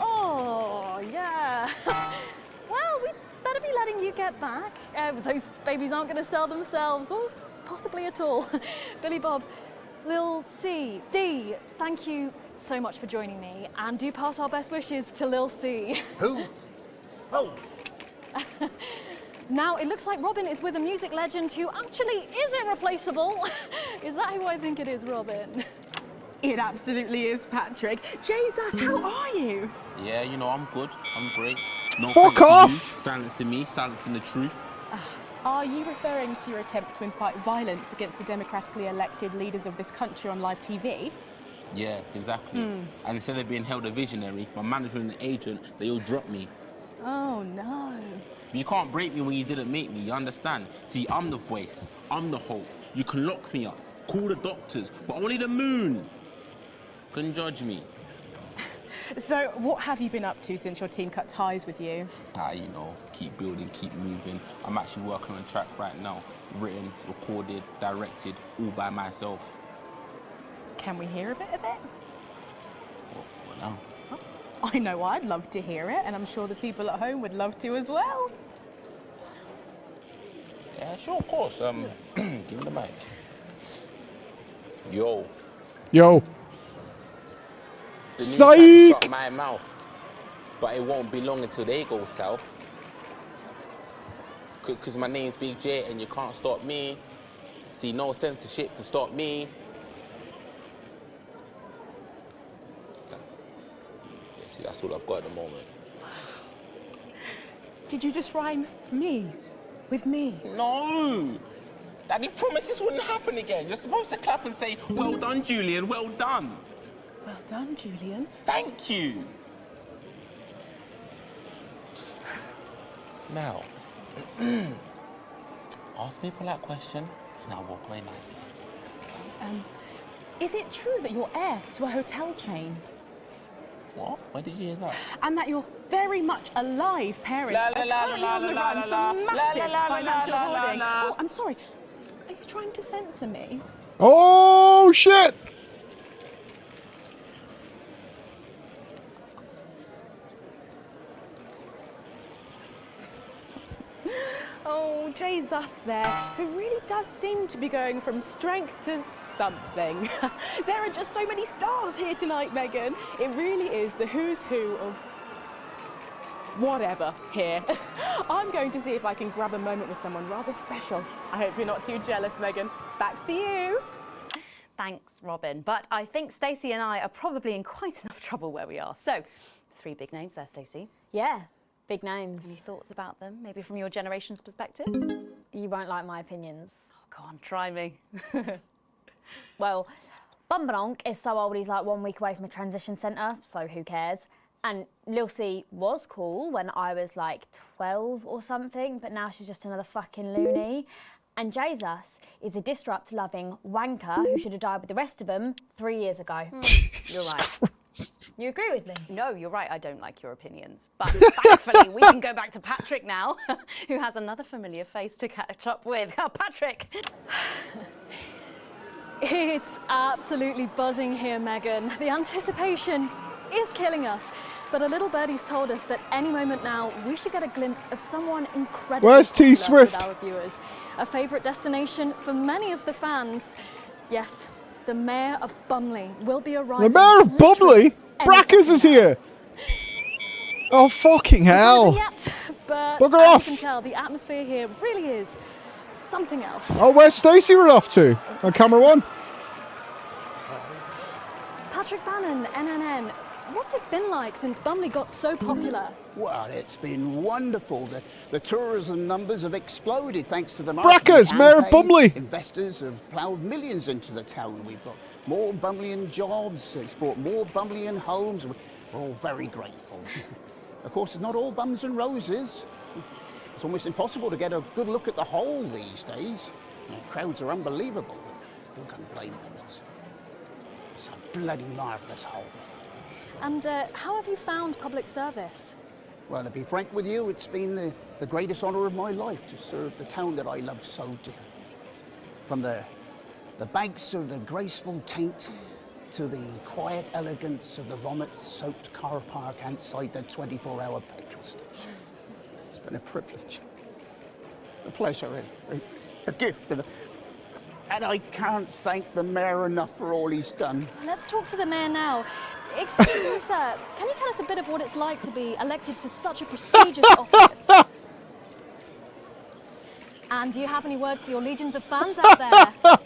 Oh, yeah. Well, we better be letting you get back. Those babies aren't going to sell themselves, or possibly at all. Billy Bob, Lil C, D, thank you so much for joining me, and do pass our best wishes to Lil C. Who? Oh! Now, it looks like Robin is with a music legend who actually is irreplaceable. Is that who I think it is, Robin? It absolutely is, Patrick. Jesus, how are you? Yeah, you know, I'm good. I'm great. No Fuck thanks to off! you, silencing me, silencing the truth. Are you referring to your attempt to incite violence against the democratically elected leaders of this country on live TV? Yeah, exactly. And instead of being held a visionary, my management and agent, they all dropped me. Oh, no. But you can't break me when you didn't make me, you understand? See, I'm the voice, I'm the hope. You can lock me up, call the doctors, but only the moon can judge me. So, what have you been up to since your team cut ties with you? You know, keep building, keep moving. I'm actually working on a track right now, written, recorded, directed, all by myself. Can we hear a bit of it? What now? I know I'd love to hear it, and I'm sure the people at home would love to as well. Yeah, sure, of course. Give me the mic. Yo. Yo. The new track Psych! shut my mouth, but it won't be long until they go south. Cause my name's Big J and you can't stop me. See, no censorship can stop me. Yeah, see, that's all I've got at the moment. Did you just rhyme me with me? No! Daddy promised this wouldn't happen again. You're supposed to clap and say, well done, Julian, well done. Well done, Julian. Thank you. Now, ask me a polite question and I'll walk away nicely. Is it true that you're heir to a hotel chain? What? Where did you hear that? And that you're very much alive parents La, la, la, currently la, on the la, run la, for la, massive la, la, la, financial la, la, hoarding? la. Oh, I'm sorry. Are you trying to censor me? Oh, shit! Oh, Jesus there, who really does seem to be going from strength to something. There are just so many stars here tonight, Megan. It really is the who's who of whatever here. I'm going to see if I can grab a moment with someone rather special. I hope you're not too jealous, Megan. Back to you. Thanks, Robin. But I think Stacey and I are probably in quite enough trouble where we are. So, 3 big names there, Stacey. Yeah, big names. Any thoughts about them? Maybe from your generation's perspective? You won't like my opinions. Oh, go on, try me. Well, Bumbanonk is so old he's like 1 week away from a transition centre, so who cares? And Lil C was cool when I was like 12 or something, but now she's just another fucking loony. And Jesus is a disrupt-loving wanker who should have died with the rest of them 3 years ago. You're right. You agree with me? No, you're right. I don't like your opinions. But thankfully, we can go back to Patrick now, who has another familiar face to catch up with. Oh, Patrick! It's absolutely buzzing here, Megan. The anticipation is killing us. But a little birdie's told us that any moment now we should get a glimpse of someone incredible. Where's T Swift? With our viewers. A favourite destination for many of the fans. Yes, the Mayor of Bumley will be arriving. The Mayor of Bumley? Brackers is here. Oh, fucking hell. Yet, but Bugger as off. you can tell, the atmosphere here really is something else. Oh, where's Stacey run off to? On camera 1. Patrick Bannon, NNN. What's it been like since Bumley got so popular? Well, it's been wonderful. The tourism numbers have exploded thanks to the marketing Brackers, Mayor of campaign. Bumley. Investors have ploughed millions into the town. We've got more Bumleyan jobs. It's brought more Bumleyan homes. We're all very grateful. Of course, it's not all bums and roses. It's almost impossible to get a good look at the whole these days. The crowds are unbelievable. Who can blame them? It's a bloody marvellous whole. And how have you found public service? Well, to be frank with you, it's been the greatest honour of my life to serve the town that I love so dearly. From the banks of the graceful Taint to the quiet elegance of the vomit-soaked car park outside the 24-hour petrol station. It's been a privilege, a pleasure, a gift, and I can't thank the Mayor enough for all he's done. Let's talk to the Mayor now. Excuse me, sir, can you tell us a bit of what it's like to be elected to such a prestigious office? And do you have any words for your legions of fans out there?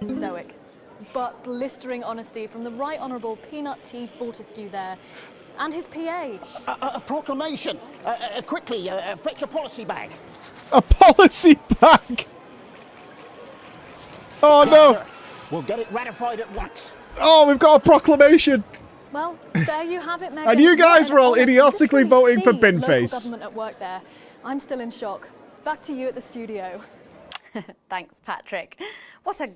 Stoic, but blistering honesty from the Right Honourable Peanut T. Fortescue there. And his PA. A proclamation. Quickly, fetch a policy bag. A policy bag? Oh, no. We'll get it ratified at once. Oh, we've got a proclamation. Well, there you have it, Megan. And you guys What an were all honour to idiotically literally voting for see Binface. local government at work there. I'm still in shock. Back to you at the studio. Thanks, Patrick. What a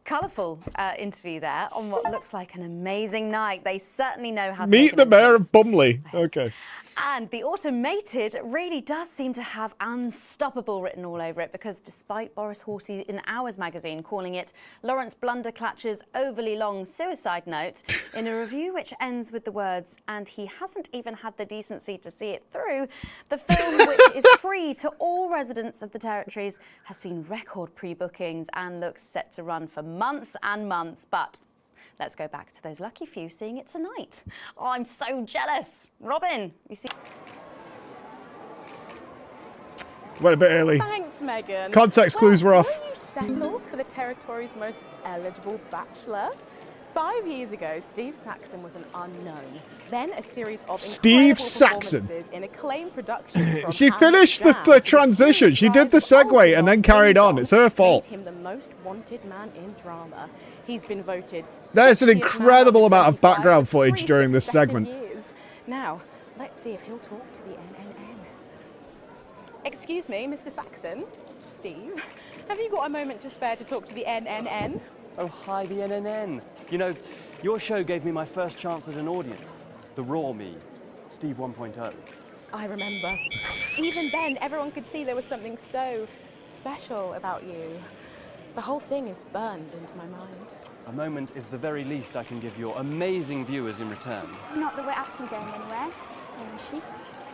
colourful interview there on what looks like an amazing night. They certainly know how to Meet the Mayor of Bumley. Okay. And the automated really does seem to have unstoppable written all over it, because despite Boris Horsey in Hours magazine calling it Lawrence Blunderclatch's overly long suicide note, in a review which ends with the words, and he hasn't even had the decency to see it through, the film, which is free to all residents of the territories, has seen record pre-bookings and looks set to run for months and months. But let's go back to those lucky few seeing it tonight. Oh, I'm so jealous. Robin, you see... Went a bit early. Thanks, Megan. Context clues were off. Will you settle for the territory's most eligible bachelor? 5 years ago, Steve Saxon was an unknown. Then a series of Steve incredible Saxon. performances in acclaimed productions from She Hamlet's finished the Jam transition. She did the segue and then carried on. It's her fault. made him the most wanted man in drama. He's been voted. There's an 60th man incredible amount of 25 background for 3 footage during this successive segment. years. Now, let's see if he'll talk to the NNN. Excuse me, Mr. Saxon. Steve, have you got a moment to spare to talk to the NNN? Oh, hi, the NNN. You know, your show gave me my first chance at an audience. The raw me, Steve 1.0. I remember. Even then, everyone could see there was something so special about you. The whole thing is burned into my mind. A moment is the very least I can give your amazing viewers in return. Not that we're actually going anywhere, is she?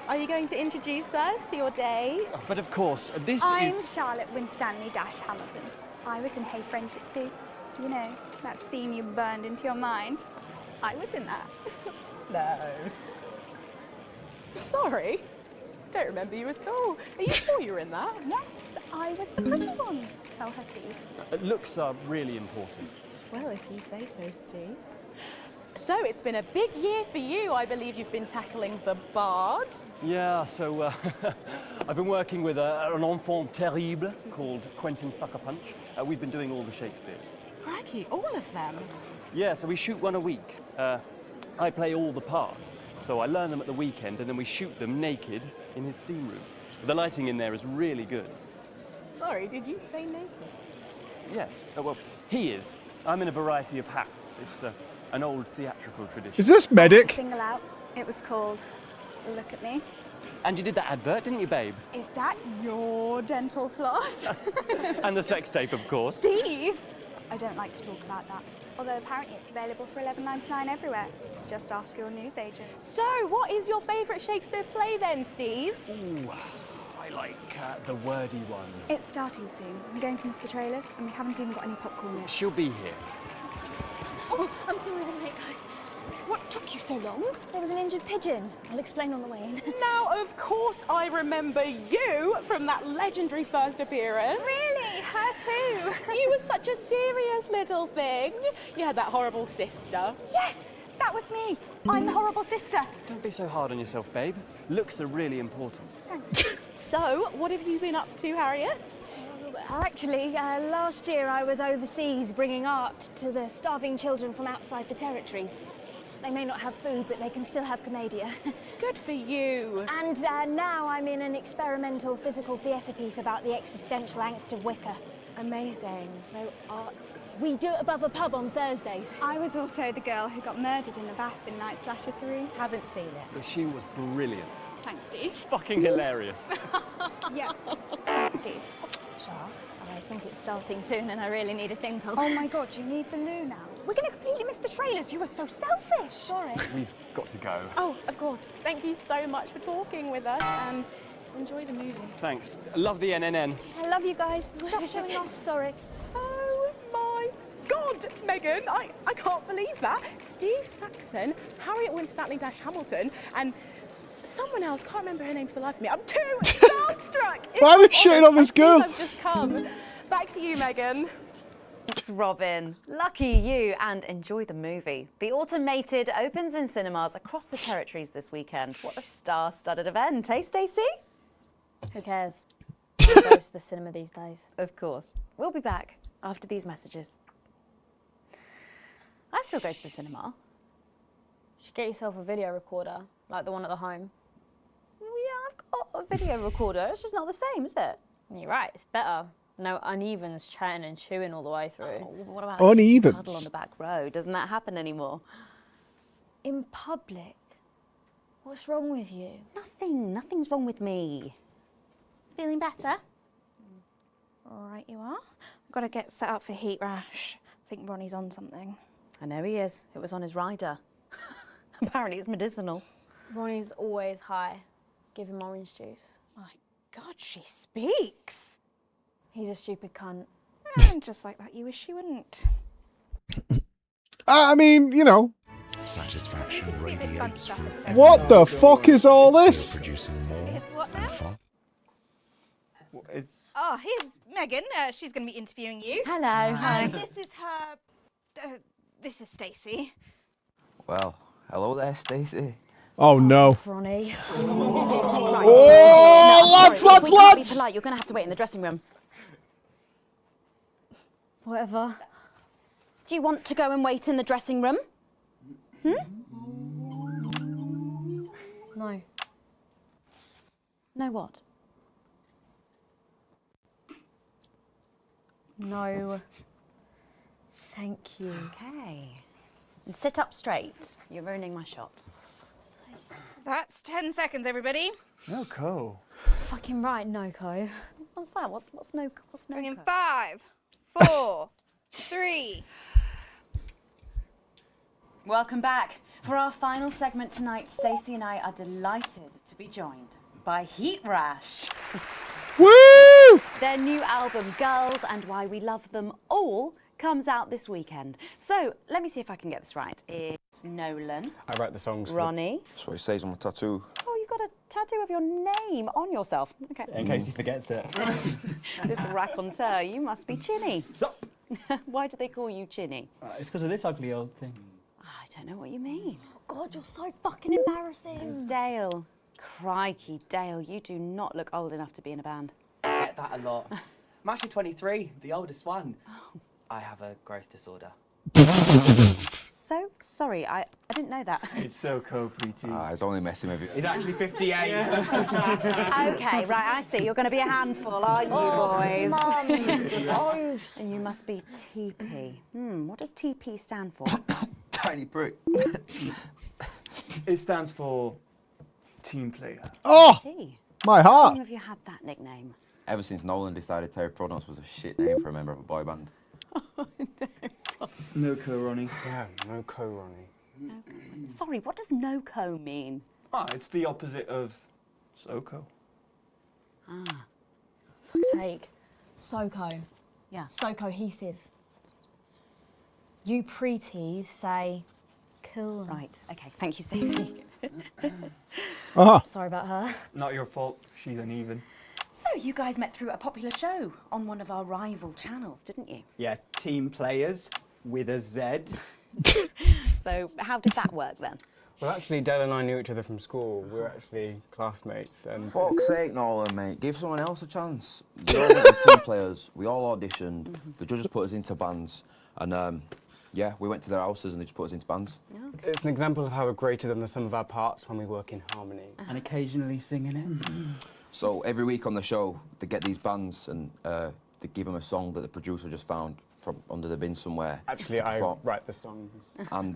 Are you going to introduce us to your date? But of course, this I'm is... Charlotte Winstanley Hamilton. I was in Hey Friendship too. You know, that scene you burned into your mind. I was in that. No. Sorry. Don't remember you at all. Are you sure you were in that? Yes, I was the pretty one. Tell her, Steve. Looks are really important. Well, if you say so, Steve. So it's been a big year for you. I believe you've been tackling the Bard. Yeah, so I've been working with an enfant terrible called Quentin Sucker Punch. We've been doing all the Shakespeares. Crikey, all of them. Yeah, so we shoot one a week. I play all the parts, so I learn them at the weekend and then we shoot them naked in his steam room. The lighting in there is really good. Sorry, did you say naked? Yes, well, he is. I'm in a variety of hats. It's an old theatrical tradition. Is this Medic? Single out. It was called Look at Me. And you did that advert, didn't you, babe? Is that your dental floss? And the sex tape, of course. Steve! I don't like to talk about that. Although apparently it's available for $11.99 everywhere. Just ask your newsagent. So, what is your favourite Shakespeare play then, Steve? Ooh, I like the wordy one. It's starting soon. I'm going to miss the trailers, and we haven't even got any popcorn yet. She'll be here. Oh, I'm sorry I'm late, guys. What took you so long? There was an injured pigeon. I'll explain on the way in. Now, of course, I remember you from that legendary first appearance. Really? Her too? You were such a serious little thing. You had that horrible sister. Yes, that was me. I'm the horrible sister. Don't be so hard on yourself, babe. Looks are really important. Thanks. So, what have you been up to, Harriet? Actually, last year I was overseas bringing art to the starving children from outside the territories. They may not have food, but they can still have comedia. Good for you. And now I'm in an experimental physical theatre piece about the existential angst of Wicker. Amazing. So artsy. We do it above a pub on Thursdays. I was also the girl who got murdered in the bath in Night Slasher 3. Haven't seen it. But she was brilliant. Thanks, Steve. Fucking hilarious. Yeah. Thanks, Steve. Shah, I think it's starting soon and I really need a tinkle. Oh my God, you need the loo now? We're going to completely miss the trailers. You were so selfish. Sorry. We've got to go. Oh, of course. Thank you so much for talking with us and enjoy the movie. Thanks. Love the NNN. I love you guys. Stop showing off. Sorry. Oh my God, Megan, I can't believe that. Steve Saxon, Harriet Winstanley-Hamilton, and someone else, can't remember her name for the life of me. I'm too starstruck. Why are they shitting on this girl? I've just come. Back to you, Megan. Thanks, Robin. Lucky you, and enjoy the movie. The Automated opens in cinemas across the territories this weekend. What a star-studded event, eh, Stacey? Who cares? I go to the cinema these days. Of course. We'll be back after these messages. I still go to the cinema. You should get yourself a video recorder, like the one at the home. Well, yeah, I've got a video recorder. It's just not the same, is it? You're right, it's better. No unevens chatting and chewing all the way through. Oh, what about Unevens? puddle on the back row? Doesn't that happen anymore? In public? What's wrong with you? Nothing's wrong with me. Feeling better? All right, you are. We've got to get set up for heat rash. I think Ronnie's on something. I know he is. It was on his rider. Apparently it's medicinal. Ronnie's always high. Give him orange juice. My God, she speaks. He's a stupid cunt. Just like that, you wish she wouldn't. I mean, you know. Satisfaction radiates from What the fuck is all this? producing more It's what now? and far. Oh, here's Megan. She's going to be interviewing you. Hello. Hi. This is her. This is Stacey. Well, hello there, Stacey. Oh no. Ronnie. Oh, lads! We can't be polite. You're going to have to wait in the dressing room. Whatever. Do you want to go and wait in the dressing room? No. No what? No. Thank you. Okay. And sit up straight. You're ruining my shot. That's 10 seconds, everybody. No, Co. Fucking right, Noko. What's that? What's no? Bring in 5, 4, 3. Welcome back. For our final segment tonight, Stacey and I are delighted to be joined by Heat Rash. Woo! Their new album, Girls and Why We Love Them All, comes out this weekend. So, let me see if I can get this right. It's Nolan. I write the songs. Ronnie. That's what it says on my tattoo. Oh, you've got a tattoo of your name on yourself. Okay. In case he forgets it. This raconteur, you must be Chinny. Stop. Why do they call you Chinny? It's because of this ugly old thing. I don't know what you mean. Oh God, you're so fucking embarrassing. Dale. Crikey, Dale, you do not look old enough to be in a band. I get that a lot. I'm actually 23, the oldest one. I have a growth disorder. So sorry, I didn't know that. It's so pretty. He's only messing with you. He's actually 58. Okay, right, I see. You're going to be a handful, aren't you, boys? Mum, gross. And you must be TP. What does TP stand for? Tiny prick. It stands for team player. Oh, See. my How heart. long have you had that nickname? Ever since Nolan decided Terry Prodance was a shit name for a member of a boy band. No co, Ronnie. Yeah, no co, Ronnie. Sorry, what does no-co mean? It's the opposite of SoCo. Ah. Fuck's sake. So-co. Yeah. So cohesive. You pretees say cool. Right, okay, thank you, Stacey. Sorry about her. Not your fault. She's uneven. So you guys met through a popular show on one of our rival channels, didn't you? Yeah, team players with a Z. So how did that work then? Well, actually, Dale and I knew each other from school. We were actually classmates. And Fuck's sake, Nolan, mate. Give someone else a chance. We all went to team players. We all auditioned. The judges put us into bands. And, yeah, we went to their houses and they just put us into bands. It's an example of how we're greater than the sum of our parts when we work in harmony. And occasionally singing it. So every week on the show, they get these bands and they give them a song that the producer just found from under the bin somewhere. Actually, I write the songs. And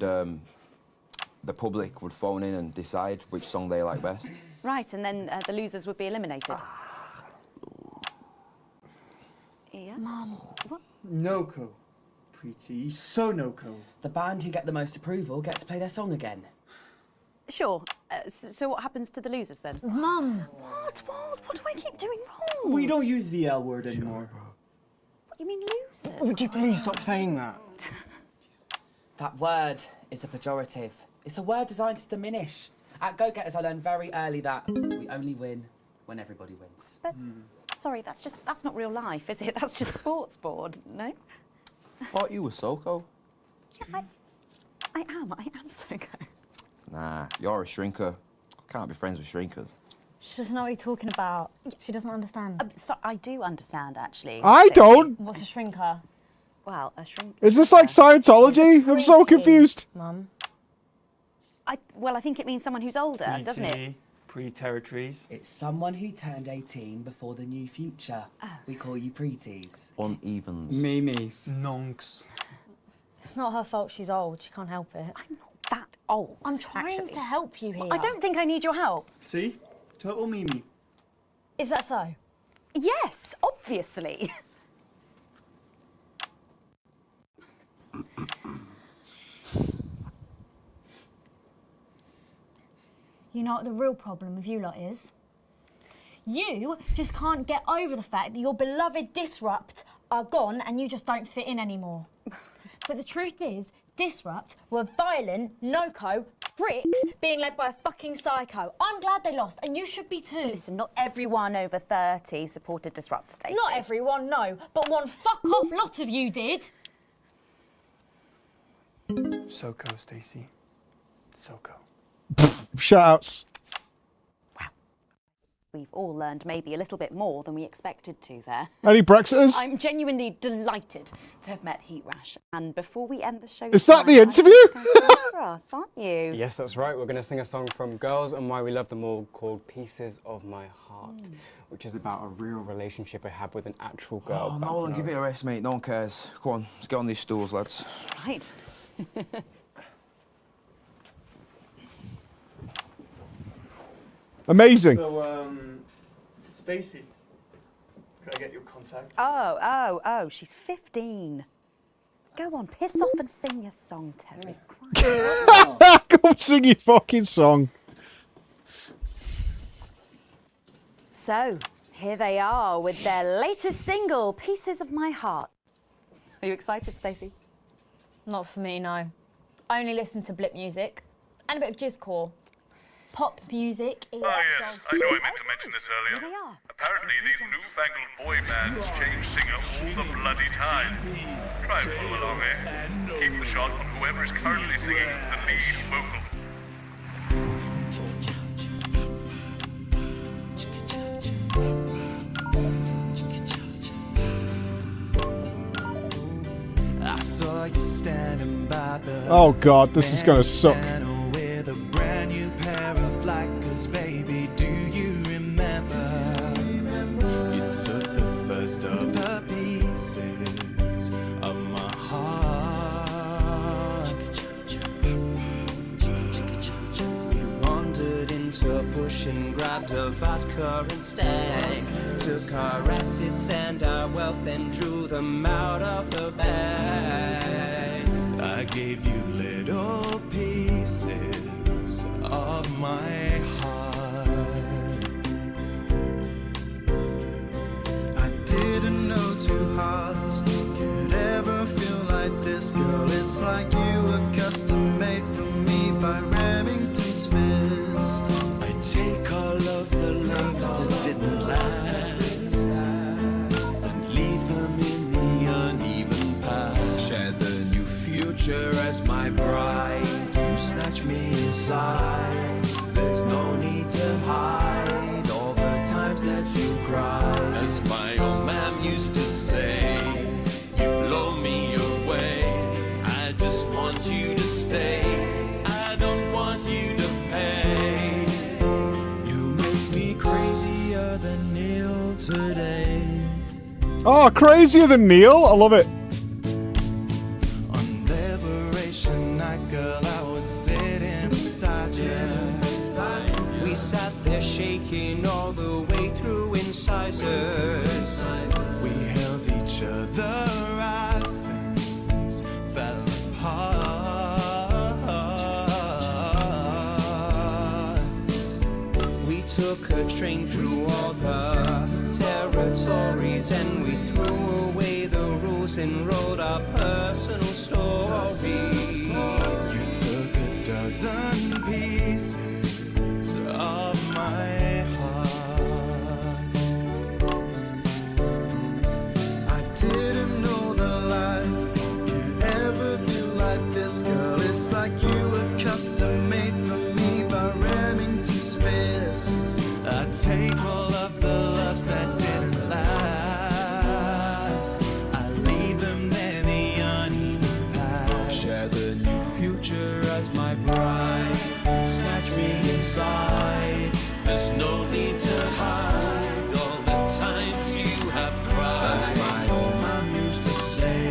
the public would phone in and decide which song they like best. Right, and then the losers would be eliminated. Yeah? Mum. What? No-co. Pretty. So no-co. The band who get the most approval get to play their song again. Sure. So what happens to the losers then? Mum. What do I keep doing wrong? We don't use the L word anymore. What do you mean losers? Would you please stop saying that? That word is a pejorative. It's a word designed to diminish. At Go-Getters, I learned very early that we only win when everybody wins. But, sorry, that's not real life, is it? That's just sports board, no? Thought you were SoCo. Yeah, I am SoCo. Nah, you're a shrinker. Can't be friends with shrinkers. She doesn't know what you're talking about. She doesn't understand. So I do understand, actually. I don't. What's a shrinker? Well, a shrink. Is this like Scientology? I'm so confused. Mum. Well, I think it means someone who's older, doesn't it? Pre-territories. It's someone who turned 18 before the new future. We call you pretees. Unevens. Mimis. Nonks. It's not her fault she's old. She can't help it. I'm not that old. I'm trying to help you here. I don't think I need your help. See? Total Mimi. Is that so? Yes, obviously. You know what the real problem with you lot is? You just can't get over the fact that your beloved Disrupt are gone and you just don't fit in anymore. But the truth is, Disrupt were violent, no-co, pricks being led by a fucking psycho. I'm glad they lost, and you should be too. Listen, not everyone over 30 supported Disrupt, Stacey. Not everyone, no, but one fuck-off lot of you did. SoCo, Stacey. SoCo. Shoutouts. We've all learned maybe a little bit more than we expected to there. Any Brexiters? I'm genuinely delighted to have met Heat Rash. And before we end the show... Is that the tonight, interview? for us, aren't you? Yes, that's right. We're going to sing a song from Girls and Why We Love Them All called Pieces of My Heart, which is about a real relationship I had with an actual girl. Oh, Nolan, give it a rest, mate. No one cares. Go on, let's get on these stools, lads. Right. Amazing. So, Stacey, could I get your contact? Oh, she's 15. Go on, piss off and sing your song, Terry. Go and sing your fucking song. So, here they are with their latest single, Pieces of My Heart. Are you excited, Stacey? Not for me, no. I only listen to blip music and a bit of jizzcore. Pop music is... Ah, yes, I know I meant to mention this earlier. Here they are. Apparently, these newfangled boy bands change singer all the bloody time. Try and follow along, eh? Keep the shot on whoever is currently singing the lead vocal. I saw you standing by the Oh god, this is gonna suck. with a brand new pair of Lakers, baby. Do you remember? You took the first of the pieces of my heart. We wandered into a bush and grabbed a vodka instead. Took our assets and our wealth and drew them out of the bag. I gave you little pieces of my heart. I didn't know two hearts could ever feel like this, girl. It's like you were custom made for me by Remington's fist. I take all of the loves that didn't last and leave them in the uneven past. Share the new future as my bride. You snatch me inside. There's no need to hide all the times that you cried. As my old man used to say, you blow me away. I just want you to stay. I don't want you to pay. You make me crazier than Neil today. Oh, crazier than Neil. I love it. On Liberation Night, girl, I was sitting beside you. We sat there shaking all the way through incisors. We held each other as things fell apart. We took a train through all the territories and we threw away the rules and wrote our personal stories. You took a dozen pieces of my heart. I didn't know that life could ever feel like this, girl. It's like you were custom made for me by Remington's fist. I take all of the loves that didn't last. I leave them there, the uneven past. Share the new future as my bride. Snatch me inside. There's no need to hide all the times you have cried. As my old man used to say,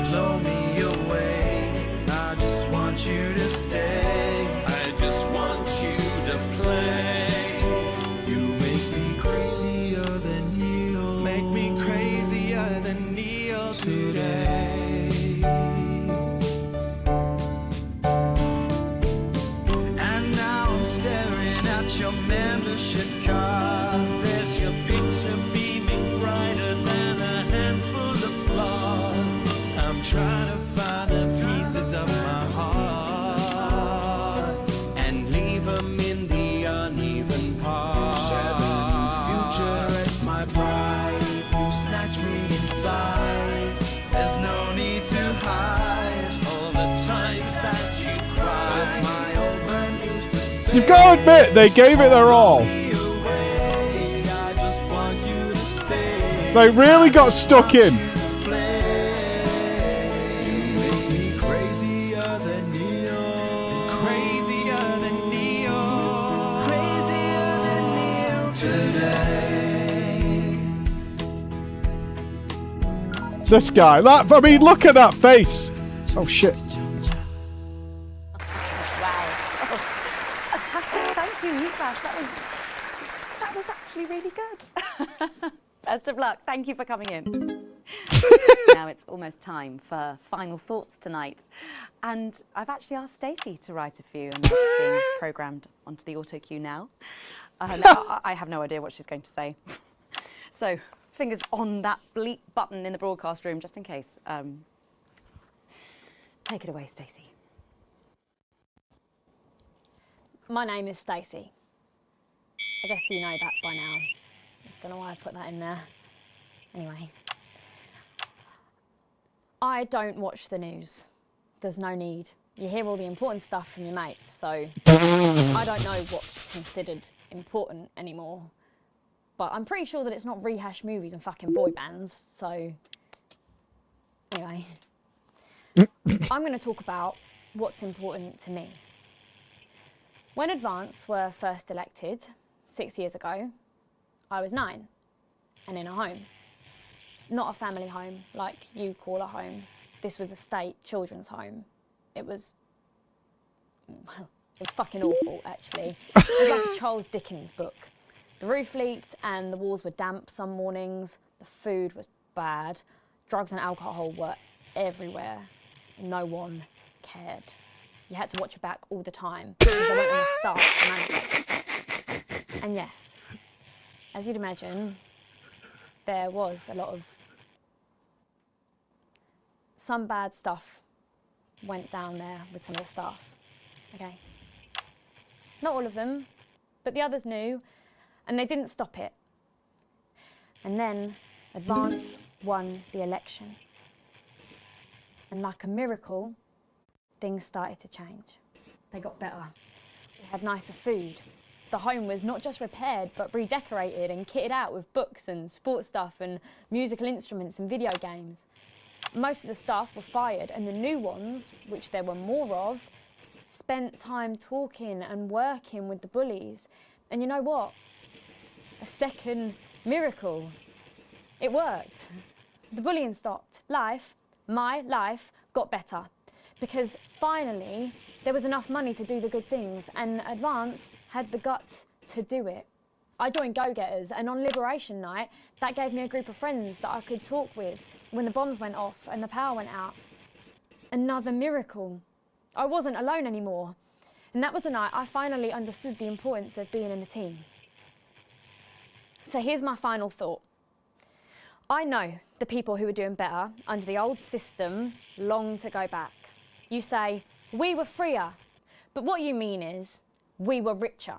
blow me away. I just want you to stay. I just want you to play. You make me crazier than Neil. Make me crazier than Neil today. And now I'm staring at your membership card. There's your picture beaming brighter than a handful of flaws. I'm trying to find the pieces of my heart and leave them in the uneven parts. Share the new future as my bride. You snatch me inside. There's no need to hide all the times that you cried. As my old man used to say, You've got to admit, they gave it their all. I just want you to stay. They really got stuck in. You make me crazier than Neil. Crazier than Neil. Crazier than Neil today. This guy. That, I mean, look at that face. Oh shit. Fantastic. Thank you, Newsflash. That was actually really good. Best of luck. Thank you for coming in. Now it's almost time for final thoughts tonight. And I've actually asked Stacey to write a few, and they're just being programmed onto the auto cue now. I have no idea what she's going to say. So, fingers on that bleep button in the broadcast room, just in case. Take it away, Stacey. My name is Stacey. I guess you know that by now. Don't know why I put that in there. Anyway. I don't watch the news. There's no need. You hear all the important stuff from your mates, so I don't know what's considered important anymore. But I'm pretty sure that it's not rehashed movies and fucking boy bands, so anyway. I'm going to talk about what's important to me. When Advance were first elected 6 years ago, I was 9 and in a home. Not a family home like you call a home. This was a state children's home. It was fucking awful, actually. It was like a Charles Dickens book. The roof leaked and the walls were damp some mornings. The food was bad. Drugs and alcohol were everywhere. No one cared. You had to watch your back all the time because there weren't enough staff to manage it. And yes, as you'd imagine, there was a lot of... Some bad stuff went down there with some of the staff, okay? Not all of them, but the others knew, and they didn't stop it. And then Advance won the election. And like a miracle, things started to change. They got better. We had nicer food. The home was not just repaired, but redecorated and kitted out with books and sports stuff and musical instruments and video games. Most of the staff were fired, and the new ones, which there were more of, spent time talking and working with the bullies. And you know what? A second miracle. It worked. The bullying stopped. My life, got better. Because finally, there was enough money to do the good things, and Advance had the guts to do it. I joined Go-Getters, and on Liberation Night, that gave me a group of friends that I could talk with when the bombs went off and the power went out. Another miracle. I wasn't alone anymore. And that was the night I finally understood the importance of being in a team. So here's my final thought. I know the people who were doing better under the old system long to go back. You say, we were freer, but what you mean is, we were richer.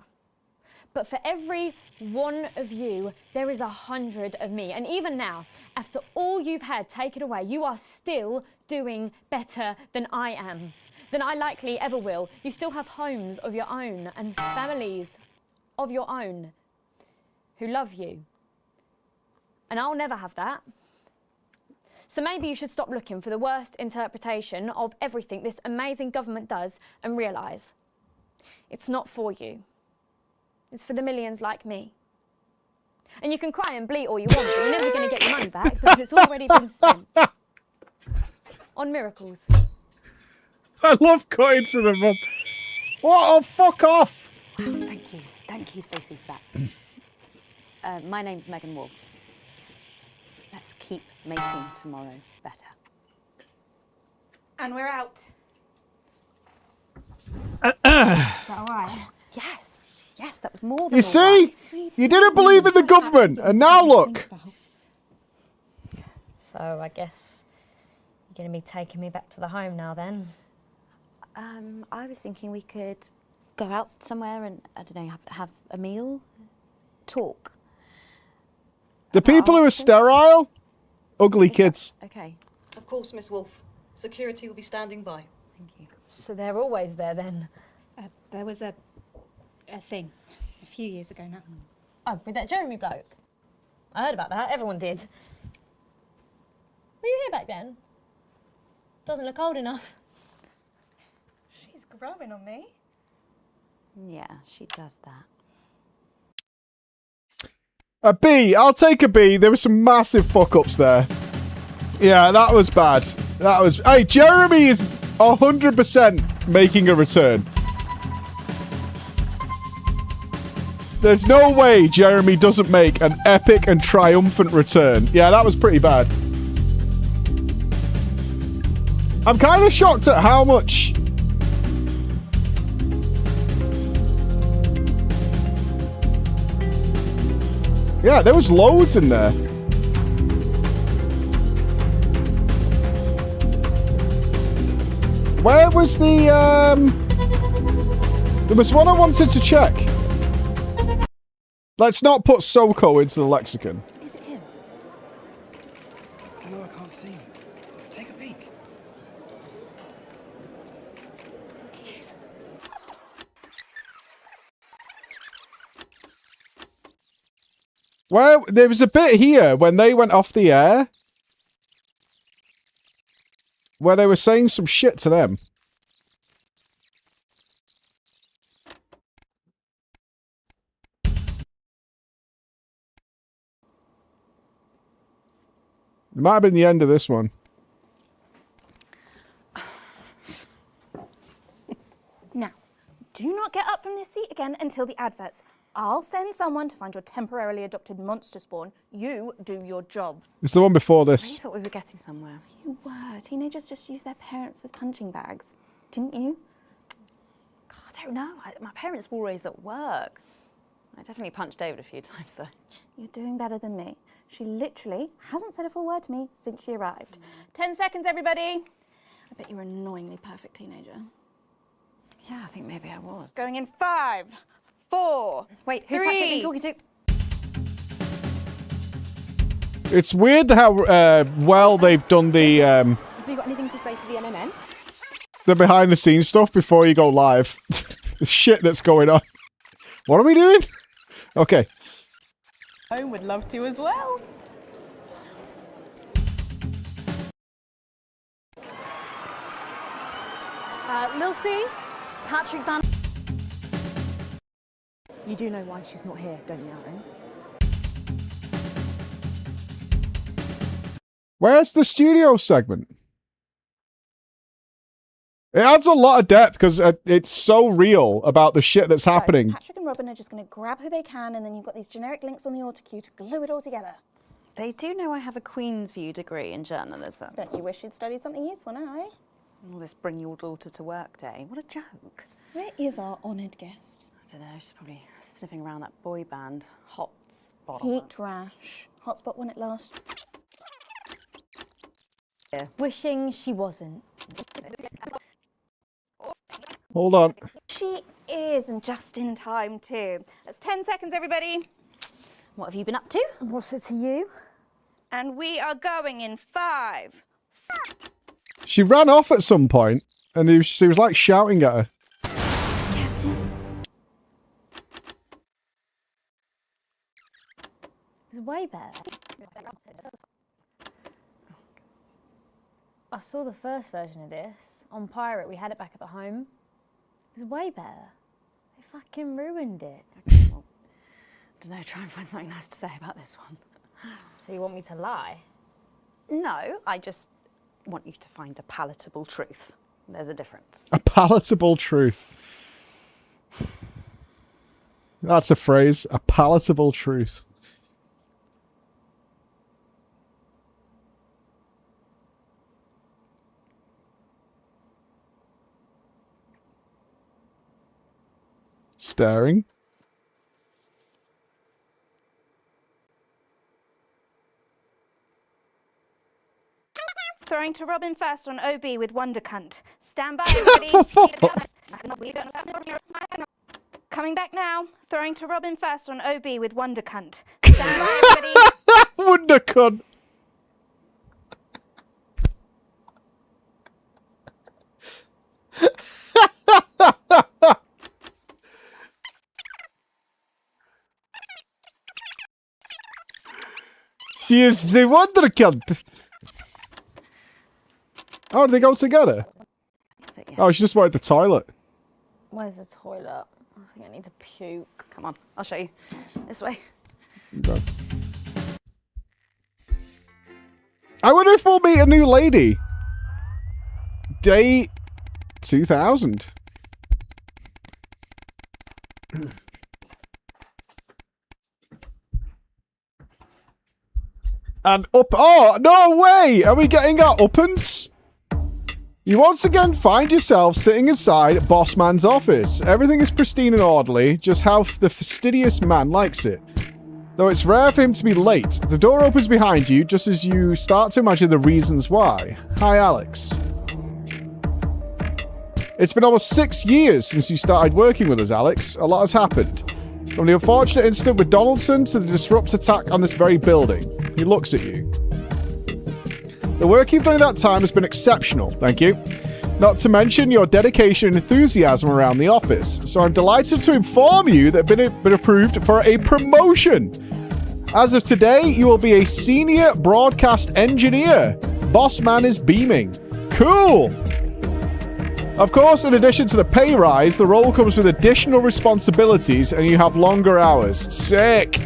But for every one of you, there is 100 of me. And even now, after all you've had taken away, you are still doing better than I am, than I likely ever will. You still have homes of your own and families of your own who love you. And I'll never have that. So maybe you should stop looking for the worst interpretation of everything this amazing government does and realise it's not for you. It's for the millions like me. And you can cry and bleat all you want, but you're never going to get your money back because it's already been spent on miracles. I love cutting to them, Mum. What? Oh, fuck off. Thank you, Stacey, for that. My name's Megan Wolf. Let's keep making tomorrow better. And we're out. Is that all right? Yes, that was more than You see? You didn't believe in the government, and now look. So I guess you're going to be taking me back to the home now then? I was thinking we could go out somewhere and, I don't know, have a meal, talk. The people who are sterile, ugly kids. Okay. Of course, Miss Wolf. Security will be standing by. Thank you. So they're always there then? There was a thing a few years ago now. Oh, with that Jeremy bloke? I heard about that, everyone did. Were you here back then? Doesn't look old enough. She's growing on me. Yeah, she does that. A B. I'll take a B. There were some massive fuck-ups there. Yeah, that was bad. That was... Hey, Jeremy is 100% making a return. There's no way Jeremy doesn't make an epic and triumphant return. Yeah, that was pretty bad. I'm kind of shocked at how much... Yeah, there was loads in there. Where was the, There was one I wanted to check. Let's not put Soko into the lexicon. Is it him? No, I can't see. Take a peek. Well, there was a bit here when they went off the air where they were saying some shit to them. It might have been the end of this one. Now, do not get up from this seat again until the adverts. I'll send someone to find your temporarily adopted monster spawn. You do your job. It's the one before this. I thought we were getting somewhere. You were. Teenagers just use their parents as punching bags. Didn't you? I don't know. My parents were always at work. I definitely punched David a few times, though. You're doing better than me. She literally hasn't said a full word to me since she arrived. 10 seconds, everybody. I bet you're an annoyingly perfect teenager. Yeah, I think maybe I was. Going in 5, 4. Wait, who's Patrick been talking to? It's weird how well they've done the Have you got anything to say to the NNN? behind the scenes stuff before you go live. The shit that's going on. What are we doing? Okay. I would love to as well. Lil C, Patrick Van. You do know why she's not here, don't you, Aaron? Where's the studio segment? It adds a lot of depth because it's so real about the shit that's happening. Patrick and Robin are just going to grab who they can, and then you've got these generic links on the auto cue to glue it all together. They do know I have a Queen's View degree in journalism. Bet you wish you'd studied something useful now, eh? All this bring your daughter to work day. What a joke. Where is our honoured guest? I don't know, she's probably sniffing around that boy band hot spot. Heat rash. Hotspot when it last. Yeah. Wishing she wasn't. Hold on. She is, and just in time too. That's 10 seconds, everybody. What have you been up to? What's it to you? And we are going in 5. She ran off at some point, and she was like shouting at her. It was way better. I saw the first version of this on Pirate. We had it back at the home. It was way better. They fucking ruined it. Okay, well, I don't know, try and find something nice to say about this one. So you want me to lie? No, I just want you to find a palatable truth. There's a difference. A palatable truth. That's a phrase. A palatable truth. Staring. Throwing to Robin first on OB with Wonder Cunt. Stand by, everybody. Coming back now. Throwing to Robin first on OB with Wonder Cunt. Stand by, everybody. Wonder Cunt. She is the Wonder Cunt. Oh, did they go together? Oh, she just went to the toilet. Where's the toilet? I think I need to puke. Come on, I'll show you. This way. Okay. I wonder if we'll meet a new lady. Day 2000. And up. Oh, no way! Are we getting our uppance? You once again find yourself sitting inside Boss Man's office. Everything is pristine and orderly, just how the fastidious man likes it. Though it's rare for him to be late, the door opens behind you just as you start to imagine the reasons why. Hi, Alex. It's been almost 6 years since you started working with us, Alex. A lot has happened. From the unfortunate incident with Donaldson to the disrupt attack on this very building. He looks at you. The work you've done in that time has been exceptional, thank you. Not to mention your dedication and enthusiasm around the office. So I'm delighted to inform you that you've been approved for a promotion. As of today, you will be a senior broadcast engineer. Boss man is beaming. Cool! Of course, in addition to the pay rise, the role comes with additional responsibilities and you have longer hours. Sick!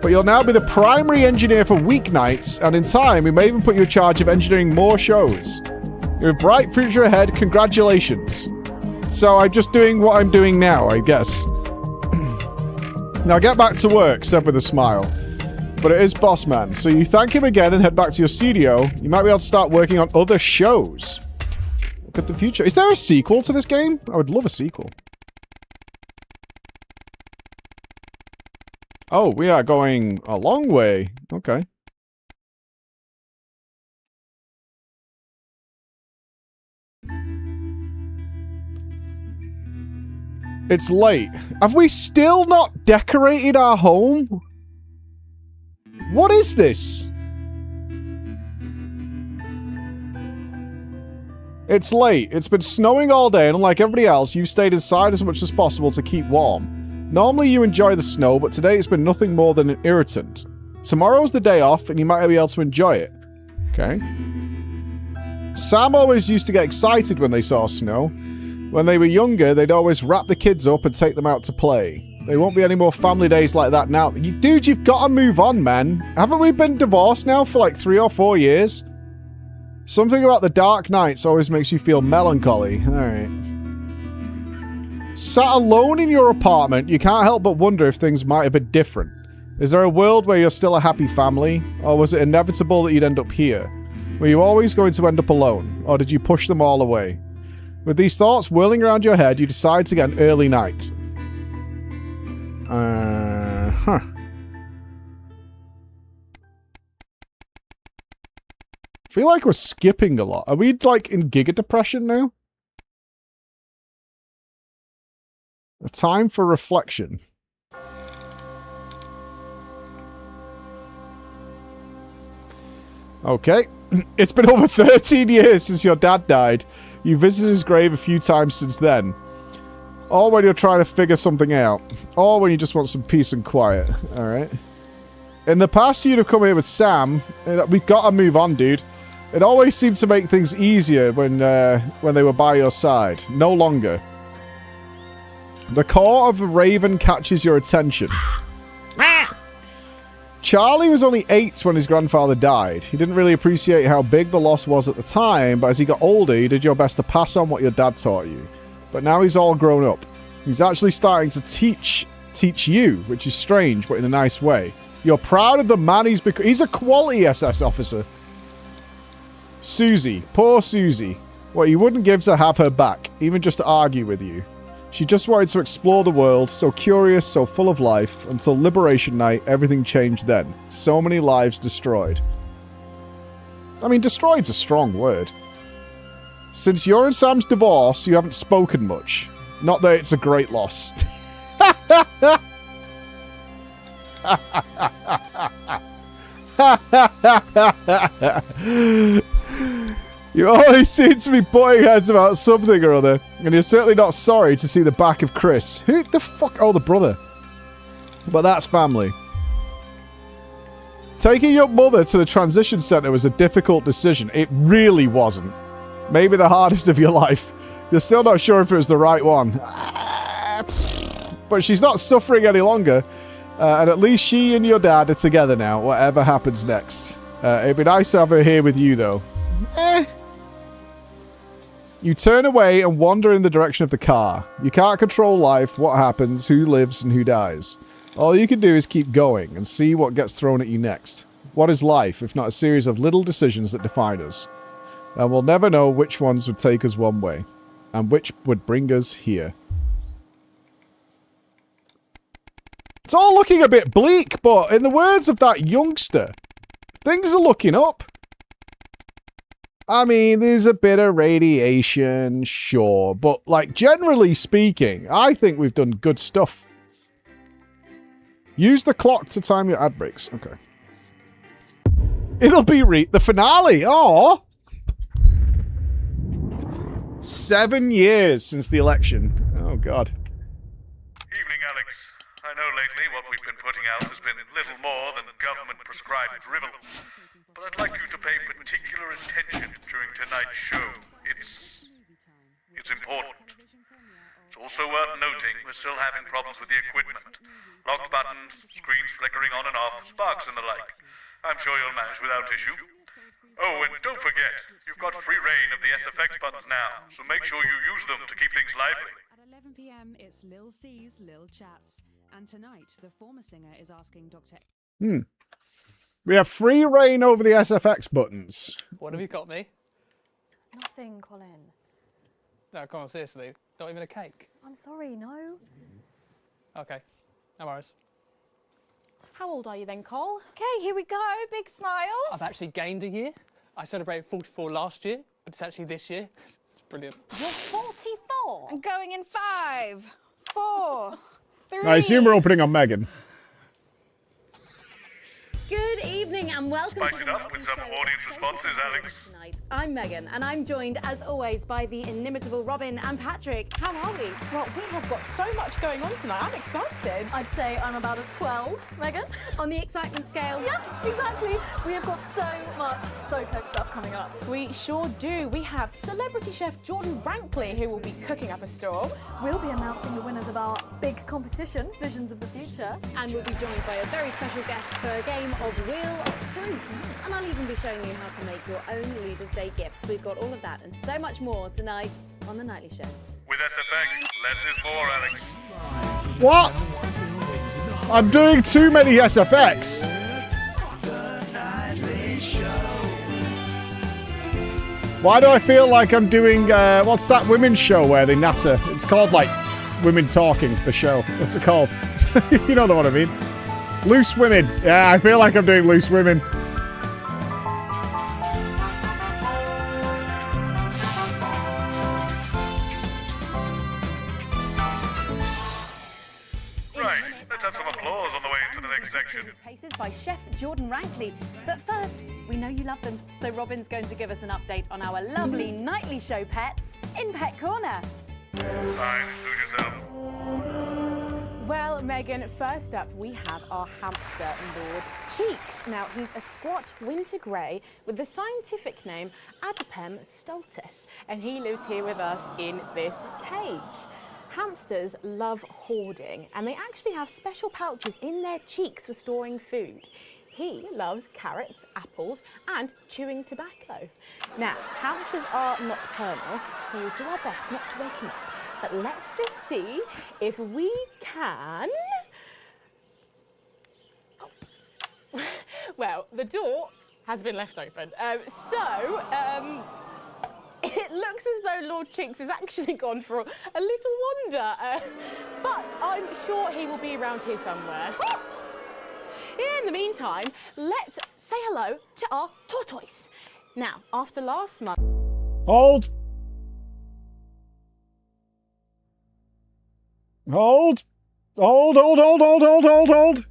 But you'll now be the primary engineer for weeknights, and in time, we may even put you in charge of engineering more shows. You have a bright future ahead. Congratulations. So I'm just doing what I'm doing now, I guess. Now get back to work, said with a smile. But it is Boss Man, so you thank him again and head back to your studio. You might be able to start working on other shows. Look at the future. Is there a sequel to this game? I would love a sequel. Oh, we are going a long way. Okay. It's late. Have we still not decorated our home? What is this? It's late. It's been snowing all day, and unlike everybody else, you've stayed inside as much as possible to keep warm. Normally you enjoy the snow, but today it's been nothing more than an irritant. Tomorrow's the day off, and you might be able to enjoy it. Okay. Sam always used to get excited when they saw snow. When they were younger, they'd always wrap the kids up and take them out to play. There won't be any more family days like that now. Dude, you've got to move on, man. Haven't we been divorced now for like 3 or 4 years? Something about the dark nights always makes you feel melancholy. Alright. Sat alone in your apartment, you can't help but wonder if things might have been different. Is there a world where you're still a happy family? Or was it inevitable that you'd end up here? Were you always going to end up alone? Or did you push them all away? With these thoughts whirling around your head, you decide to get an early night. Huh. I feel like we're skipping a lot. Are we, like, in Giga Depression now? A time for reflection. Okay. It's been over 13 years since your dad died. You visited his grave a few times since then. Or when you're trying to figure something out. Or when you just want some peace and quiet. Alright. In the past, you'd have come here with Sam. We've got to move on, dude. It always seemed to make things easier when they were by your side. No longer. The caw of the raven catches your attention. Charlie was only 8 when his grandfather died. He didn't really appreciate how big the loss was at the time, but as he got older, you did your best to pass on what your dad taught you. But now he's all grown up. He's actually starting to teach you, which is strange, but in a nice way. You're proud of the man he's become. He's a quality SS officer. Susie. Poor Susie. What you wouldn't give to have her back, even just to argue with you. She just wanted to explore the world, so curious, so full of life, until Liberation Night, everything changed then. So many lives destroyed. I mean, destroyed's a strong word. Since your and Sam's divorce, you haven't spoken much. Not that it's a great loss. You always seem to be butting heads about something or other, and you're certainly not sorry to see the back of Chris. Who the fuck? Oh, the brother. But that's family. Taking your mother to the transition center was a difficult decision. It really wasn't. Maybe the hardest of your life. You're still not sure if it was the right one. But she's not suffering any longer, and at least she and your dad are together now, whatever happens next. It'd be nice to have her here with you, though. You turn away and wander in the direction of the car. You can't control life, what happens, who lives, and who dies. All you can do is keep going and see what gets thrown at you next. What is life, if not a series of little decisions that define us? And we'll never know which ones would take us one way, and which would bring us here. It's all looking a bit bleak, but in the words of that youngster, things are looking up. I mean, there's a bit of radiation, sure. But, like, generally speaking, I think we've done good stuff. Use the clock to time your ad breaks. Okay. It'll be the finale. Oh, 7 years since the election. Oh, God. Evening, Alex. I know lately what we've been putting out has been little more than government-prescribed drivel. But I'd like you to pay particular attention during tonight's show. It's important. It's also worth noting we're still having problems with the equipment. Locked buttons, screens flickering on and off, sparks and the like. I'm sure you'll manage without issue. Oh, and don't forget, you've got free reign of the SFX buttons now, so make sure you use them to keep things lively. At 11 p.m, it's Lil C's Lil Chats. And tonight, the former singer is asking Dr. We have free reign over the SFX buttons. What have you got me? Nothing, Colin. No, come on, seriously. Not even a cake. I'm sorry, no. Okay, no worries. How old are you then, Cole? Okay, here we go. Big smiles. I've actually gained a year. I celebrated 44 last year, but it's actually this year. It's brilliant. You're 44. I'm going in 5, 4, 3. I assume we're opening on Megan. Good evening and welcome Spice to it the up with some audience responses, Alex. Tonight. I'm Megan and I'm joined as always by the inimitable Robin and Patrick. How are we? Well, we have got so much going on tonight. I'm excited. I'd say I'm about a 12, Megan. On the excitement scale? Yeah, exactly. We have got so much so-cooked stuff coming up. We sure do. We have celebrity chef Jordan Rankley who will be cooking up a storm. We'll be announcing the winners of our big competition, Visions of the Future. And we'll be joined by a very special guest for a game of Wheel of Truth. And I'll even be showing you how to make your own Leaders' Day gifts. We've got all of that and so much more tonight on The Nightly Show. With SFX, less is more, Alex. What? I'm doing too many SFX. Why do I feel like I'm doing, what's that women's show where they natter? It's called, like, Women Talking, the show. What's it called? You don't know what I mean. Loose Women. Yeah, I feel like I'm doing Loose Women. Right, let's have some applause on the way into the next section. Paces by Chef Jordan Rankley. But first, we know you love them, so Robin's going to give us an update on our lovely Nightly Show pets in Pet Corner. Fine, suit yourself. Well, Megan, first up we have our hamster Lord Cheeks. Now, he's a squat winter grey with the scientific name Adipem stultus, and he lives here with us in this cage. Hamsters love hoarding, and they actually have special pouches in their cheeks for storing food. He loves carrots, apples, and chewing tobacco. Now, hamsters are nocturnal, so we'll do our best not to wake him up. But let's just see if we can... Oh. Well, the door has been left open. It looks as though Lord Cheeks has actually gone for a little wander. But I'm sure he will be around here somewhere. In the meantime, let's say hello to our tortoise. Now, after last month... Hold. Hold. Hold, hold, hold, hold, hold, hold, hold.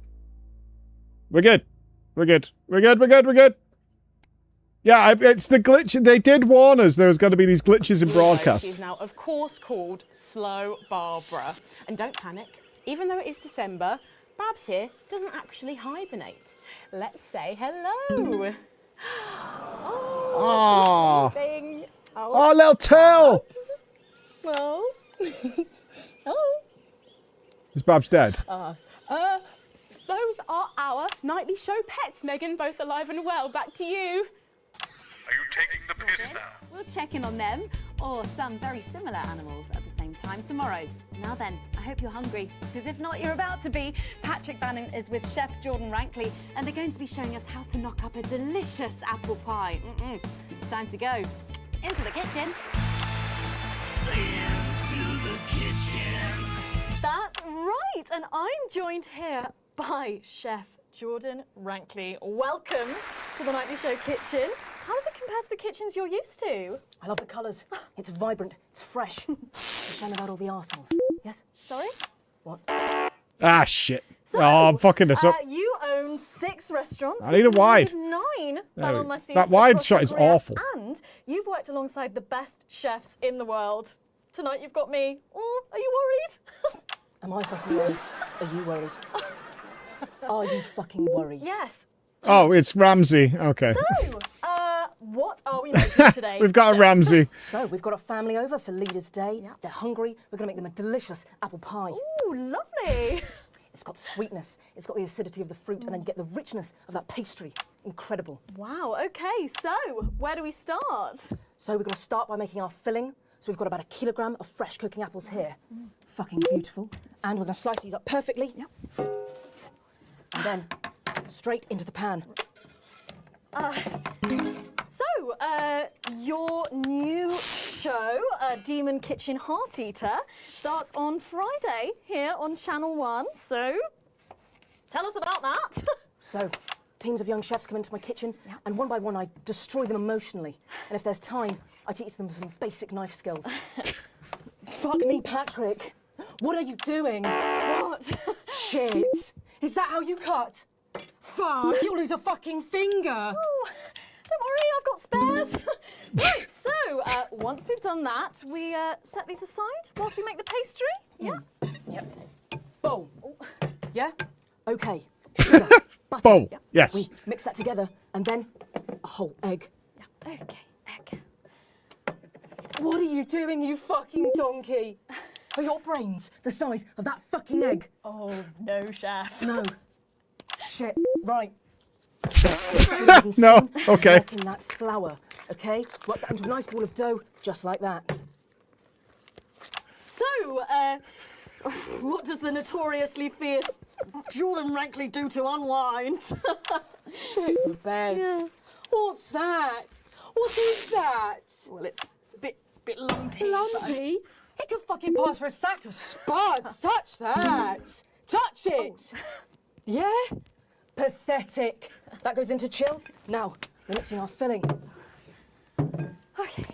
We're good. We're good. We're good, we're good, we're good. Yeah, it's the glitch. They did warn us there was going to be these glitches in broadcast. She's now, of course, called Slow Barbara. And don't panic. Even though it is December, Babs here doesn't actually hibernate. Let's say hello. Oh, sleeping. oh, little tail. Oh. Oh. Is Babs dead? Those are our Nightly Show pets, Megan, both alive and well. Back to you. Are you taking the piss now? We'll check in on them, or some very similar animals at the same time tomorrow. Now then, I hope you're hungry, because if not, you're about to be. Patrick Bannon is with Chef Jordan Rankley, and they're going to be showing us how to knock up a delicious apple pie. It's time to go into the kitchen. That's right, and I'm joined here by Chef Jordan Rankley. Welcome to the Nightly Show kitchen. How does it compare to the kitchens you're used to? I love the colours. It's vibrant. It's fresh. It's shame about all the arseholes. Yes? Sorry? What? Ah, shit. Oh, I'm fucking this up. You own 6 restaurants. I need a wide. 9 There on my we- that wide shot is career, awful. And you've worked alongside the best chefs in the world. Tonight you've got me. Oh, are you worried? Am I fucking worried? Are you worried? Are you fucking worried? Yes. Oh, it's Ramsey. Okay. So, what are we making today? We've got a Chef? Ramsey. So, we've got a family over for Leaders' Day. They're hungry. We're going to make them a delicious apple pie. Ooh, lovely. It's got sweetness, it's got the acidity of the fruit, and then you get the richness of that pastry. Incredible. Wow, okay, so where do we start? So we're going to start by making our filling. So we've got about 1 kilogram of fresh cooking apples here. Fucking beautiful. And we're going to slice these up perfectly. Yep. And then straight into the pan. Your new show, Demon Kitchen Heart Eater, starts on Friday here on Channel 1. So, tell us about that. So, teams of young chefs come into my kitchen, and one by one I destroy them emotionally. And if there's time, I teach them some basic knife skills. Fuck me, Patrick. What are you doing? What? Shit. Is that how you cut? Fuck, you'll lose a fucking finger. Oh, don't worry, I've got spares. Right, so once we've done that, we set these aside whilst we make the pastry. Yeah? Yep. Boom. Yeah? Okay. Sugar, butter. Boom. Yes. We mix that together, and then a whole egg. Yeah. Okay, egg. What are you doing, you fucking donkey? Are your brains the size of that fucking egg? Oh, no, chef. No. Shit. Right. No, okay. Work in that flour, okay? Work that into a nice ball of dough, just like that. So, what does the notoriously fierce Jordan Rankley do to unwind? Shit the bed. Yeah. What's that? What is that? Well, it's a bit lumpy. Lumpy? It could fucking pass for a sack of spuds. Touch that. Touch it. Yeah? Pathetic. That goes into chill. Now, we're mixing our filling. Okay.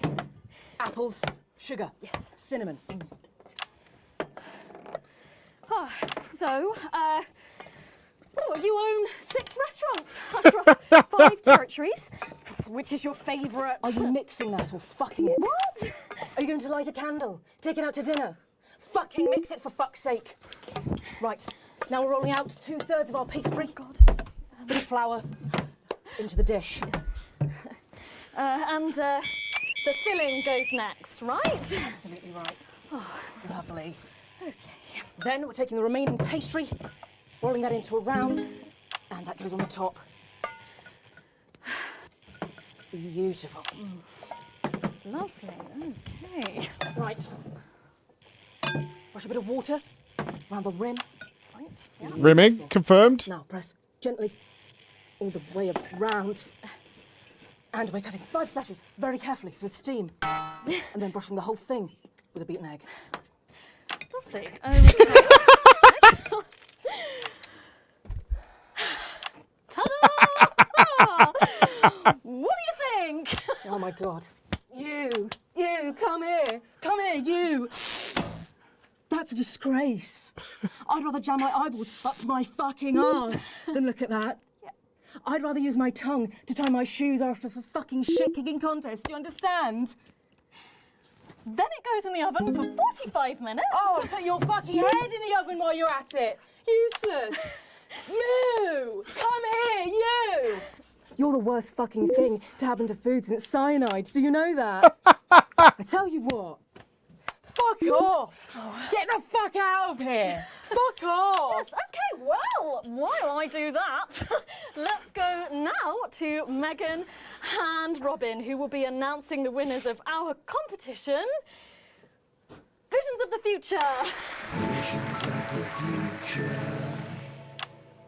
Apples, sugar, yes, cinnamon. So, you own 6 restaurants across 5 territories. Which is your favourite? Are you mixing that or fucking it? What? Are you going to light a candle? Take it out to dinner? Fucking mix it for fuck's sake. Right, now we're rolling out 2/3 of our pastry. God. Bit of flour into the dish. And the filling goes next, right? Absolutely right. Oh, lovely. Okay. Then we're taking the remaining pastry, rolling that into a round, and that goes on the top. Beautiful. Lovely, okay. Right. Brush a bit of water around the rim. Right. Yeah. Rimming, confirmed. Now press gently all the way around. And we're cutting 5 slashes very carefully with steam. And then brushing the whole thing with a beaten egg. Lovely. Okay. Ta-da! What do you think? Oh my God. You, come here, you. That's a disgrace. I'd rather jam my eyeballs up my fucking arse than look at that. I'd rather use my tongue to tie my shoes after a fucking shit-kicking contest, do you understand? Then it goes in the oven for 45 minutes. Oh, put your fucking head in the oven while you're at it. Useless. You! Come here, you! You're the worst fucking thing to happen to food since cyanide. Do you know that? I tell you what. Fuck off! Get the fuck out of here! Fuck off! Yes, okay, well, while I do that, let's go now to Megan and Robin, who will be announcing the winners of our competition, Visions of the Future. Visions of the future.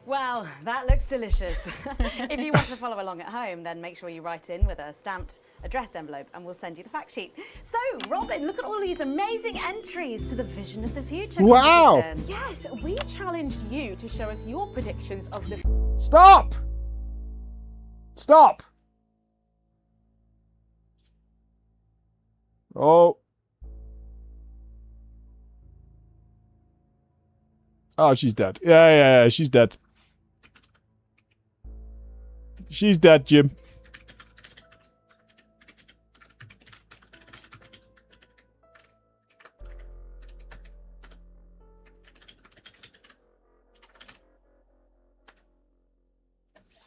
Well, that looks delicious. If you want to follow along at home, then make sure you write in with a stamped, addressed envelope and we'll send you the fact sheet. So, Robin, look at all these amazing entries to the Vision of the Future competition. Yes, we challenged you to show us your predictions of the... Stop! Stop! Oh. Oh, she's dead. Yeah, she's dead. She's dead, Jim.